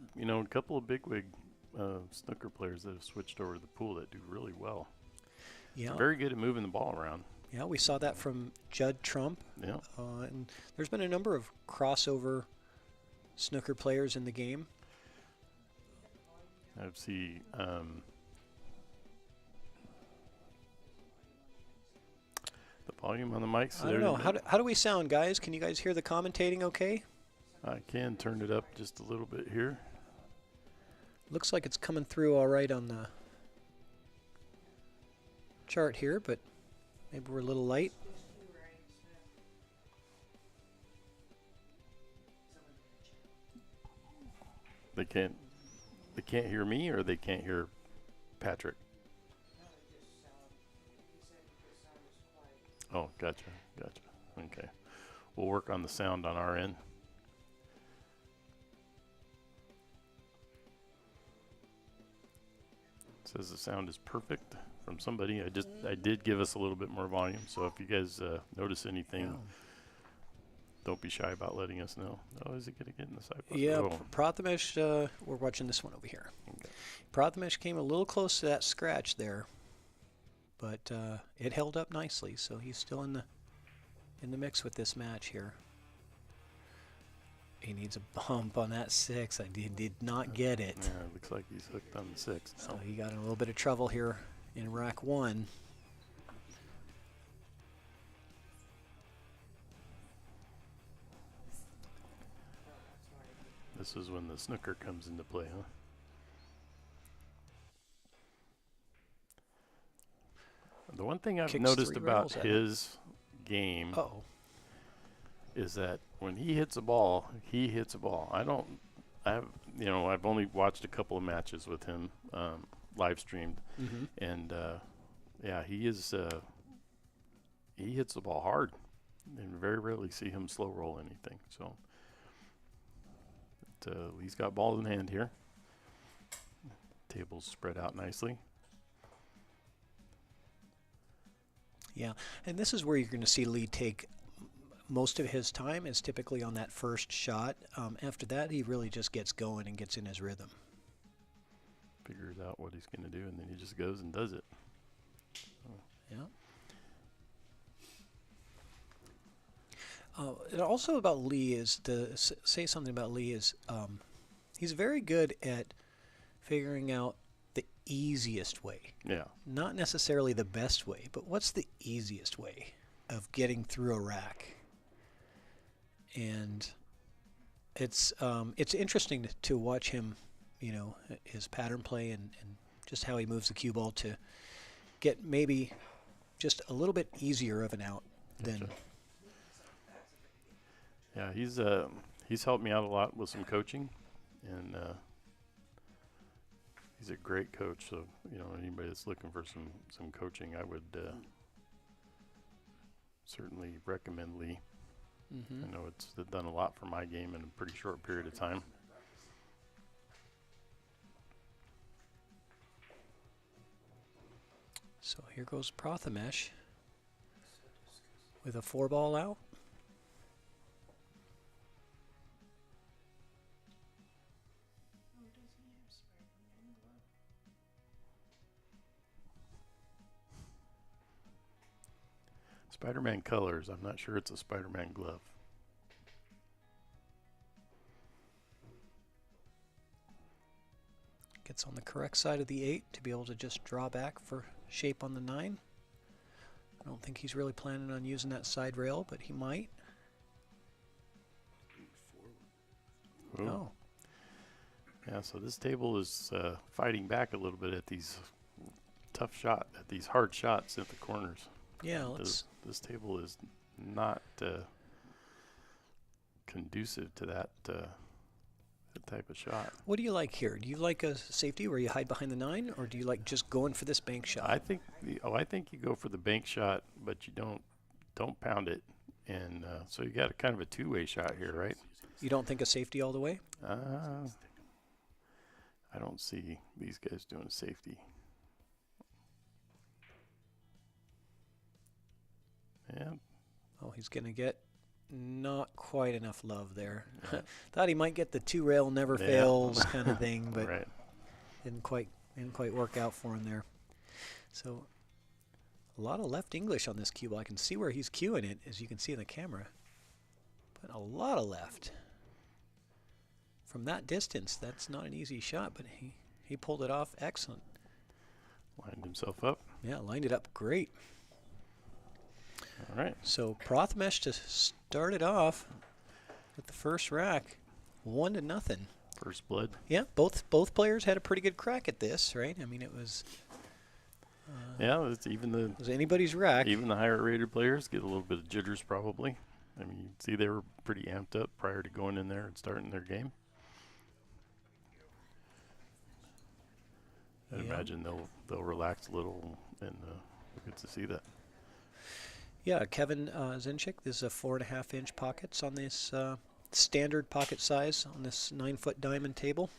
couple of bigwig snooker players that have switched over to the pool that do really well. Yeah. Very good at moving the ball around. Yeah, we saw that from Judd Trump. Yeah. And there's been a number of crossover snooker players in the game. I see. The volume on the mics. I don't know. How do we sound, guys? Can you guys hear the commentating okay? I can turn it up just a little bit here. Looks like it's coming through all right on the chart here, but maybe we're a little light. They can't hear me, or they can't hear Patrick. Oh, gotcha. Okay. We'll work on the sound on our end. It says the sound is perfect from somebody. I did give us a little bit more volume, so if you guys notice anything, don't be shy about letting us know. Oh, is it going to get in the side? Yeah, Oh. Prathamish, we're watching this one over here. Okay. Prathamish came a little close to that scratch there, but it held up nicely, so he's still in the mix with this match here. He needs a bump on that 6. I did not get it. Yeah, it looks like he's hooked on the 6. So he got in a little bit of trouble here in rack 1. This is when the snooker comes into play, huh? The one thing I've Kicks noticed 3 about rails at him. his game Uh-oh. is that when he hits a ball, he hits a ball. I've only watched a couple of matches with him, live streamed, and he hits the ball hard, and very rarely see him slow roll anything. So Lee's got balls in hand here. Table's spread out nicely. Yeah, and this is where you're going to see Lee take most of his time is typically on that first shot. After that, he really just gets going and gets in his rhythm. Figures out what he's going to do, and then he just goes and does it. Yeah. And also about Lee is to say something about Lee is he's very good at figuring out the easiest way. Yeah. Not necessarily the best way, but what's the easiest way of getting through a rack? And it's interesting to watch him, you know, his pattern play and just how he moves the cue ball to get maybe just a little bit easier of an out than. Yeah, he's helped me out a lot with some coaching, and he's a great coach. So, you know, anybody that's looking for some coaching, I would certainly recommend Lee. Mm-hmm. I know it's done a lot for my game in a pretty short period of time. So here goes Prathamesh with a 4-ball out. Spider-Man colors. I'm not sure it's a Spider-Man glove. Gets on the correct side of the 8 to be able to just draw back for shape on the 9. I don't think he's really planning on using that side rail, but he might. Ooh. Oh. Yeah, so this table is fighting back a little bit at these at these hard shots at the corners. Yeah, let's. This table is not conducive to that type of shot. What do you like here? Do you like a safety where you hide behind the 9, or do you like just going for this bank shot? I think you go for the bank shot, but you don't pound it, and so you got a kind of a two-way shot here, right? You don't think a safety all the way? I don't see these guys doing a safety. Yeah. Oh, he's going to get not quite enough love there. Yeah. Thought he might get the 2-rail never fails kind of thing, but right. didn't quite work out for him there. So a lot of left English on this cue ball. I can see where he's cueing it, as you can see in the camera. But a lot of left. From that distance, that's not an easy shot, but he pulled it off excellent. Lined himself up. Yeah, lined it up great. All right. So Prathamesh to start it off with the first rack, 1-0. First blood. Yeah, both players had a pretty good crack at this, right? I mean, it was. Yeah, it's even the. It was anybody's rack. Even the higher rated players get a little bit of jitters, probably. I mean, you see, they were pretty amped up prior to going in there and starting their game. I'd imagine they'll relax a little, and we'll get to see that. Yeah, Kevin Zinchik, this is a 4.5-inch pockets on this standard pocket size on this 9-foot diamond table.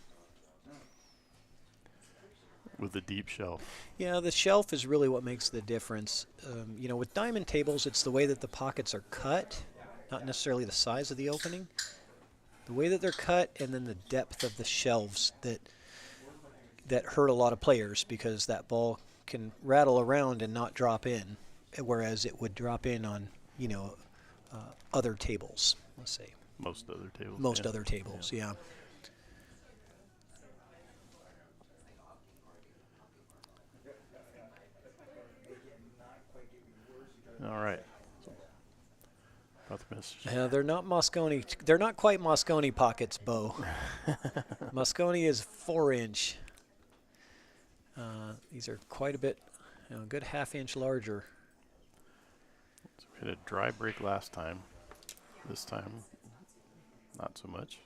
With the deep shelf. Yeah, the shelf is really what makes the difference. You know, with diamond tables, it's the way that the pockets are cut, not necessarily the size of the opening. The way that they're cut, and then the depth of the shelves that hurt a lot of players, because that ball can rattle around and not drop in, whereas it would drop in on, you know, other tables, let's say. Most other tables. Most other tables, yeah. All right. They're not Moscone. They're not quite Moscone pockets, Bo. Moscone is 4-inch. These are quite a bit, you know, a good 1/2 inch larger. So we had a dry break last time. This time, not so much.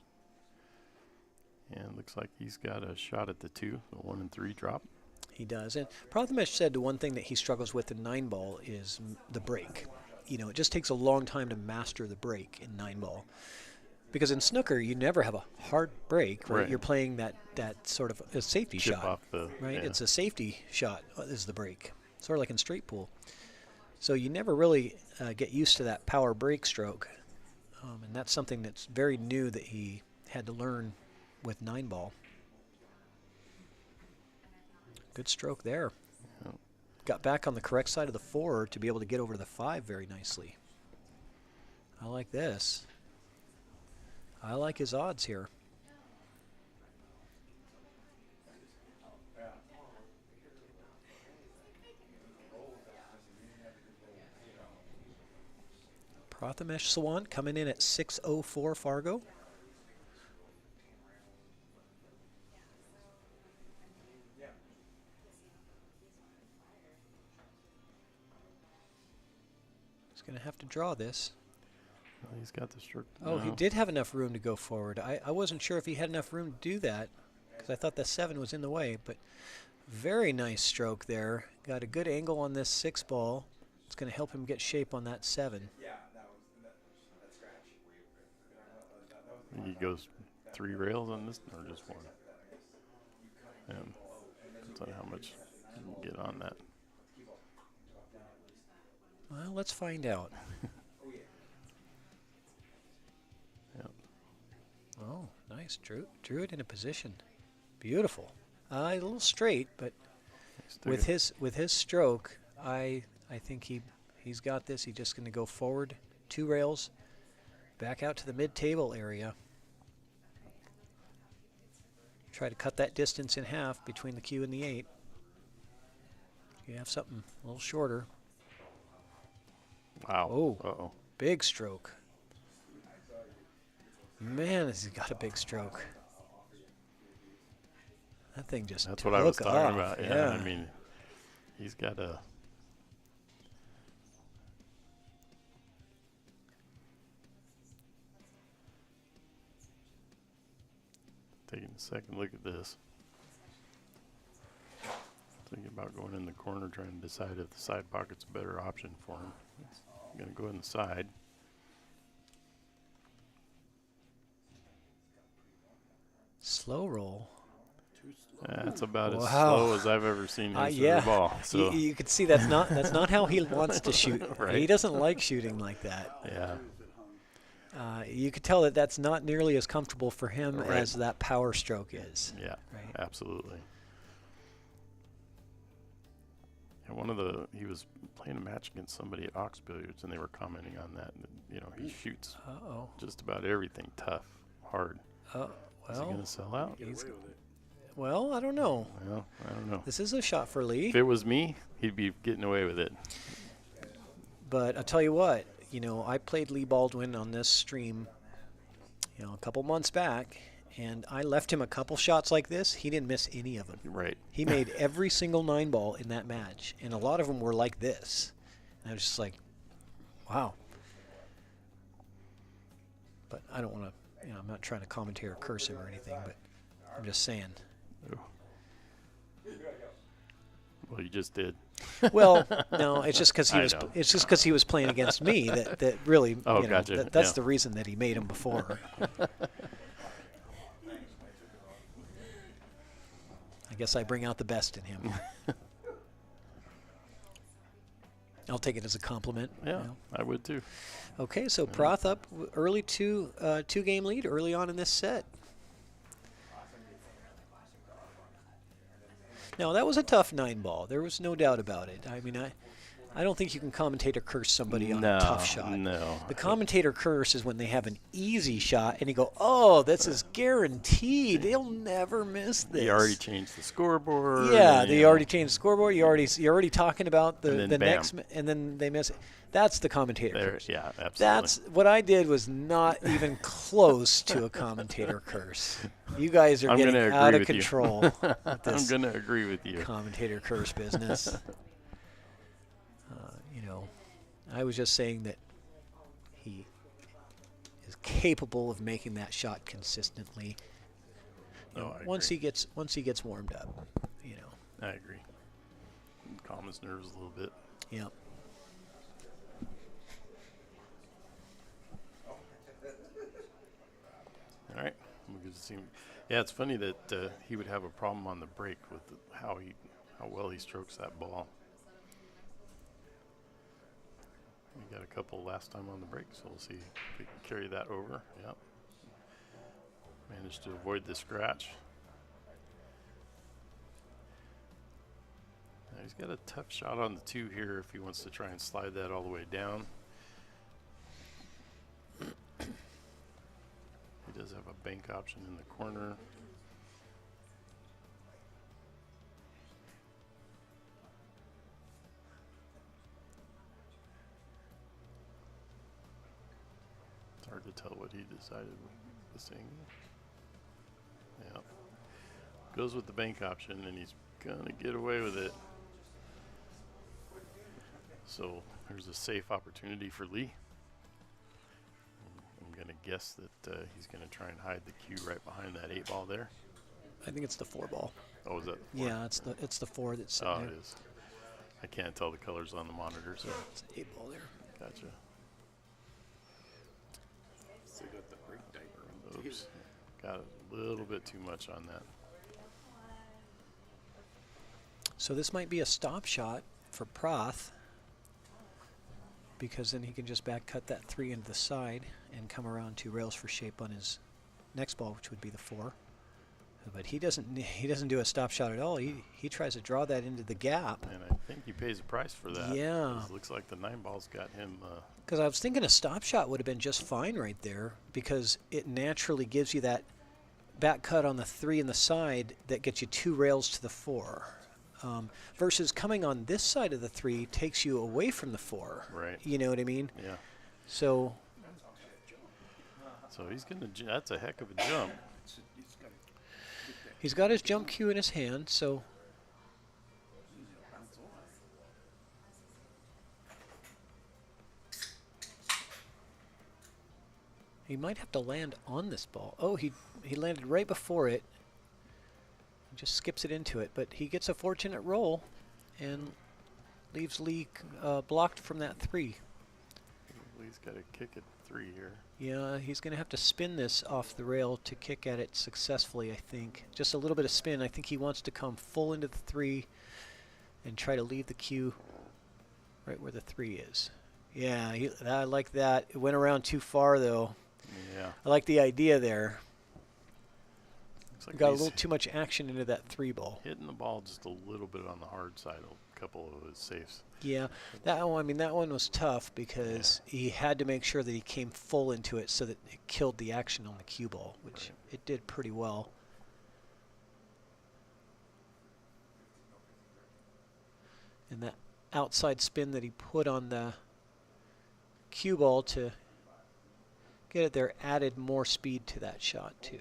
And looks like he's got a shot at the 2, the 1 and 3 drop. He does. And Prathamesh said the one thing that he struggles with in 9-ball is the break. You know, it just takes a long time to master the break in 9-ball. Because in snooker, you never have a hard break, right? Right. You're playing that sort of a safety Chip shot, off the, right? yeah. It's a safety shot is the break, sort of like in straight pool. So you never really get used to that power break stroke, and that's something that's very new that he had to learn with 9-ball. Good stroke there. Yep. Got back on the correct side of the 4 to be able to get over to the 5 very nicely. I like this. I like his odds here. Prathamesh Sawant coming in at 604 Fargo. He's going to have to draw this. Well, he's got the stroke. Oh, he now. did have enough room to go forward. I wasn't sure if he had enough room to do that because I thought the 7 was in the way, but very nice stroke there. Got a good angle on this 6-ball. It's going to help him get shape on that 7. He goes 3 rails on this, or just 1? Depends on how much you can get on that. Well, let's find out. Yep. Oh, nice. Drew it in a position. Beautiful. A little straight, but with his stroke, I think he's got this. He's just going to go forward 2 rails, back out to the mid-table area. Try to cut that distance in half between the Q and the 8. You have something a little shorter. Wow. Oh, Uh-oh. big stroke. Man, has he got a big stroke. That thing just That's what I was took talking off. about. Yeah, I mean, he's got a... Taking a second look at this. Thinking about going in the corner, trying to decide if the side pocket's a better option for him. I'm going to go in the side. Slow roll. That's about as Wow. slow as I've ever seen him Yeah. the ball. So You could see that's not how he wants to shoot. Right. He doesn't like shooting like that. yeah. You could tell that that's not nearly as comfortable for him Right. as that power stroke is. Yeah, Right. absolutely. And he was playing a match against somebody at Ox Billiards, and they were commenting on that. And, he shoots Uh-oh. just about everything tough, hard. Oh, Is he well. going to sell out? Well, I don't know. Well, I don't know. This is a shot for Lee. If it was me, he'd be getting away with it. But I'll tell you what, I played Lee Baldwin on this stream, a couple months back, and I left him a couple shots like this. He didn't miss any of them. Right. He made every single 9-ball in that match, and a lot of them were like this. And I was just like, wow. But I don't want to, I'm not trying to commentate or curse him or anything, but I'm just saying. Ooh. Well, you just did. Well, no, it's just because he I was. know. It's just because he was playing against me that really. Oh, gotcha. That's Yeah. the reason that he made him before. I guess I bring out the best in him. I'll take it as a compliment. Yeah, I would too. Okay, so Prath up early two-game lead early on in this set. Now, that was a tough 9-ball. There was no doubt about it. I mean, I don't think you can commentator curse somebody on a tough shot. No. The commentator curse is when they have an easy shot and you go, oh, this is guaranteed. They'll never miss this. They already changed the scoreboard. Yeah, they already changed the scoreboard. You're already talking about the bam. next, and then they miss it. That's the commentator curse. Yeah, absolutely. That's what I did was not even close to a commentator curse. You guys are getting out of control with this I'm going to agree with you. commentator curse business. I was just saying that he is capable of making that shot consistently. Once he gets warmed up, I agree. Calm his nerves a little bit. Yep. Yeah, it's funny that he would have a problem on the break with how well he strokes that ball. He got a couple last time on the break, so we'll see if he can carry that over. Yep. Managed to avoid the scratch. Now he's got a tough shot on the 2 here if he wants to try and slide that all the way down. He does have a bank option in the corner. It's hard to tell what he decided with this angle. Yeah. Goes with the bank option, and he's gonna get away with it. So here's a safe opportunity for Lee. I'm gonna guess that he's gonna try and hide the cue right behind that 8 ball there. I think it's the 4 ball. Oh, is that the 4? Yeah, it's the 4 that's sitting there. It is. I can't tell the colors on the monitor, so. Yeah, it's 8 ball there. Gotcha. So got the brake diaper. Oops. Got a little bit too much on that. So this might be a stop shot for Proth, because then he can just back cut that 3 into the side and come around to rails for shape on his next ball, which would be the 4. But he doesn't do a stop shot at all. He tries to draw that into the gap. And I think he pays a price for that. Yeah. Looks like the 9 ball's got him. Because I was thinking a stop shot would have been just fine right there, because it naturally gives you that back cut on the 3 in the side that gets you 2 rails to the 4. Versus coming on this side of the 3 takes you away from the 4. Right. You know what I mean? Yeah. So he's gonna. That's a heck of a jump. he's got his jump cue in his hand. So he might have to land on this ball. Oh, he landed right before it. Just skips it into it, but he gets a fortunate roll and leaves Lee blocked from that 3. Lee's got to kick at 3 here. Yeah, he's going to have to spin this off the rail to kick at it successfully, I think. Just a little bit of spin. I think he wants to come full into the 3 and try to leave the cue right where the 3 is. Yeah, I like that. It went around too far, though. Yeah. I like the idea there. Like got a little too much action into that 3 ball. Hitting the ball just a little bit on the hard side, a couple of his safes. Yeah, that one was tough because he had to make sure that he came full into it so that it killed the action on the cue ball, which it did pretty well. And that outside spin that he put on the cue ball to get it there added more speed to that shot too.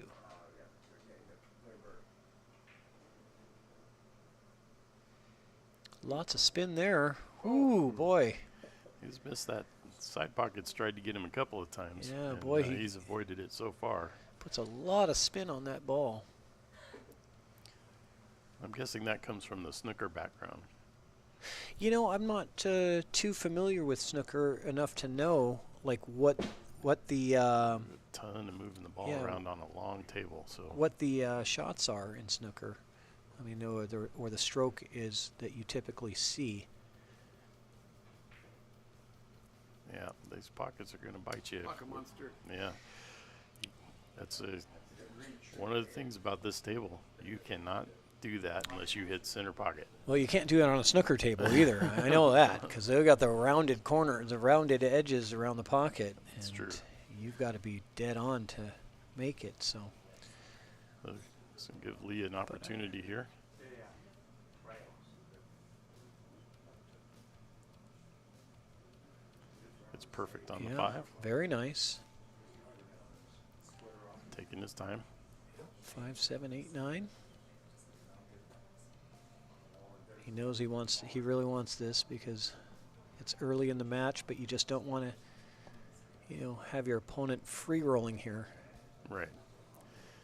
Lots of spin there. Ooh, boy. He's missed that side pockets, tried to get him a couple of times. Yeah, and, boy. He's avoided it so far. Puts a lot of spin on that ball. I'm guessing that comes from the snooker background. You know, I'm not too familiar with snooker enough to know, like, what the... a ton of moving the ball around on a long table. So what the shots are in snooker. I mean, or the stroke is that you typically see. Yeah, these pockets are going to bite you. Pocket monster. Yeah. That's one of the things about this table. You cannot do that unless you hit center pocket. Well, you can't do it on a snooker table either. I know that, because they've got the rounded corners, the rounded edges around the pocket. That's true. You've got to be dead on to make it, so. So give Lee an opportunity here. It's perfect on the 5. Very nice. Taking his time. 5, 7, 8, 9. He knows he really wants this because it's early in the match, but you just don't want to, have your opponent free rolling here. Right.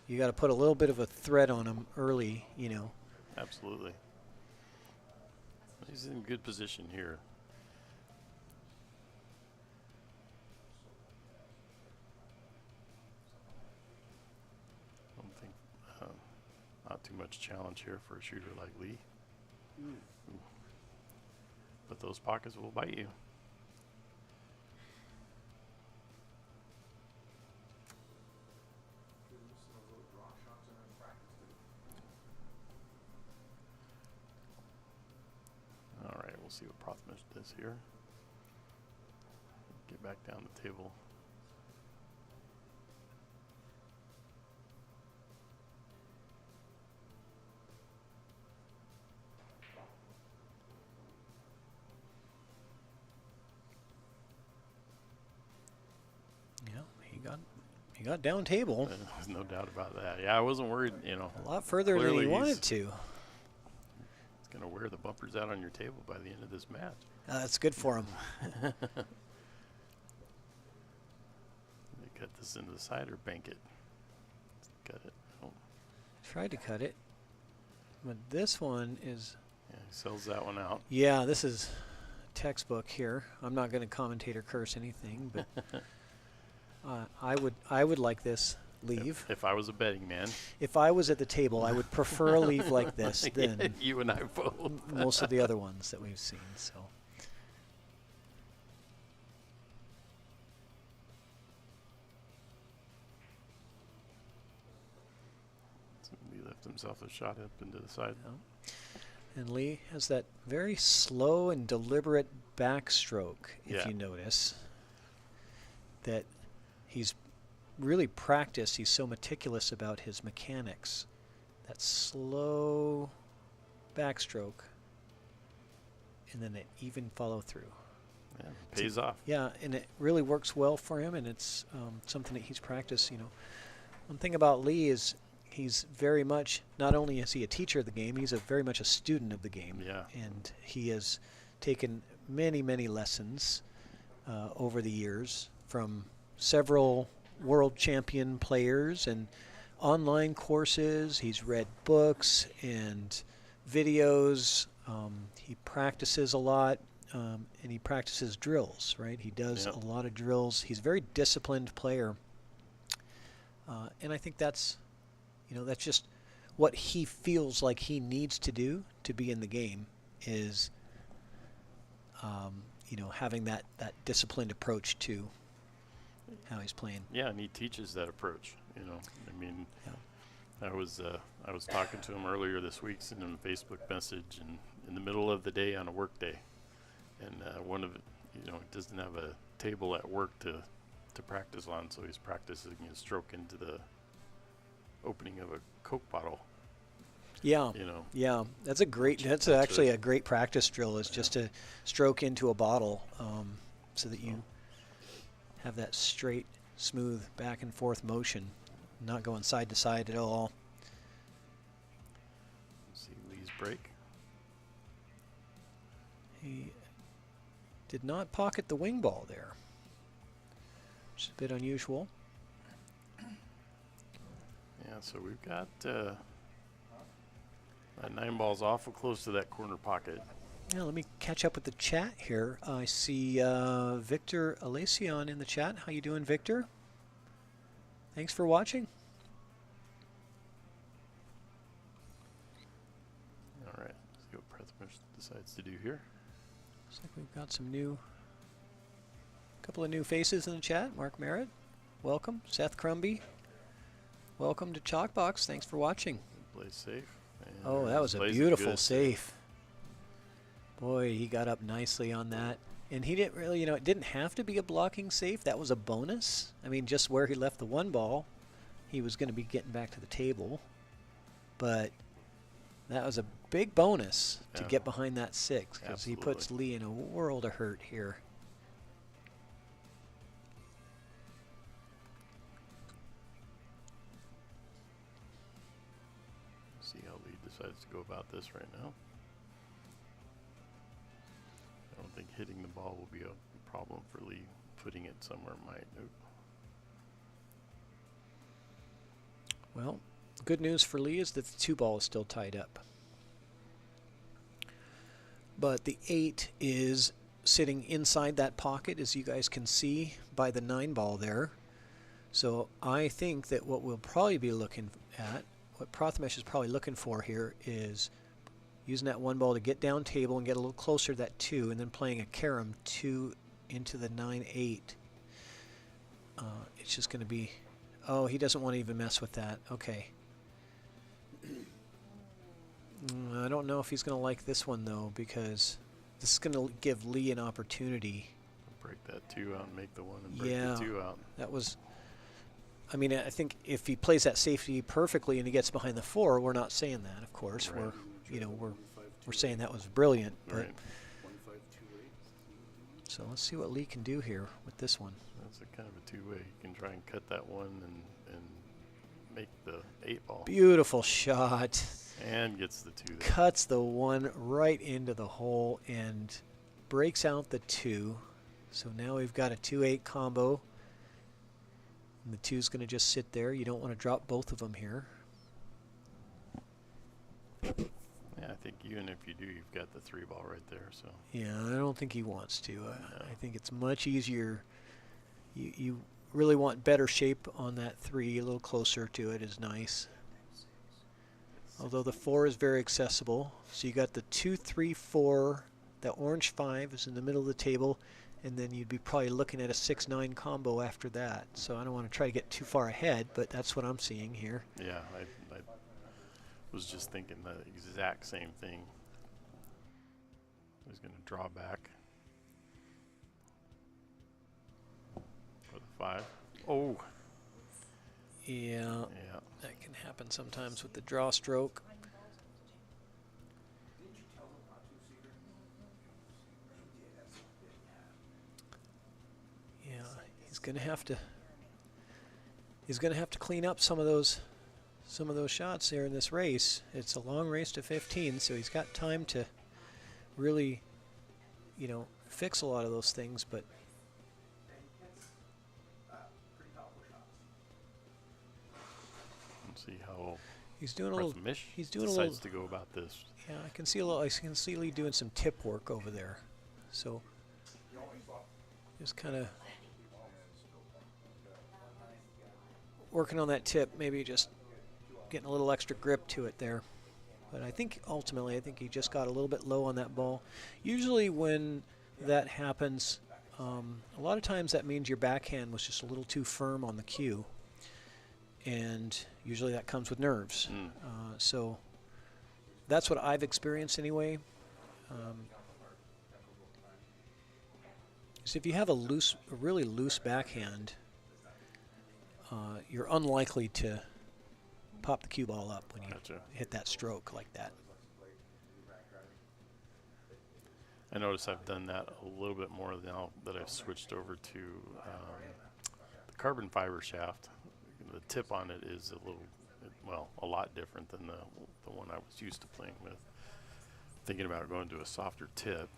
You got to put a little bit of a threat on him early, Absolutely. He's in good position here. much challenge here for a shooter like Lee. Ooh. But those pockets will bite you. All right, we'll see what Prothmish does here. Get back down the table. He got down table. There's no doubt about that. Yeah, I wasn't worried, you know. A lot further than he wanted to. He's going to wear the bumpers out on your table by the end of this match. That's good for him. They cut this into the side or bank it? Cut it. Oh. Tried to cut it. But this one is... Yeah, he sells that one out. Yeah, this is textbook here. I'm not going to commentate or curse anything, but... I would like this leave. If I was a betting man. If I was at the table, I would prefer a leave like this than you and I both. Most of the other ones that we've seen. So. He left himself a shot up into the side. And Lee has that very slow and deliberate backstroke, if you notice. That he's really practiced. He's so meticulous about his mechanics. That slow backstroke and then an even follow through. Yeah, pays off. Yeah, and it really works well for him, and it's something that he's practiced. You know, one thing about Lee is he's very much, not only is he a teacher of the game, he's very much a student of the game. Yeah. And he has taken many, many lessons over the years from several world champion players and online courses. He's read books and videos. He practices a lot, and he practices drills, right? He does a lot of drills. He's a very disciplined player. And I think that's, you know, that's just what he feels like he needs to do to be in the game is, you know, having that disciplined approach to how he's playing. Yeah, and he teaches that approach. You know, I mean, I was talking to him earlier this week, sending him a Facebook message, and in the middle of the day on a work day, and one of, you know, he doesn't have a table at work to practice on, so he's practicing his stroke into the opening of a Coke bottle. Yeah, you know. Yeah, that's a great. That's actually a great practice drill. Is just to stroke into a bottle, so that you have that straight, smooth back and forth motion, not going side to side at all. See Lee's break. He did not pocket the wing ball there, which is a bit unusual. Yeah, so we've got that 9 ball's awful close to that corner pocket. Yeah, let me catch up with the chat here. I see Victor Alacion in the chat. How you doing, Victor? Thanks for watching. All right, let's see what Prothmish decides to do here. Looks like we've got some couple of new faces in the chat. Mark Merritt, welcome. Seth Crumby, welcome to ChalkBox. Thanks for watching. Plays safe. Oh, that was a beautiful safe. Boy, he got up nicely on that. And he didn't really, you know, it didn't have to be a blocking safe. That was a bonus. I mean, just where he left the 1 ball, he was going to be getting back to the table. But that was a big bonus to get behind that 6, because he puts Lee in a world of hurt here. See how Lee decides to go about this right now. I don't think hitting the ball will be a problem for Lee. Putting it somewhere might. Nope. Well, good news for Lee is that the 2 ball is still tied up. But the 8 is sitting inside that pocket, as you guys can see by the 9 ball there. So I think that what we'll probably be looking at what Prathamesh is probably looking for here is using that one ball to get down table and get a little closer to that 2, and then playing a carom 2 into the 9-8. It's just going to be, oh, he doesn't want to even mess with that. Okay. I don't know if he's going to like this one, though, because this is going to give Lee an opportunity. Break that 2 out and make the 1 and break Yeah, the 2 out. that was, I mean, I think if he plays that safety perfectly and he gets behind the 4, we're not saying that, of course. Right. We're saying that was brilliant. But Right. so let's see what Lee can do here with this one. That's a kind of a 2-way. You can try and cut that 1 and make the 8 ball. Beautiful shot. And gets the 2 there. Cuts the 1 right into the hole and breaks out the 2. So now we've got a 2-8 combo. And the 2's going to just sit there. You don't want to drop both of them here. Yeah, I think even if you do, you've got the 3 ball right there. So Yeah, I don't think he wants to. I think it's much easier. You really want better shape on that 3. A little closer to it is nice. Although the 4 is very accessible. So you got the 2, 3, 4. The orange 5 is in the middle of the table. And then you'd be probably looking at a 6-9 combo after that. So I don't want to try to get too far ahead, but that's what I'm seeing here. yeah, I was just thinking the exact same thing. He's going to draw back for the 5. Oh. Yeah, Yeah. that can happen sometimes with the draw stroke. Yeah, he's going to have to clean up some of those shots there in this race. It's a long race to 15, so he's got time to really, fix a lot of those things, but Let's see how he's doing a little. Prathamesh He's doing a decides little. to go about this. Yeah, I can see a little. I can see Lee doing some tip work over there. So just kind of working on that tip, maybe just getting a little extra grip to it there. But I think ultimately, he just got a little bit low on that ball. Usually when that happens, a lot of times that means your backhand was just a little too firm on the cue. And usually that comes with nerves. So that's what I've experienced anyway. So if you have a really loose backhand, you're unlikely to pop the cue ball up when you hit that stroke like that. I notice I've done that a little bit more now that I've switched over to the carbon fiber shaft. The tip on it is a lot different than the one I was used to playing with. Thinking about going to a softer tip,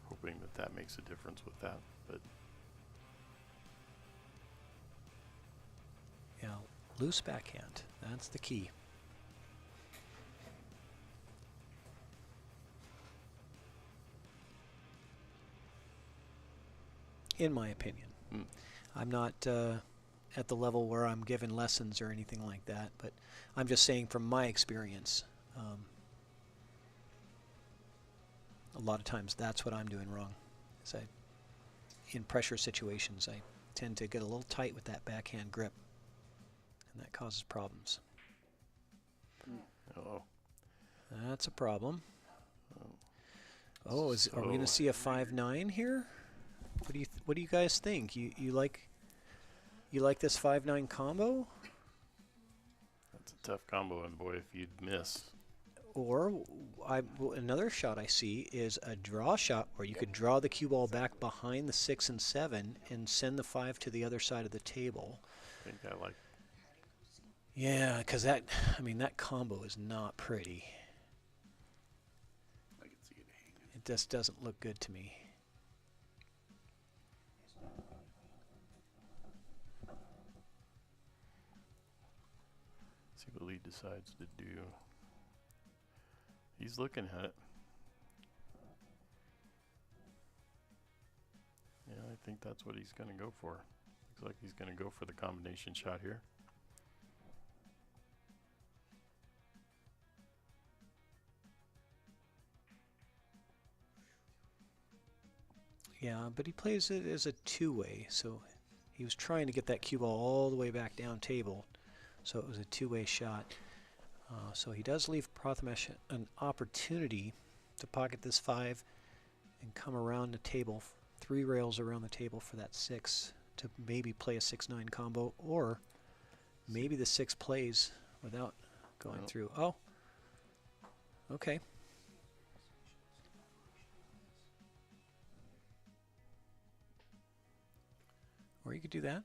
hoping that makes a difference with that. But Yeah, loose backhand. That's the key. In my opinion. I'm not at the level where I'm giving lessons or anything like that, but I'm just saying from my experience, a lot of times that's what I'm doing wrong. In pressure situations, I tend to get a little tight with that backhand grip, and that causes problems. Uh-oh. That's a problem. Oh, are we going to see a 5-9 here? What do you guys think? You like this 5-9 combo? That's a tough combo, and boy, if you'd miss. Or another shot I see is a draw shot where you could draw the cue ball back behind the 6 and 7 and send the 5 to the other side of the table. I think I like. Yeah, because that combo is not pretty. I can see it hanging. It just doesn't look good to me. See what Lee decides to do. He's looking at it. Yeah, I think that's what he's going to go for. Looks like he's going to go for the combination shot here. Yeah, but he plays it as a two-way, so he was trying to get that cue ball all the way back down table, so it was a two-way shot. So he does leave Prathamesh an opportunity to pocket this 5 and come around the table, 3 rails around the table for that 6 to maybe play a 6-9 combo, or maybe the 6 plays without going through. Oh, okay. Or you could do that.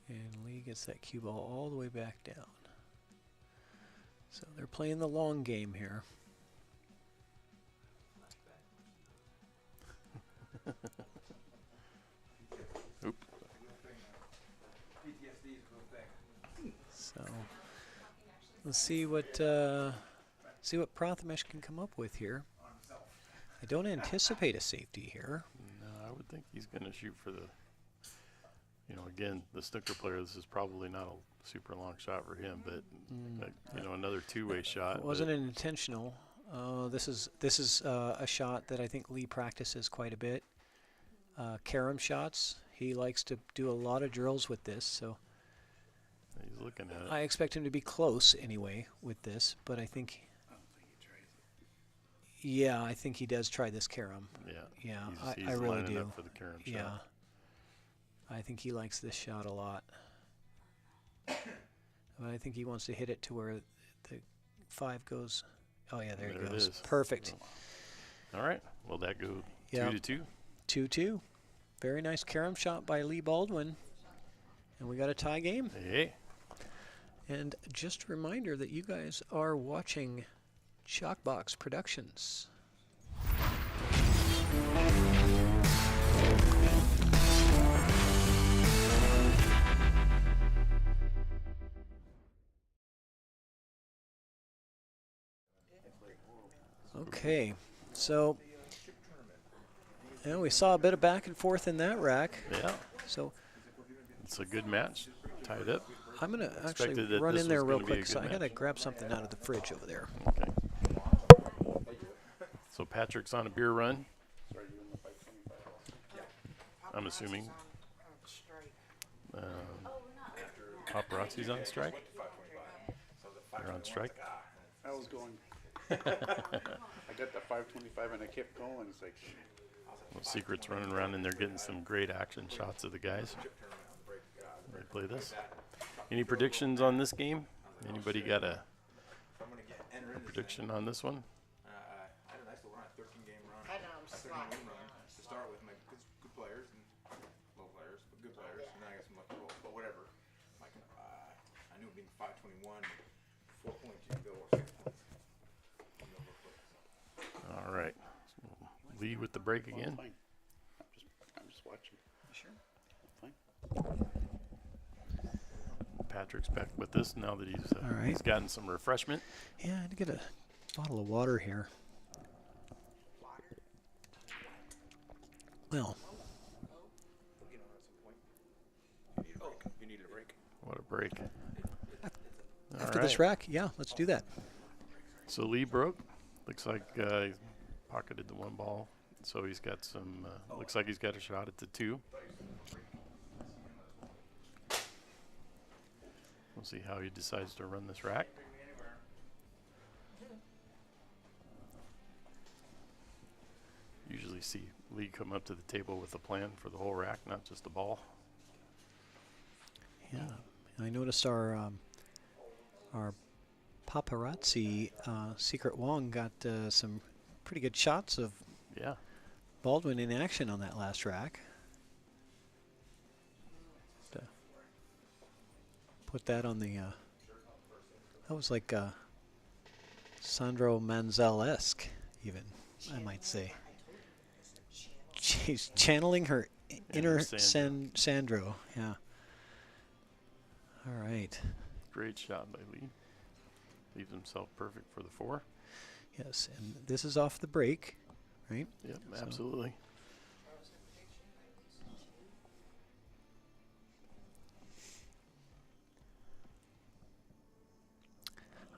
And Lee gets that cue ball all the way back down. So they're playing the long game here. Oop. So let's see what Prathamesh can come up with here. I don't anticipate a safety here. No, I would think he's going to shoot for the, again, the snooker player, this is probably not a super long shot for him, but, another two-way shot. It wasn't intentional. This is a shot that I think Lee practices quite a bit. Carom shots. He likes to do a lot of drills with this, so he's looking at it. I expect him to be close anyway with this, but I think yeah, I think he does try this carom. Yeah, he's I really lining do. up for the carom shot. Yeah, I think he likes this shot a lot. But I think he wants to hit it to where the 5 goes. Oh yeah, there it goes. Perfect. All right. Well, that goes 2-2. 2-2. Very nice carom shot by Lee Baldwin. And we got a tie game. Hey. And just a reminder that you guys are watching ChalkBox Productions. Okay, so we saw a bit of back and forth in that rack. Yeah. So it's a good match, tied up. I'm going to actually run in there real quick. So I got to grab something out of the fridge over there. Okay. So Patrick's on a beer run. I'm assuming. Paparazzi's on strike. They're on strike. I was going. I got the 525 and I kept going. It's like. Well, Secret's running around and they're getting some great action shots of the guys. They play this. Any predictions on this game? Anybody got a prediction on this one? I had a nice little run, 13-game run. I know, 13-game run to start with. My good players and low players, but good players. And then I got some lucky rolls, but whatever. I knew being 521, 4 points you go or 6 points. All right. So lead with the break again. Fine. I'm just watching. Sure. Fine. Patrick's back with us now that he's gotten some refreshment. Yeah, I had to get a bottle of water here. Well. You need a break. What a break. After this rack, yeah, let's do that. So Lee broke. Looks like he pocketed the 1 ball. So he's got some, looks like he's got a shot at the 2. We'll see how he decides to run this rack. Usually see Lee come up to the table with a plan for the whole rack, not just a ball. Yeah, I noticed our paparazzi, Secret Wong, got some pretty good shots of Baldwin in action on that last rack. Put that on the, that was like Sandro Manzel-esque, even, I might say. She's channeling her inner Sandro, yeah. All right. Great shot by Lee. Leaves himself perfect for the 4. Yes, and this is off the break. right? Yep, So- absolutely.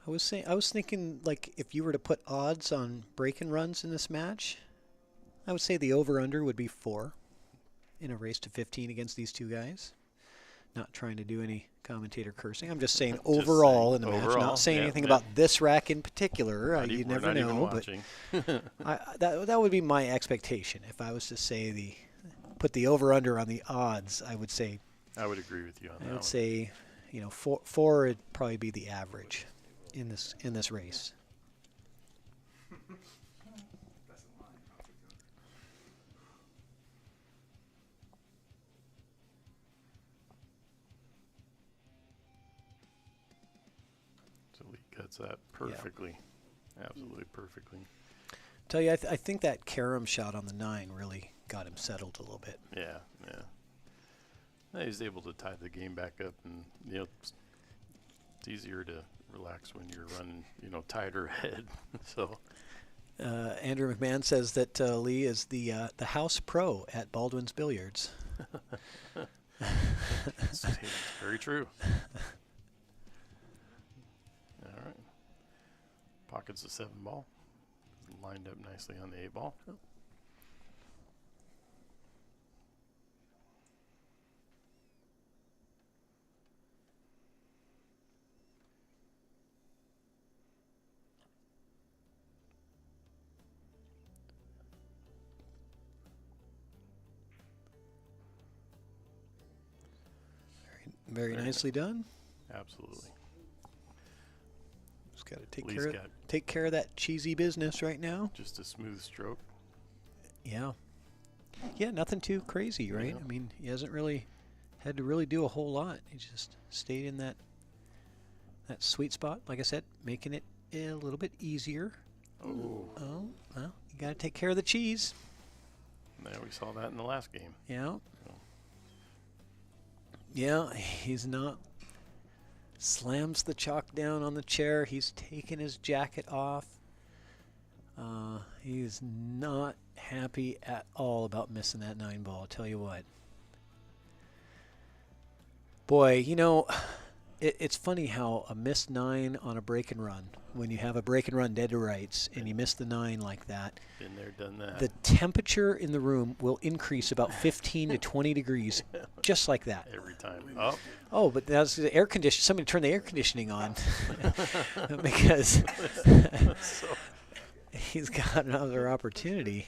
I was thinking, like, if you were to put odds on break-and runs in this match, I would say the over/under would be 4 in a race to 15 against these two guys. Not trying to do any commentator cursing. I'm just saying Just overall saying in the match. overall, Not saying yeah, anything yeah. about this rack in particular. Not You even- we're never not even know. But watching. that would be my expectation. If I was to say put the over/under on the odds, I would say. I would agree with you on that I one. would say, 4 would probably be the average in this race. So Lee cuts that perfectly. Absolutely perfectly. Tell you, I think that carom shot on the 9 really got him settled a little bit. Yeah, yeah. Yeah, he's able to tie the game back up, and it's easier to relax when you're running, tighter ahead. So Andrew McMahon says that Lee is the house pro at Baldwin's Billiards. it's very true. All right. Pockets the 7 ball. Lined up nicely on the 8 ball. Very nicely done. Absolutely. Just got to Lee's take care of that cheesy business right now. Just a smooth stroke. Yeah. Yeah, nothing too crazy, right? Yeah. I mean, he hasn't really had to really do a whole lot. He just stayed in that sweet spot. Like I said, making it a little bit easier. Oh, well, you got to take care of the cheese. Yeah, we saw that in the last game. Yeah. Yeah, he's not. Slams the chalk down on the chair. He's taking his jacket off. He's not happy at all about missing that 9 ball, I'll tell you what. Boy, it's funny how a missed 9 on a break and run, when you have a break and run dead to rights and you miss the 9 like that, Been there, done that. the temperature in the room will increase about 15 to 20 degrees just like that. Every time. Oh, but that's the air condition. Somebody turned the air conditioning on because he's got another opportunity.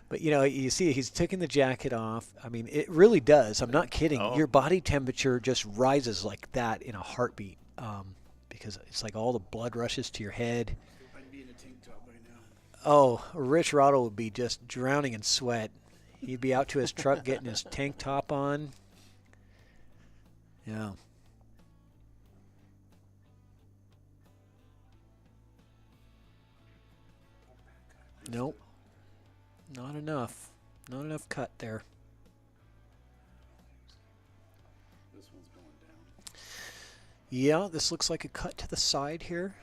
But, you see he's taking the jacket off. I mean, it really does. I'm not kidding. Oh. Your body temperature just rises like that in a heartbeat because it's like all the blood rushes to your head. I'd be in a tank top by now. Oh, Rich Rottle would be just drowning in sweat. He'd be out to his truck getting his tank top on. Yeah. Nope. Not enough. Not enough cut there. This one's going down. Yeah, this looks like a cut to the side here.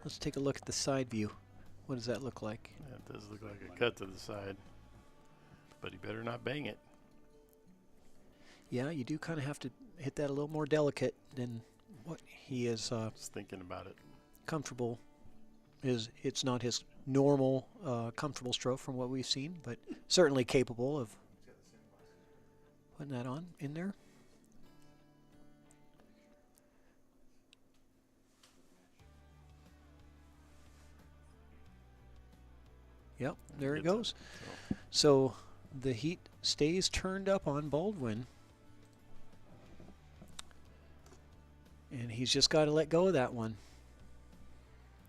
Let's take a look at the side view. What does that look like? Yeah, it does look like a cut to the side. But he better not bang it. Yeah, you do kind of have to hit that a little more delicate than what he is Just thinking about it. comfortable. It's not his normal comfortable stroke from what we've seen, but certainly capable of putting that on in there. Yep, there it Gets it. goes. So the heat stays turned up on Baldwin. And he's just got to let go of that one.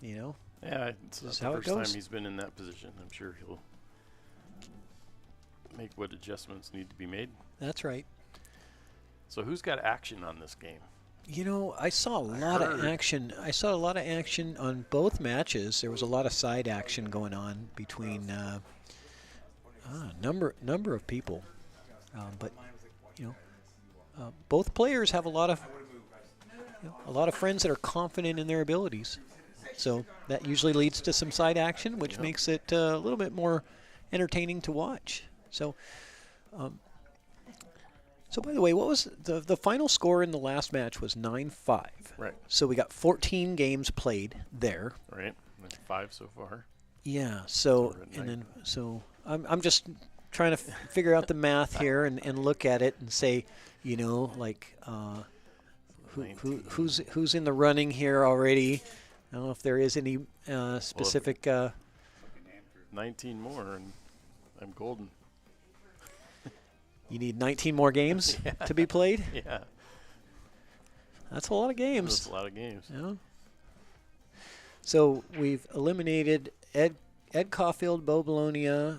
Yeah, it's not That's the how it first time goes. he's been in that position. I'm sure he'll make what adjustments need to be made. That's right. So who's got action on this game? I saw a lot of heard. action. I saw a lot of action on both matches. There was a lot of side action going on between a number of people. But both players have a lot of friends that are confident in their abilities. So that usually leads to some side action, which makes it a little bit more entertaining to watch. So, so by the way, what was the final score in the last match was 9-5. Right. So we got 14 games played there. Right. There's 5 so far. Yeah. So I'm just trying to figure out the math here and look at it and say, you know, like who's in the running here already. I don't know if there is any specific. 19 more, and I'm golden. You need 19 more games to be played? Yeah. That's a lot of games. That's a lot of games. Yeah. So we've eliminated Ed Caulfield, Bo Bologna,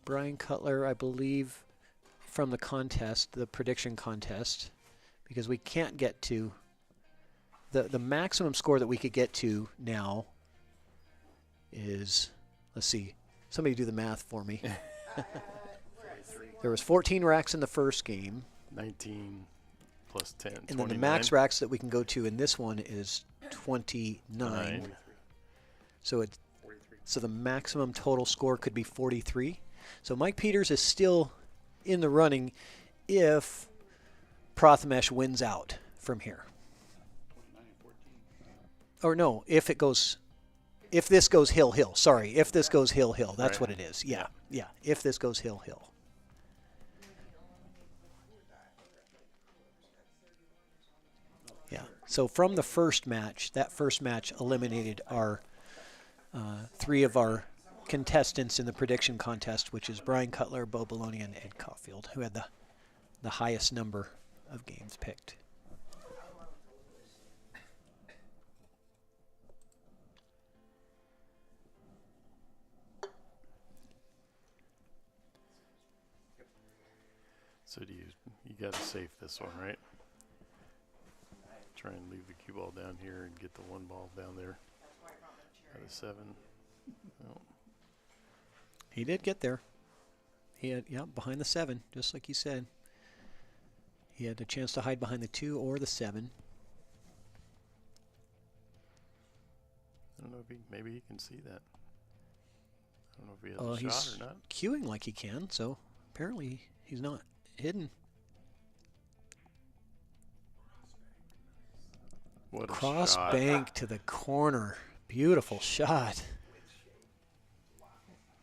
Brian Cutler, I believe, from the contest, the prediction contest, because we can't get to the maximum score that we could get to now is, let's see, somebody do the math for me. There was 14 racks in the first game. 19 plus 10, And then the max racks that we can go to in this one is 29. 9. So the maximum total score could be 43. So Mike Peters is still in the running if Prathamesh wins out from here. Or no, if this goes hill. Sorry, if this goes hill. That's what it is. Yeah. If this goes hill. Yeah. So from the first match, that first match eliminated our 3 of our contestants in the prediction contest, which is Brian Cutler, Bo Bologna, and Ed Caulfield, who had the highest number of games picked. So you got to safe this one, right? Try and leave the cue ball down here and get the 1 ball down there. At a 7. No. He did get there. He had, behind the 7, just like you said. He had a chance to hide behind the 2 or the 7. I don't know if maybe he can see that. I don't know if he has a shot or not. He's queuing like he can, so apparently he's not hidden. What a cross shot. bank to the corner. Beautiful shot.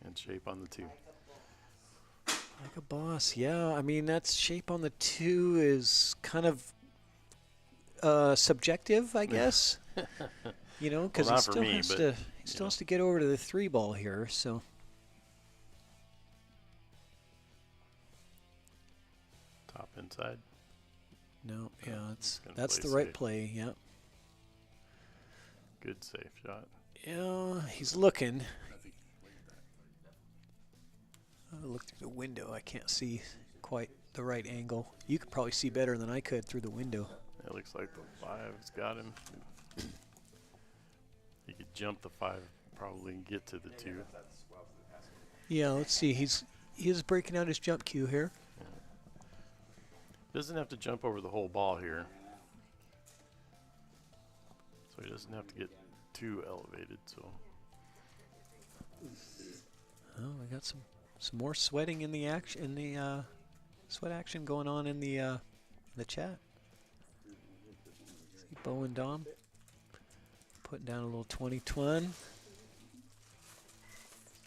And shape on the 2. Like a boss, yeah. I mean, that's shape on the 2 is kind of subjective, I guess. You know, because Well, he still has to get over to the 3 ball here. So Top inside. no, yeah, Gonna that's play the right safe. play. Yeah. Good safe shot. Yeah, he's looking. I look through the window. I can't see quite the right angle. You could probably see better than I could through the window. It looks like the 5's got him. He could jump the 5 probably and get to the 2. Yeah, let's see. He is breaking out his jump cue here. Yeah. Doesn't have to jump over the whole ball here. So he doesn't have to get too elevated. So. Oh, we got some more sweating in the action, sweat action going on in the chat. See Bo and Dom putting down a little 20-20.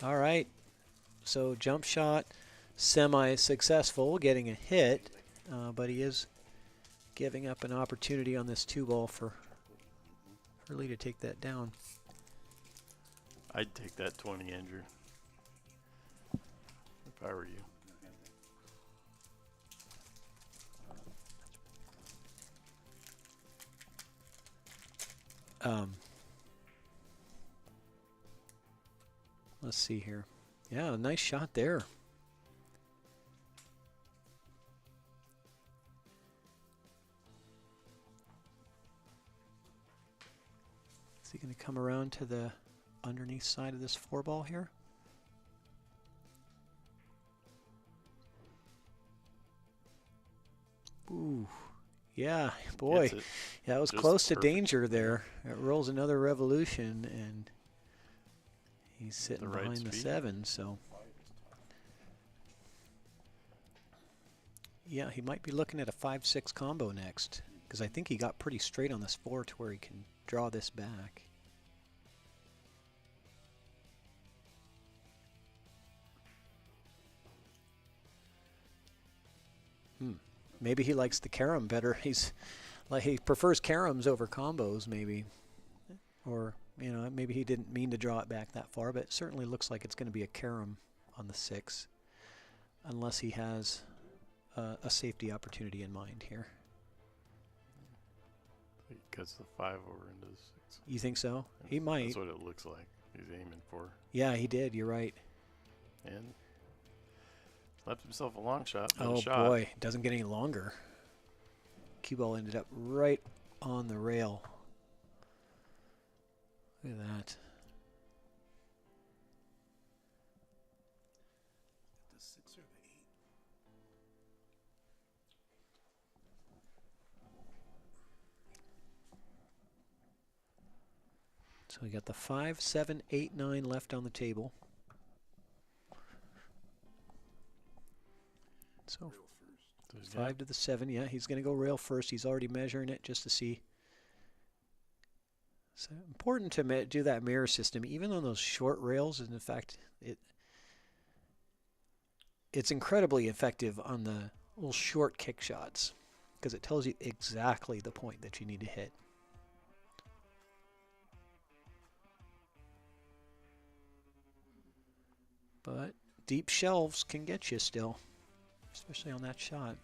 All right, so jump shot, semi-successful, getting a hit, but he is giving up an opportunity on this 2 ball for Hurley to take that down. I'd take that 20, Andrew. If I were you. Let's see here. Yeah, nice shot there. Is he going to come around to the underneath side of this 4 ball here? Ooh, Yeah, boy, Gets it that was just close to perfect. danger there. It rolls another revolution, and he's sitting right behind the speed. 7. So, yeah, he might be looking at a 5-6 combo next, because I think he got pretty straight on this 4 to where he can draw this back. Maybe he likes the carom better. He prefers caroms over combos, maybe. Or, you know, maybe he didn't mean to draw it back that far, but it certainly looks like it's going to be a carom on the 6, unless he has a safety opportunity in mind here. He cuts the 5 over into the 6. You think so? He might. That's what it looks like. He's aiming for. Yeah, he did. You're right. And left himself a long shot. Oh, boy. It doesn't get any longer. Cue ball ended up right on the rail. Look at that. The 6 or the 8? So we got the 5, 7, 8, 9 left on the table. So 5 to the 7. Yeah, he's going to go rail first. He's already measuring it just to see. So important to do that mirror system, even on those short rails. And in fact, it's incredibly effective on the little short kick shots because it tells you exactly the point that you need to hit. But deep shelves can get you still, especially on that shot.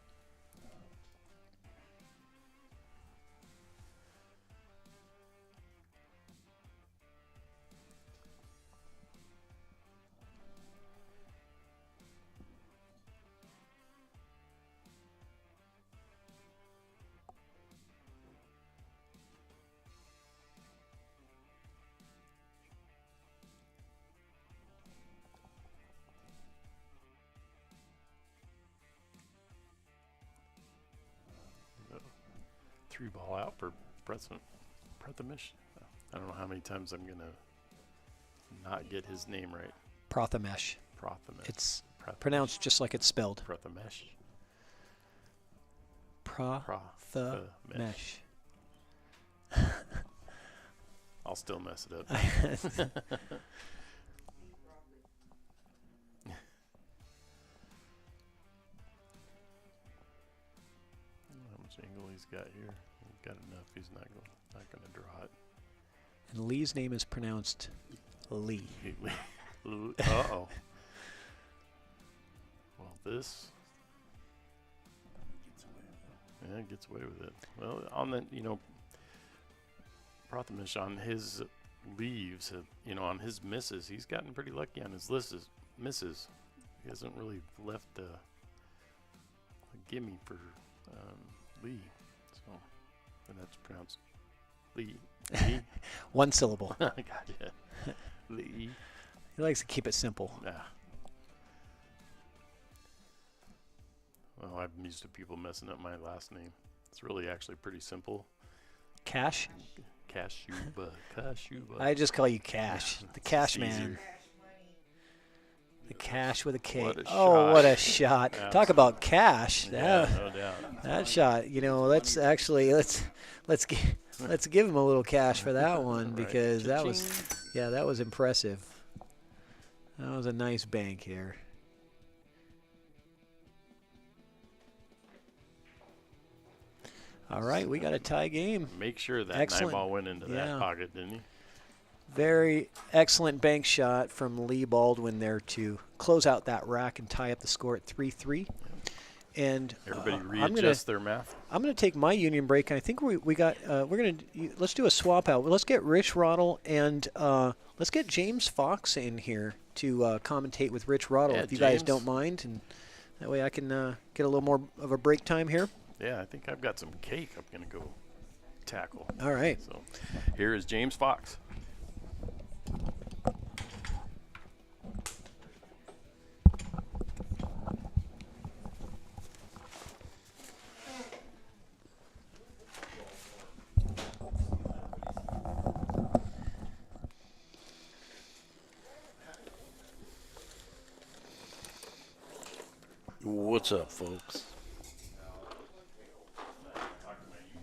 Three ball out for Prathamesh. I don't know how many times I'm gonna not get his name right. Prathamesh. Prathamesh. It's pronounced just like it's spelled. Prathamesh. Prathamesh. I'll still mess it up. How much angle he's got here? He's got enough. He's not going to draw it. And Lee's name is pronounced Lee. Uh-oh. Well, this gets away with it. Well, on the, Prathamesh on his leaves, on his misses, he's gotten pretty lucky on his misses. He hasn't really left a gimme for Lee. So, and that's pronounced Lee. Lee? One syllable. Gotcha. Lee. He likes to keep it simple. Yeah. Well, I'm used to people messing up my last name. It's really actually pretty simple. Cash? Kashuba. I just call you Cash. Yeah, the Cash it's man. easier. The Cash with a K. What a oh, shot. what a shot. Absolutely. Talk about cash. Yeah, no doubt. That shot, let's actually let's give him a little cash for that one Right. because that Cha-ching. was impressive. That was a nice bank here. All right, we got a tie game. Make sure that Excellent. 9 ball went into Yeah. that pocket, didn't he? Very excellent bank shot from Lee Baldwin there to close out that rack and tie up the score at 3-3. And Everybody I'm readjust their math. I'm going to take my union break. And I think we got we're going to let's do a swap out. Let's get Rich Roddle and let's get James Fox in here to commentate with Rich Roddle Yeah, if you guys James. don't mind, and that way I can get a little more of a break time here. Yeah, I think I've got some cake I'm going to go tackle. All right. So here is James Fox. What's up, folks?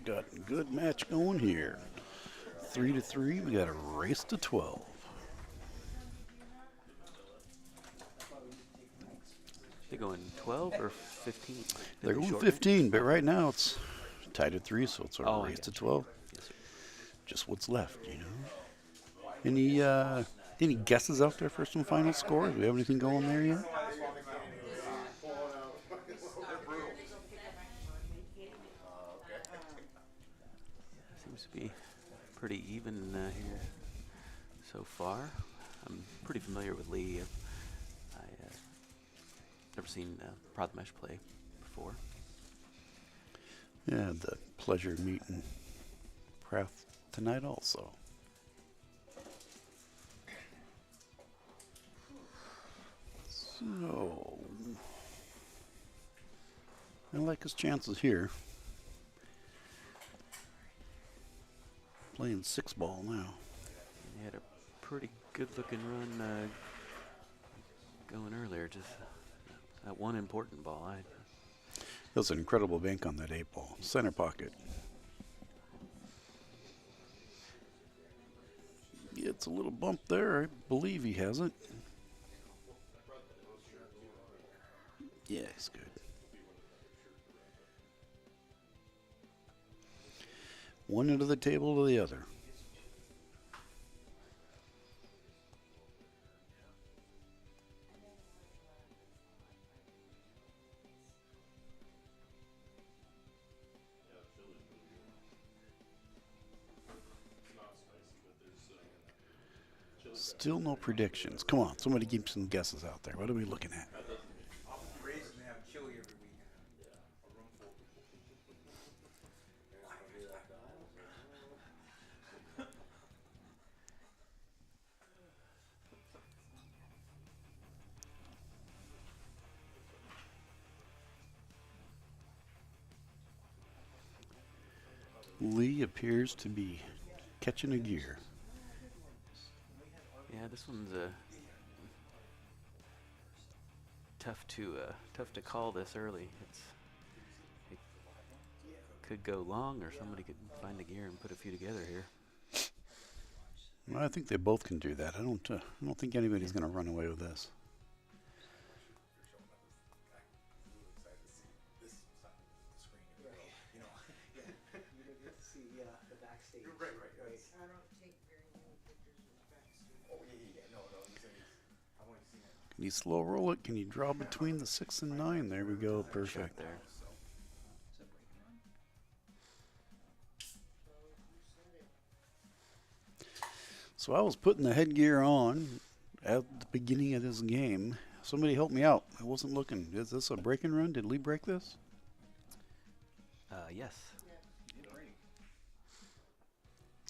Got a good match going here. 3-3. We got a race to 12. They're going 12 or 15? They're going 15, but right now it's tied at 3, so it's a race to 12. Yes, sir. Just what's left, you know. Any guesses out there for some final score? Do we have anything going there yet? Seems to be pretty even here so far. I'm pretty familiar with Lee. I've never seen Pradmesh play before. Yeah, had the pleasure of meeting Prath tonight also. So, I like his chances here. Playing 6-ball now. He had a pretty good-looking run going earlier. Just that one important ball. That was an incredible bank on that 8-ball. Center pocket. Gets a little bump there. I believe he has it. Yeah, he's good. One end of the table to the other. Still no predictions. Come on, somebody give some guesses out there. What are we looking at? Lee appears to be catching a gear. Yeah, this one's tough to call this early. It could go long, or somebody could find a gear and put a few together here. Well, I think they both can do that. I don't think anybody's going to run away with this. Can you slow roll it? Can you draw between the 6 and 9? There we go. Perfect. There. So I was putting the headgear on at the beginning of this game. Somebody help me out. I wasn't looking. Is this a break and run? Did Lee break this? Yes.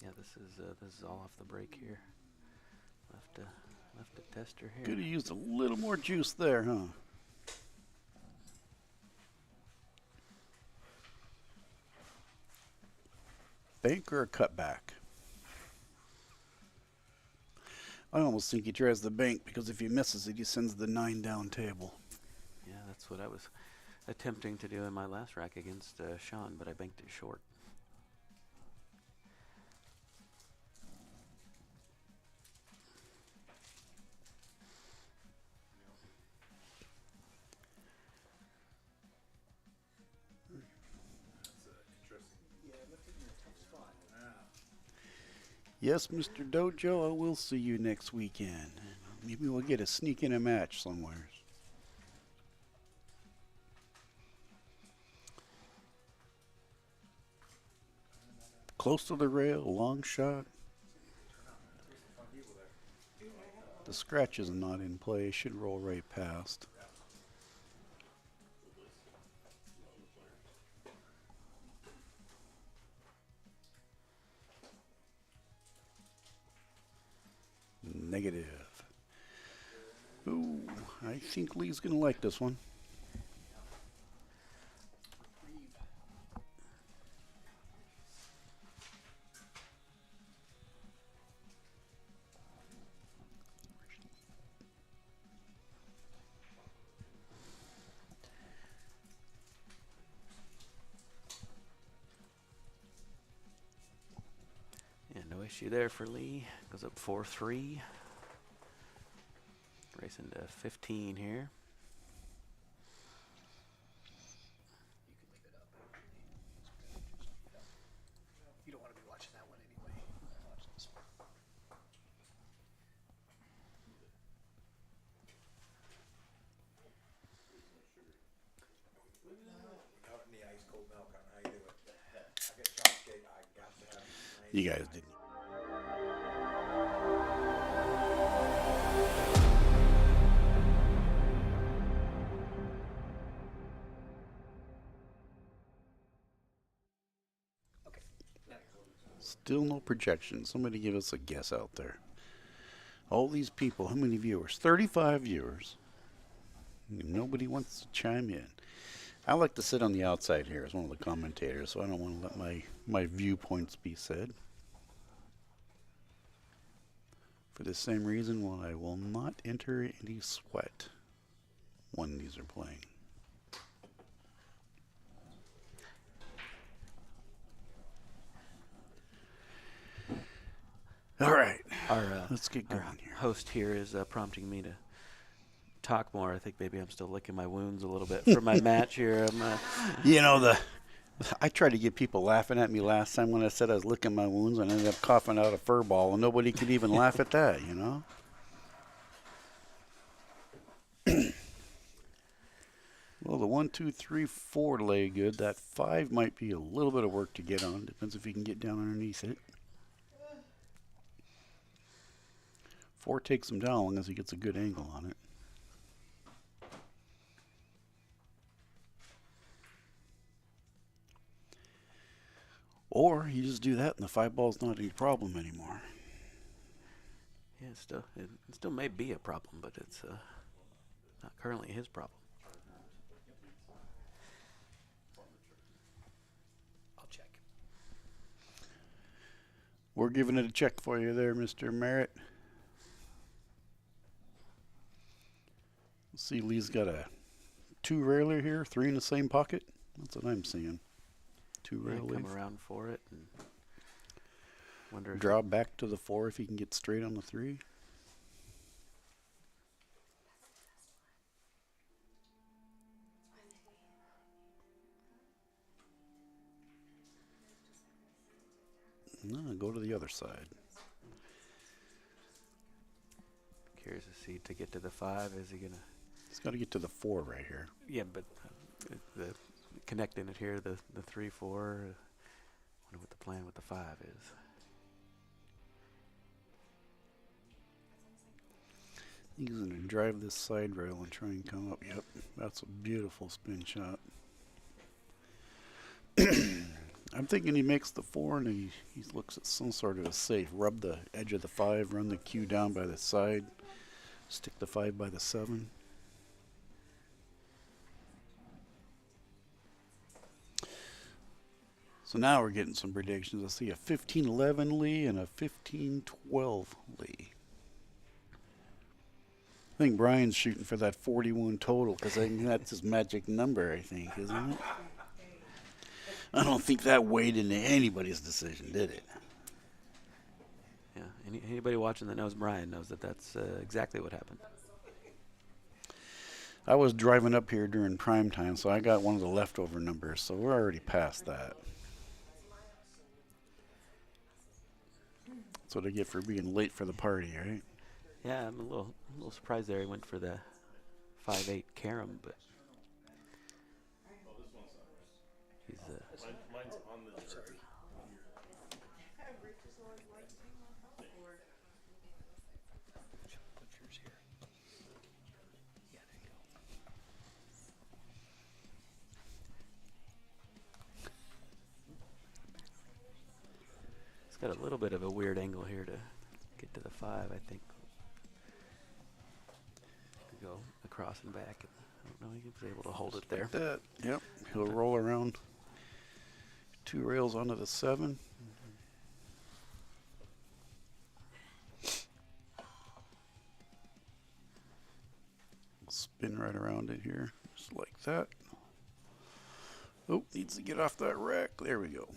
Yeah, this is all off the break here. Left a tester here. Could have used a little more juice there, huh? Bank or a cutback? I almost think he tries the bank because if he misses it, he sends the 9 down table. Yeah, that's what I was attempting to do in my last rack against Sean, but I banked it short. Yes, Mr. Dojo, I will see you next weekend. Maybe we'll get a sneak in a match somewhere. Close to the rail, long shot. The scratch is not in play, should roll right past. Negative. Ooh, I think Lee's going to like this one. issue there for Lee. Goes up 4-3. Racing to 15 here. You don't want to be watching that one anyway. Watch this one. Out in the ice cold milk, I don't know how you do it. I get shot skate, I got to have it. You guys didn't. Still no projection. Somebody give us a guess out there. All these people, how many viewers? 35 viewers. Nobody wants to chime in. I like to sit on the outside here as one of the commentators, so I don't want to let my viewpoints be said. For the same reason why I will not enter any sweat when these are playing. All right, let's get going here. Host here is prompting me to talk more. I think maybe I'm still licking my wounds a little bit from my match here. You know, I tried to get people laughing at me last time when I said I was licking my wounds, and I ended up coughing out a fur ball, and nobody could even laugh at that, you know? Well, the 1, 2, 3, 4 lay good. That 5 might be a little bit of work to get on. Depends if you can get down underneath it. 4 takes him down as long as he gets a good angle on it. Or you just do that and the 5 ball's not any problem anymore. Yeah, it still may be a problem, but it's not currently his problem. I'll check. We're giving it a check for you there, Mr. Merritt. See, Lee's got a 2 railer here, 3 in the same pocket. That's what I'm seeing. 2 rail Come leaf. around for it and wonder if Draw back to the 4 if he can get straight on the 3. No, go to the other side. Curious to see to get to the 5. Is he gonna? He's got to get to the 4 right here. Yeah, but the connecting it here, the 3, 4. Wonder what the plan with the 5 is. He's going to drive this side rail and try and come up. Yep, that's a beautiful spin shot. I'm thinking he makes the 4 and he looks at some sort of a safe. Rub the edge of the 5, run the cue down by the side, stick the 5 by the 7. So now we're getting some predictions. I see a 15-11 Lee and a 15-12 Lee. I think Brian's shooting for that 41 total because that's his magic number, I think, isn't it? I don't think that weighed into anybody's decision, did it? Yeah, anybody watching that knows Brian knows that that's exactly what happened. I was driving up here during prime time, so I got one of the leftover numbers, so we're already past that. That's what I get for being late for the party, right? Yeah, I'm a little surprised there. He went for the 5-8 carom, but he's Mine's on the chart. It's got a little bit of a weird angle here to get to the 5, I think. To go across and back. I don't know, he was able to hold it there. Like that. Yep, he'll roll around 2 rails onto the 7. Spin right around it here, just like that. Oh, needs to get off that rack. There we go.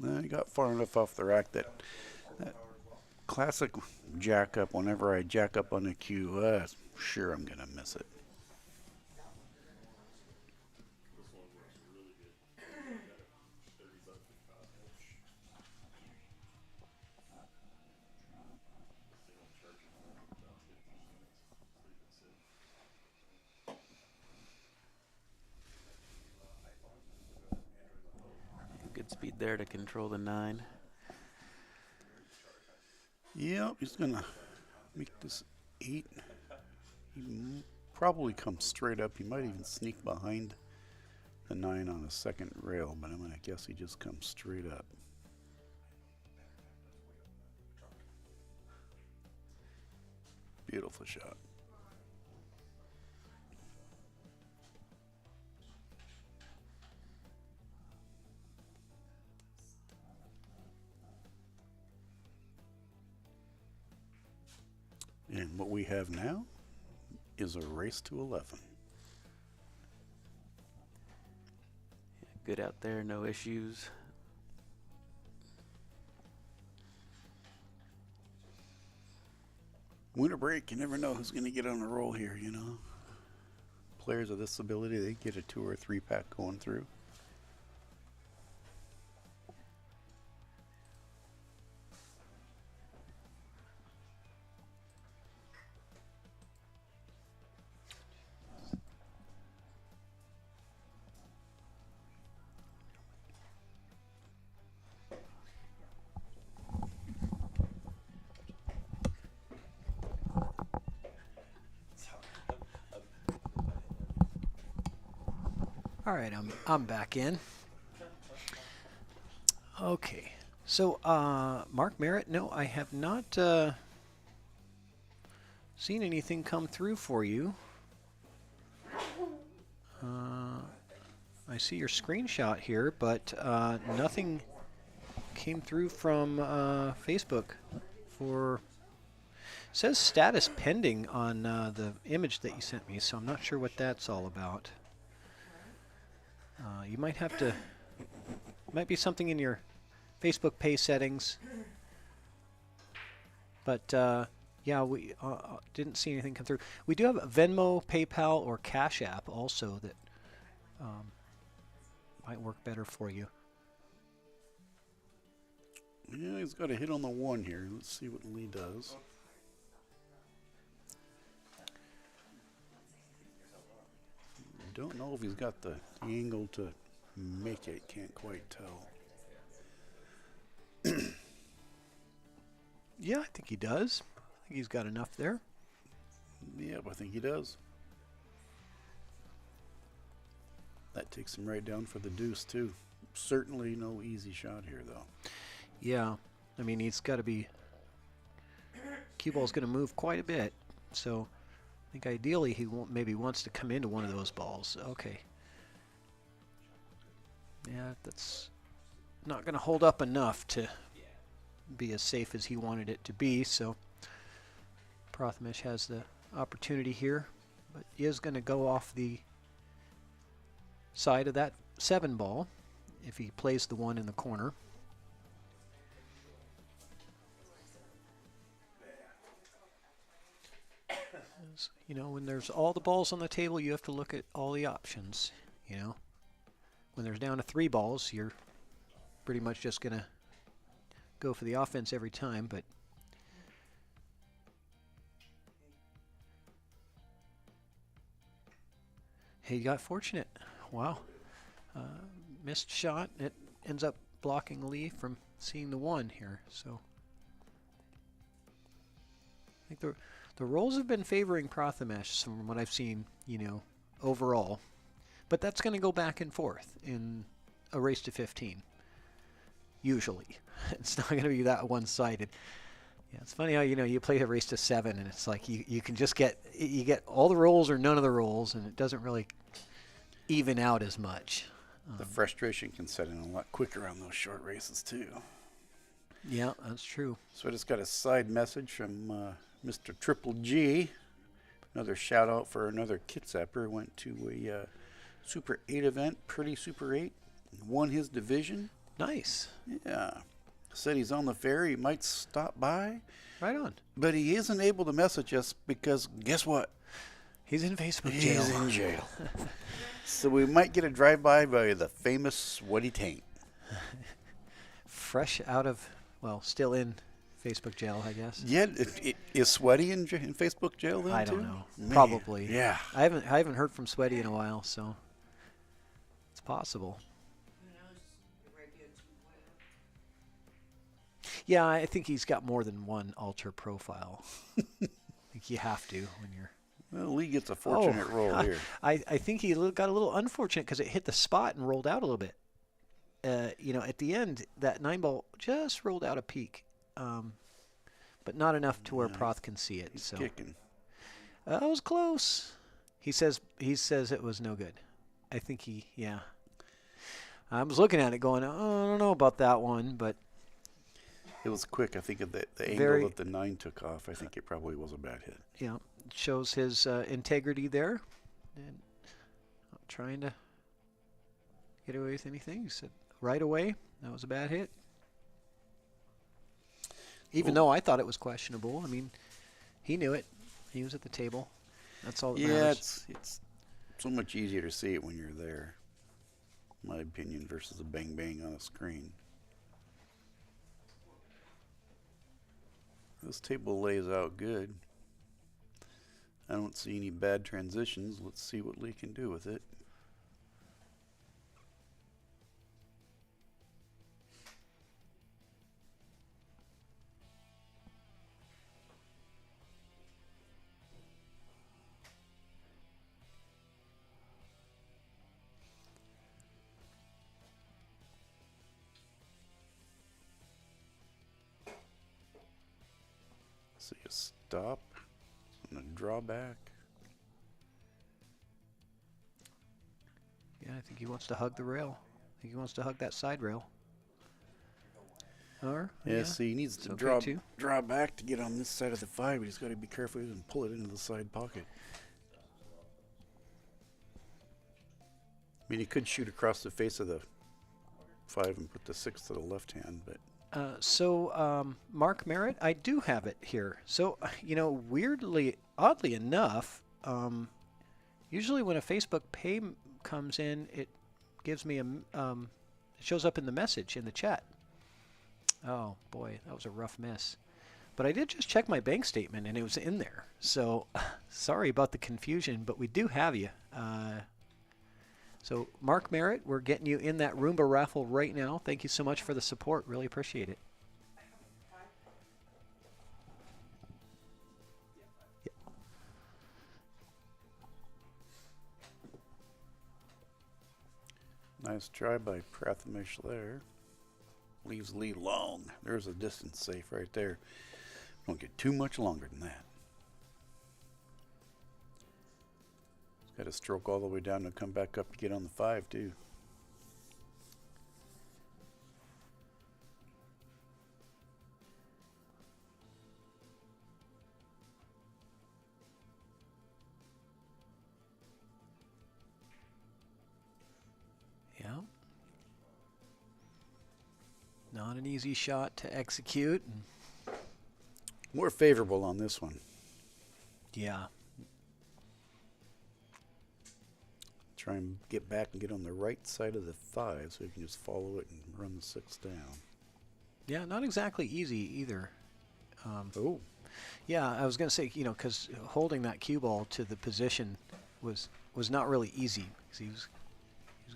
I got far enough off the rack that classic jack up, whenever I jack up on the cue, sure I'm going to miss it. Good speed there to control the 9. Yep, he's going to make this 8. He probably come straight up. He might even sneak behind the 9 on a second rail, but I'm going to guess he just comes straight up. Beautiful shot. And what we have now is a race to 11. Good out there, no issues. Winter break, you never know who's going to get on a roll here, you know. Players of this ability, they get a 2 or 3 pack going through. All right, I'm back in. Okay, so Mark Merritt, no, I have not seen anything come through for you. I see your screenshot here, but nothing came through from Facebook for. It says status pending on the image that you sent me, so I'm not sure what that's all about. You might have to, might be something in your Facebook pay settings. But yeah, we didn't see anything come through. We do have Venmo, PayPal, or Cash App also that might work better for you. Yeah, he's got a hit on the 1 here. Let's see what Lee does. Don't know if he's got the angle to make it. Can't quite tell. Yeah, I think he does. I think he's got enough there. Yep, I think he does. That takes him right down for the deuce, too. Certainly no easy shot here, though. Yeah, I mean, he's got to be... Cue ball's going to move quite a bit, so I think ideally he maybe wants to come into one of those balls. Okay. Yeah, that's not going to hold up enough to be as safe as he wanted it to be, so Prathamesh has the opportunity here, but he is going to go off the side of that 7 ball if he plays the 1 in the corner. You know, when there's all the balls on the table, you have to look at all the options, you know. When there's down to 3 balls, you're pretty much just going to go for the offense every time, but he got fortunate. Wow. Missed shot. It ends up blocking Lee from seeing the 1 here, so I think the rolls have been favoring Prathamesh from what I've seen, you know, overall. But that's going to go back and forth in a race to 15. Usually. It's not going to be that one-sided. Yeah, it's funny how, you know, you play a race to 7 and it's like you can just get all the rolls or none of the rolls, and it doesn't really even out as much. The frustration can set in a lot quicker on those short races, too. Yeah, that's true. So I just got a side message from Mr. Triple G. Another shout out for another Kitsapper. Went to a Super 8 event, Pretty Super 8. Won his division. Nice. Yeah. Said he's on the ferry. He might stop by. Right on. But he isn't able to message us because guess what? He's in Facebook jail. He's in jail. So we might get a drive-by by the famous Sweaty Taint. Fresh out of, well, still in Facebook jail, I guess. Yeah, is Sweaty in Facebook jail then I too? don't know. Man, Probably. Yeah. I haven't heard from Sweaty in a while, so it's possible. Yeah, I think he's got more than one alter profile. I think you have to when you're. Well, Lee gets a fortunate roll here. I think he got a little unfortunate because it hit the spot and rolled out a little bit. At the end, that 9-ball just rolled out a peak, but not enough to where Proth can see it. He's so kicking. That was close. He says it was no good. I think I was looking at it going, oh, I don't know about that one, but. It was quick. I think of the Very- angle that the 9 took off. I think it probably was a bad hit. Yeah, shows his integrity there, and not trying to get away with anything. He said right away that was a bad hit, even though I thought it was questionable. I mean, he knew it. He was at the table. That's all that matters. It's so much easier to see it when you're there, in my opinion, versus a bang bang on a screen. This table lays out good. I don't see any bad transitions. Let's see what Lee can do with it. See a stop and a drawback. Yeah, I think he wants to hug the rail. I think he wants to hug that side rail. Or Yeah, see, he needs it's to okay draw back to get on this side of the 5, but he's got to be careful he doesn't pull it into the side pocket. I mean, he could shoot across the face of the 5 and put the 6 to the left hand, but Mark Merritt, I do have it here. So, oddly enough, usually when a Facebook pay comes in, it gives me it shows up in the message in the chat. Oh boy, that was a rough miss. But I did just check my bank statement and it was in there. So, sorry about the confusion, but we do have you. So, Mark Merritt, we're getting you in that Roomba raffle right now. Thank you so much for the support. Really appreciate it. nice try by Prathamish there. Leaves Lee long. There's a distance safe right there. Don't get too much longer than that. Got to stroke all the way down and come back up to get on the 5 too. Yeah. Not an easy shot to execute. More favorable on this one. Yeah. Try and get back and get on the right side of the 5 so you can just follow it and run the 6 down. Yeah, not exactly easy either. Oh. Yeah, I was going to say, because holding that cue ball to the position was not really easy. 'Cause he was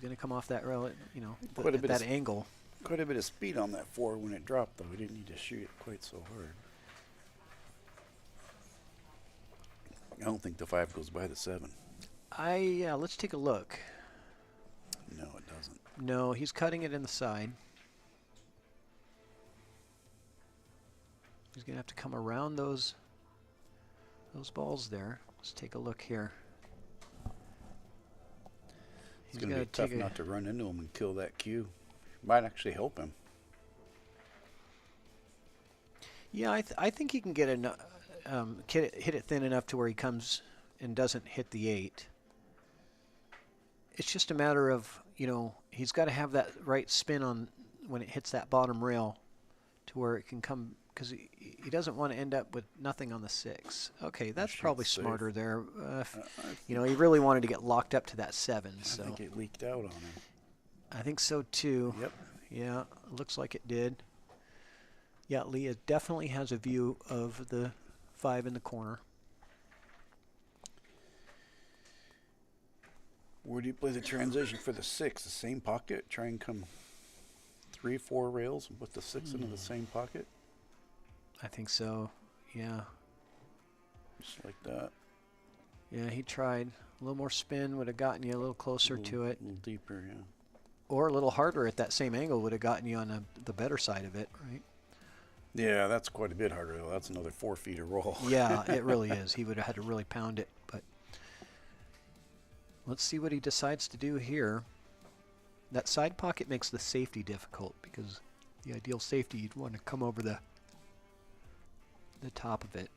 going to come off that rail, at that angle. Quite a bit of speed on that 4 when it dropped, though. We didn't need to shoot it quite so hard. I don't think the 5 goes by the 7. Let's take a look. No, it doesn't. No, he's cutting it in the side. He's going to have to come around those balls there. Let's take a look here. It's going to be tough not to run into him and kill that cue. Might actually help him. Yeah, I think he can get hit it thin enough to where he comes and doesn't hit the 8. It's just a matter of, he's got to have that right spin on when it hits that bottom rail to where it can come, because he doesn't want to end up with nothing on the 6. Okay, that's probably smarter there. You know, he really wanted to get locked up to that 7. So I think it leaked out on him. I think so too. Yep. Yeah, looks like it did. Yeah, Leah definitely has a view of the 5 in the corner. Where do you play the transition for the 6? The same pocket? Try and come 3, 4 rails and put the 6 into the same pocket? I think so, yeah. Just like that. Yeah, he tried. A little more spin would have gotten you a little closer to it. A little deeper, yeah. Or a little harder at that same angle would have gotten you on the better side of it, right? Yeah, that's quite a bit harder, though. That's another 4 feet of roll. Yeah, it really is. He would have had to really pound it. But let's see what he decides to do here. That side pocket makes the safety difficult because the ideal safety, you'd want to come over the top of it,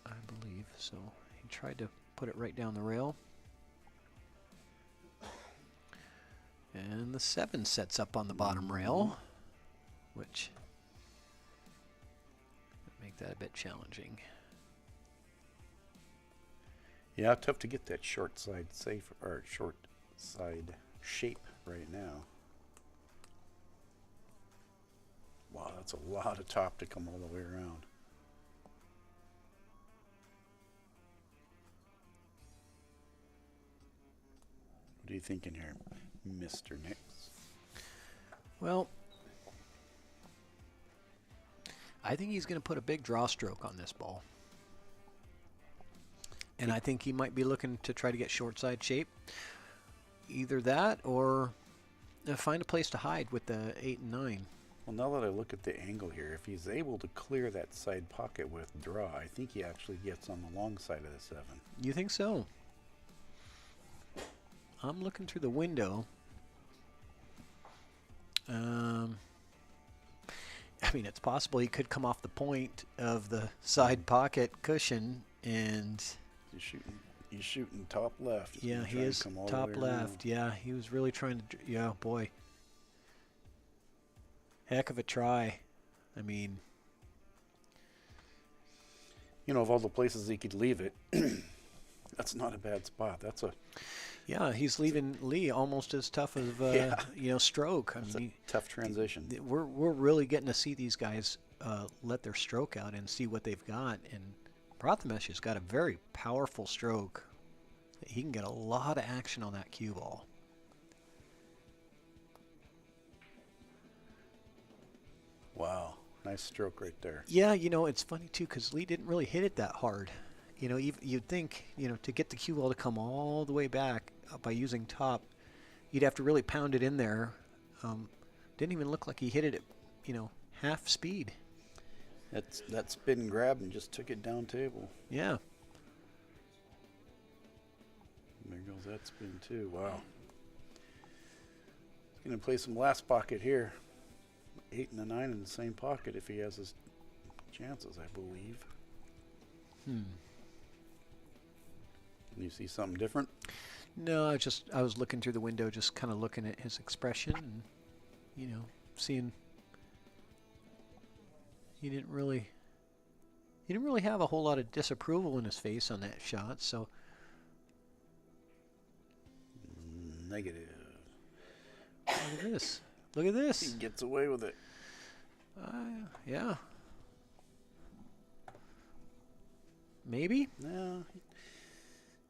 I believe. So he tried to put it right down the rail. And the 7 sets up on the bottom rail, which would make that a bit challenging. Yeah, tough to get that short side safe or short side shape right now. Wow, that's a lot of top to come all the way around. What are you thinking here, Mr. Nix? Well, I think he's going to put a big draw stroke on this ball. And I think he might be looking to try to get short side shape. Either that or find a place to hide with the 8 and 9. Well, now that I look at the angle here, if he's able to clear that side pocket with draw, I think he actually gets on the long side of the 7. You think so? I'm looking through the window. I mean, it's possible he could come off the point of the side pocket cushion and... He's shooting top left. Yeah, he is top left. Yeah, he was really trying to... Yeah, boy. Heck of a try. I mean... You know, of all the places he could leave it, that's not a bad spot. That's a... Yeah, he's leaving Lee almost as tough as you know, stroke. I mean, a tough transition. We're really getting to see these guys let their stroke out and see what they've got. And Prathamesh has got a very powerful stroke. He can get a lot of action on that cue ball. Wow, nice stroke right there. Yeah, you know, it's funny too because Lee didn't really hit it that hard. You know, you'd think, you know, to get the cue ball to come all the way back by using top, you'd have to really pound it in there. Didn't even look like he hit it at, you know, half speed. That spin grab and just took it down table. Yeah. There goes that spin too. Wow. He's going to play some last pocket here. 8 and a 9 in the same pocket if he has his chances, I believe. You see something different? No, I was looking through the window, just kind of looking at his expression and, you know, seeing he didn't really have a whole lot of disapproval in his face on that shot, so. Negative. Look at this. Look at this. He gets away with it. Yeah. Maybe? No.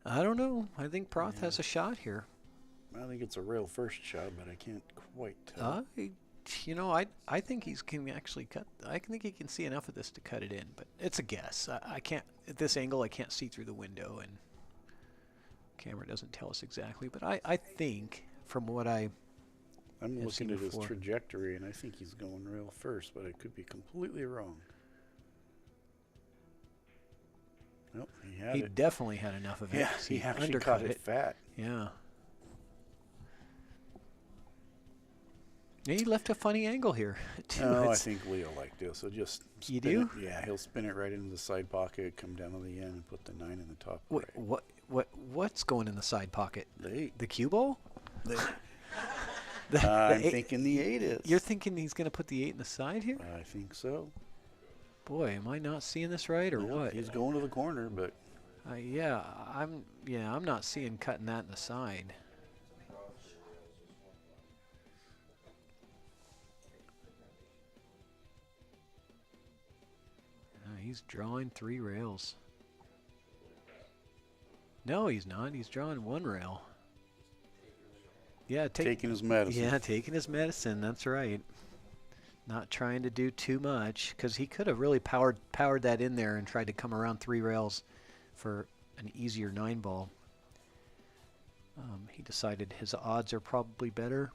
I don't know. I think Proth has a shot here. I think it's a real first shot, but I can't quite tell. You know, I think he can actually cut. I think he can see enough of this to cut it in, but it's a guess. I can't, at this angle, I can't see through the window, and camera doesn't tell us exactly. But I think, from what I'm looking at his trajectory, and I think he's going real first, but I could be completely wrong. Nope, he had it. He definitely had enough of it. Yeah, he actually caught it fat. Yeah. Yeah, he left a funny angle here. No, I think Leo liked this. So just you do? Yeah, he'll spin it right into the side pocket, come down to the end, and put the 9 in the top. What's going in the side pocket? The 8. The cue ball? I'm thinking the 8 is. You're thinking he's going to put the 8 in the side here? I think so. Boy, am I not seeing this right or what? He's going to the corner, but yeah, I'm not seeing cutting that in the side. He's drawing 3 rails. No, he's not. He's drawing 1 rail. Yeah, taking his medicine. Yeah, taking his medicine. That's right. Not trying to do too much, because he could have really powered that in there and tried to come around 3 rails for an easier 9 ball. He decided his odds are probably better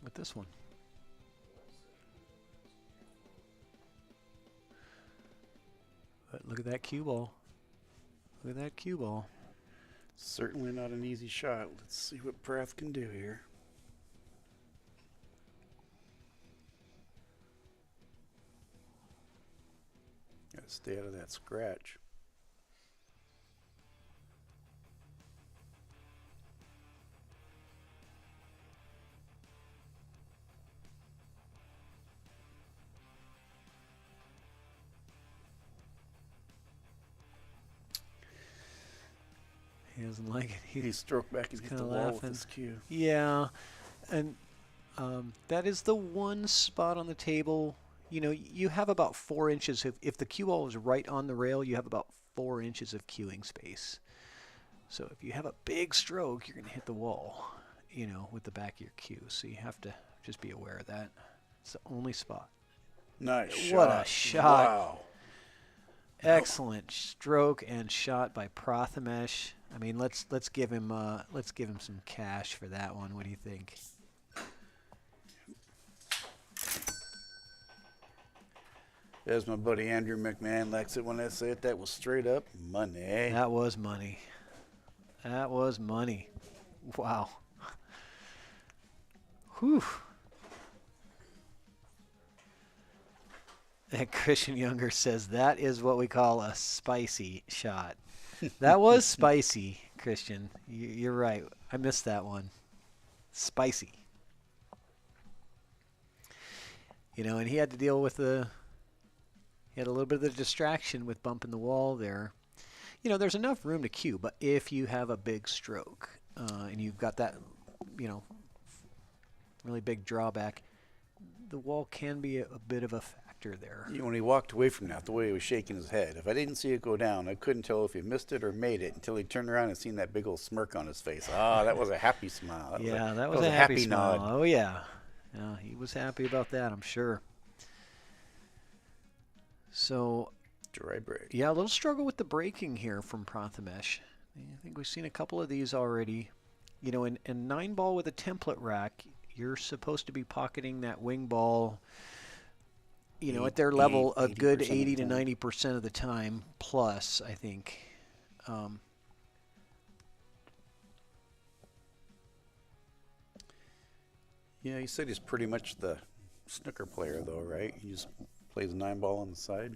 with this one. But look at that cue ball. Look at that cue ball. Certainly not an easy shot. Let's see what Prath can do here. Gotta stay out of that scratch. He doesn't like it. He stroked back against the wall with his cue. Yeah, and that is the one spot on the table. You know, you have about 4 inches. If the cue ball is right on the rail, you have about 4 inches of cueing space. So if you have a big stroke, you're going to hit the wall, you know, with the back of your cue. So you have to just be aware of that. It's the only spot. Nice shot. What a shot. Wow. Excellent stroke and shot by Prathamesh. I mean, let's give him some cash for that one. What do you think? As my buddy Andrew McMahon likes it when I say it, that was straight up money. That was money. That was money. Wow. Whew. And Christian Younger says that is what we call a spicy shot. That was spicy, Christian. You're right. I missed that one. Spicy. You know, and he had to deal with he had a little bit of the distraction with bumping the wall there. You know, there's enough room to cue, but if you have a big stroke and you've got that, you know, really big drawback, the wall can be a bit of a factor there. When he walked away from that, the way he was shaking his head, if I didn't see it go down, I couldn't tell if he missed it or made it until he turned around and seen that big old smirk on his face. Ah, that was a happy smile. That was a happy smile. nod. Oh, yeah. Yeah, he was happy about that, I'm sure. So, dry break. Yeah, a little struggle with the braking here from Prathamesh. I think we've seen a couple of these already. You know, in 9 ball with a template rack, you're supposed to be pocketing that wing ball, you know, at their level a good 80 to 90% of the time plus, I think. Yeah, he said he's pretty much the snooker player, though, right? He just plays 9 ball on the side.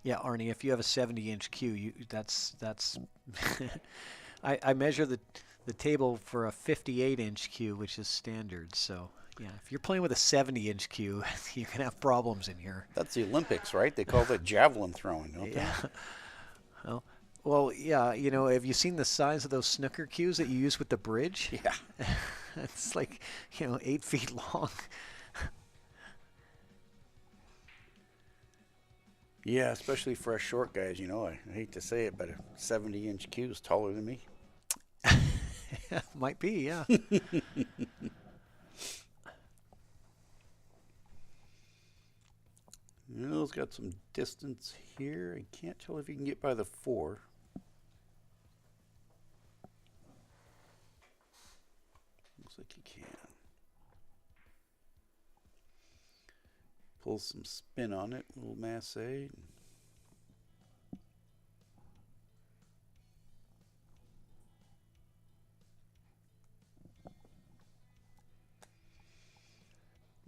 Yeah, Arnie, if you have a 70-inch cue, that's I measure the table for a 58-inch cue, which is standard. So, yeah, if you're playing with a 70-inch cue, you can have problems in here. That's the Olympics, right? They call that javelin throwing, don't they? Well, yeah, you know, have you seen the size of those snooker cues that you use with the bridge? Yeah. It's like, you know, 8 feet long. Yeah, especially for us short guys, you know, I hate to say it, but a 70-inch cue is taller than me. Might be, yeah. It's got some distance here. I can't tell if you can get by the 4. Looks like you can. Pull some spin on it, a little masse. A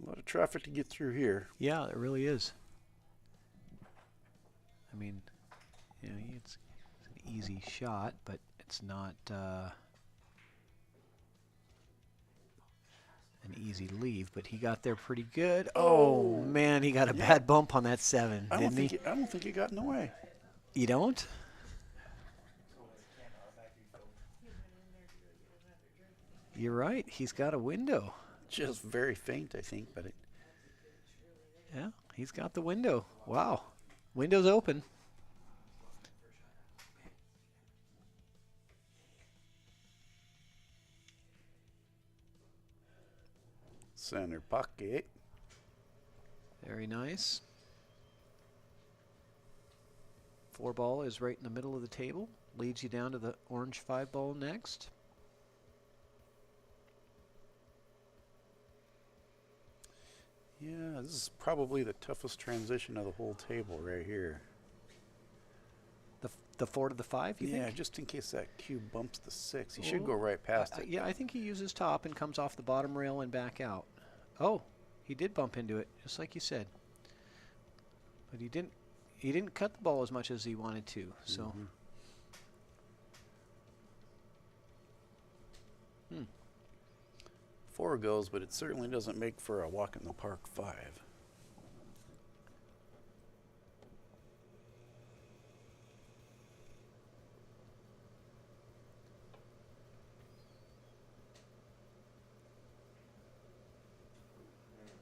lot of traffic to get through here. Yeah, it really is. I mean, you know, it's an easy shot, but it's not an easy leave, but he got there pretty good. Oh, man, he got a bad bump on that 7, I don't didn't he? I don't think he got in the way. You don't? You're right. He's got a window. Just very faint, I think, but Yeah, he's got the window. Wow. Window's open. center pocket. Very nice. 4 ball is right in the middle of the table. Leads you down to the orange 5 ball next. Yeah, this is probably the toughest transition of the whole table right here. The 4 to the 5, you think? Yeah, just in case that cube bumps the 6. He should go right past it. Yeah, I think he uses top and comes off the bottom rail and back out. Oh, he did bump into it, just like you said. But he didn't cut the ball as much as he wanted to, so. 4 goes, but it certainly doesn't make for a walk in the park 5.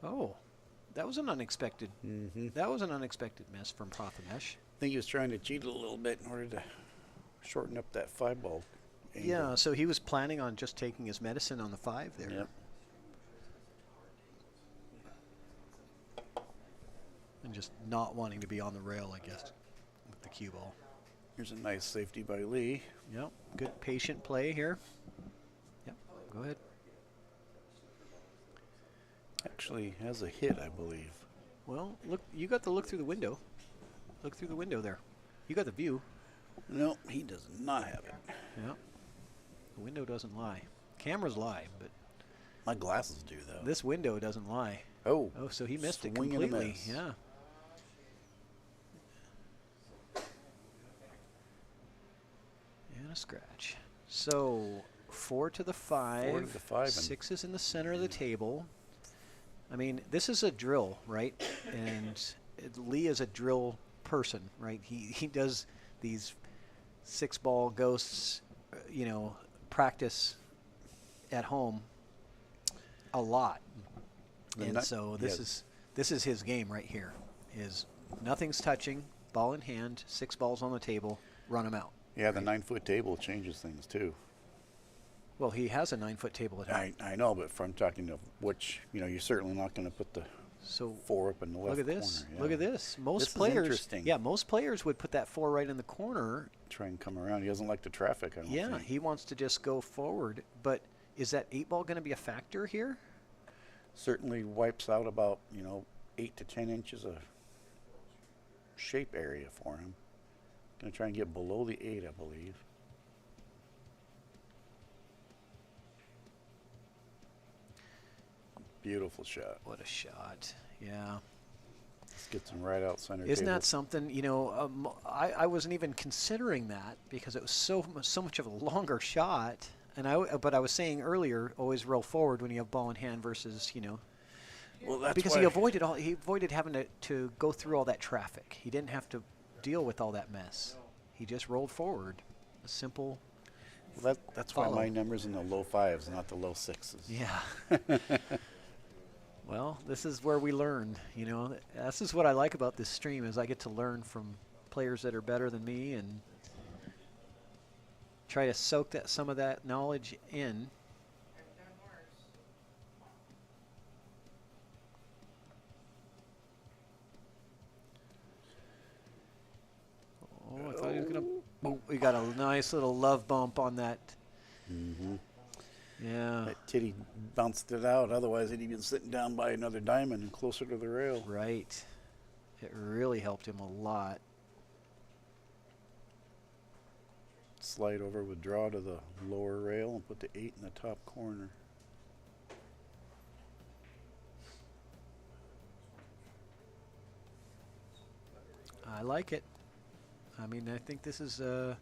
Oh, that was an unexpected. That was an unexpected miss from Prathamesh. I think he was trying to cheat a little bit in order to shorten up that 5 ball angle. Yeah, so he was planning on just taking his medicine on the 5 there. Yep. And just not wanting to be on the rail, I guess, with the cue ball. Here's a nice safety by Lee. Yep, good patient play here. Yep, go ahead. Actually has a hit, I believe. Well, look, you got the look through the window. Look through the window there. You got the view. No, he does not have it. Yeah. The window doesn't lie. Cameras lie, but my glasses do, though. This window doesn't lie. Oh. Oh, so he missed it Swing and a completely. miss. Yeah. And a scratch. So 4 to the 5. 4 to the 5. 6 is in the center of the table. I mean, this is a drill, right? And Lee is a drill person, right? He does these 6 ball ghosts, you know, practice at home a lot. And so this is his game right here. Is nothing's touching, ball in hand, 6 balls on the table, run them out. Yeah, the 9-foot table changes things too. Well, he has a 9-foot table at home. I know, but from talking to which, you know, you're certainly not going to put the 4 up in the left corner. Look at this. Yeah. Look at this. Most This is players, interesting. yeah, most players would put that 4 right in the corner. Try and come around. He doesn't like the traffic, I don't Yeah, think. he wants to just go forward. But is that 8 ball going to be a factor here? Certainly wipes out about, you know, 8 to 10 inches of shape area for him. Going to try and get below the 8, I believe. Beautiful shot. What a shot. Yeah. This gets him right out center Isn't table. that something? You know, I wasn't even considering that because it was so much of a longer shot. And but I was saying earlier, always roll forward when you have ball in hand versus, you know. Well, that's because why he avoided having to go through all that traffic. He didn't have to deal with all that mess. He just rolled forward. A simple. Well, that's why my number's in the low 5s, not the low 6s. Yeah. Well, this is where we learn. You know, this is what I like about this stream is I get to learn from players that are better than me and try to soak some of that knowledge in. Oh, I thought he was gonna. Oh, we got a nice little love bump on that. Mm-hmm. Yeah. That titty bounced it out. Otherwise, he'd been sitting down by another diamond and closer to the rail. Right. It really helped him a lot. Slide over, withdraw to the lower rail, and put the 8 in the top corner. I like it. I mean, I think this is a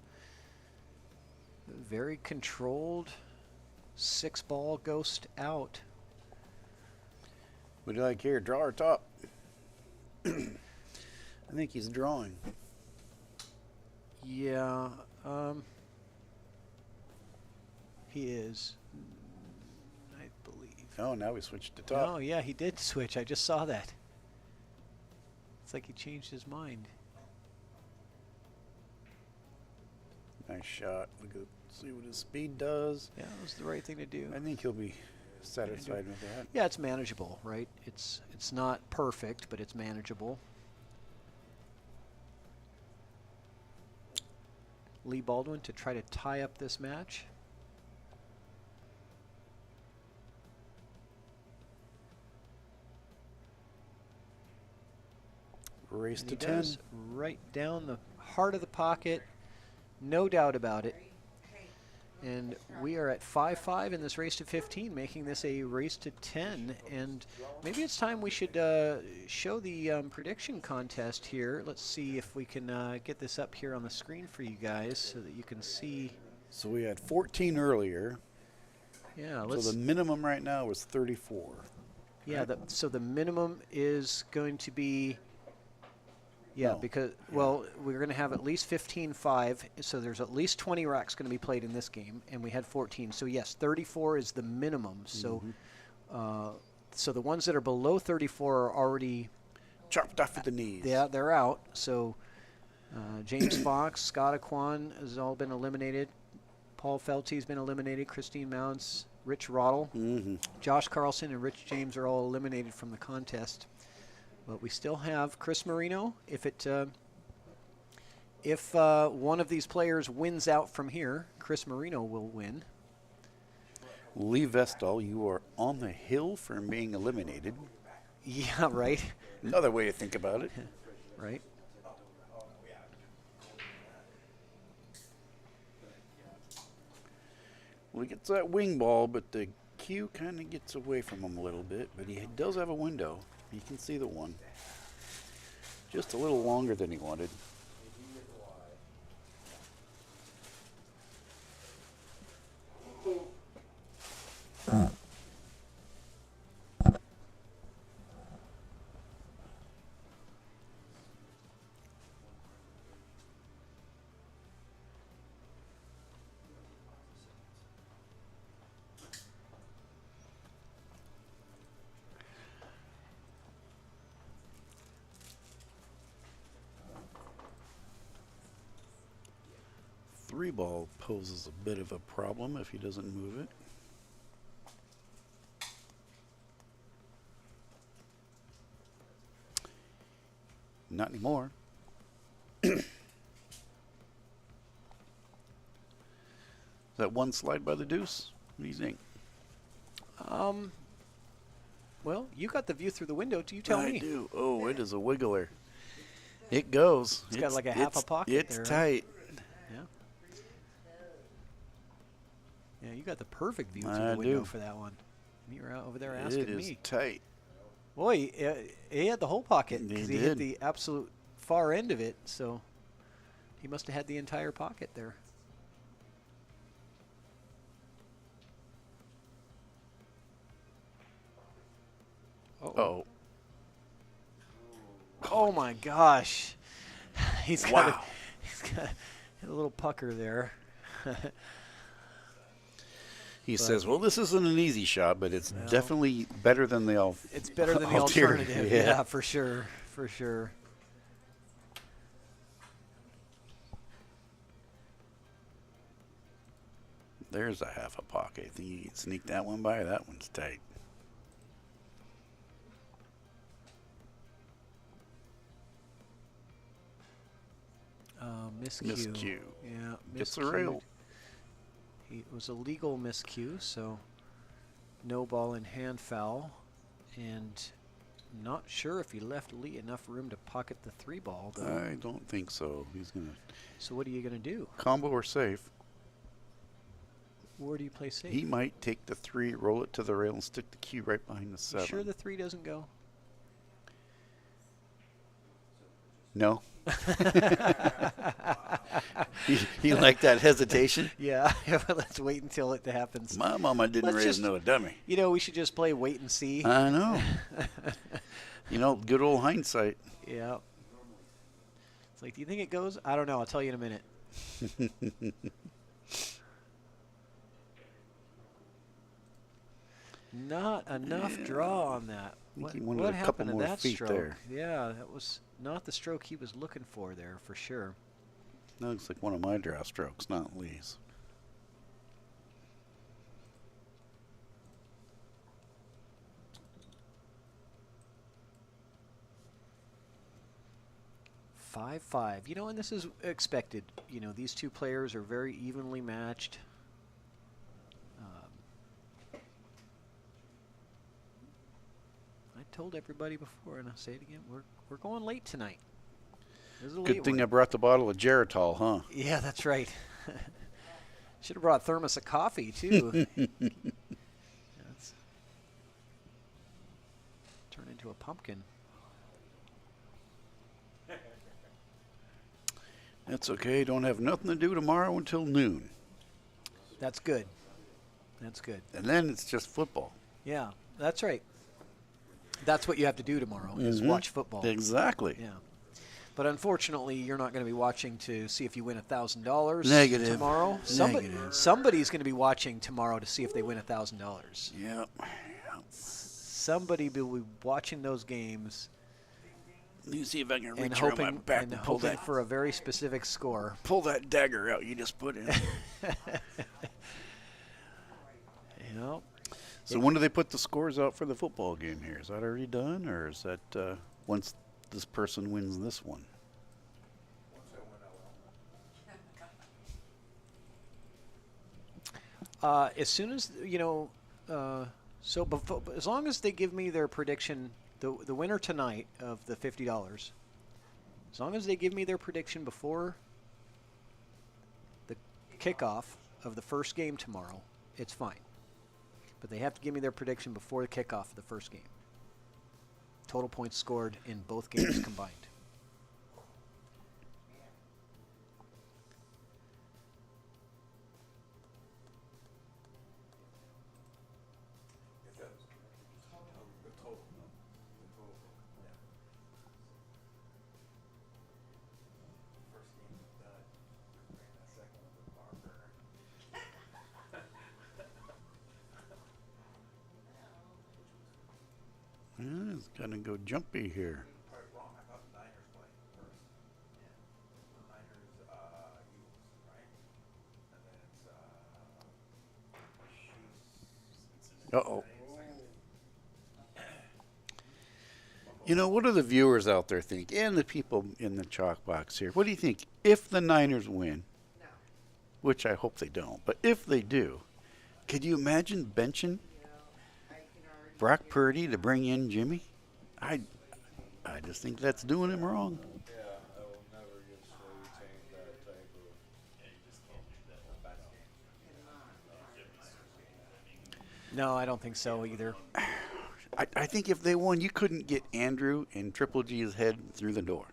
very controlled 6 ball ghost out What do you like here? Draw or top? I think he's drawing. Yeah, he is, I believe. Oh, now we switched to top. Oh, yeah, he did switch. I just saw that. It's like he changed his mind. Nice shot. Look at, see what his speed does. Yeah, that was the right thing to do. I think he'll be satisfied with that. Yeah, it's manageable, right? It's not perfect, but it's manageable. Lee Baldwin to try to tie up this match. Race And to he 10. does right down the heart of the pocket, no doubt about it. And we are at 5-5 in this race to 15, making this a race to 10. And maybe it's time we should show the prediction contest here. Let's see if we can get this up here on the screen for you guys so that you can see. So we had 14 earlier. Yeah, So let's. the minimum right now is 34. Yeah, so the minimum is going to be. Yeah, No. because, well, we're going to have at least 15-5, so there's at least 20 racks going to be played in this game, and we had 14. So, yes, 34 is the minimum. So, so the ones that are below 34 are already chopped off at the knees. Yeah, they're out. So, James Fox, Scott Aquan has all been eliminated. Paul Felty's been eliminated. Christine Mounds, Rich Rottle, Josh Carlson, and Rich James are all eliminated from the contest. But we still have Chris Marino. If one of these players wins out from here, Chris Marino will win. Lee Vestal, you are on the hill for being eliminated. Yeah, right. Another way to think about it. Right. Well, he gets that wing ball, but the cue kind of gets away from him a little bit. But he does have a window. You can see the one. Just a little longer than he wanted. Three ball poses a bit of a problem if he doesn't move it. Not anymore. That one slide by the deuce? What do you think? Well, you got the view through the window. Do you tell me? I do. Oh, it is a wiggler. It goes. It's got like a half a pocket It's there. tight. Yeah. Yeah, you got the perfect view through I the window do. for that one. You're out over there asking It is me. tight. Boy, he had the whole pocket because he hit did. the absolute far end of it. So he must have had the entire pocket there. Oh. Oh my gosh. He's got Wow. he's got a little pucker there. He says, well, this isn't an easy shot, but it's definitely better than the It's better than the alternative. Yeah, for sure. For sure. There's a half a pocket. I think you can sneak that one by. That one's tight. Miscue. Miscue. Yeah, Gets the miscued. rail. It was a legal miscue, so no ball in hand foul. And not sure if he left Lee enough room to pocket the three ball, though. I don't think so. He's going to So what are you going to do? combo or safe. Where do you play safe? He might take the three, roll it to the rail, and stick the cue right behind the You 7. sure the three doesn't go? No. You like that hesitation? Yeah, let's wait until it happens. My mama didn't raise no dummy. You know, we should just play wait and see. I know. You know, good old hindsight. Yeah. It's like, do you think it goes? I don't know. I'll tell you in a minute. Not enough draw on that. What happened to that stroke? There. Yeah, that was not the stroke he was looking for there, for sure. That looks like one of my draw strokes, not Lee's. Five. You know, and this is expected. You know, these two players are very evenly matched. I told everybody before, and I'll say it again, we're going late tonight. This is a Good late thing one. I brought the bottle of Geritol, huh? Yeah, that's right. Should have brought a thermos of coffee, too. That's turn into a pumpkin. That's okay. Don't have nothing to do tomorrow until noon. That's good. That's good. And then it's just football. Yeah, that's right. That's what you have to do tomorrow is watch football. Exactly. Yeah. But unfortunately, you're not going to be watching to see if you win $1,000 Negative. tomorrow. Negative. Somebody's going to be watching tomorrow to see if they win $1,000. Yep. Somebody will be watching those games. Let me see if I can and reach around my hoping, back and and pull hoping that, for a very specific score. pull that dagger out you just put in. You know. So when do they put the scores out for the football game here? Is that already done, or is that once this person wins this one? As soon as, you know, so before, as long as they give me their prediction, the winner tonight of the $50, as long as they give me their prediction before the kickoff of the first game tomorrow, it's fine. But they have to give me their prediction before the kickoff of the first game. Total points scored in both games combined. It's gonna go jumpy here. Uh-oh. You know, what do the viewers out there think, and the people in the chalk box here? What do you think if the Niners win? No. Which I hope they don't, but if they do, could you imagine benching Brock Purdy to bring in Jimmy? I just think that's doing him wrong. Yeah, I will never give Staley that type of. No, I don't think so either. I think if they won, you couldn't get Andrew and Triple G's head through the door.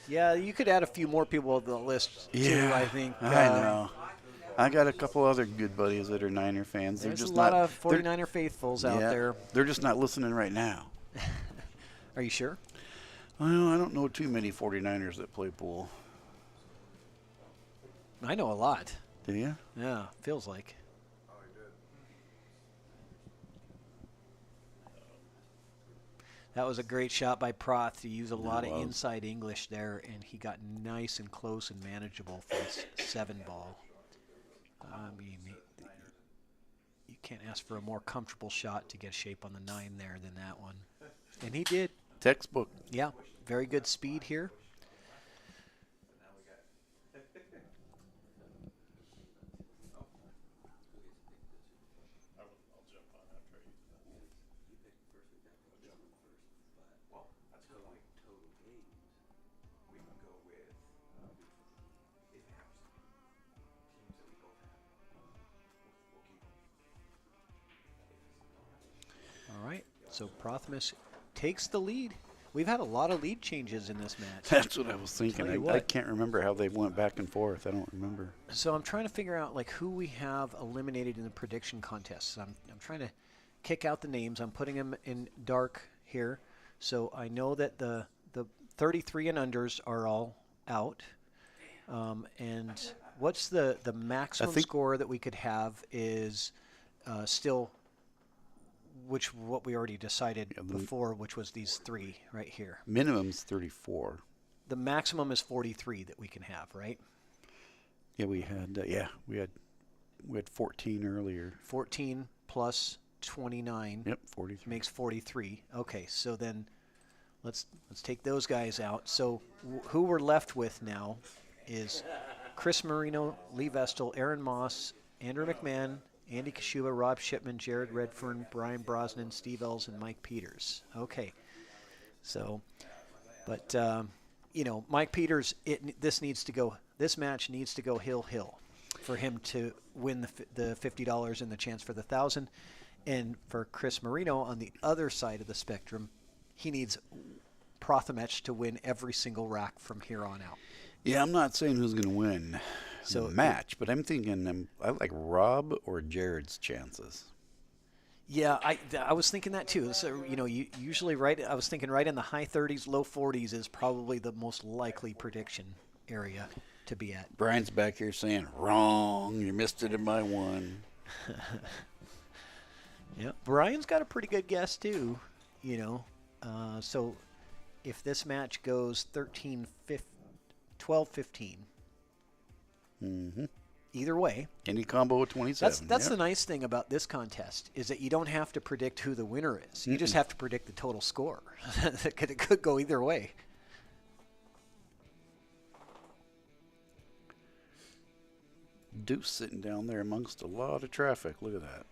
Yeah, you could add a few more people to the list, too, I think. I know. I got a couple other good buddies that are Niner fans. There's just a lot not, of 49er faithfuls out there. They're just not listening right now. Are you sure? Well, I don't know too many 49ers that play pool. I know a lot. Do you? Yeah, feels like. That was a great shot by Proth to use a lot of inside English there, and he got nice and close and manageable for this 7-ball. I mean, you can't ask for a more comfortable shot to get shape on the 9 there than that one. And he did. Textbook. Yeah, very good speed here. All right, so Prothmus takes the lead. We've had a lot of lead changes in this match. That's what I was thinking. Tell you I what. can't remember how they went back and forth. I don't remember. So I'm trying to figure out like who we have eliminated in the prediction contests. I'm trying to kick out the names. I'm putting them in dark here, so I know that the 33 and unders are all out. And what's the maximum score that we could have is still, what we already decided before, which was these 3 right here. Minimum's 34. The maximum is 43 that we can have, right? Yeah, we had we had 14 earlier. 14 plus 29. Yep, 43 makes 43. Okay, so then let's take those guys out. So who we're left with now is Chris Marino, Lee Vestal, Aaron Moss, Andrew McMahon, Andy Kashuba, Rob Shipman, Jared Redfern, Brian Brosnan, Steve Ells, and Mike Peters. Okay, so, but Mike Peters, this match needs to go hill for him to win the $50 and the chance for the 1,000. And for Chris Marino on the other side of the spectrum, he needs Prothomech to win every single rack from here on out. Yeah, I'm not saying who's going to win the match, but I'm thinking I like Rob or Jared's chances. Yeah, I was thinking that too. So usually I was thinking right in the high 30s, low 40s is probably the most likely prediction area to be at. Brian's back here saying, wrong, you missed it in my one. Yeah, Brian's got a pretty good guess too, so if this match goes 12-15, either way. Any combo of 27. That's the nice thing about this contest is that you don't have to predict who the winner is. You just have to predict the total score. It could go either way. Deuce sitting down there amongst a lot of traffic. Look at that.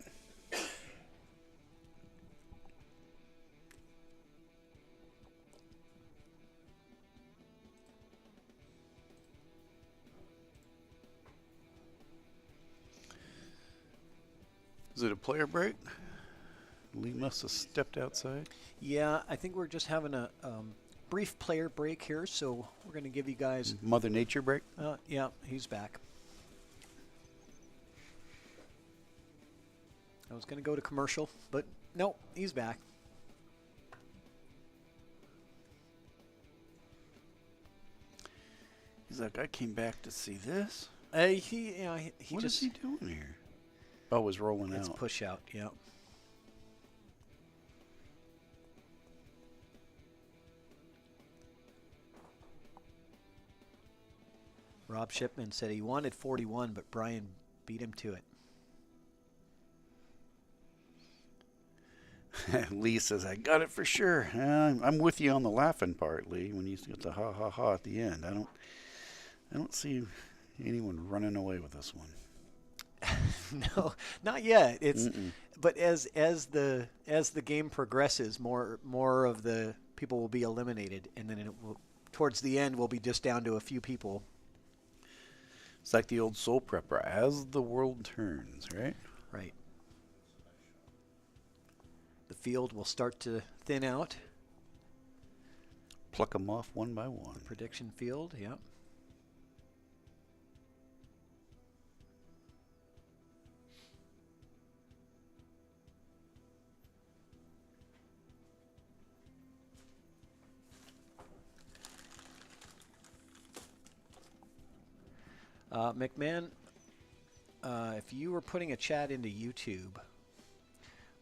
Is it a player break? Lee must have stepped outside. Yeah, I think we're just having a brief player break here, so we're going to give you guys... Mother Nature break? Yeah, he's back. I was going to go to commercial, but no, he's back. He's like, I came back to see this. What is he doing here? Oh, it was rolling out. It's push out, yeah. Rob Shipman said he wanted 41, but Brian beat him to it. Lee says, I got it for sure. I'm with you on the laughing part, Lee, when you get the ha ha ha at the end. I don't see anyone running away with this one. No, not yet. But as the game progresses, more of the people will be eliminated, and then towards the end we'll be just down to a few people. It's like the old soul prepper, as the world turns, right? Right. The field will start to thin out. Pluck them off one by one. Prediction field, yep. McMahon, if you were putting a chat into YouTube,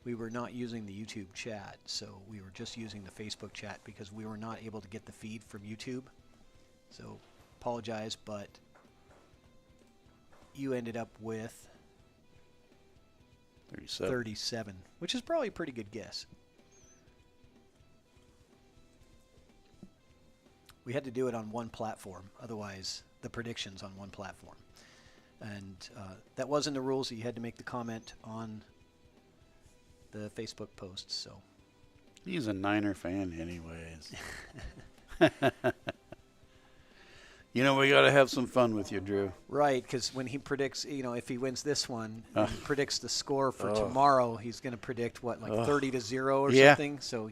we were not using the YouTube chat, so we were just using the Facebook chat because we were not able to get the feed from YouTube. So, apologize, but you ended up with 37, which is probably a pretty good guess. We had to do it on one platform, otherwise the predictions on one platform. And that wasn't the rules. You had to make the comment on the Facebook post. So he's a Niner fan anyways. You know, we got to have some fun with you, Drew. Right, because when he predicts, if he wins this one, he predicts the score for tomorrow, he's going to predict, 30-0 or something? So,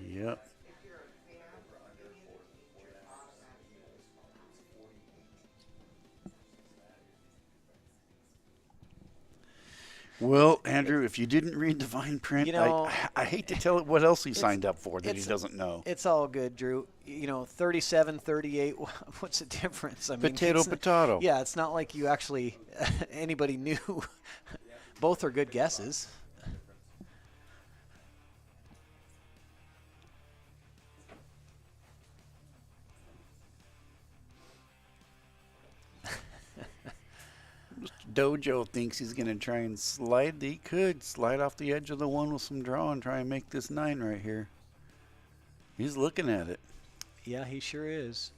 Yep. Well, Andrew, if you didn't read the fine print, You know, I hate to tell it what else he it's- signed up for that he it's- doesn't know. It's all good, Drew. You know, 37, 38, what's the difference? I mean, Potato, potato. Yeah, it's not like you actually, anybody knew. Both are good guesses. Dojo thinks he's going to try and slide. He could slide off the edge of the one with some draw and try and make this 9 right here. He's looking at it. Yeah, he sure is.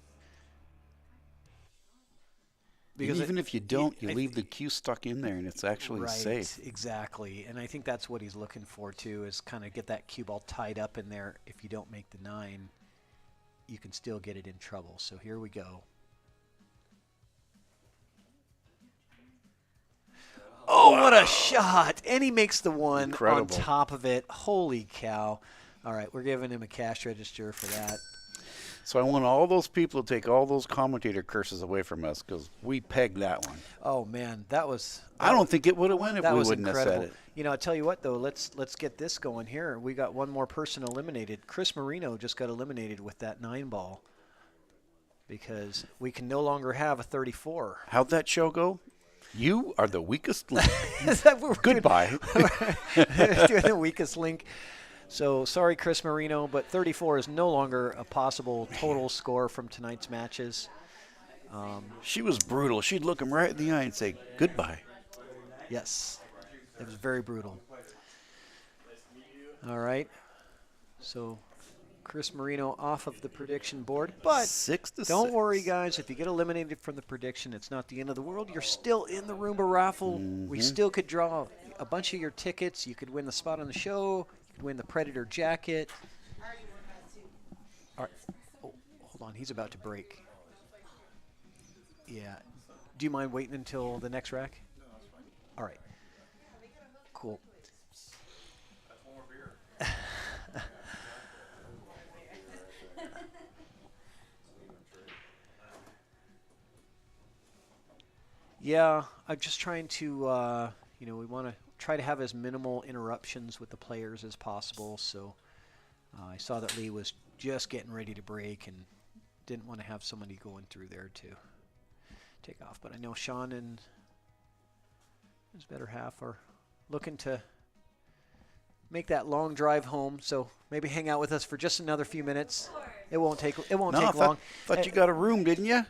And even if you don't, you leave the cue stuck in there and it's actually safe. Exactly. And I think that's what he's looking for, too, is kind of get that cue ball tied up in there. If you don't make the 9, you can still get it in trouble. So here we go. Oh, what a shot. And he makes the 1 Incredible. on top of it. Holy cow. All right, we're giving him a cash register for that. So I want all those people to take all those commentator curses away from us because we pegged that one. Oh, man, that was... I don't think it would have went if that we was wouldn't incredible. have said it. You know, I tell you what, though, let's get this going here. We got one more person eliminated. Chris Marino just got eliminated with that 9 ball because we can no longer have a 34. How'd that show go? You are the weakest link. Is that what we're Goodbye. doing the weakest link. So sorry, Chris Marino, but 34 is no longer a possible total score from tonight's matches. She was brutal. She'd look him right in the eye and say, goodbye. Yes, it was very brutal. All right, so Chris Marino off of the prediction board, but 6 to don't 6. worry, guys. If you get eliminated from the prediction, it's not the end of the world. You're still in the Roomba raffle. We still could draw a bunch of your tickets. You could win the spot on the show. You could win the Predator jacket. All right. Oh, hold on. He's about to break. Yeah. Do you mind waiting until the next rack? All right. Cool. Yeah, I'm just trying to, you know, we want to try to have as minimal interruptions with the players as possible. So I saw that Lee was just getting ready to break and didn't want to have somebody going through there to take off. But I know Sean and his better half are looking to make that long drive home. So maybe hang out with us for just another few minutes. It won't take long. Thought you got a room, didn't you?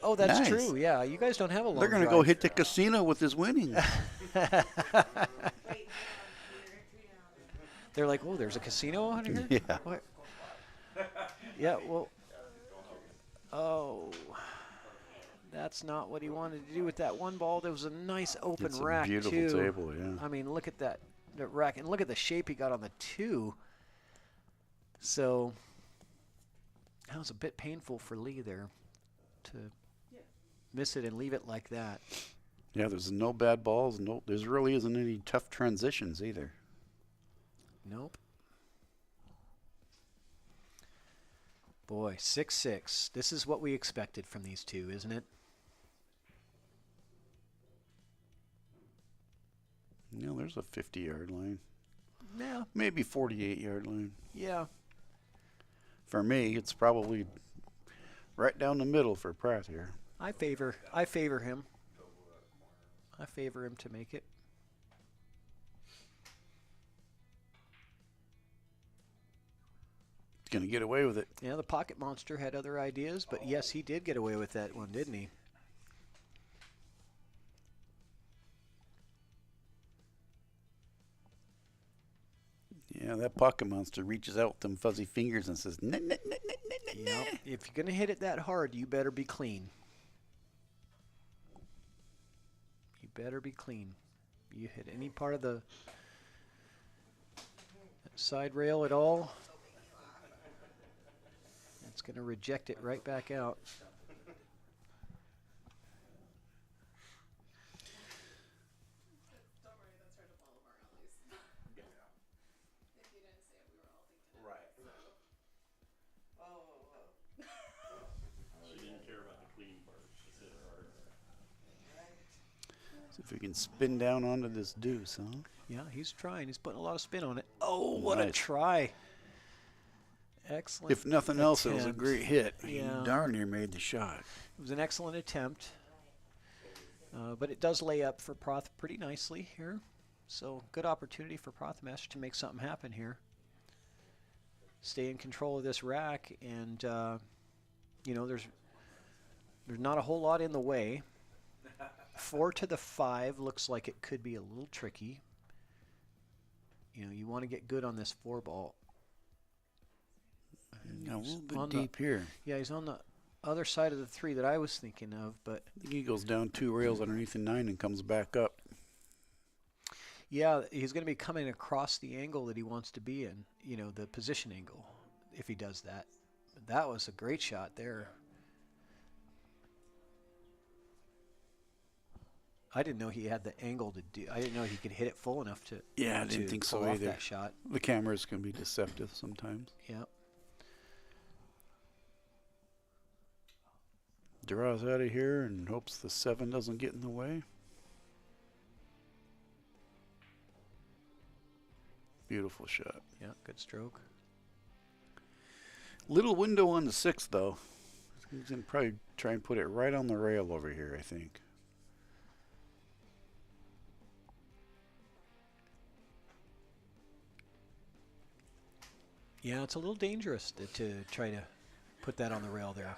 Oh, that's Nice. true. Yeah, you guys don't have a long They're going to drive. go hit the casino with his winnings. They're like, oh, there's a casino out here? Yeah. What? Yeah, well, oh, that's not what he wanted to do with that one ball. There was a nice open It's a rack, beautiful too. table, yeah. I mean, look at that rack, and look at the shape he got on the 2. So that was a bit painful for Lee there to miss it and leave it like that. Yeah, there's no bad balls. No, there really isn't any tough transitions either. Nope. Boy, 6-6. This is what we expected from these two, isn't it? Yeah, there's a 50-yard line. Yeah. Maybe 48-yard line. Yeah. For me, it's probably right down the middle for Pratt here. I favor him. I favor him to make it. He's going to get away with it. Yeah, the Pocket Monster had other ideas, but yes, he did get away with that one, didn't he? Yeah, that Pocket Monster reaches out with them fuzzy fingers and says, nah, nah, nah, nah, nah, nah, nah. Yep. If you're going to hit it that hard, you better be clean. You better be clean. You hit any part of the side rail at all, it's going to reject it right back out. See if we can spin down onto this deuce, huh? Yeah, he's trying. He's putting a lot of spin on it. Oh, what a Nice. try. Excellent. If nothing else, it was a attempt. great hit. Yeah. He darn near made the shot. It was an excellent attempt. But it does lay up for Proth pretty nicely here. So good opportunity for Prothmesh to make something happen here. Stay in control of this rack, and you know, there's not a whole lot in the way. 4 to the 5 looks like it could be a little tricky. You know, you want to get good on this 4 ball. A little bit on deep here. Yeah, he's on the other side of the 3 that I was thinking of, but I think he goes down 2 rails underneath the 9 and comes back up. yeah, he's going to be coming across the angle that he wants to be in, you know, the position angle, if he does that. That was a great shot there. I didn't know he had the angle to do. I didn't know he could hit it full enough to. Yeah, I didn't think so pull off either. that shot. The cameras can be deceptive sometimes. Yep. Draws out of here and hopes the 7 doesn't get in the way. Beautiful shot. Yeah, good stroke. Little window on the 6, though. He's going to probably try and put it right on the rail over here, I think. Yeah, it's a little dangerous to try to put that on the rail there.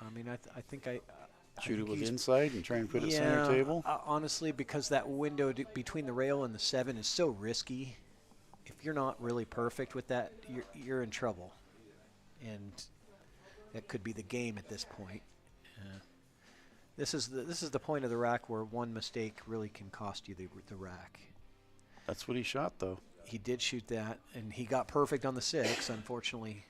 I mean, I think I Shoot it think with he's- inside and try and put it yeah, center table? Honestly, because that window between the rail and the 7 is so risky. If you're not really perfect with that, you're in trouble, and that could be the game at this point. This is the point of the rack where one mistake really can cost you the rack. That's what he shot, though. He did shoot that, and he got perfect on the 6. Unfortunately,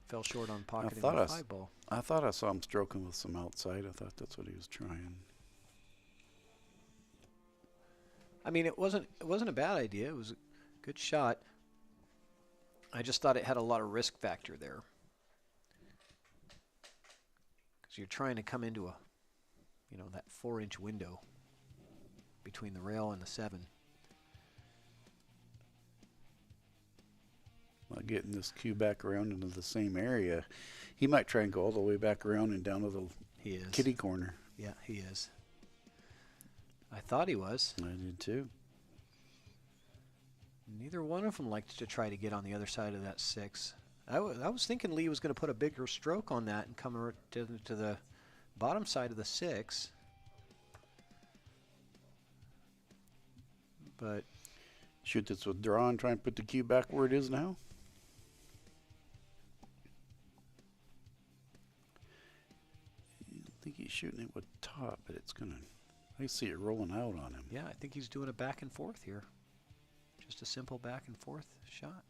fell short on pocketing the 5 ball. I thought I saw him stroking with some outside. I thought that's what he was trying. I mean, it wasn't a bad idea. It was a good shot. I just thought it had a lot of risk factor there, because you're trying to come into that 4-inch window between the rail and the 7. Not getting this cue back around into the same area. He might try and go all the way back around and down to the kitty corner. Yeah, he is. I thought he was. I did too. Neither one of them liked to try to get on the other side of that 6. I was thinking Lee was going to put a bigger stroke on that and come to the bottom side of the 6. But shoot this with draw and try and put the cue back where it is now. I think he's shooting it with top, but it's gonna. I see it rolling out on him. yeah, I think he's doing a back and forth here. Just a simple back and forth shot.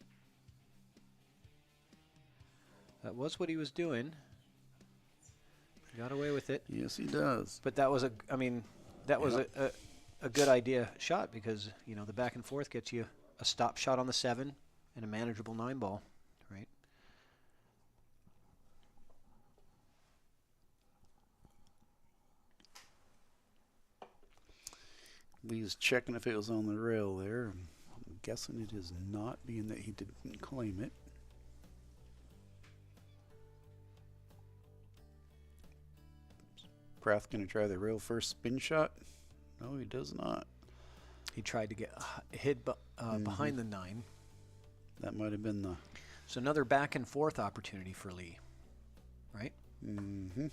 That was what he was doing. Got away with it. Yes, he does. But that was a good idea shot, because the back and forth gets you a stop shot on the 7 and a manageable 9 ball, right? Lee's checking if it was on the rail there. I'm guessing it is not, being that he didn't claim it. Prath going to try the rail first spin shot? No, he does not. He tried to get hid behind the 9. That might have been the... So another back and forth opportunity for Lee, right? Mm-hmm.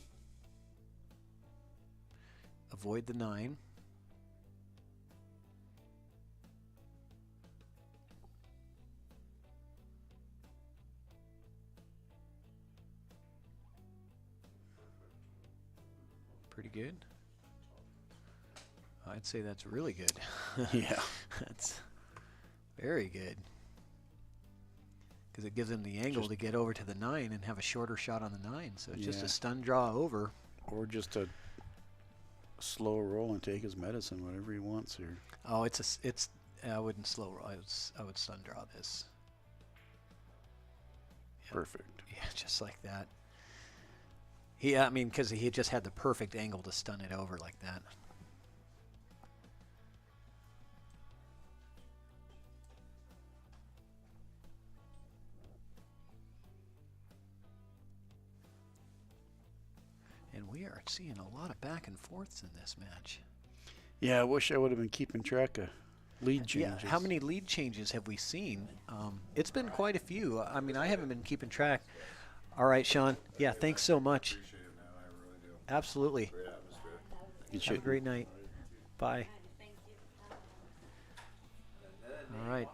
Avoid the 9. Pretty good. I'd say that's really good. Yeah. That's very good. Because it gives him the angle to get over to the 9 and have a shorter shot on the 9. So it's just a stun draw over. Or just a slow roll and take his medicine, whatever he wants here. Oh, I wouldn't slow roll. I would stun draw this. Yep. Perfect. Yeah, just like that. I mean, because he just had the perfect angle to stun it over like that. And we are seeing a lot of back and forths in this match. Yeah, I wish I would have been keeping track of lead changes. Yeah, how many lead changes have we seen? It's been quite a few. I mean, I haven't been keeping track. All right, Sean. Yeah, thanks so much. Absolutely. Have a great night. Bye. All right.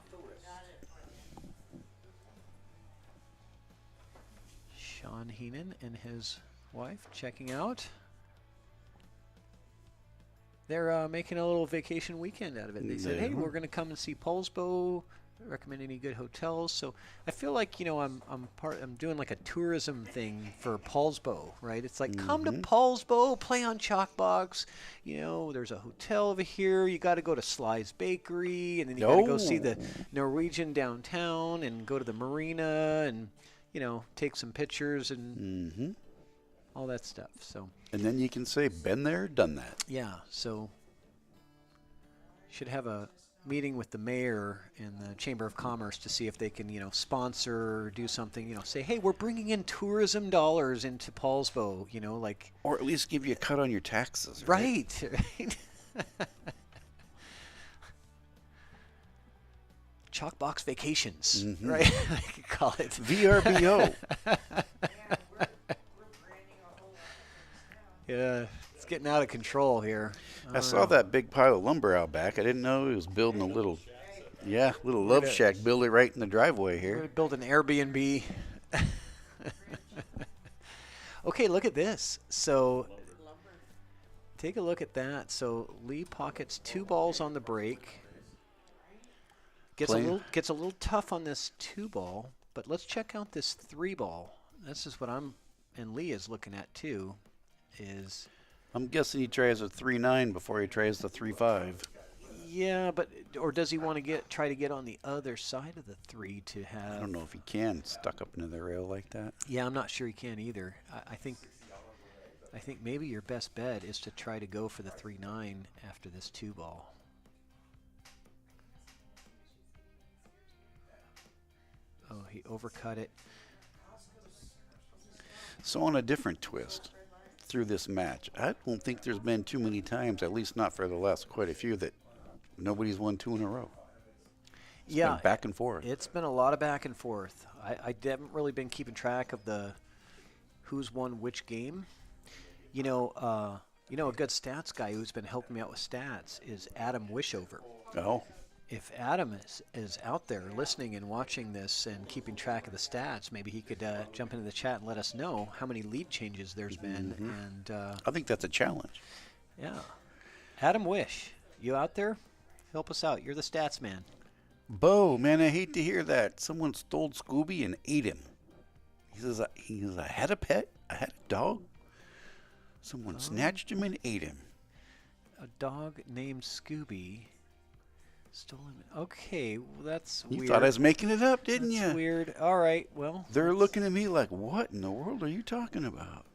Sean Heenan and his wife checking out. They're making a little vacation weekend out of it. They said, hey, we're going to come and see Paulsbo, recommend any good hotels. So I feel like, you know, I'm doing like a tourism thing for Paulsbo, right? It's like, come to Paulsbo, play on ChalkBox. You know, there's a hotel over here. You got to go to Sly's Bakery, and then you got to go see the Norwegian downtown and go to the marina and, you know, take some pictures and all that stuff. So. And then you can say, been there, done that. Yeah, so should have a meeting with the mayor and the Chamber of Commerce to see if they can, you know, sponsor or do something, you know, say, hey, we're bringing in tourism dollars into Paulsbo, you know, like. Or at least give you a cut on your taxes. Right. ChalkBox vacations, right? I could call it. VRBO. Yeah, it's getting out of control here. I saw that big pile of lumber out back. I didn't know he was building a little, little love shack. Build it right in the driveway here. We're gonna build an Airbnb. Okay, look at this. So take a look at that. So Lee pockets 2 balls on the break. Gets a little tough on this 2 ball, but let's check out this 3 ball. This is what I'm and Lee is looking at too. I'm guessing he tries a 3-9 before he tries the 3-5. Yeah, but or does he want to try to get on the other side of the 3 to have? I don't know if he can stuck up into the rail like that. Yeah, I'm not sure he can either. I think maybe your best bet is to try to go for the 3-9 after this 2 ball. Oh, he overcut it. So on a different twist. Through this match, I don't think there's been too many times, at least not for the last quite a few, that nobody's won 2 in a row. It's been back and forth. It's been a lot of back and forth. I haven't really been keeping track of the who's won which game. You know, a good stats guy who's been helping me out with stats is Adam Wishover. Oh. If Adam is out there listening and watching this and keeping track of the stats, maybe he could jump into the chat and let us know how many lead changes there's been. And I think that's a challenge. Yeah. Adam Wish, you out there? Help us out. You're the stats man. Bo, man, I hate to hear that. Someone stole Scooby and ate him. He says, I had a pet. I had a dog. Someone snatched him and ate him. A dog named Scooby. Stolen. Okay, well, that's weird. You thought I was making it up, didn't you? That's weird. All right, well. They're looking at me like, what in the world are you talking about?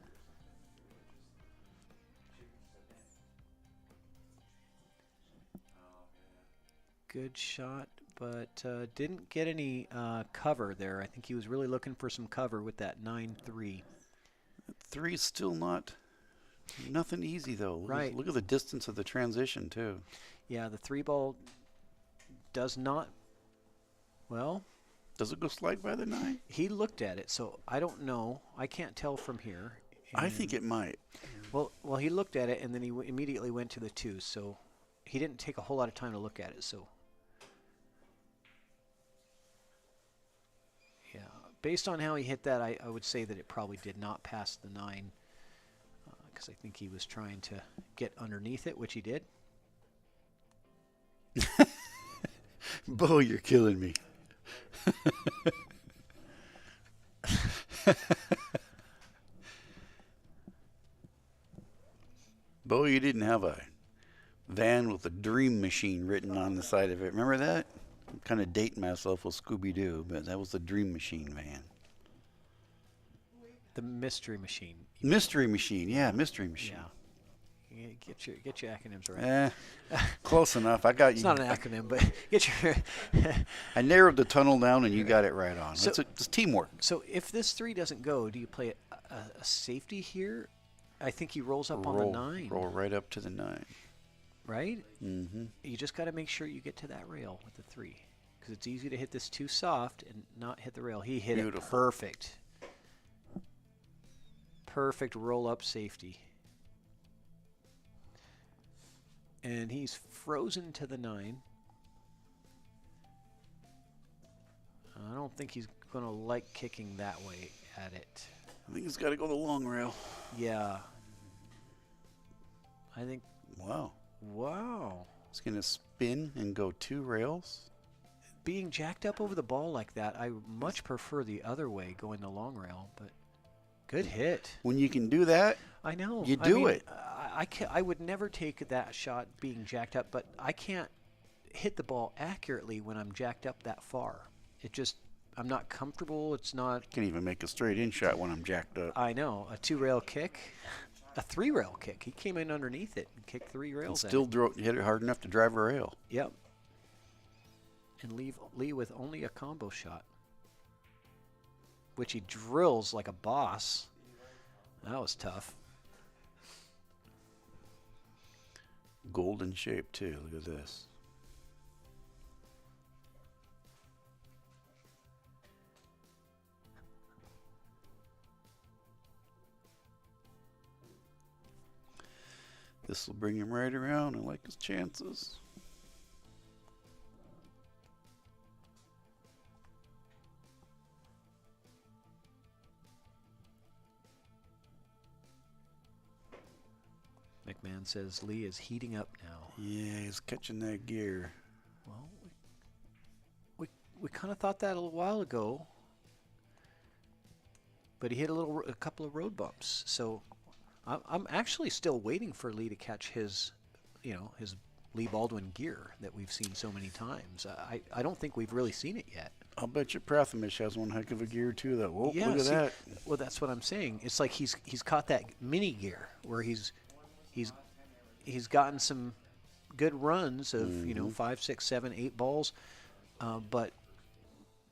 Good shot, but didn't get any cover there. I think he was really looking for some cover with that 9-3. 3 is still nothing easy, though. Right. Look at the distance of the transition, too. Yeah, the 3 ball does not, well. Does it go slide by the 9? He looked at it, so I don't know. I can't tell from here. I think it might. Well, he looked at it, and then he immediately went to the 2, so he didn't take a whole lot of time to look at it, so. Yeah, based on how he hit that, I would say that it probably did not pass the 9, because I think he was trying to get underneath it, which he did. Bo, you're killing me. Bo, you didn't have a van with a dream machine written on the side of it. Remember that? I'm kind of dating myself with Scooby-Doo, but that was the dream machine van. The mystery machine. Mystery machine, yeah, mystery machine. Yeah. Get your acronyms right. Close enough. I got you. It's not an acronym, but get your. I narrowed the tunnel down, and you got it right on. So, it's teamwork. So if this 3 doesn't go, do you play a safety here? I think he rolls up on the 9. Roll right up to the 9. Right? Mm-hmm. You just got to make sure you get to that rail with the 3, because it's easy to hit this too soft and not hit the rail. He hit it perfect. Perfect roll-up safety. And he's frozen to the 9. I don't think he's going to like kicking that way at it. I think he's got to go the long rail. Yeah. I think. Wow. Wow. He's going to spin and go 2 rails. Being jacked up over the ball like that, I much prefer the other way, going the long rail, but good hit. When you can do that, I know. You do it. I would never take that shot being jacked up, but I can't hit the ball accurately when I'm jacked up that far. It just, I'm not comfortable. It's not. Can't even make a straight in shot when I'm jacked up. I know. A 2-rail kick, a 3-rail kick. He came in underneath it and kicked 3 rails. And still hit it hard enough to drive a rail. Yep. And leave Lee with only a combo shot, which he drills like a boss. That was tough. Golden shape too. Look at this. This will bring him right around. I like his chances. McMahon says Lee is heating up now. Yeah, he's catching that gear. Well, we kind of thought that a little while ago, but he hit a couple of road bumps. So I'm actually still waiting for Lee to catch his Lee Baldwin gear that we've seen so many times. I don't think we've really seen it yet. I'll bet you Prathamish has one heck of a gear too. Though. Whoa, yeah, look at that. Well, that's what I'm saying. It's like he's caught that mini gear where he's gotten some good runs of 5, 6, 7, 8 balls, but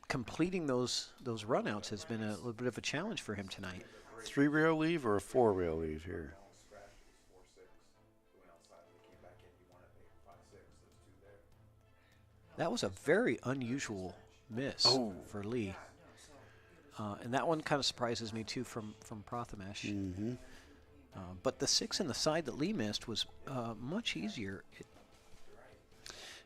completing those runouts has been a little bit of a challenge for him tonight. 3-rail leave or a 4-rail leave here? That was a very unusual miss for Lee. And that one kind of surprises me too from Prathamish. Mm-hmm. But the 6 in the side that Lee missed was much easier.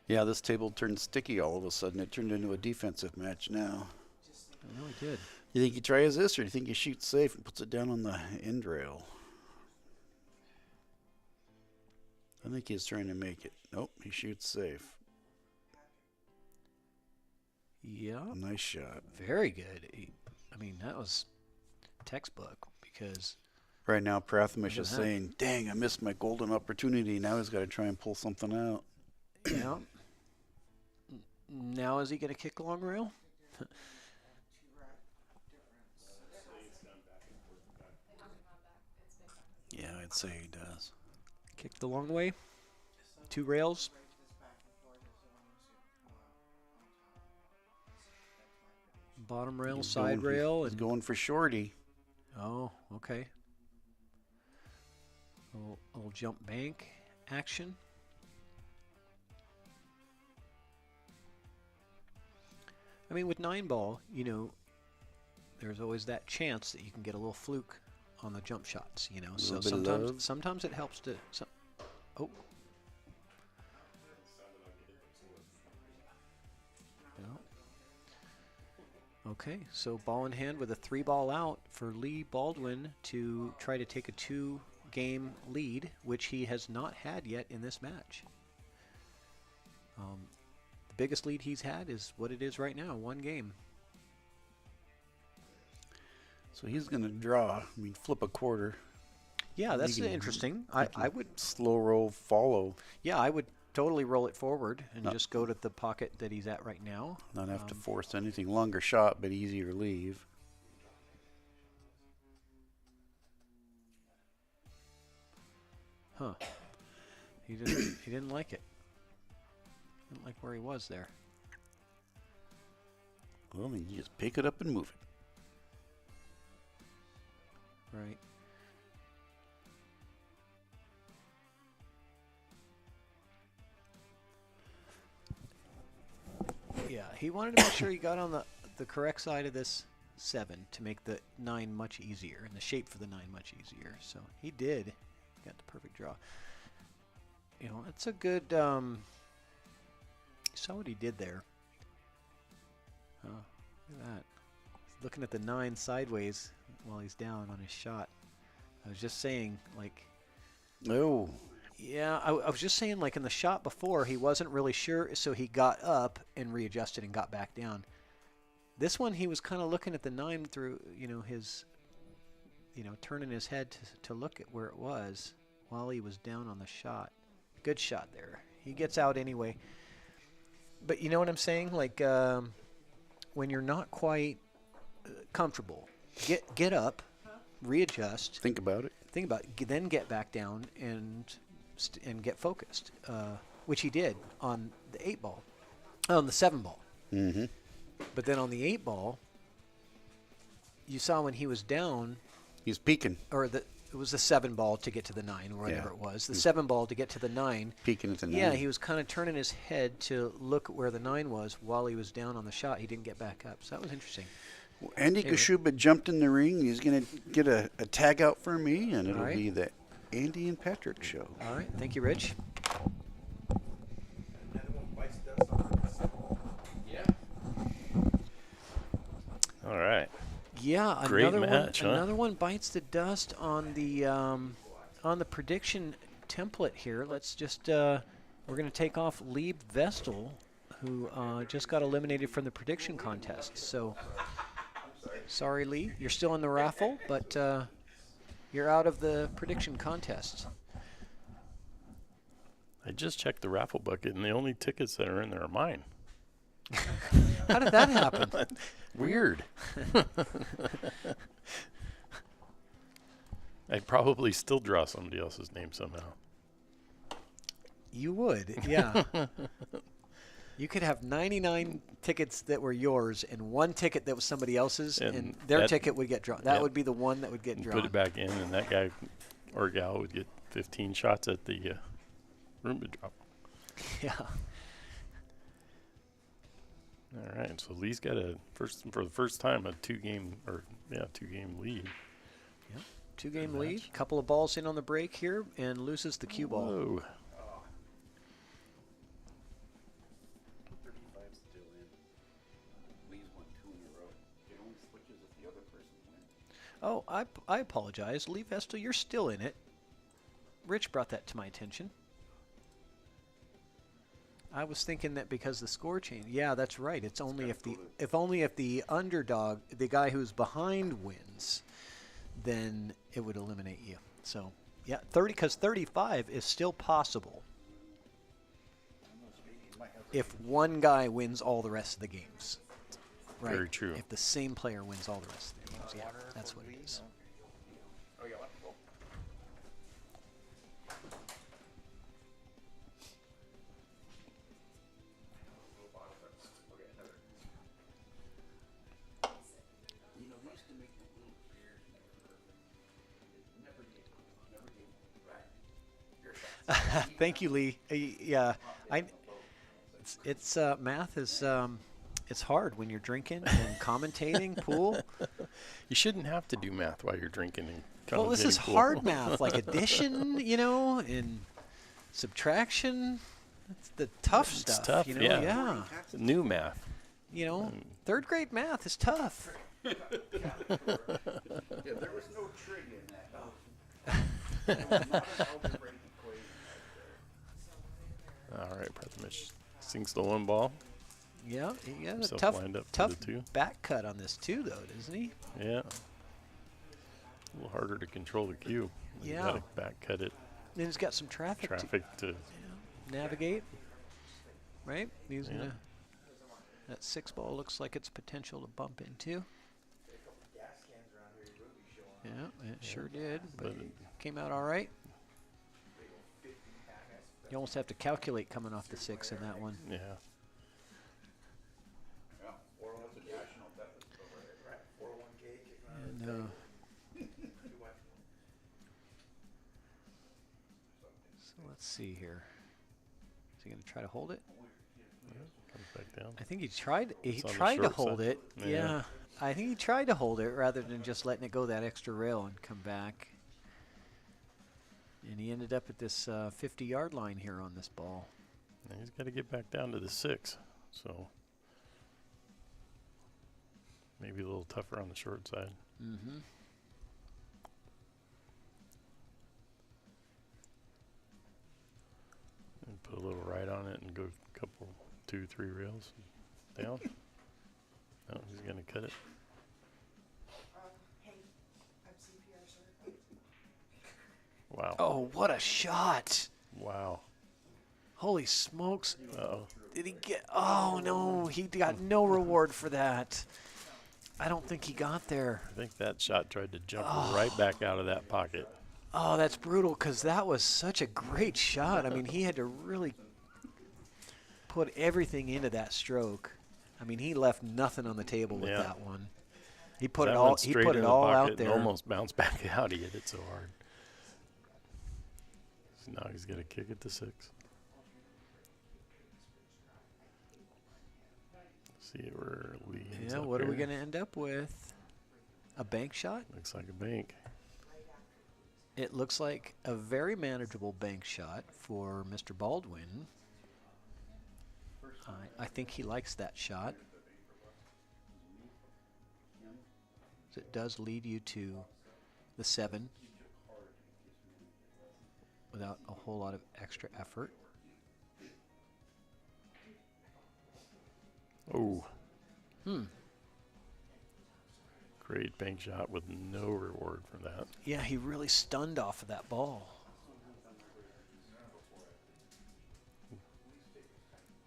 Yeah, this table turned sticky all of a sudden. It turned into a defensive match now. It really did. You think he tries this, or do you think he shoots safe and puts it down on the end rail? I think he's trying to make it. Nope, he shoots safe. Yeah. Nice shot. Very good. I mean, that was textbook because... Right now, Prathamish is saying, dang, I missed my golden opportunity. Now he's got to try and pull something out. Yeah. Now is he going to kick the long rail? Yeah, I'd say he does. Kick the long way. 2 rails. Bottom rail, side rail. He's going for shorty. Oh, okay. A little jump bank action. I mean, with 9-ball, there's always that chance that you can get a little fluke on the jump shots, So sometimes it helps to. Oh. Okay, so ball in hand with a 3-ball out for Lee Baldwin to try to take a 2-game lead, which he has not had yet in this match. The biggest lead he's had is what it is right now, 1 game. So he's going to draw. I mean, flip a quarter. Yeah, that's interesting. I would slow roll, follow. Yeah, I would totally roll it forward and just go to the pocket that he's at right now. Not have to force anything. Longer shot, but easier leave. Huh. He didn't like it. Didn't like where he was there. Well, then you just pick it up and move it. Right. Yeah, he wanted to make sure he got on the correct side of this 7 to make the 9 much easier and the shape for the 9 much easier. So he did. He got the perfect draw. You know, it's a good. You saw what he did there. Oh, look at that. He's looking at the 9 sideways while he's down on his shot. I was just saying, like. Oh. Yeah, I was just saying, like in the shot before, he wasn't really sure, so he got up and readjusted and got back down. This one, he was kind of looking at the 9 through, his, turning his head to look at where it was while he was down on the shot. Good shot there. He gets out anyway. But you know what I'm saying? Like, when you're not quite comfortable, get up, readjust. Think about it. Then get back down and get focused, which he did on the 8 ball, on the 7 ball. Mm-hmm. But then on the 8 ball, you saw when he was down. He's peeking. Or it was the 7 ball to get to the 9, or whatever it was. The 7 ball to get to the 9. Peeking at the 9. Yeah, he was kind of turning his head to look at where the 9 was while he was down on the shot. He didn't get back up, so that was interesting. Well, Andy Kashuba jumped in the ring. He's going to get a tag out for me, and it'll be the Andy and Patrick show. All right. Thank you, Rich. All right. Yeah, Great another match, one. huh? Another one bites the dust on the prediction template here. Let's just we're going to take off Lieb Vestal, who just got eliminated from the prediction contest. So sorry, Lee, you're still in the raffle, but you're out of the prediction contest. I just checked the raffle bucket, and the only tickets that are in there are mine. How did that happen? Weird. I'd probably still draw somebody else's name somehow. You would, yeah. You could have 99 tickets that were yours and 1 ticket that was somebody else's, and their ticket would get drawn. That would be the one that would get drawn. Put it back in, and that guy or gal would get 15 shots at the Roomba drop. Yeah. All right, so Lee's got for the first time a 2-game lead. Yep, 2-game lead. Couple of balls in on the break here, and loses the cue ball. Whoa. Oh, I apologize. Lee Vestal, you're still in it. Rich brought that to my attention. I was thinking that because the score changed. Yeah, that's right. It's only if the underdog, the guy who's behind, wins, then it would eliminate you. So, yeah, 35 is still possible if one guy wins all the rest of the games. Right? Very true. If the same player wins all the rest of the games. Yeah, that's what it is. Thank you, Lee. Yeah, it's math is it's hard when you're drinking and commentating pool. You shouldn't have to do math while you're drinking and commentating. Well, this is pool. hard math, like addition, and subtraction. It's the tough It's stuff. tough, yeah. Yeah. New math. 3rd grade math is tough. Yeah, there was no trig in that. All right, Prathamesh sinks the 1 ball. Yeah, he got a Himself tough lined up for tough the 2. back cut on this too, though, doesn't he? Yeah. A little harder to control the cue. You Yeah. gotta back cut it. And he's got some traffic to navigate. Right? He's gonna. That 6 ball looks like it's potential to bump into. Yeah, it sure did, but it came out all right. You almost have to calculate coming off the 6 in that one. Yeah. And, so let's see here. Is he going to try to hold it? Comes back down. I think he tried. He It's on the tried to short hold side. it. Yeah. I think he tried to hold it rather than just letting it go that extra rail and come back. And he ended up at this 50-yard line here on this ball. And he's got to get back down to the 6. So maybe a little tougher on the short side. Mm-hmm. And put a little right on it and go a couple, 2, 3 rails down. No, he's going to cut it. Hey, I'm CPR, sir. Wow. Oh, what a shot. Wow. Holy smokes. Uh-oh. Did he get... Oh, no. He got no reward for that. I don't think he got there. I think that shot tried to jump right back out of that pocket. Oh, that's brutal because that was such a great shot. I mean, he had to really put everything into that stroke. I mean, he left nothing on the table with that one. He put it all. He put it all out there. Almost bounced back out. He hit it so hard. So now he's gonna kick it to 6. See where Lee ends up what are we here. going to end up with? A bank shot? Looks like a bank. It looks like a very manageable bank shot for Mr. Baldwin. I think he likes that shot. It does lead you to the 7 without a whole lot of extra effort. Oh. Great bank shot with no reward for that. Yeah, he really stunned off of that ball.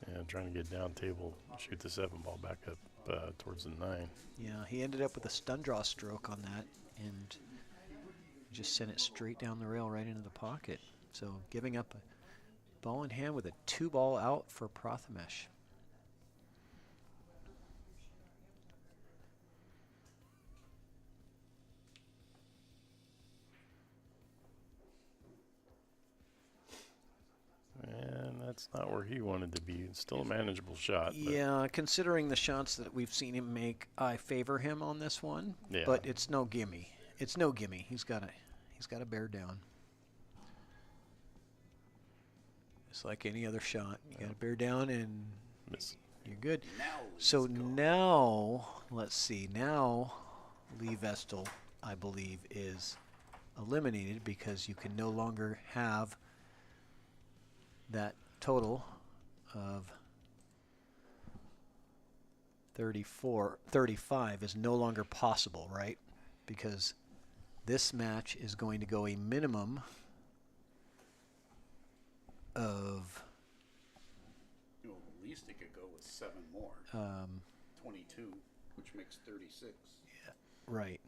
Yeah, trying to get down table, shoot the 7 ball back up towards the 9. Yeah, he ended up with a stun draw stroke on that and just sent it straight down the rail right into the pocket. So giving up a ball in hand with a 2 ball out for Prathamesh. And that's not where he wanted to be. It's still a manageable shot. Yeah, considering the shots that we've seen him make, I favor him on this one. Yeah. But it's no gimme. It's no gimme. He's got to bear down. It's like any other shot. You got to bear down and miss. You're good. So now, let's see. Now, Lee Vestal, I believe, is eliminated because you can no longer have that total of 35 is no longer possible, right? Because this match is going to go a minimum of... Well, at least it could go with 7 more. 22, which makes 36. Yeah, right.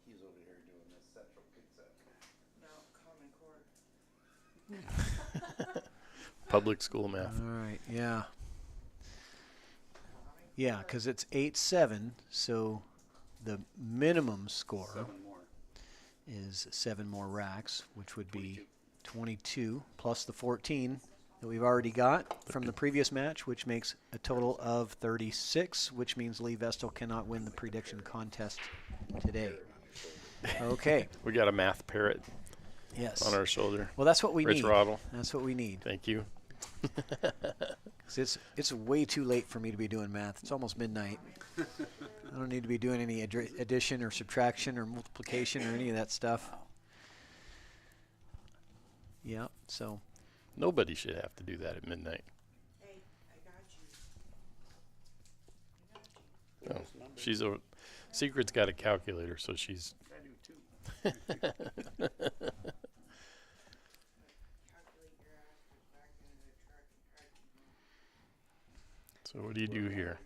He's over here doing this central pizza. No, common core. Public school math. All right, yeah. Yeah, because it's 8-7, so the minimum score 7 more. is 7 more racks, which would be 22 plus the 14 that we've already got from the previous match, which makes a total of 36, which means Lee Vestal cannot win the prediction contest today. Okay. We got a math parrot. Yes. On our shoulder. Well, that's what we Rich need. Roddle. That's what we need. Thank you. 'Cause it's way too late for me to be doing math. It's almost midnight. I don't need to be doing any addition or subtraction or multiplication or any of that stuff. Yeah, so. Nobody should have to do that at midnight. Hey, I got you. No, she's a Secret's got a calculator, so she's. I do too. So what do you do here?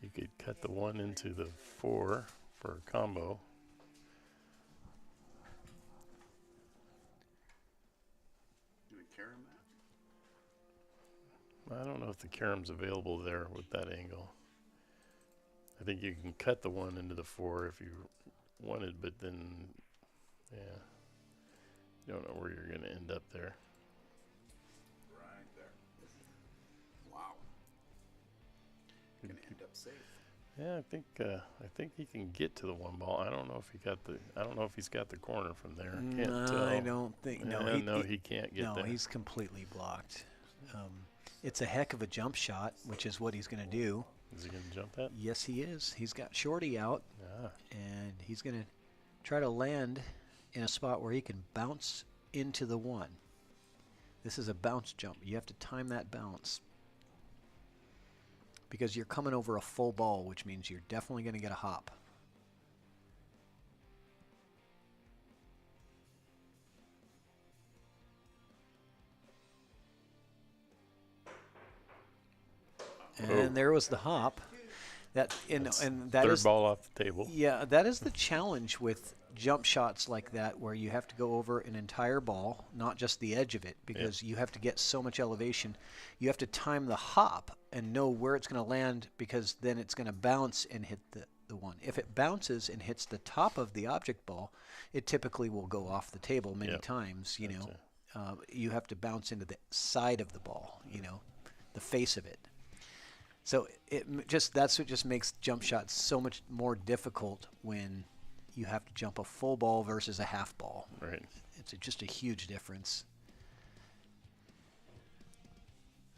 You could cut the 1 into the 4 for a combo. I don't know if the carom's available there with that angle. I think you can cut the 1 into the 4 if you wanted, but then, yeah, you don't know where you're going to end up there. Right there. Wow. Gonna end up safe. Yeah, I think he can get to the 1 ball. I don't know if he's got the corner from there. Can't tell. I don't think. No, he can't get there. No, he's completely blocked. It's a heck of a jump shot, which is what he's going to do. Is he going to jump that? Yes, he is. He's got Shorty out, and he's going to try to land in a spot where he can bounce into the 1. This is a bounce jump. You have to time that bounce because you're coming over a full ball, which means you're definitely going to get a hop. And there was the hop. And that third is ball off the table. Yeah, that is the challenge with jump shots like that, where you have to go over an entire ball, not just the edge of it, because you have to get so much elevation. You have to time the hop and know where it's going to land, because then it's going to bounce and hit the 1. If it bounces and hits the top of the object ball, it typically will go off the table many times. You know, you have to bounce into the side of the ball. You know, the face of it. So that's what just makes jump shots so much more difficult when you have to jump a full ball versus a half ball. Right. It's just a huge difference.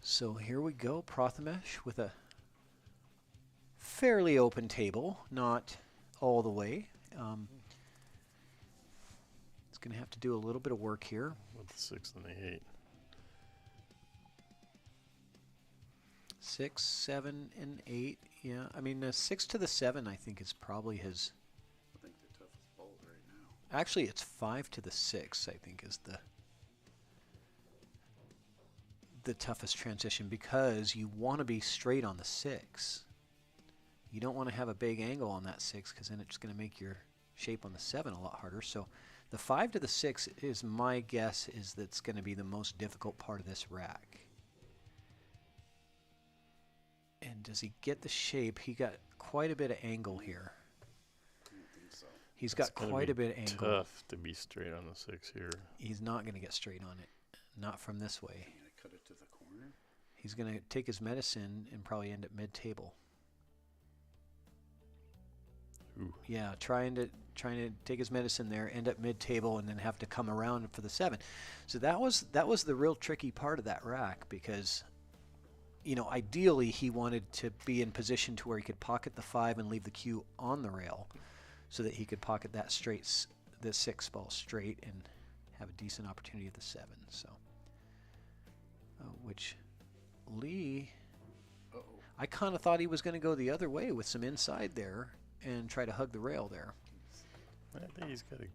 So here we go, Prathamesh with a fairly open table, not all the way. It's going to have to do a little bit of work here. With the 6 and the 8. 6, 7, and 8. Yeah, I mean, 6 to the 7, I think, is probably his. I think the toughest balls right now. Actually, it's 5 to the 6, I think, is the toughest transition, because you want to be straight on the 6. You don't want to have a big angle on that 6, because then it's going to make your shape on the 7 a lot harder. So the 5 to the 6 is my guess is that's going to be the most difficult part of this rack. And does he get the shape? He got quite a bit of angle here. I don't think so. He's got quite a bit of angle. Tough to be straight on the 6 here. He's not going to get straight on it. Not from this way. Cut it to the corner. He's going to take his medicine and probably end up mid-table. Ooh. Yeah, trying to take his medicine there, end up mid-table, and then have to come around for the 7. So that was the real tricky part of that rack, because, you know, ideally he wanted to be in position to where he could pocket the 5 and leave the cue on the rail, so that he could pocket that the 6 ball straight and have a decent opportunity at the 7. So, which Lee, I kind of thought he was going to go the other way with some inside there and try to hug the rail there. I think he's got I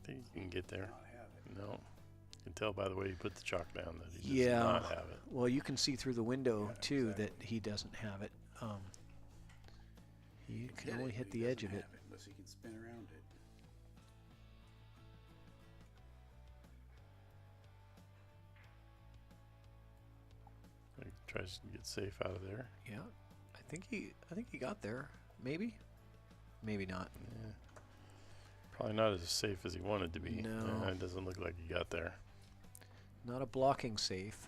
think he can get there. No. You can tell by the way he put the chalk down that he does not have it. Well, you can see through the window, too, that he doesn't have it. He can only hit the edge of it. Unless he can spin around it. He tries to get safe out of there. Yeah, I think he got there. Maybe not. Yeah. Probably not as safe as he wanted to be. No. It doesn't look like he got there. Not a blocking safe.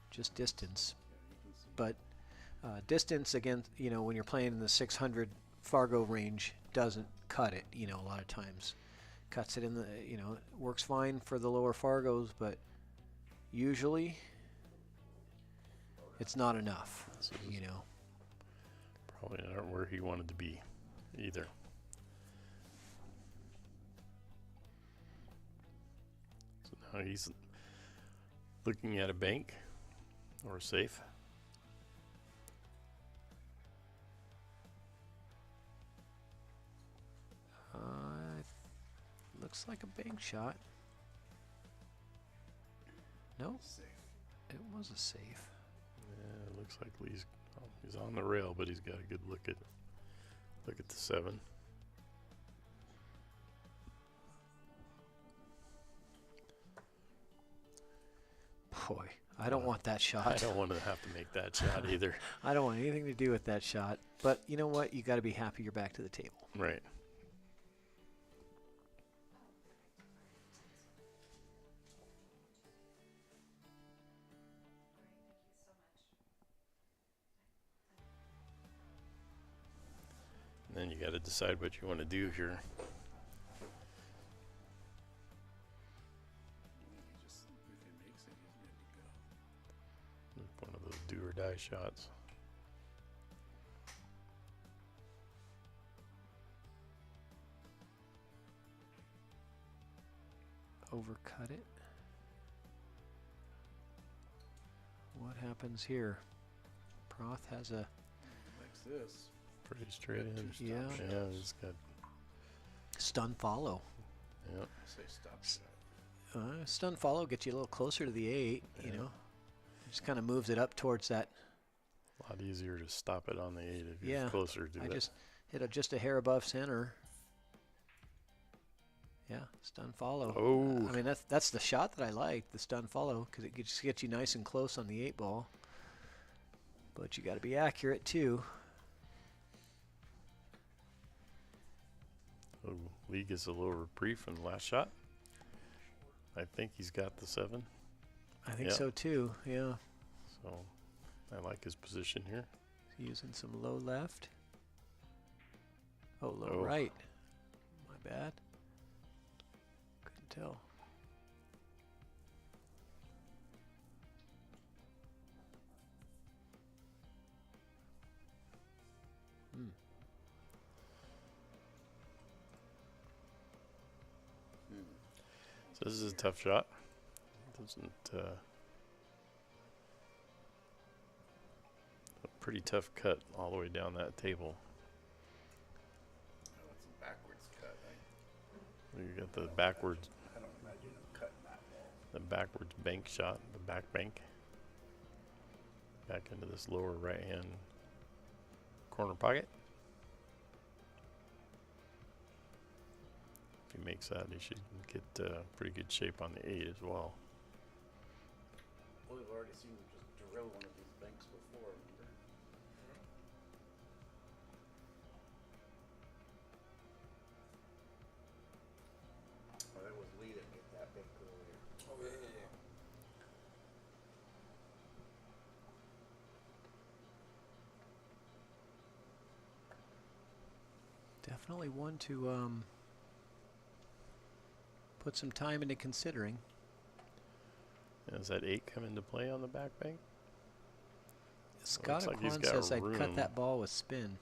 Just distance. But distance, again, you know, when you're playing in the 600 Fargo range, doesn't cut it, you know, a lot of times. Cuts it in the, you know, works fine for the lower Fargos, but usually it's not enough, you know. Probably not where he wanted to be either. So now he's looking at a bank or a safe. Looks like a bank shot. No, Safe. it was a safe. Yeah, it looks like he's on the rail, but he's got a good look at the 7. Boy, I don't want that shot. I don't want to have to make that shot either. I don't want anything to do with that shot. But you know what? You got to be happy you're back to the table. Right. And then you got to decide what you want to do here. One of those do or die shots. Overcut it. What happens here? Proth has a Likes this. Pretty straight in. Yeah. Yeah, he's got stun follow. Yep. Say stop shot. Stun follow gets you a little closer to the 8, you know. Just kind of moves it up towards that. A lot easier to stop it on the 8 if you're closer to I that. just hit just a hair above center. Yeah, stun follow. Oh. I mean, that's the shot that I like, the stun follow, because it just gets you nice and close on the 8 ball. But you got to be accurate too. So Lee gets a little reprieve from the last shot. I think he's got the 7. I think so too, yeah. So I like his position here. Using some low left. Oh, low right. My bad. Couldn't tell. So this is a tough shot. Doesn't a pretty tough cut all the way down that table. Oh, it's a backwards cut, right? You got the backwards. I don't imagine him cutting that ball. The backwards bank shot, the back bank. Back into this lower right hand corner pocket. If he makes that, he should get pretty good shape on the 8 as well. Well, we've already seen him just drill one of these banks before, remember? Oh, that was Lee that made that bank earlier. Oh, yeah. Definitely one to put some time into considering. Does that 8 come into play on the back bank? Scott like he's Aquan got says I'd room. cut that ball with spin.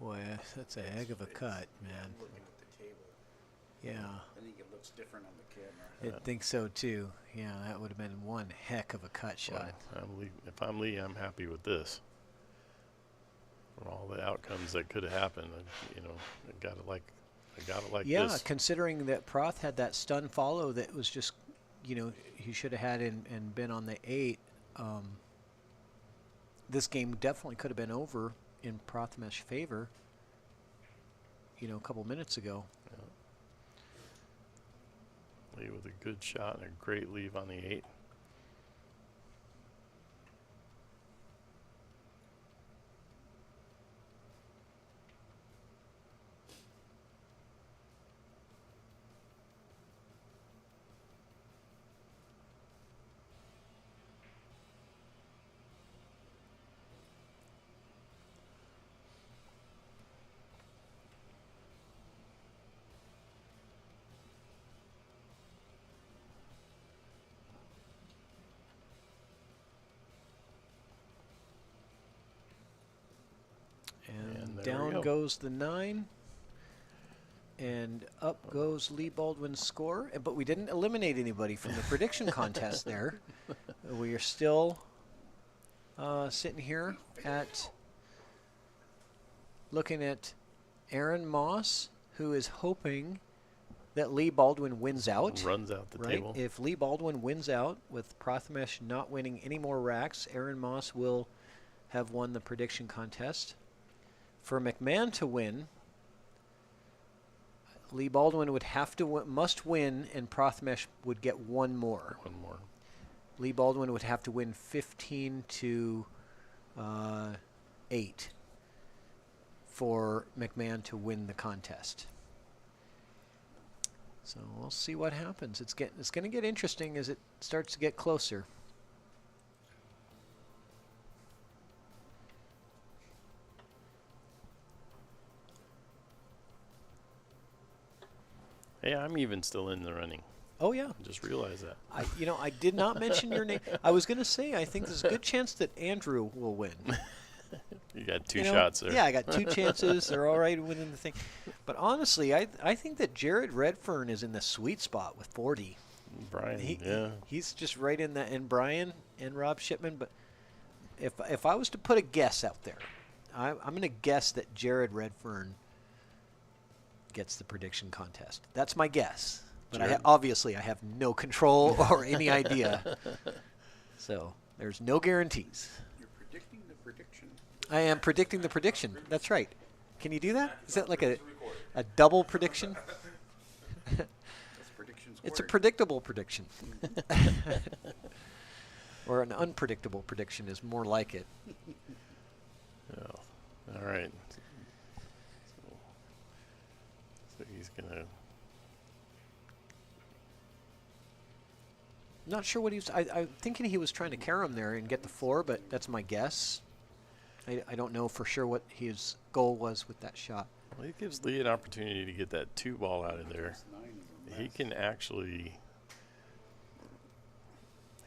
Boy, that's a heck of a cut, man. Looking at the table. Yeah. I think it looks different on the camera. I think so too. Yeah, that would have been one heck of a cut shot. Well, if I'm Lee, I'm happy with this. For all the outcomes that could have happened, I got it like yeah, this. considering that Proth had that stun follow that was just, he should have had and been on the 8. This game definitely could have been over in Prothmesh's favor, a couple minutes ago. Lee with a good shot and a great leave on the 8. And there we down go. goes the 9. And up goes Lee Baldwin's score. But we didn't eliminate anybody from the prediction contest there. We are still sitting here looking at Aaron Moss, who is hoping that Lee Baldwin wins out. Runs out the right? table. If Lee Baldwin wins out with Prathamesh not winning any more racks, Aaron Moss will have won the prediction contest. For McMahon to win, Lee Baldwin would have to must win, and Prathamesh would get one more. One more. Lee Baldwin would have to win 15 to 8 for McMahon to win the contest. So we'll see what happens. It's going to get interesting as it starts to get closer. Hey, I'm even still in the running. Oh yeah, Just realized that. I did not mention your name. I was going to say I think there's a good chance that Andrew will win. You got two shots there. Yeah, I got two chances. They're all right within the thing. But honestly, I think that Jared Redfern is in the sweet spot with 40. Brian, yeah. He's just right in that, and Brian and Rob Shipman. But if I was to put a guess out there, I'm going to guess that Jared Redfern gets the prediction contest. That's my guess. But obviously I have no control or any idea. So there's no guarantees. You're predicting the prediction. I am predicting the prediction. That's right. Can you do that? Is that like a double prediction? It's a predictable prediction. Or an unpredictable prediction is more like it. Oh, all right. So he's going to... Not sure what he was. I'm thinking he was trying to carry him there and get the 4, but that's my guess. I don't know for sure what his goal was with that shot. Well, it gives Lee an opportunity to get that 2 ball out of there. He can actually...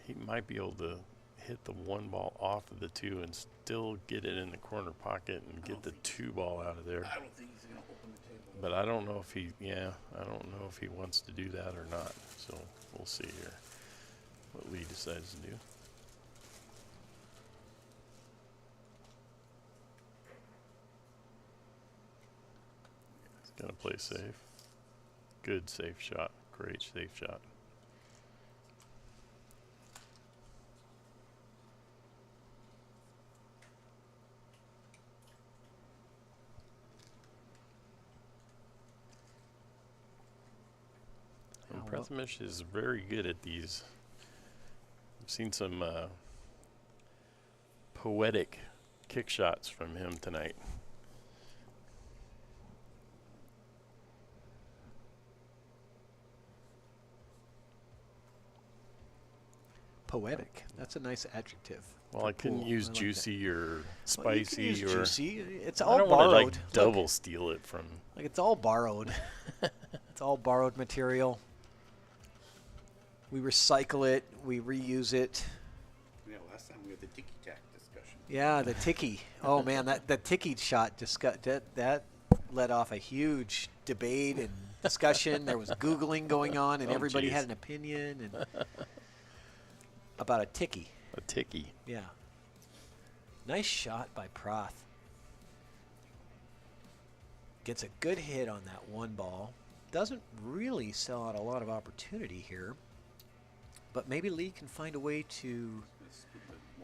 He might be able to hit the 1 ball off of the 2 and still get it in the corner pocket and get the 2 ball out of there. I don't think he's going to open the table. But I don't know if he, I don't know if he wants to do that or not. So we'll see here what Lee decides to do. He's going to play safe. Good safe shot. Great safe shot. Prathamesh is very good at these. I've seen some poetic kick shots from him tonight. Poetic. That's a nice adjective. Well, I couldn't use juicy or spicy or juicy. It's I all don't borrowed. want to like double steal it from. Like it's all borrowed. It's all borrowed material. We recycle it. We reuse it. Yeah, last time we had the ticky tack discussion. Yeah, the ticky. Oh man, that ticky shot just got that led off a huge debate and discussion. There was Googling going on, and everybody had an opinion and about a ticky. A ticky. Yeah. Nice shot by Prath. Gets a good hit on that 1 ball. Doesn't really sell out a lot of opportunity here. But maybe Lee can find a way to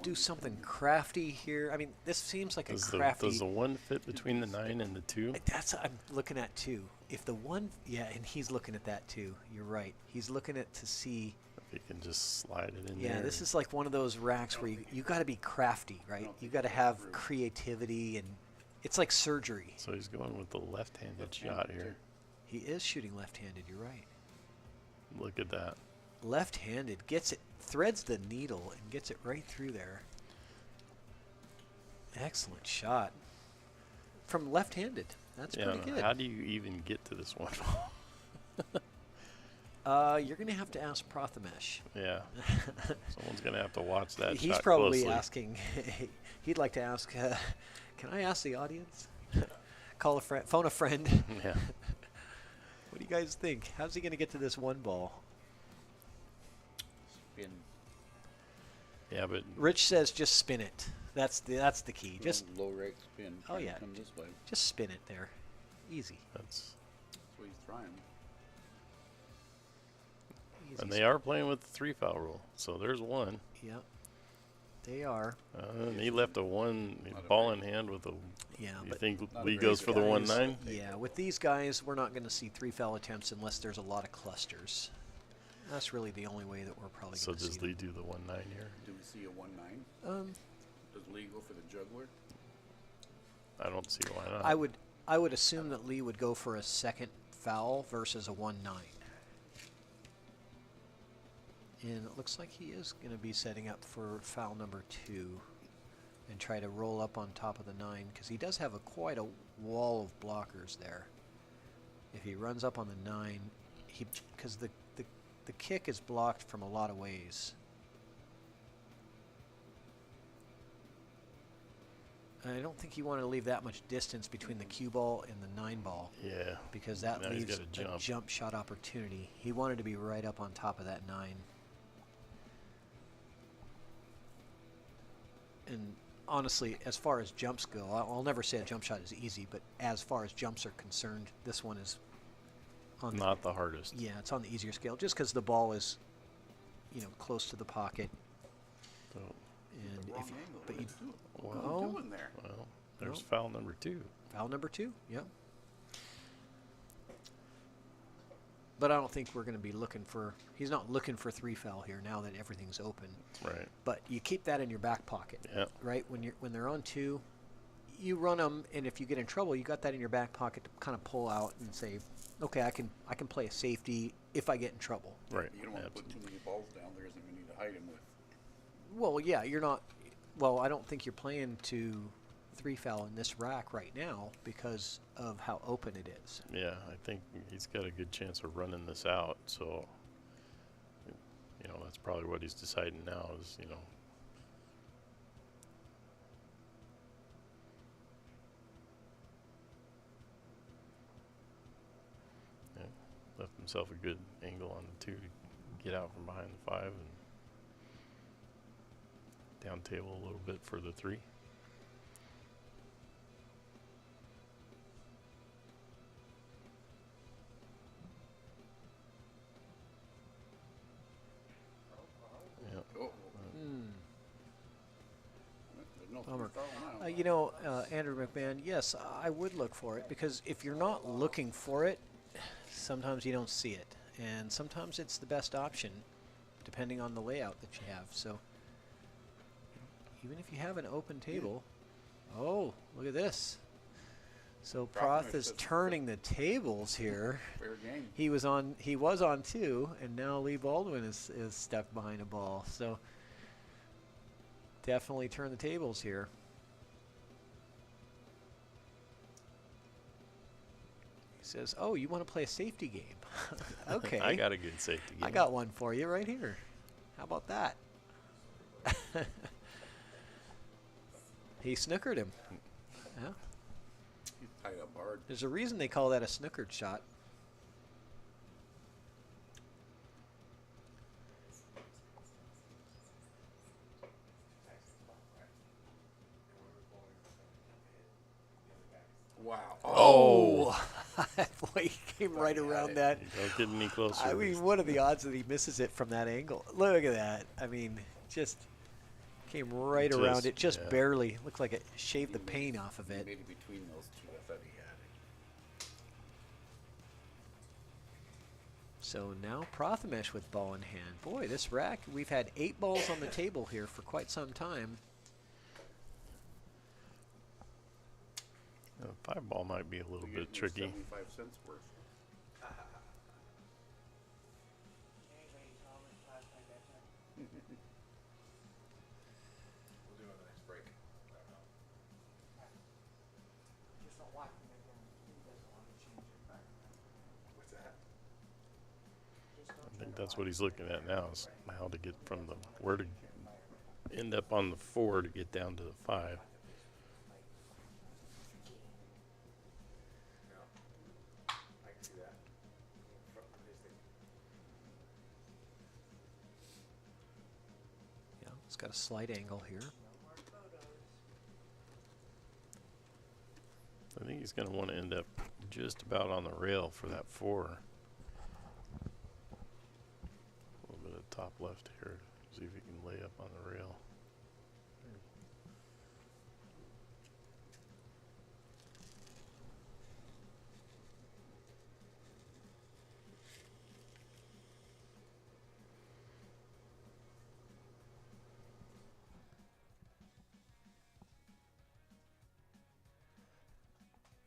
do something crafty here. I mean, this seems like a crafty. Does the 1 fit between the 9 and the 2? That's what I'm looking at too. If the 1, yeah, and he's looking at that too. You're right. He's looking at to see. If he can just slide it in there. Yeah, this is like one of those racks where you got to be crafty, right? You got to have creativity, and it's like surgery. So he's going with the left-handed shot here. He is shooting left-handed. You're right. Look at that. Left-handed, gets it, threads the needle and gets it right through there. Excellent shot from left-handed. That's pretty good. How do you even get to this 1 ball? You're going to have to ask Prathamesh. Yeah. Someone's going to have to watch that. He's shot probably closely. asking. He'd like to ask. Can I ask the audience? Call a friend. Phone a friend. Yeah. What do you guys think? How's he going to get to this 1 ball? Spin. Yeah, but Rich says just spin it. That's the key. Just low rate spin. Oh yeah. Come this way. Just spin it there. Easy. That's what he's trying. And they are playing with the 3 foul rule. So there's one. Yep. They are. And he left a 1 ball in hand with a. Yeah. You but think Lee goes for the 1-9? Yeah. With these guys, we're not going to see 3 foul attempts unless there's a lot of clusters. That's really the only way that we're probably going to see. So does Lee do the 1-9 here? Do we see a 1-9? Does Lee go for the juggler? I don't see why not. I would assume that Lee would go for a second foul versus a 1-9. And it looks like he is going to be setting up for foul number 2 and try to roll up on top of the 9 because he does have quite a wall of blockers there. If he runs up on the 9, because the kick is blocked from a lot of ways. I don't think you want to leave that much distance between the cue ball and the 9 ball. Yeah. Because that now leaves a jump shot opportunity. He wanted to be right up on top of that 9. And honestly, as far as jumps go, I'll never say a jump shot is easy, but as far as jumps are concerned, this one is on not the hardest. Yeah, it's on the easier scale, just because the ball is, close to the pocket. So, and if you, but you, well, there's foul number 2. Foul number 2, yep. But I don't think we're going to be looking for. He's not looking for 3 foul here now that everything's open. Right. But you keep that in your back pocket. Yeah. Right. When they're on 2, you run them, and if you get in trouble, you got that in your back pocket to kind of pull out and say, okay, I can play a safety if I get in trouble. Right. You don't want to put too many balls down there isn't going to need to hide him with. Well, yeah, you're not. Well, I don't think you're playing to 3 foul in this rack right now because of how open it is. Yeah, I think he's got a good chance of running this out. So, that's probably what he's deciding now is, Yeah, left himself a good angle on the 2 to get out from behind the 5 and down table a little bit for the 3. Andrew McMahon, yes, I would look for it because if you're not looking for it, sometimes you don't see it. And sometimes it's the best option depending on the layout that you have. So even if you have an open table, oh, look at this. So Proth is turning the tables here. Fair game. He was on 2, and now Lee Baldwin is stuck behind a ball. So definitely turn the tables here. He says, "Oh, you want to play a safety game? Okay. I got a good safety game. I got one for you right here. How about that?" He snookered him. Yeah. He's tied up hard. There's a reason they call that a snookered shot. Wow. Oh! Boy, he came right around that. Don't get any closer. I mean, what are the odds that he misses it from that angle? Look at that. I mean, just came right around it, just barely. Looked like it shaved the paint off of it. Maybe between those 2, I thought he had it. So now Prathamesh with ball in hand. Boy, this rack, we've had 8 balls on the table here for quite some time. 5 ball might be a little bit tricky. 75 cents worth. We'll do it on the next break. What's that? I think that's what he's looking at now is how to get from where to end up on the 4 to get down to the 5. It's got a slight angle here. I think he's going to want to end up just about on the rail for that 4. top left here. See if he can lay up on the rail.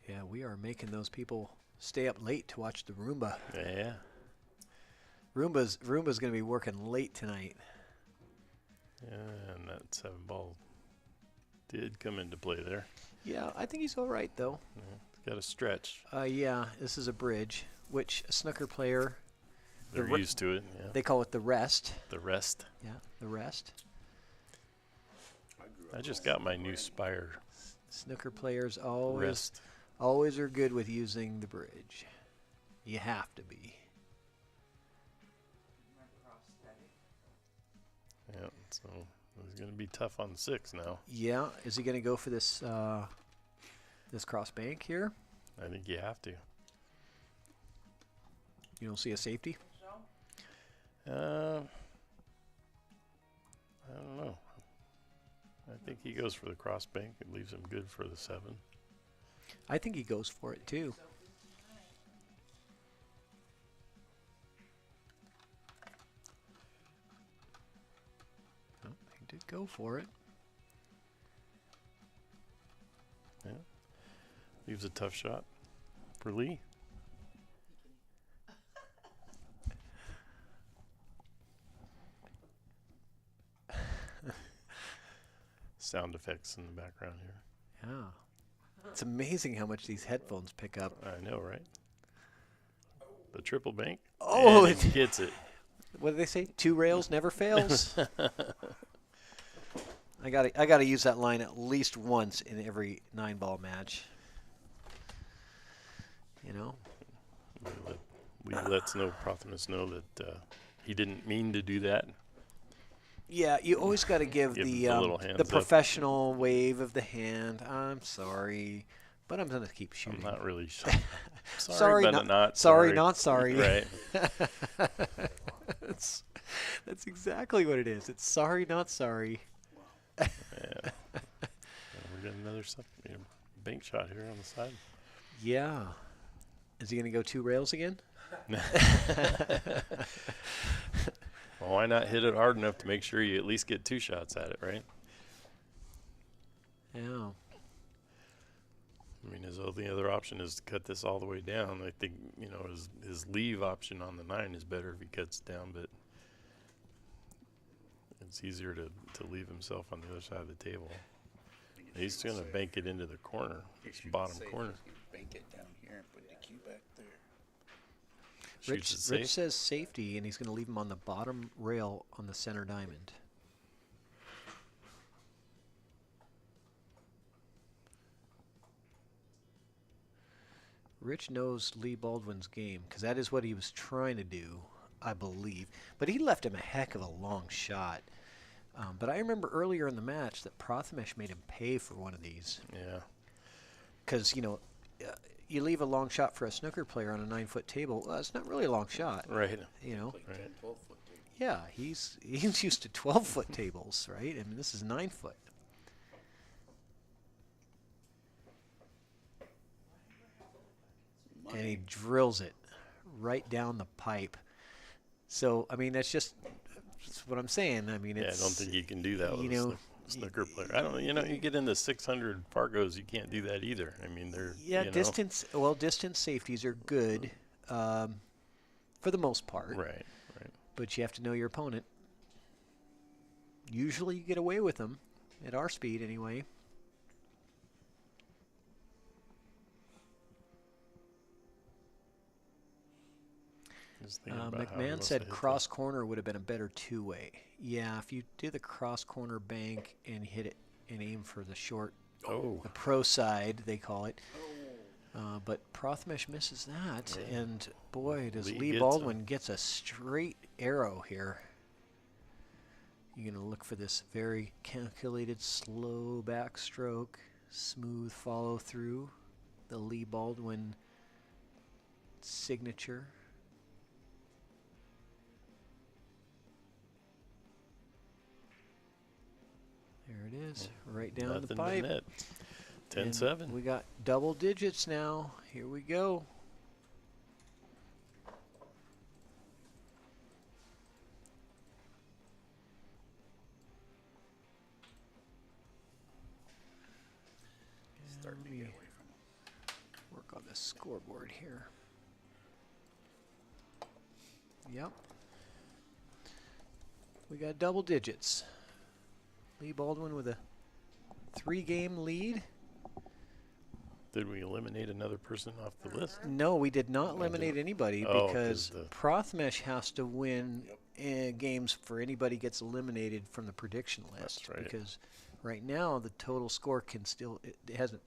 Yeah, we are making those people stay up late to watch the Roomba. Yeah. Roomba's going to be working late tonight. Yeah, and that 7-ball did come into play there. Yeah, I think he's all right, though. Yeah, he's got a stretch. Yeah, this is a bridge, which a snooker player... They're used to it, yeah. They call it the rest. The rest. Yeah, the rest. I just got my new Spire. Snooker players always... Rest. Always are good with using the bridge. You have to be. Yeah, so he's going to be tough on the 6 now. Yeah, is he going to go for this this cross bank here? I think you have to. You don't see a safety? I don't know. I think he goes for the cross bank. It leaves him good for the 7. I think he goes for it too. Oh, he did go for it. Yeah. Leaves a tough shot for Lee. Sound effects in the background here. Yeah. It's amazing how much these headphones pick up. I know, right? The triple bank. Oh, and it gets it. What do they say? 2 rails never fails. I gotta use that line at least once in every 9-ball match. You know. We let Prothemus know that he didn't mean to do that. Yeah, you always got to give the professional wave of the hand. I'm sorry, but I'm going to keep shooting. I'm not really sorry, but not sorry, not sorry. Right. That's exactly what it is. It's sorry, not sorry. Yeah. We're getting another bank shot here on the side. Yeah. Is he going to go 2 rails again? Well, why not hit it hard enough to make sure you at least get 2 shots at it, right? Yeah. I mean, his only other option is to cut this all the way down. I think, his leave option on the 9 is better if he cuts down, but it's easier to leave himself on the other side of the table. He's going to bank it into the corner, bottom corner. Bank it down here and put the cue back there. Rich says safety, and he's going to leave him on the bottom rail on the center diamond. Rich knows Lee Baldwin's game, because that is what he was trying to do, I believe. But he left him a heck of a long shot. But I remember earlier in the match that Prothemesh made him pay for one of these. Yeah. Because, you leave a long shot for a snooker player on a 9-foot table. Well, it's not really a long shot. Right. Right. Yeah, he's used to 12-foot tables, right? I mean, this is 9-foot. And he drills it right down the pipe. So, I mean, that's what I'm saying. I mean, it's... I don't think you can do that with a snooker player. I don't know. You get into 600 Fargos, you can't do that either. I mean, they're... Yeah, distance safeties are good for the most part. Right. But you have to know your opponent. Usually you get away with them, at our speed anyway. McMahon said cross corner would have been a better 2-way. Yeah, if you do the cross corner bank and hit it and aim for the short, the pro side, they call it. But Prothemesh misses that, and boy, does Lee Baldwin gets a straight arrow here. You're going to look for this very calculated, slow backstroke, smooth follow through, the Lee Baldwin signature. is, right down Nothing the but pipe. net. And 10-7. We got double digits now. Here we go. Starting to get away from Work on the scoreboard here. Yep. We got double digits. Lee Baldwin with a 3-game lead. Did we eliminate another person off the list? No, we did not eliminate anybody Oh, because 'cause the- Prothmesh has to win games for anybody gets eliminated from the prediction list. That's right. Because right now the total score can still it hasn't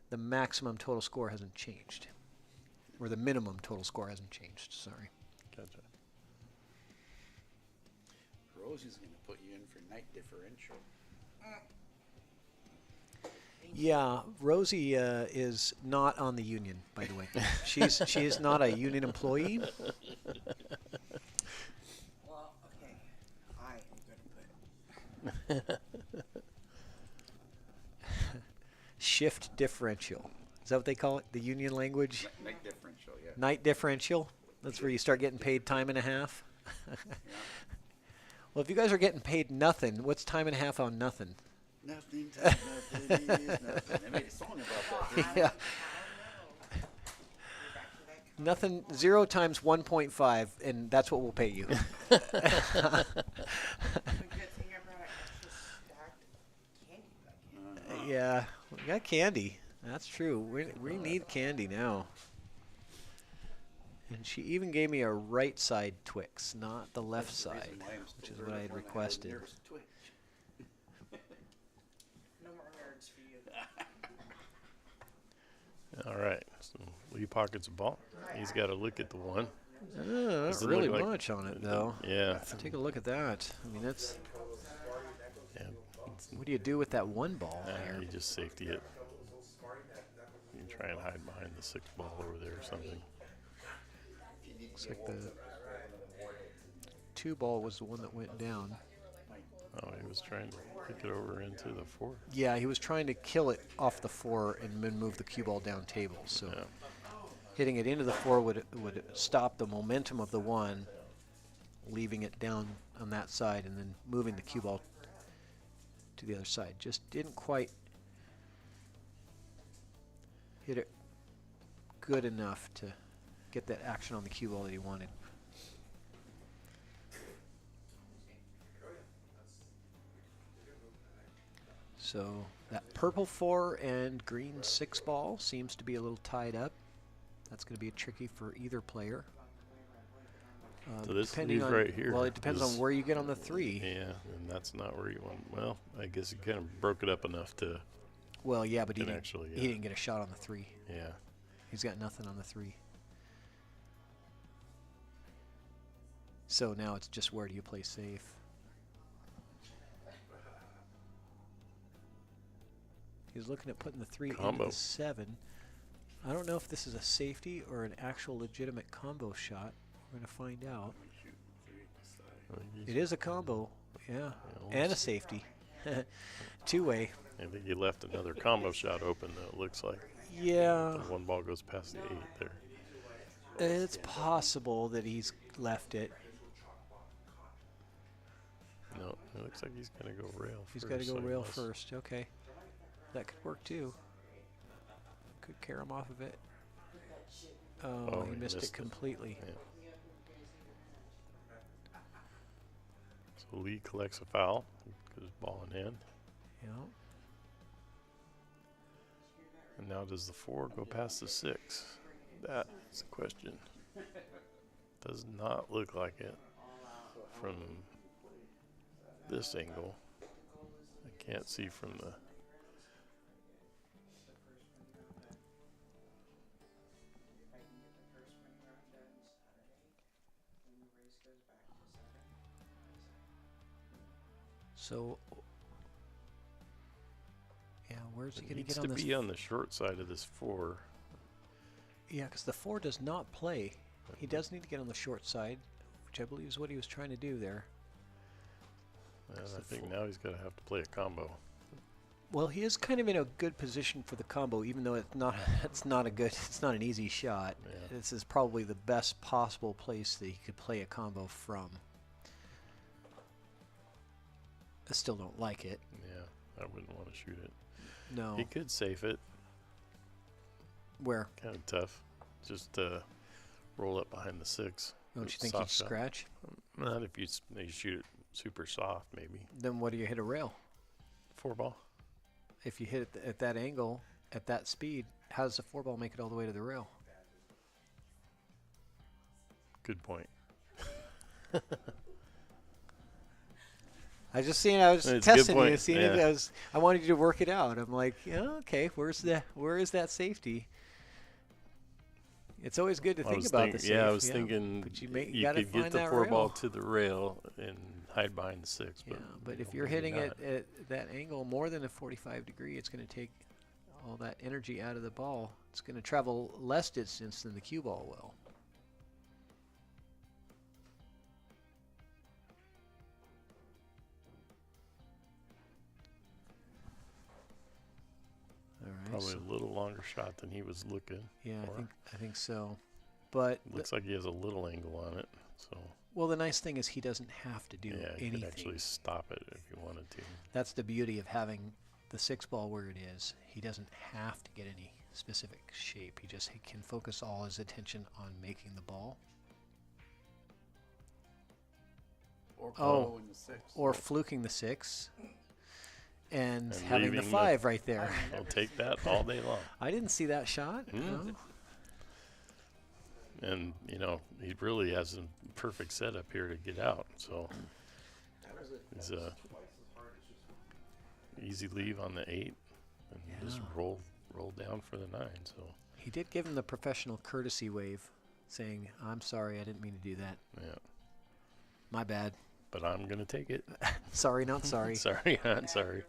the maximum total score hasn't changed, or the minimum total score hasn't changed. Sorry. Gotcha. Rosie's going to put you in for night differential. Yeah, Rosie is not on the union, by the way. She is not a union employee. Well, okay. I am going to put Shift differential. Is that what they call it? The union language? Night differential, yeah. Night differential? That's where you start getting paid time and a half? Well, if you guys are getting paid nothing, what's time and a half on nothing? Nothing, nothing is nothing. They made a song about that. Yeah. Nothing, 0 times 1.5, and that's what we'll pay you. Good thing I brought an extra stacked candy back in. Yeah, we got candy. That's true. We need candy now. And she even gave me a right side Twix, not the left side, which is what I had requested. No more nerds for you. All right. So Lee pockets a ball. He's got to look at the one. Not Doesn't really look like- much on it, though. Yeah. Take a look at that. I mean, that's. Yeah. What do you do with that one ball there? You just safety it. You can try and hide behind the 6 ball over there or something. Looks like the 2 ball was the one that went down. Oh, he was trying to pick it over into the 4. Yeah, he was trying to kill it off the 4 and then move the cue ball down table. So Yeah. hitting it into the 4 would stop the momentum of the 1, leaving it down on that side, and then moving the cue ball to the other side. Just didn't quite hit it good enough to get that action on the cue ball that he wanted. So that purple 4 and green 6 ball seems to be a little tied up. That's going to be tricky for either player. So this Depending lead on, right here. well, it depends on where you get on the 3. Yeah, and that's not where you want. Well, I guess he kind of broke it up enough to. Well, yeah, but he can didn't, actually, he didn't get a shot on the 3. Yeah. He's got nothing on the 3. So now it's just where do you play safe? He's looking at putting the 3 into Combo. the 7. I don't know if this is a safety or an actual legitimate combo shot. We're going to find out. It is a combo, yeah, and a safety. 2-way. I think he left another combo shot open, though, it looks like. Yeah. The 1 ball goes past the 8 there. It's possible that he's left it. No, it looks like he's going to go rail He's first. got to go so he rail must- first. Okay. That could work too. Could carry him off of it. Oh, he missed it completely. Yeah. So Lee collects a foul. Goes ball in hand. Yeah. And now does the 4 go past the 6? That is the question. Does not look like it from this angle. I can't see from the. So, yeah, where's he It going to needs get to on this? be on the short side of this 4. Yeah, because the 4 does not play. He does need to get on the short side, which I believe is what he was trying to do there. And I think now he's going to have to play a combo. Well, he is kind of in a good position for the combo, even though it's not an easy shot. Yeah. This is probably the best possible place that he could play a combo from. I still don't like it. Yeah, I wouldn't want to shoot it. No. He could safe it. Where? Kind of tough. Just roll up behind the 6. Don't you think Soft he'd shot. scratch? Not if you shoot it super soft, maybe. Then what do you hit a rail? 4-ball. If you hit it at that angle, at that speed, how does the 4-ball make it all the way to the rail? Good point. I was It's a good testing you, point, seeing yeah. if I wanted you to work it out. I'm like, yeah, okay, where is that safety? It's always good to think about the safe. Yeah, I was thinking but you could gotta get find the that 4-ball rail. to the rail and hide behind the 6. Yeah, but if maybe you're hitting not. it at that angle more than a 45 degree, it's going to take all that energy out of the ball. It's going to travel less distance than the cue ball will. All right. Probably so- a little longer shot than he was looking. Yeah, for. I think so. But Looks like he has a little angle on it. So well, the nice thing is he doesn't have to do yeah, he anything. could actually stop it if he wanted to. That's the beauty of having the 6-ball where it is. He doesn't have to get any specific shape. He can focus all his attention on making the ball. Or following the 6. Or fluking the 6. And And having the leaving 5 right there. I'll take that all day long. I didn't see that shot. Mm. No. And, you know, he really has a perfect setup here to get out. So it's a easy leave on the 8 and just roll down for the 9. So He did give him the professional courtesy wave, saying, "I'm sorry, I didn't mean to do that. yeah, My bad. but I'm gonna take it. Sorry, not sorry." Sorry, not sorry.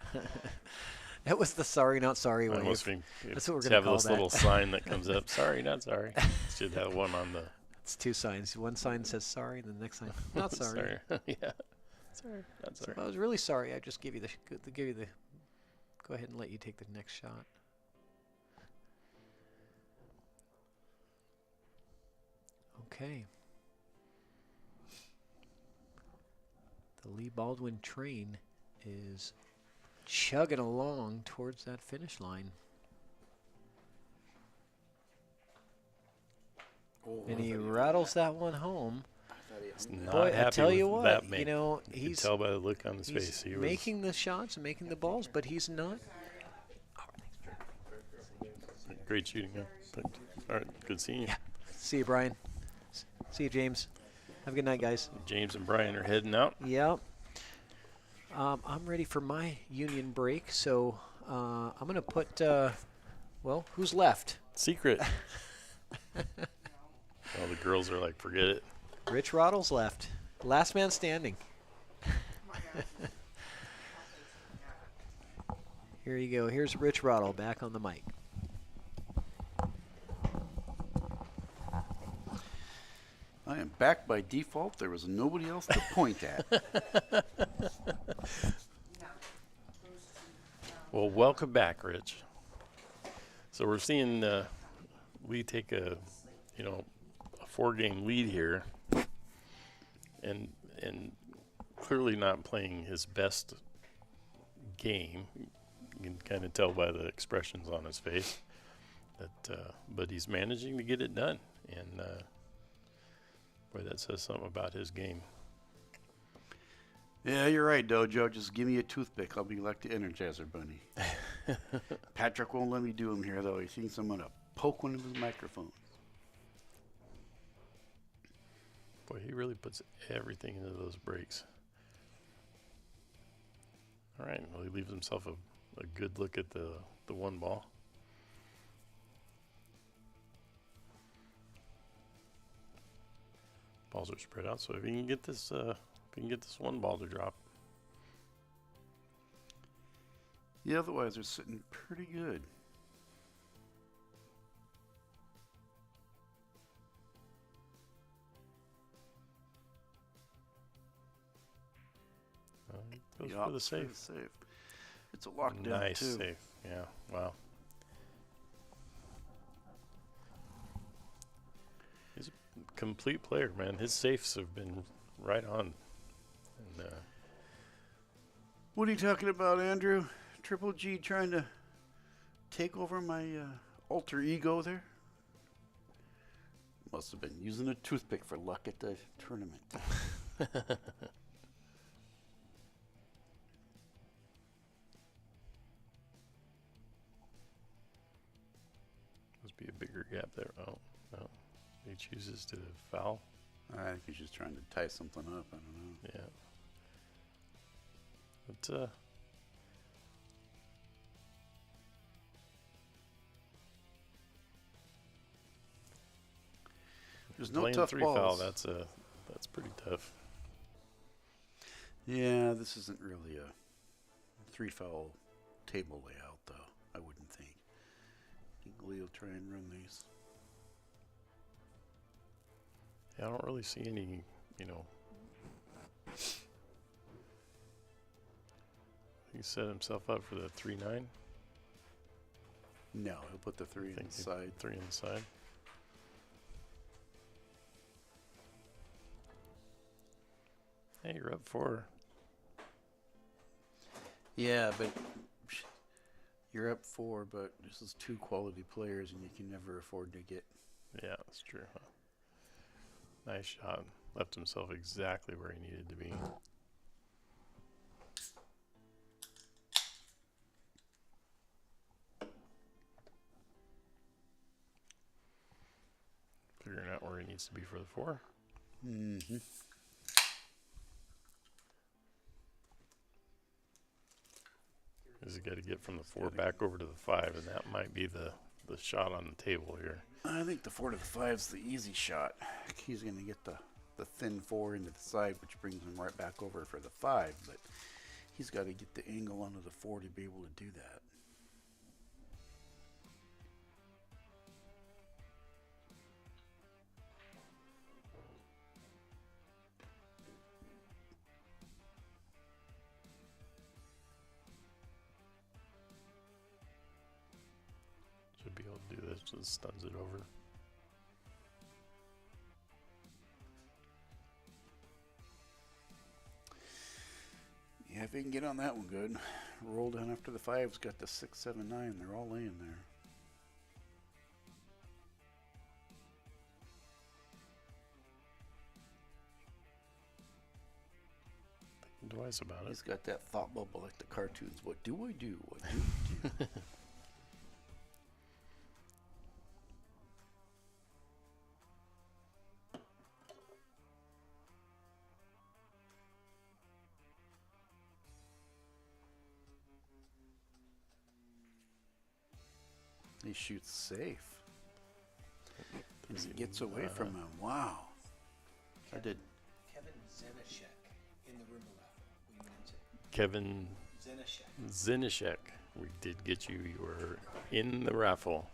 That was the sorry, not sorry I wave. almost think That's what we're to going have to call this that. little sign that comes up. Sorry, not sorry. Should have one on the. It's 2 signs. One sign says sorry, and the next sign, not sorry. yeah. Sorry, not So sorry. if I was really sorry, I'd just give you the go ahead and let you take the next shot. Okay. The Lee Baldwin train is chugging along towards that finish line. And he rattles that one home. He's not Boy, happy I tell you with what, that make. you know, You could he's tell by the look on his he's face. He was making the shots and making the balls, but he's not. great shooting. Yeah. Thanks. All right, good seeing you. Yeah. See you, Brian. See you, James. Have a good night, guys. James and Brian are heading out. Yep. I'm ready for my union break, so I'm going to put, well, who's left? Secret. All the girls are like, forget it. Rich Rottle's left. Last man standing. Here you go. Here's Rich Rottle back on the mic. I am back by default. There was nobody else to point at. Well, welcome back, Rich. So we're seeing Lee take a 4-game lead here, and clearly not playing his best game. You can kind of tell by the expressions on his face that, but he's managing to get it done, and boy, that says something about his game. Yeah, you're right, Dojo. Just give me a toothpick. I'll be like the Energizer Bunny. Patrick won't let me do him here, though. He thinks I'm going to poke one of his microphones. Boy, he really puts everything into those breaks. All right, well, he leaves himself a good look at the 1 ball. Balls are spread out, so if you can get this, 1 ball to drop. Yeah, otherwise they're sitting pretty good. Goes for the save. It's a lockdown Nice too. safe. Yeah. Wow. He's a complete player, man. His safes have been right on. And, What are you talking about, Andrew? Triple G trying to take over my alter ego there? Must have been using a toothpick for luck at the tournament. must be a bigger gap there. Oh, no. He chooses to foul. I think he's just trying to tie something up. I don't know. Yeah. But, There's no playing tough three balls. foul, that's pretty tough. Yeah, this isn't really a 3-foul table layout, though. I wouldn't think. I think Lee will try and run these. Yeah, I don't really see any, he set himself up for the 3-9. No, he'll put the 3 inside. 3 inside. Hey, you're up 4. Yeah, but you're up 4, but this is 2 quality players, and you can never afford to get. Yeah, that's true. Huh? Nice shot. Left himself exactly where he needed to be. Figuring out where he needs to be for the 4. Mm-hmm. He's got to get from the 4 back over to the 5, and that might be the shot on the table here. I think the 4 to the 5 is the easy shot. He's going to get the thin 4 into the side, which brings him right back over for the 5, but he's got to get the angle onto the 4 to be able to do that. Should be able to do this, just stuns it over. Yeah, if he can get on that one good. Roll down after the 5's got the 6, 7, 9. They're all laying there. Thinking twice about it. He's got that thought bubble like the cartoons. What do I do? What do I do? He shoots safe. And he gets away from him. Wow. I did. Kevin Zenishek in the Roomba raffle. We meant it. Kevin Zinishek. We did get you. You were in the raffle.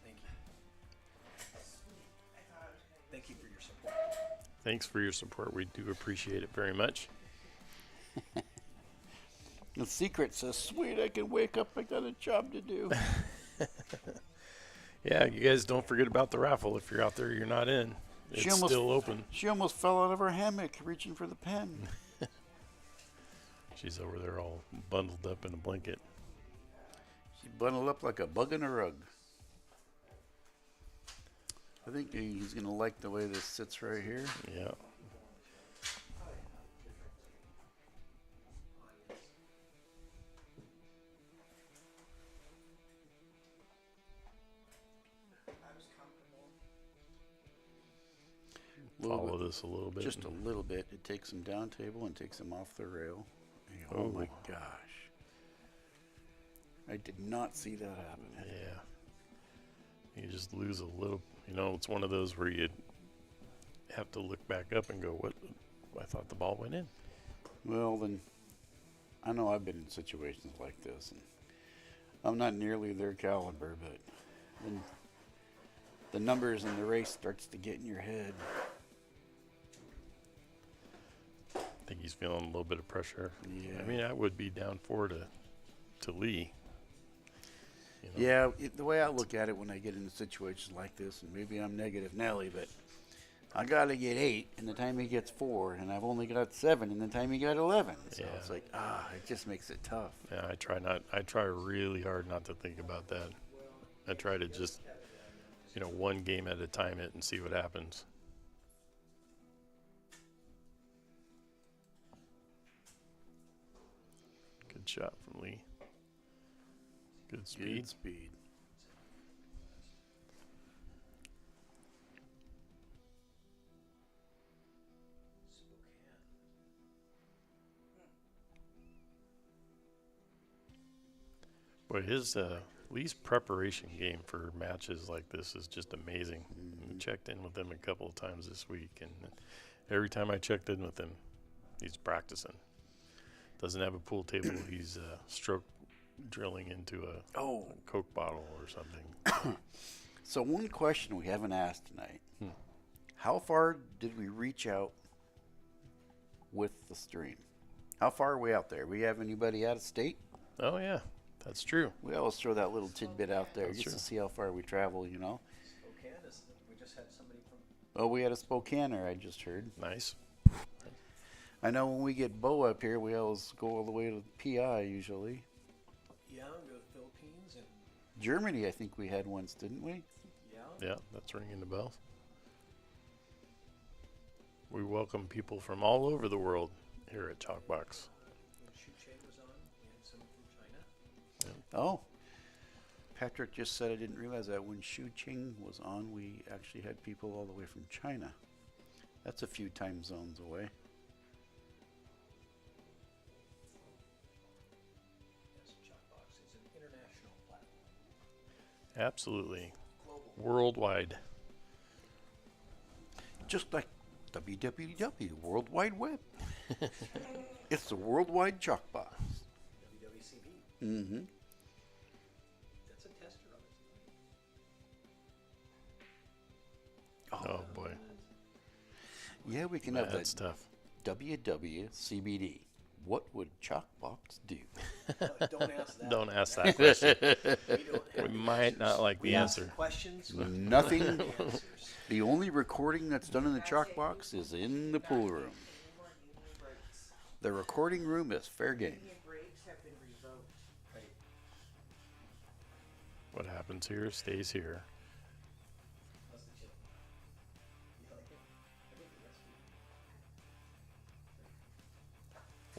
Thank you. Thank you for your support. Thanks for your support. We do appreciate it very much. The secret says, sweet, I can wake up. I got a job to do. Yeah, you guys don't forget about the raffle. If you're out there, you're not in. It's still open. She almost fell out of her hammock reaching for the pen. She's over there all bundled up in a blanket. She's bundled up like a bug in a rug. I think he's going to like the way this sits right here. Yeah. Follow this a little bit. Just a little bit. It takes him down table and takes him off the rail. Oh my gosh. I did not see that happen. Yeah. You just lose a little. It's one of those where you have to look back up and go, what? I thought the ball went in. Well, then, I know I've been in situations like this, and I'm not nearly their caliber, but when the numbers in the race starts to get in your head. think he's feeling a little bit of pressure. Yeah. I mean, I would be down 4 to Lee. You know? Yeah, the way I look at it when I get into situations like this, and maybe I'm negative Nelly, but I got to get 8 in the time he gets 4, and I've only got 7 in the time he got 11. So it's like, it just makes it tough. Yeah, I try really hard not to think about that. I try to just, one game at a time it and see what happens. Good shot from Lee. Good speed. Good speed. Boy, his Lee's preparation game for matches like this is just amazing. I checked in with him a couple of times this week, and every time I checked in with him, he's practicing. Doesn't have a pool table. He's stroke drilling into a Coke bottle or something. So one question we haven't asked tonight. How far did we reach out with the stream? How far are we out there? We have anybody out of state? Oh, yeah. That's true. We always throw that little tidbit out there just to see how far we travel, Spokane we just had somebody from. Oh, we had a Spokaner, I just heard. Nice. I know when we get Bo up here, we always go all the way to PI usually. Yeah, go to the Philippines and. Germany, I think we had once, didn't we? Yeah, that's ringing the bell. We welcome people from all over the world here at ChalkBox. Oh, Patrick just said I didn't realize that when Shu Qing was on, we actually had people all the way from China. That's a few time zones away. Yes, ChalkBox is an international platform. Absolutely. Worldwide. Just like WWW, World Wide Web. It's the Worldwide ChalkBox. WWCB. Mm-hmm. That's a tester of it. Oh, boy. Yeah, we can have that. That's tough. WWCBD. What would ChalkBox do? Don't ask that. Don't ask that question. We might not like the answer. Questions. Nothing. The only recording that's done in the ChalkBox is in the pool room. The recording room is fair game. What happens here stays here.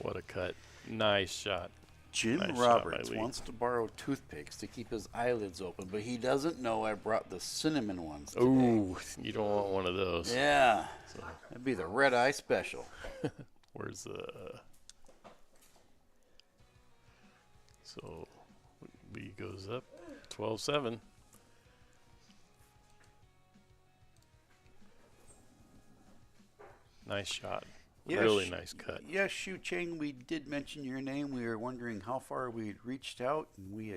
What a cut. Nice shot. Jim Nice Roberts shot by Lee. wants to borrow toothpicks to keep his eyelids open, but he doesn't know I brought the cinnamon ones today. Ooh, you don't want one of those. Yeah. So. That'd be the red eye special. Where's the... So, Lee goes up 12-7. Nice shot. Yeah, really nice cut. Yes, Shu Cheng, we did mention your name. We were wondering how far we had reached out, and we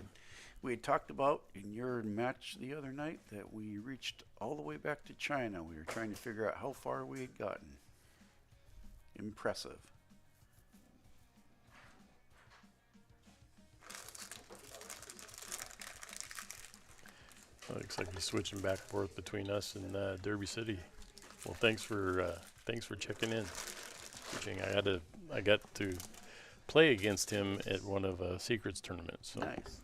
had talked about in your match the other night that we reached all the way back to China. We were trying to figure out how far we had gotten. Impressive. Looks like he's switching back and forth between us and Derby City. Well, thanks for checking in. I got to play against him at one of Secrets tournaments. So nice.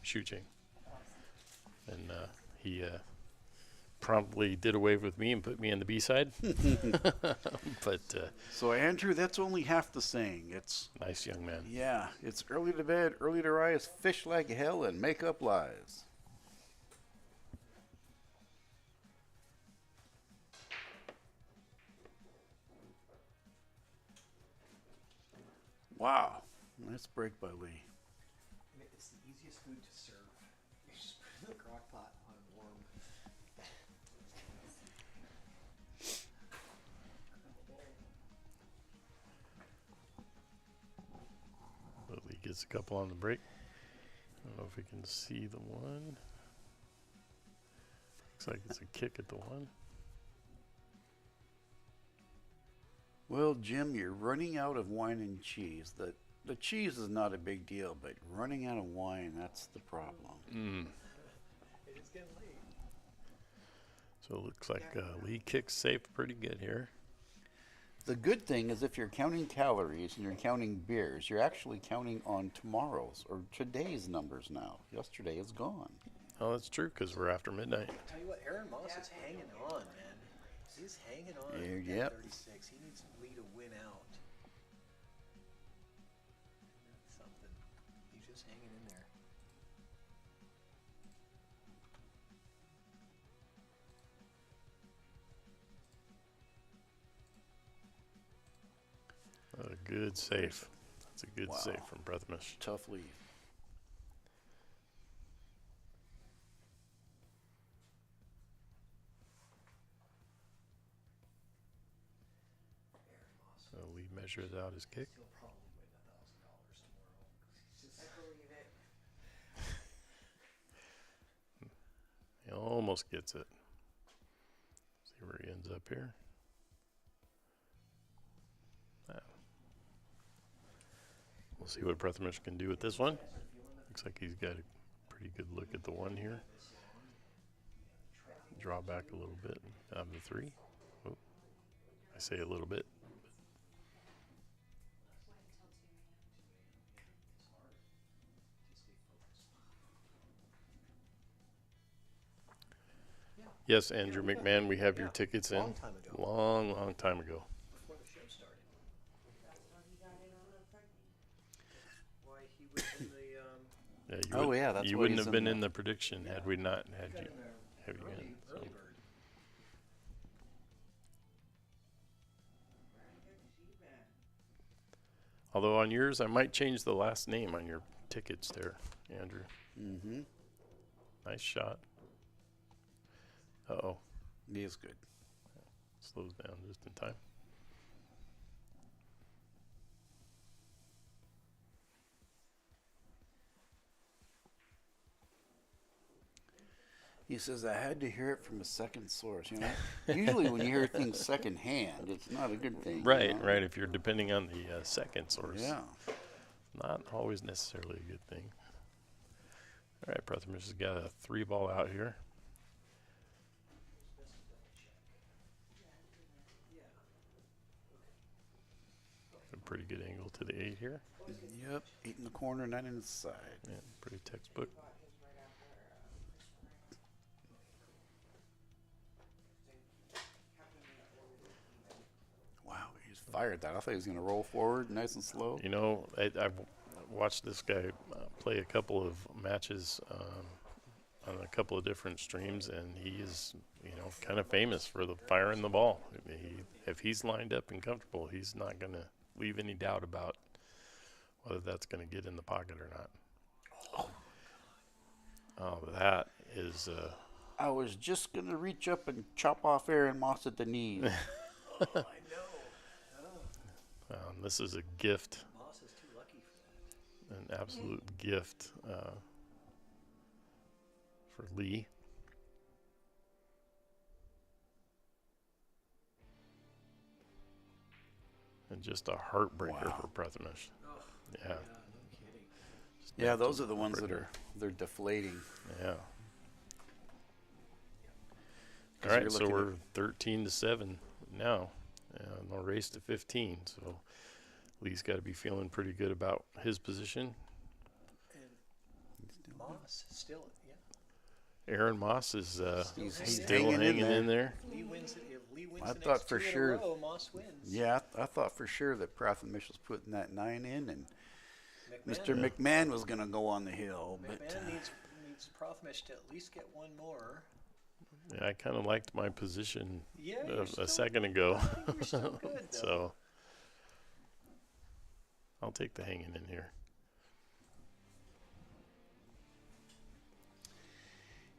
Shooting. And he promptly did away with me and put me in the B side. But so Andrew, that's only half the saying. It's nice young man. Yeah, it's early to bed, early to rise, fish like hell, and make up lies. Wow, nice break by Lee. It's the easiest food to serve. You just put it in the crock pot on warm. Lee gets a couple on the break. I don't know if we can see the one. Looks like it's a kick at the one. Well, Jim, you're running out of wine and cheese. The cheese is not a big deal, but running out of wine, that's the problem. It is getting late. So it looks like Lee kicks safe pretty good here. The good thing is if you're counting calories and you're counting beers, you're actually counting on tomorrow's or today's numbers now. Yesterday is gone. Oh, that's true because we're after midnight. Tell you what, Aaron Moss is hanging on, man. He's hanging on. Yep. 36. He needs Lee to win out. That's something. He's just hanging in there. A good safe. That's a good Wow. save from Brethmish. Tough lead. So Lee measures out his kick. He'll probably win $1,000 tomorrow. I believe it. He almost gets it. See where he ends up here. We'll see what Brethmish can do with this one. Looks like he's got a pretty good look at the one here. Draw back a little bit down to 3. Oh, I say a little bit. Yes, Andrew McMahon, we have your tickets in. Long time ago. Long time ago. Before the show started. That's why he got in on the pregnant. Why he was in the Yeah, you Oh, yeah, that's you why wouldn't he's have in been in the- the prediction had we not had you have you in. So. early bird. Where has she been? Although on yours, I might change the last name on your tickets there, Andrew. Mm-hmm. Nice shot. Uh-oh. He is good. Slows down just in time. He says, I had to hear it from a second source. You know, usually when you hear things secondhand, it's not a good thing. Right, you know? right. If you're depending on the second source. Yeah. Not always necessarily a good thing. All right, Brethmish has got a 3-ball out here. A pretty good angle to the 8 here. Yep. 8 in the corner, 9 in the side. Yeah, pretty textbook. Wow, he just fired that. I thought he was going to roll forward nice and slow. You know, I've watched this guy play a couple of matches on a couple of different streams, and he is, you know, kind of famous for the firing the ball. If he's lined up and comfortable, he's not going to leave any doubt about whether that's going to get in the pocket or not. Oh, that is... I was just going to reach up and chop off Aaron Moss at the knees. I know. This is a gift, Moss is too lucky for that. an absolute gift for Lee. And just a heartbreaker Wow. for Brethmish. Oh, Yeah. no kidding. Yeah, those are the ones that they're deflating. Yeah. 'Cause All right, you're so looking we're 13-7 now. No race to 15. So Lee's got to be feeling pretty good about his position. And Moss still, yeah. Aaron Moss is He's still hanging in there. If Lee wins it, if Lee wins I the thought next for 2 in a sure- row, Moss wins. Yeah, I thought for sure that Brethmish was putting that 9 in, and Mr. Yeah. McMahon was going to go on the hill. But McMahon needs Prothmish to at least get one more. Yeah, I kind of liked my position Yeah, you're still- a second ago. I think you're still good, though. So I'll take the hanging in here.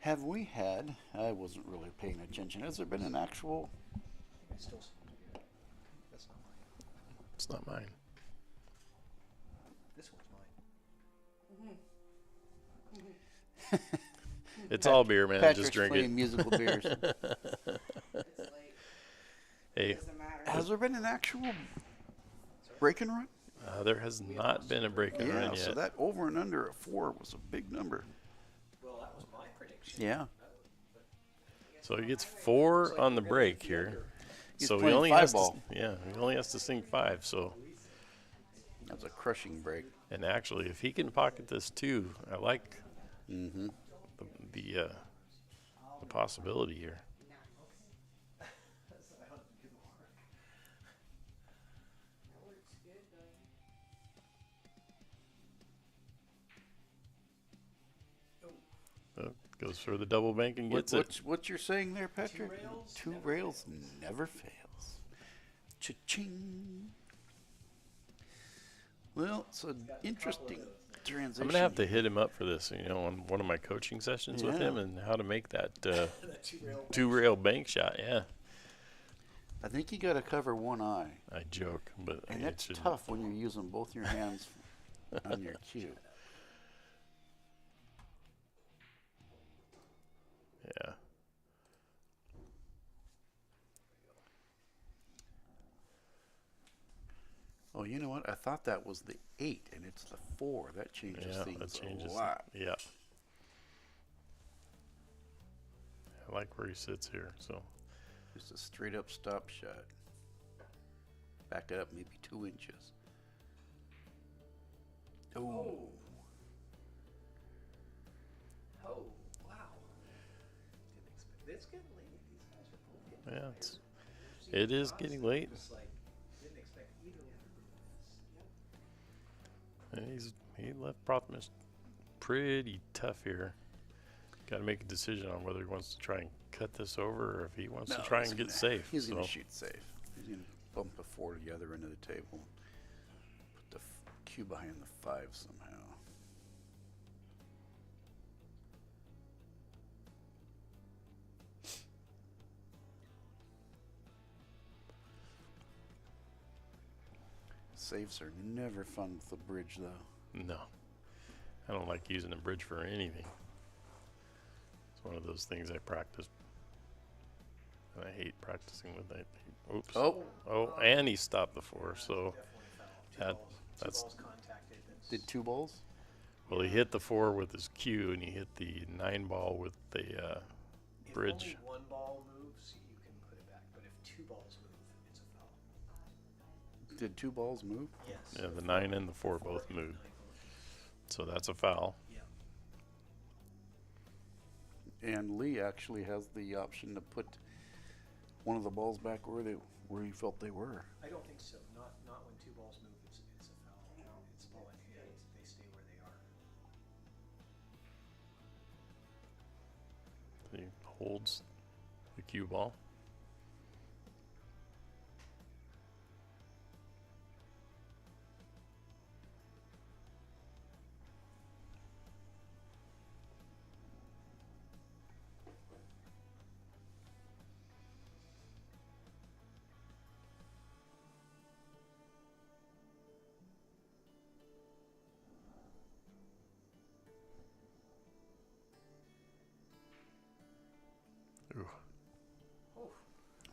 have we had? I wasn't really paying attention. Has there been an actual? It's still that's not mine. It's not mine. This one's mine. It's all beer, man. Patrick's Just drink playing it. musical beers. It's late. Hey, Doesn't matter. Has there been an actual break and run? There has not been a break and run yet. So that over and under at 4 was a big number. Well, that was my prediction. Yeah. So he gets 4 on the break here. He's so he playing only 5 has ball. to, yeah, he only has to sing 5. So that's a crushing break. And actually, if he can pocket this too, I like the possibility here. Goes for the double bank and gets it. What you're saying there, Patrick? 2 rails never fails. Cha-ching. Well, it's an interesting transition. I'm going to have to hit him up for this, on one of my coaching sessions with him and how to make that 2-rail bank shot, yeah. I think you got to cover one eye. I joke, but and that's tough when you're using both your hands on your cue. Yeah. Oh, you know what? I thought that was the 8, and it's the 4. That changes things a lot. Yeah. I like where he sits here. So just a straight up stop shot. Back it up maybe 2 inches. Oh. Oh, wow. Didn't expect. It's getting late. These guys are both getting it is getting late. Didn't expect either one. And he left Prothmus pretty tough here. Got to make a decision on whether he wants to try and cut this over or if he wants to try and get safe. He's going to shoot safe. He's going to bump the 4 to the other end of the table. Put the cue behind the 5 somehow. Saves are never fun with the bridge, though. No. I don't like using the bridge for anything. It's one of those things I practice. And I hate practicing with that. Oops. Oh, and he stopped the 4, so that's... Did 2 balls? Well, he hit the 4 with his cue, and he hit the 9 ball with the bridge. If only 1 ball moves, you can put it back. But if 2 balls move, it's a foul. Did 2 balls move? Yes. Yeah, the 9 and the 4 both moved. So that's a foul. Yeah. And Lee actually has the option to put one of the balls back where he felt they were. I don't think so. Not when 2 balls move. It's a foul. It's ball in hand. They stay where they are. He holds the cue ball.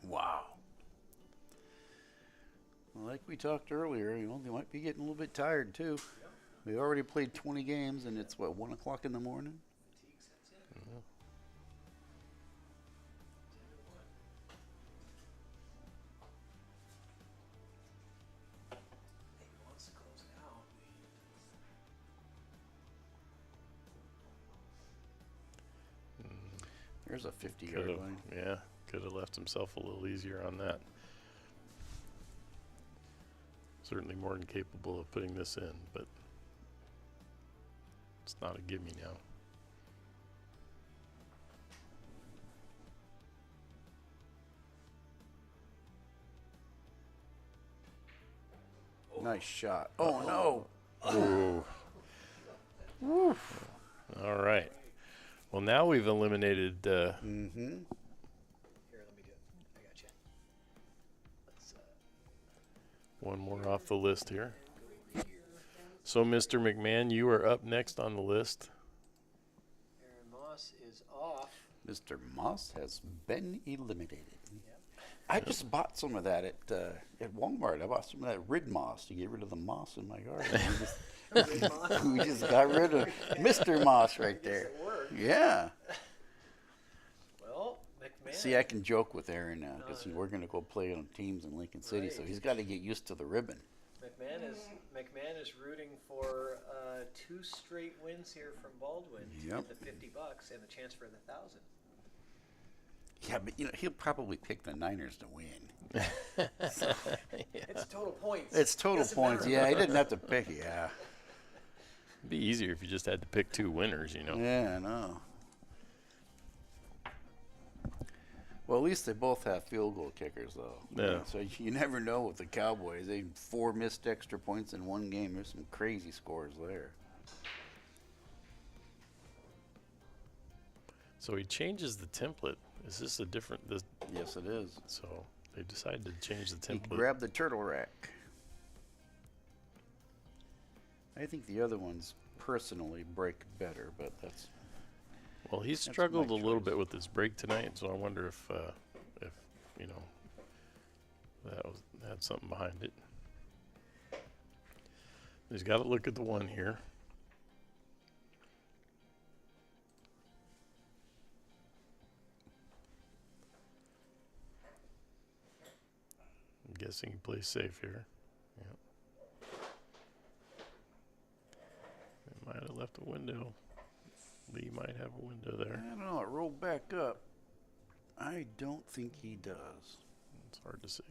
Wow. Well, like we talked earlier, they might be getting a little bit tired too. They already played 20 games, and it's 1 o'clock in the morning. Yeah. He wants to close it out. There's a 50-yard line. Yeah, could have left himself a little easier on that. Certainly more than capable of putting this in, but it's not a gimme now. Nice shot. Oh, no. Ooh. Woo. All right. Well, now we've eliminated. Here, let me do it. I got you. One more off the list here. So, Mr. McMahon, you are up next on the list. Aaron Moss is off. Mr. Moss has been eliminated. Yep. I just bought some of that at Walmart. I bought some of that rid moss to get rid of the moss in my garden. We just got rid of Mr. Moss right there. Yeah. Well, McMahon. See, I can joke with Aaron now because we're going to go play on teams in Lincoln City, so he's got to get used to the ribbon. McMahon is rooting for 2 straight wins here from Baldwin to get the $50 and the chance for the 1,000. Yeah, but he'll probably pick the Niners to win. It's total points. It's total points. Yeah, he didn't have to pick. Yeah. It'd be easier if you just had to pick 2 winners, Yeah, I know. Well, at least they both have field goal kickers, though. Yeah. So you never know with the Cowboys. They 4 missed extra points in one game. There's some crazy scores there. So he changes the template. Is this a different? Yes, it is. So they decided to change the template. He grabbed the turtle rack. I think the other ones personally break better, but that's. Well, he struggled a little bit with his break tonight, so I wonder if that had something behind it. He's got to look at the one here. I'm guessing he plays safe here. Yep. It might have left a window. Lee might have a window there. I don't know. It rolled back up. I don't think he does. It's hard to see.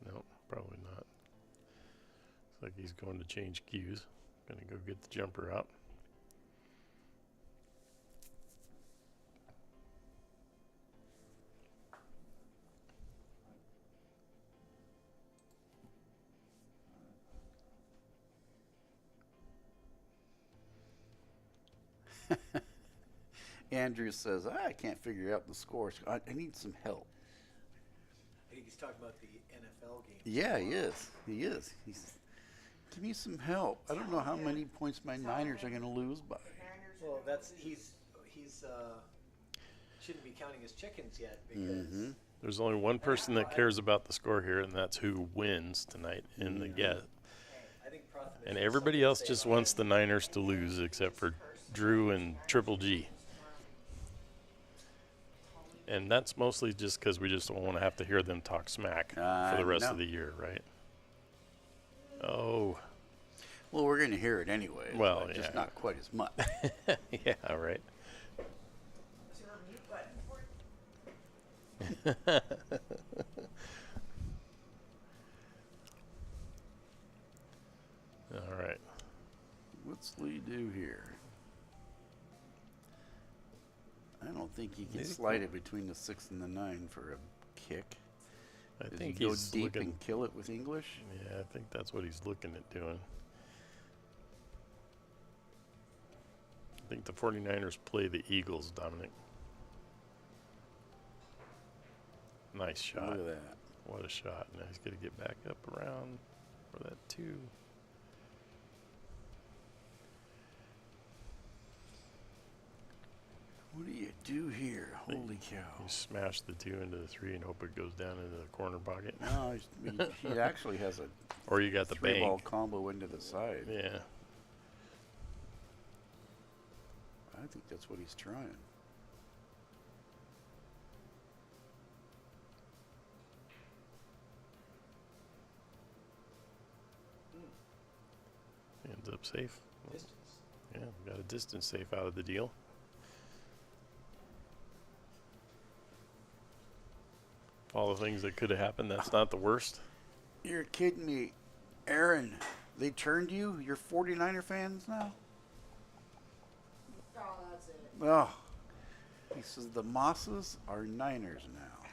No, probably not. Looks like he's going to change cues. Going to go get the jumper out. Andrew says, I can't figure out the scores. I need some help. I think he's talking about the NFL game. Yeah, he is. He is. Give me some help. I don't know how many points my Niners are going to lose by. Well, he's shouldn't be counting his chickens yet because There's only one person that cares about the score here, and that's who wins tonight in the get. And everybody else just wants the Niners to lose except for Drew and Triple G. And that's mostly just because we just don't want to have to hear them talk smack for the rest of the year, right? Oh. Well, we're going to hear it anyway. Well, but just not quite as much. Yeah, right. All right. What's Lee do here? I don't think he can slide it between the 6 and the 9 for a kick. I Does think he go he's deep looking, and kill it with English? Yeah, I think that's what he's looking at doing. I think the 49ers play the Eagles, Dominic. Nice shot. Look at that. What a shot. Now he's going to get back up around for that 2. What do you do here? Holy cow. You smash the 2 into the 3 and hope it goes down into the corner pocket. No, he actually has a or you got the 3-ball bank. combo into the side. Yeah. I think that's what he's trying. Ends up safe. Distance. Yeah, got a distance safe out of the deal. All the things that could have happened, that's not the worst. You're kidding me. Aaron, they turned you? You're 49er fans now? Oh, that's it. Oh. He says the Mosses are Niners now.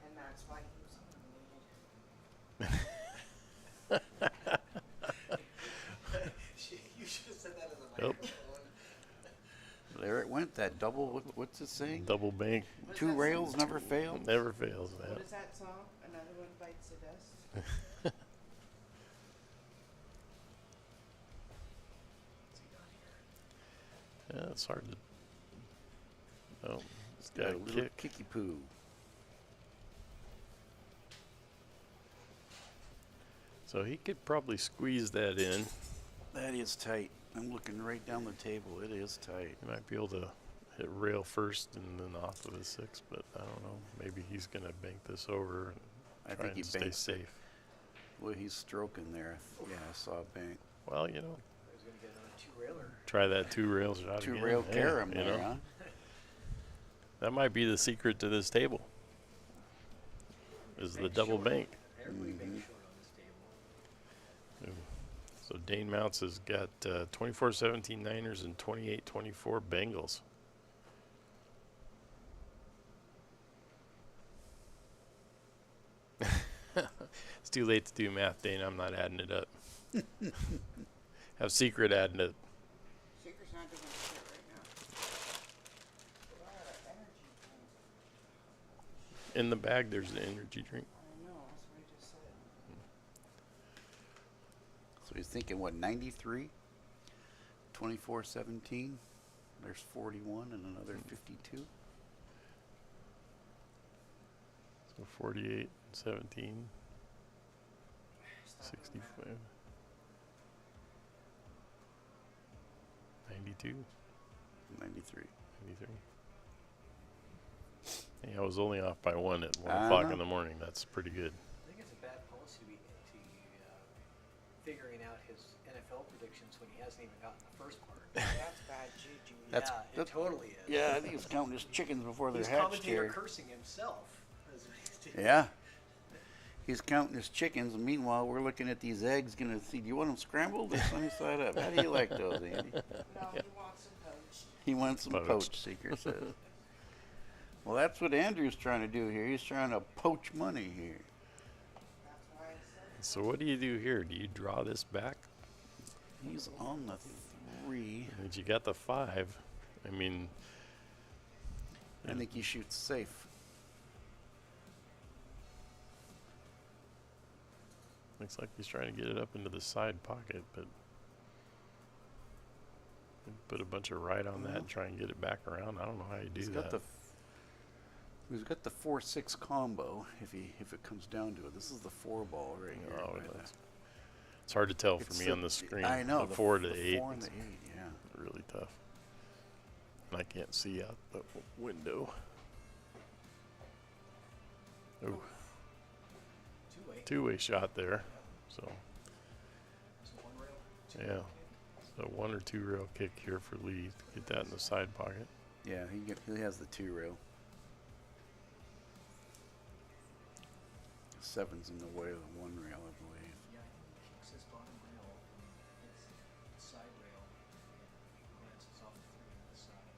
And that's why he was eliminated. You should have said that in the Yep. microphone. There it went, that double, what's it saying? Double bank. 2 rails never fail? Never fails. What Yeah. is that song? Another one bites the dust? Yeah, it's hard to. Oh, He's Got got a a little kick. kicky poo. So he could probably squeeze that in. That is tight. I'm looking right down the table. It is tight. He might be able to hit rail first and then off of his 6, but I don't know. Maybe he's going to bank this over and I try think he and stay banks it. safe. Well, he's stroking there. Yeah, I saw a bank. Well, you know, He's going to get another 2-railer. try that 2-rail shot again. 2-rail Yeah, carom you there, know. huh? That might be the secret to this table. Is the double bank. Everybody Mhm. bank short on this table. So Dane Mounts has got 24-17 Niners and 28-24 Bengals. It's too late to do math, Dane. I'm not adding it up. Have Secret adding it. Secret's not doing shit right now. A lot of energy drinks. In the bag, there's an energy drink. I know, that's what I just said. So he's thinking, what, 93? 24-17. There's 41 and another 52. So 48, 17, 65, 92, 93. 93. Hey, I was only off by 1 at 1 I o'clock know. in the morning. That's pretty good. I think it's a bad policy to be figuring out his NFL predictions when he hasn't even gotten the first part. That's bad juju. That's, Yeah, it that's totally is. Yeah, I think he's counting his chickens before they're He's hatched commentator here. cursing himself. As he's doing. Yeah. He's counting his chickens, and meanwhile, we're looking at these eggs, gonna see, do you want them scrambled or sunny side up? How do you like those, Andy? No, he wants some poached. He wants some poached, Seeker says. Well, that's what Andrew's trying to do here. He's trying to poach money here. That's why I said. So what do you do here? Do you draw this back? He's on the 3. And you got the 5. I mean, I think he shoots safe. looks like he's trying to get it up into the side pocket, but put a bunch of right on that and try and get it back around. I don't know how you do He's that. got the he's got the 4-6 combo. If it comes down to it, this is the 4 ball right here. Oh, right that's- it's hard to tell for It's me the- on the screen. I know, The the 4 to the 8. 4 and the it's 8, yeah. really tough. And I can't see out the window. Ooh, Two-way. two-way shot there. So So one rail. yeah, so 1 or 2 rail kick here for Lee. Get that in the side pocket. Yeah, he has the 2 rail. 7's in the way of the 1 rail, I believe. Yeah, I think he kicks his bottom rail and hits the side rail and glances off the 3 on the side.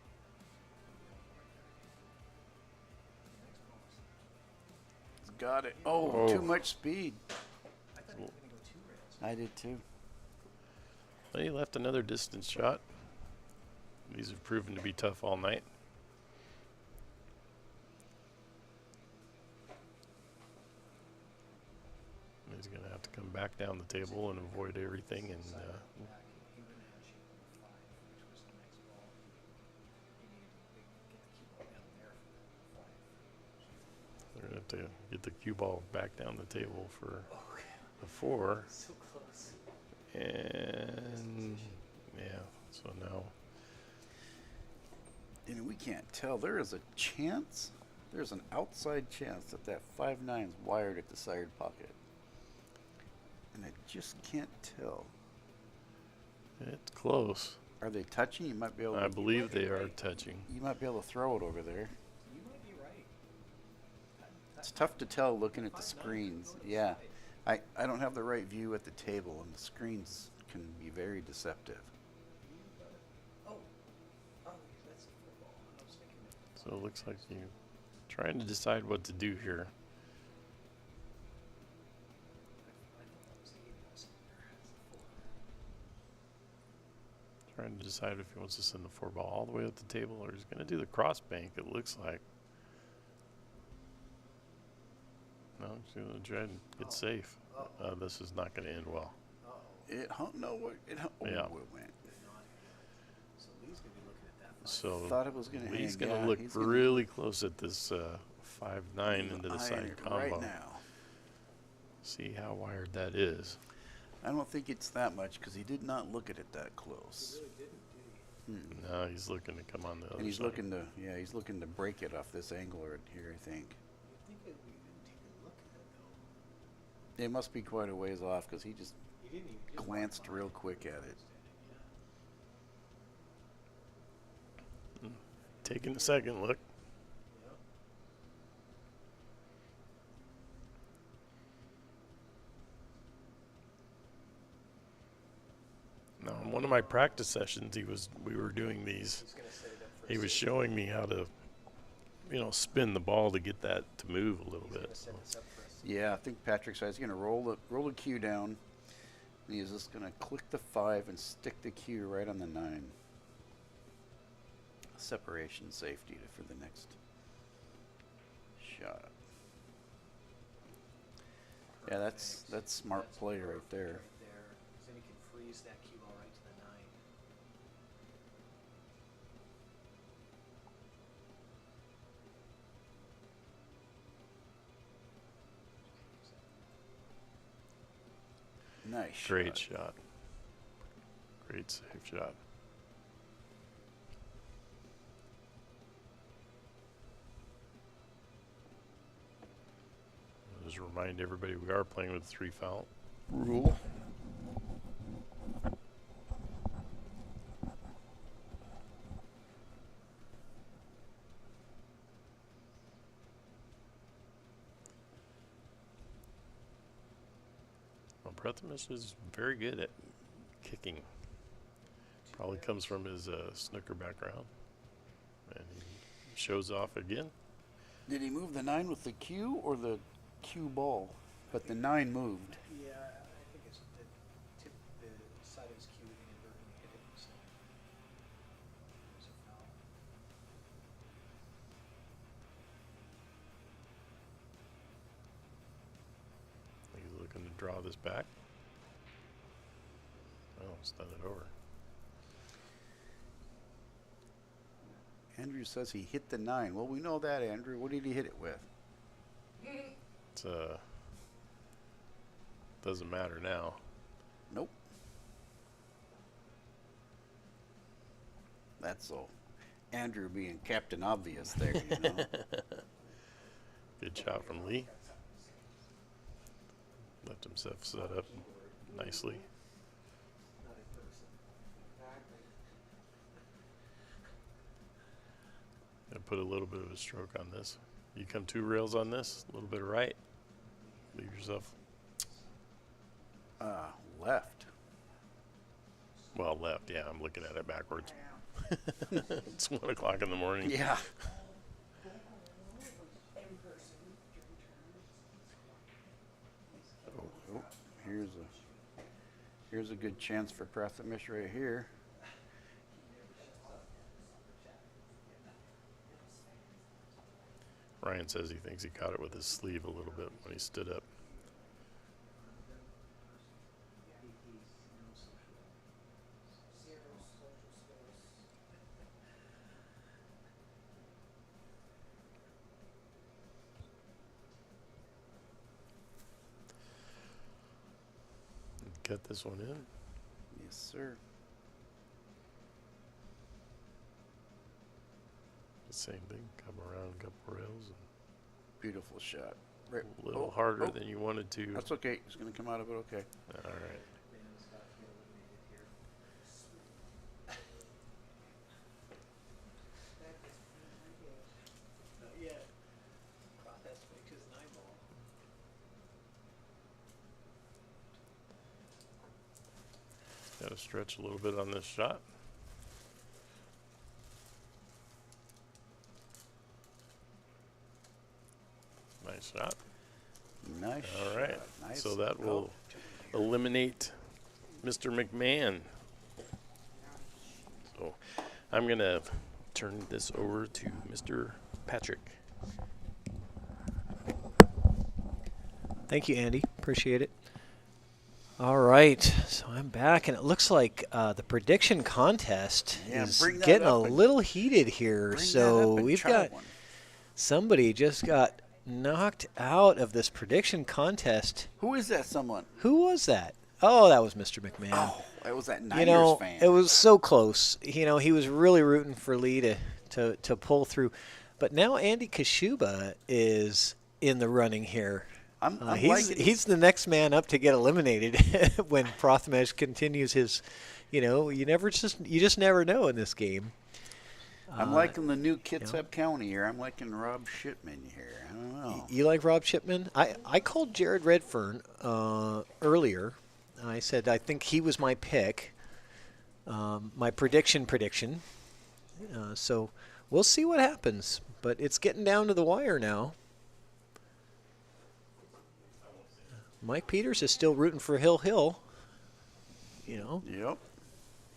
Next ball is- He's got it. Oh, too much speed. I thought he was going to go 2 rails. I did too. Well, he left another distance shot. These have proven to be tough all night. He's going to have to come back down the table and avoid everything. And He wouldn't have shoot number 5, which was the next ball. He needed to get the cue ball down there for that 5. they're going to have to get the cue ball back down the table for the 4. So close. And yeah, so now And we can't tell. There is a chance. There's an outside chance that 5-9's wired at the side pocket. And I just can't tell. it's close. Are they touching? You might be able I to, believe they are touching. you might be able to throw it over there. You might be right. It's tough to tell looking at the screens. Yeah. I don't have the right view at the table, and the screens can be very deceptive. Oh, that's a football. I was thinking that. So it looks like you're trying to decide what to do here. I thought that was the 8 ball somewhere. That's the 4. Trying to decide if he wants to send the 4 ball all the way up the table or he's going to do the cross bank, it looks like. No, he's going to try and get safe. This is not going to end well. It hung. No, it hung. Oh, Yeah. it went. So Lee's going to be looking at that. So Thought it was gonna hang. Lee's going to Yeah, look he's gonna really close at this 5-9 into the iron side it combo. right now. See how wired that is. I don't think it's that much because he did not look at it that close. No, he's looking to come on the other And he's side. looking to, yeah, he's looking to break it off this angle right here, I think. It must be quite a ways off because he just glanced real quick at it. Taking a second look. Now, in one of my practice sessions, we were doing these. He was showing me how to, spin the ball to get that to move a little bit. So. Yeah, I think Patrick said he's going to roll the cue down. And he's just going to click the 5 and stick the cue right on the 9. Separation safety for the next shot. Yeah, that's smart play right there. Then you can freeze that cue ball right to the 9. Nice Great shot. Great safe shot. Just remind everybody we are playing with the 3 foul rule. Well, Brethimus is very good at kicking. Probably comes from his snooker background. And he shows off again. Did he move the 9 with the cue or the cue ball? But the 9 moved. Yeah, I think it's the tip, the side of his cue inadvertently hit it. So there's a foul. He's looking to draw this back. Oh, it's done it over. Andrew says he hit the 9. Well, we know that, Andrew. What did he hit it with? It's doesn't matter now. Nope. That's so Andrew being Captain Obvious there, you know. Good shot from Lee. Left himself set up nicely. Gonna put a little bit of a stroke on this. You come 2 rails on this, a little bit of right. Leave yourself. Left. Well, left, yeah, I'm looking at it backwards. It's 1 o'clock in the morning. Yeah. Oh, here's a good chance for Prathamesh right here. Ryan says he thinks he caught it with his sleeve a little bit when he stood up. Cut this one in. Yes, sir. Same thing, come around a couple rails. And Beautiful shot. Right. a little harder than you wanted to. That's okay. He's going to come out of it okay. All right. Got to stretch a little bit on this shot. Nice shot. Nice. All right. Shot. Nice. So that will eliminate Mr. McMahon. So I'm going to turn this over to Mr. Patrick. Thank you, Andy. Appreciate it. All right, so I'm back, and it looks like the prediction contest is bring that getting a up and- little heated here. bring that So up and we've try got one. somebody just got knocked out of this prediction contest. Who is that someone? Who was that? Oh, that was Mr. McMahon. Oh, it was that Niners You know, fan. it was so close. You know, he was really rooting for Lee to pull through. But now Andy Kashuba is in the running here. I'm He's the next man up to get eliminated when Prothmesh continues his, you just never know in this game. I'm liking the new Kitsap County here. I'm liking Rob Shipman here. I don't know. You like Rob Shipman? I called Jared Redfern earlier. I said I think he was my pick, my prediction. So we'll see what happens. But it's getting down to the wire now. Mike Peters is still rooting for Hill. Yep.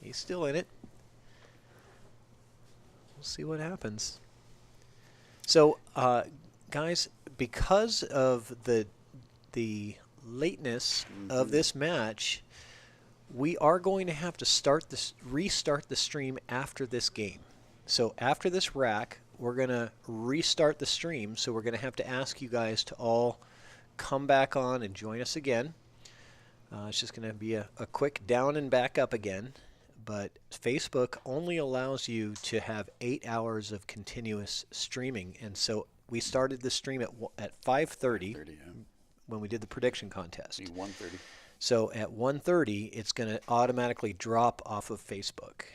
He's still in it. We'll see what happens. So, guys, because of the lateness of this match, we are going to have to restart the stream after this game. So after this rack, we're going to restart the stream. So we're going to have to ask you guys to all come back on and join us again. It's just going to be a quick down and back up again. But Facebook only allows you to have 8 hours of continuous streaming. And so we started the stream at 5:30 when we did the prediction contest. 1:30. So at 1:30, it's going to automatically drop off of Facebook.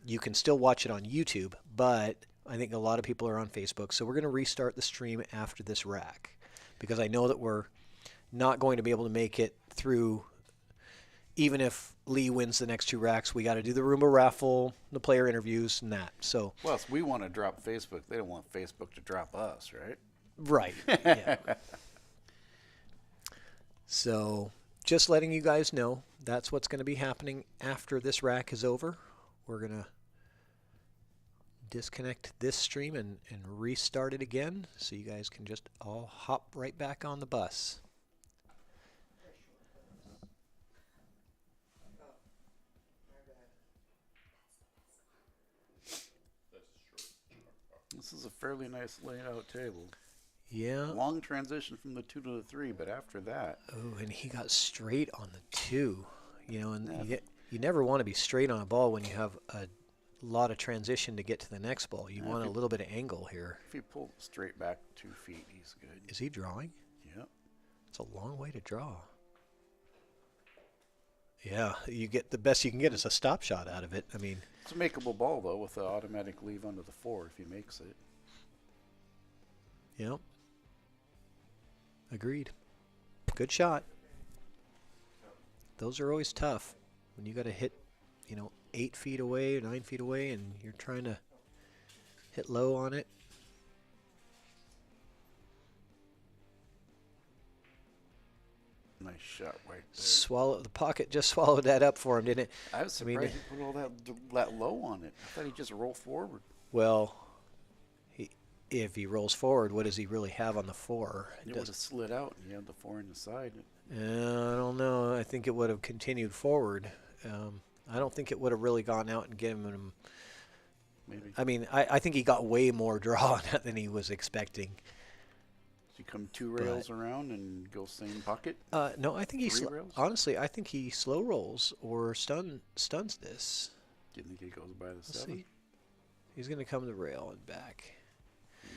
You can still watch it on YouTube, but I think a lot of people are on Facebook. So we're going to restart the stream after this rack because I know that we're not going to be able to make it through. Even if Lee wins the next 2 racks, we got to do the Roomba raffle, the player interviews, and that. So Plus, we want to drop Facebook. They don't want Facebook to drop us, right? Right. Yeah. So just letting you guys know, that's what's going to be happening after this rack is over. We're going to disconnect this stream and restart it again so you guys can just all hop right back on the bus. This is a fairly nice laid out table. Yeah. Long transition from the 2 to the 3, but after that. Oh, and he got straight on the 2. And you never want to be straight on a ball when you have a lot of transition to get to the next ball. You want a little bit of angle here. If you pull straight back 2 feet, he's good. Is he drawing? Yep. It's a long way to draw. Yeah, you get the best you can get is a stop shot out of it. I mean, it's a makeable ball though, with the automatic leave under the 4 if he makes it. Yep. Agreed. Good shot. Those are always tough when you got to hit, 8 feet away or 9 feet away, and you're trying to hit low on it. Nice shot right there. The pocket just swallowed that up for him, didn't it? I was surprised he put all that low on it. I thought he'd just roll forward. Well, if he rolls forward, what does he really have on the 4? It would have slid out, and you had the 4 in the side. I don't know. I think it would have continued forward. I don't think it would have really gone out and given him. Maybe. I mean, I think he got way more draw on it than he was expecting. Does he come 2 rails around and go same pocket? No, I think he 3 rails? honestly, I think he slow rolls or stuns this. Do you think he goes by the 7? See. He's going to come the rail and back.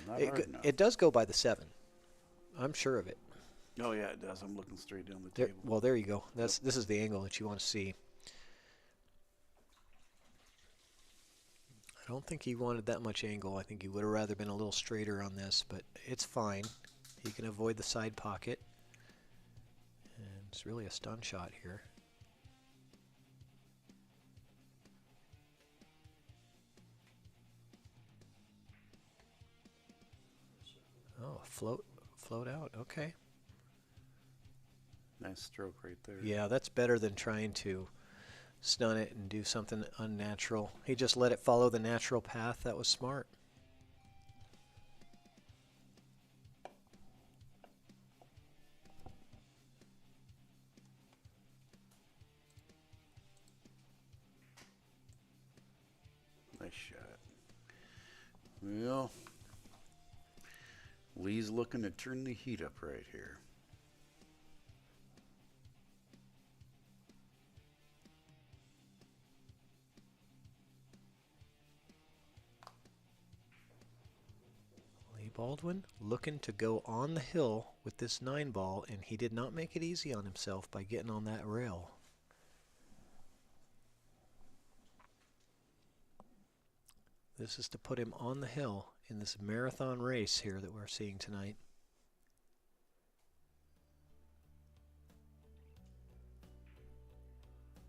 Not hard enough. It does go by the 7. I'm sure of it. Oh yeah, it does. I'm looking straight down the There, table. well, there you go. This is the angle that you want to see. I don't think he wanted that much angle. I think he would have rather been a little straighter on this, but it's fine. He can avoid the side pocket. And it's really a stun shot here. Oh, float out. Okay. Nice stroke right there. Yeah, that's better than trying to stun it and do something unnatural. He just let it follow the natural path. That was smart. Nice shot. Well, Lee's looking to turn the heat up right here. Lee Baldwin looking to go on the hill with this 9-ball, and he did not make it easy on himself by getting on that rail. This is to put him on the hill in this marathon race here that we're seeing tonight.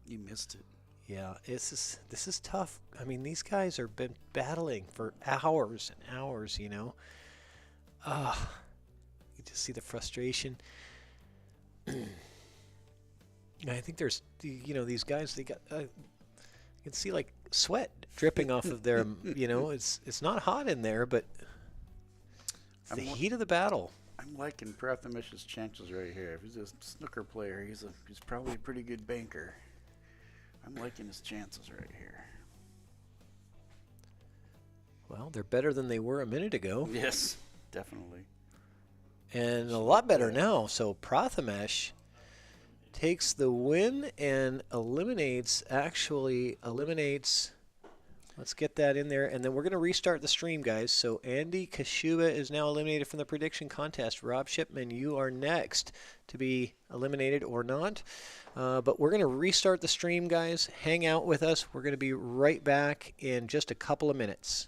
You missed it. Yeah, this is tough. I mean, these guys have been battling for hours and hours, you know. You just see the frustration. I think there's, you know, these guys, they got, you can see like sweat dripping off of their, you know, it's not hot in there, but it's the heat of the battle. I'm liking Prathamish's chances right here. If he's a snooker player, he's probably a pretty good banker. I'm liking his chances right here. Well, they're better than they were a minute ago. Yes, definitely. And a lot better now. So Prathamesh takes the win and eliminates, let's get that in there, and then we're going to restart the stream, guys. So Andy Kashuba is now eliminated from the prediction contest. Rob Shipman, you are next to be eliminated or not. But we're going to restart the stream, guys. Hang out with us. We're going to be right back in just a couple of minutes.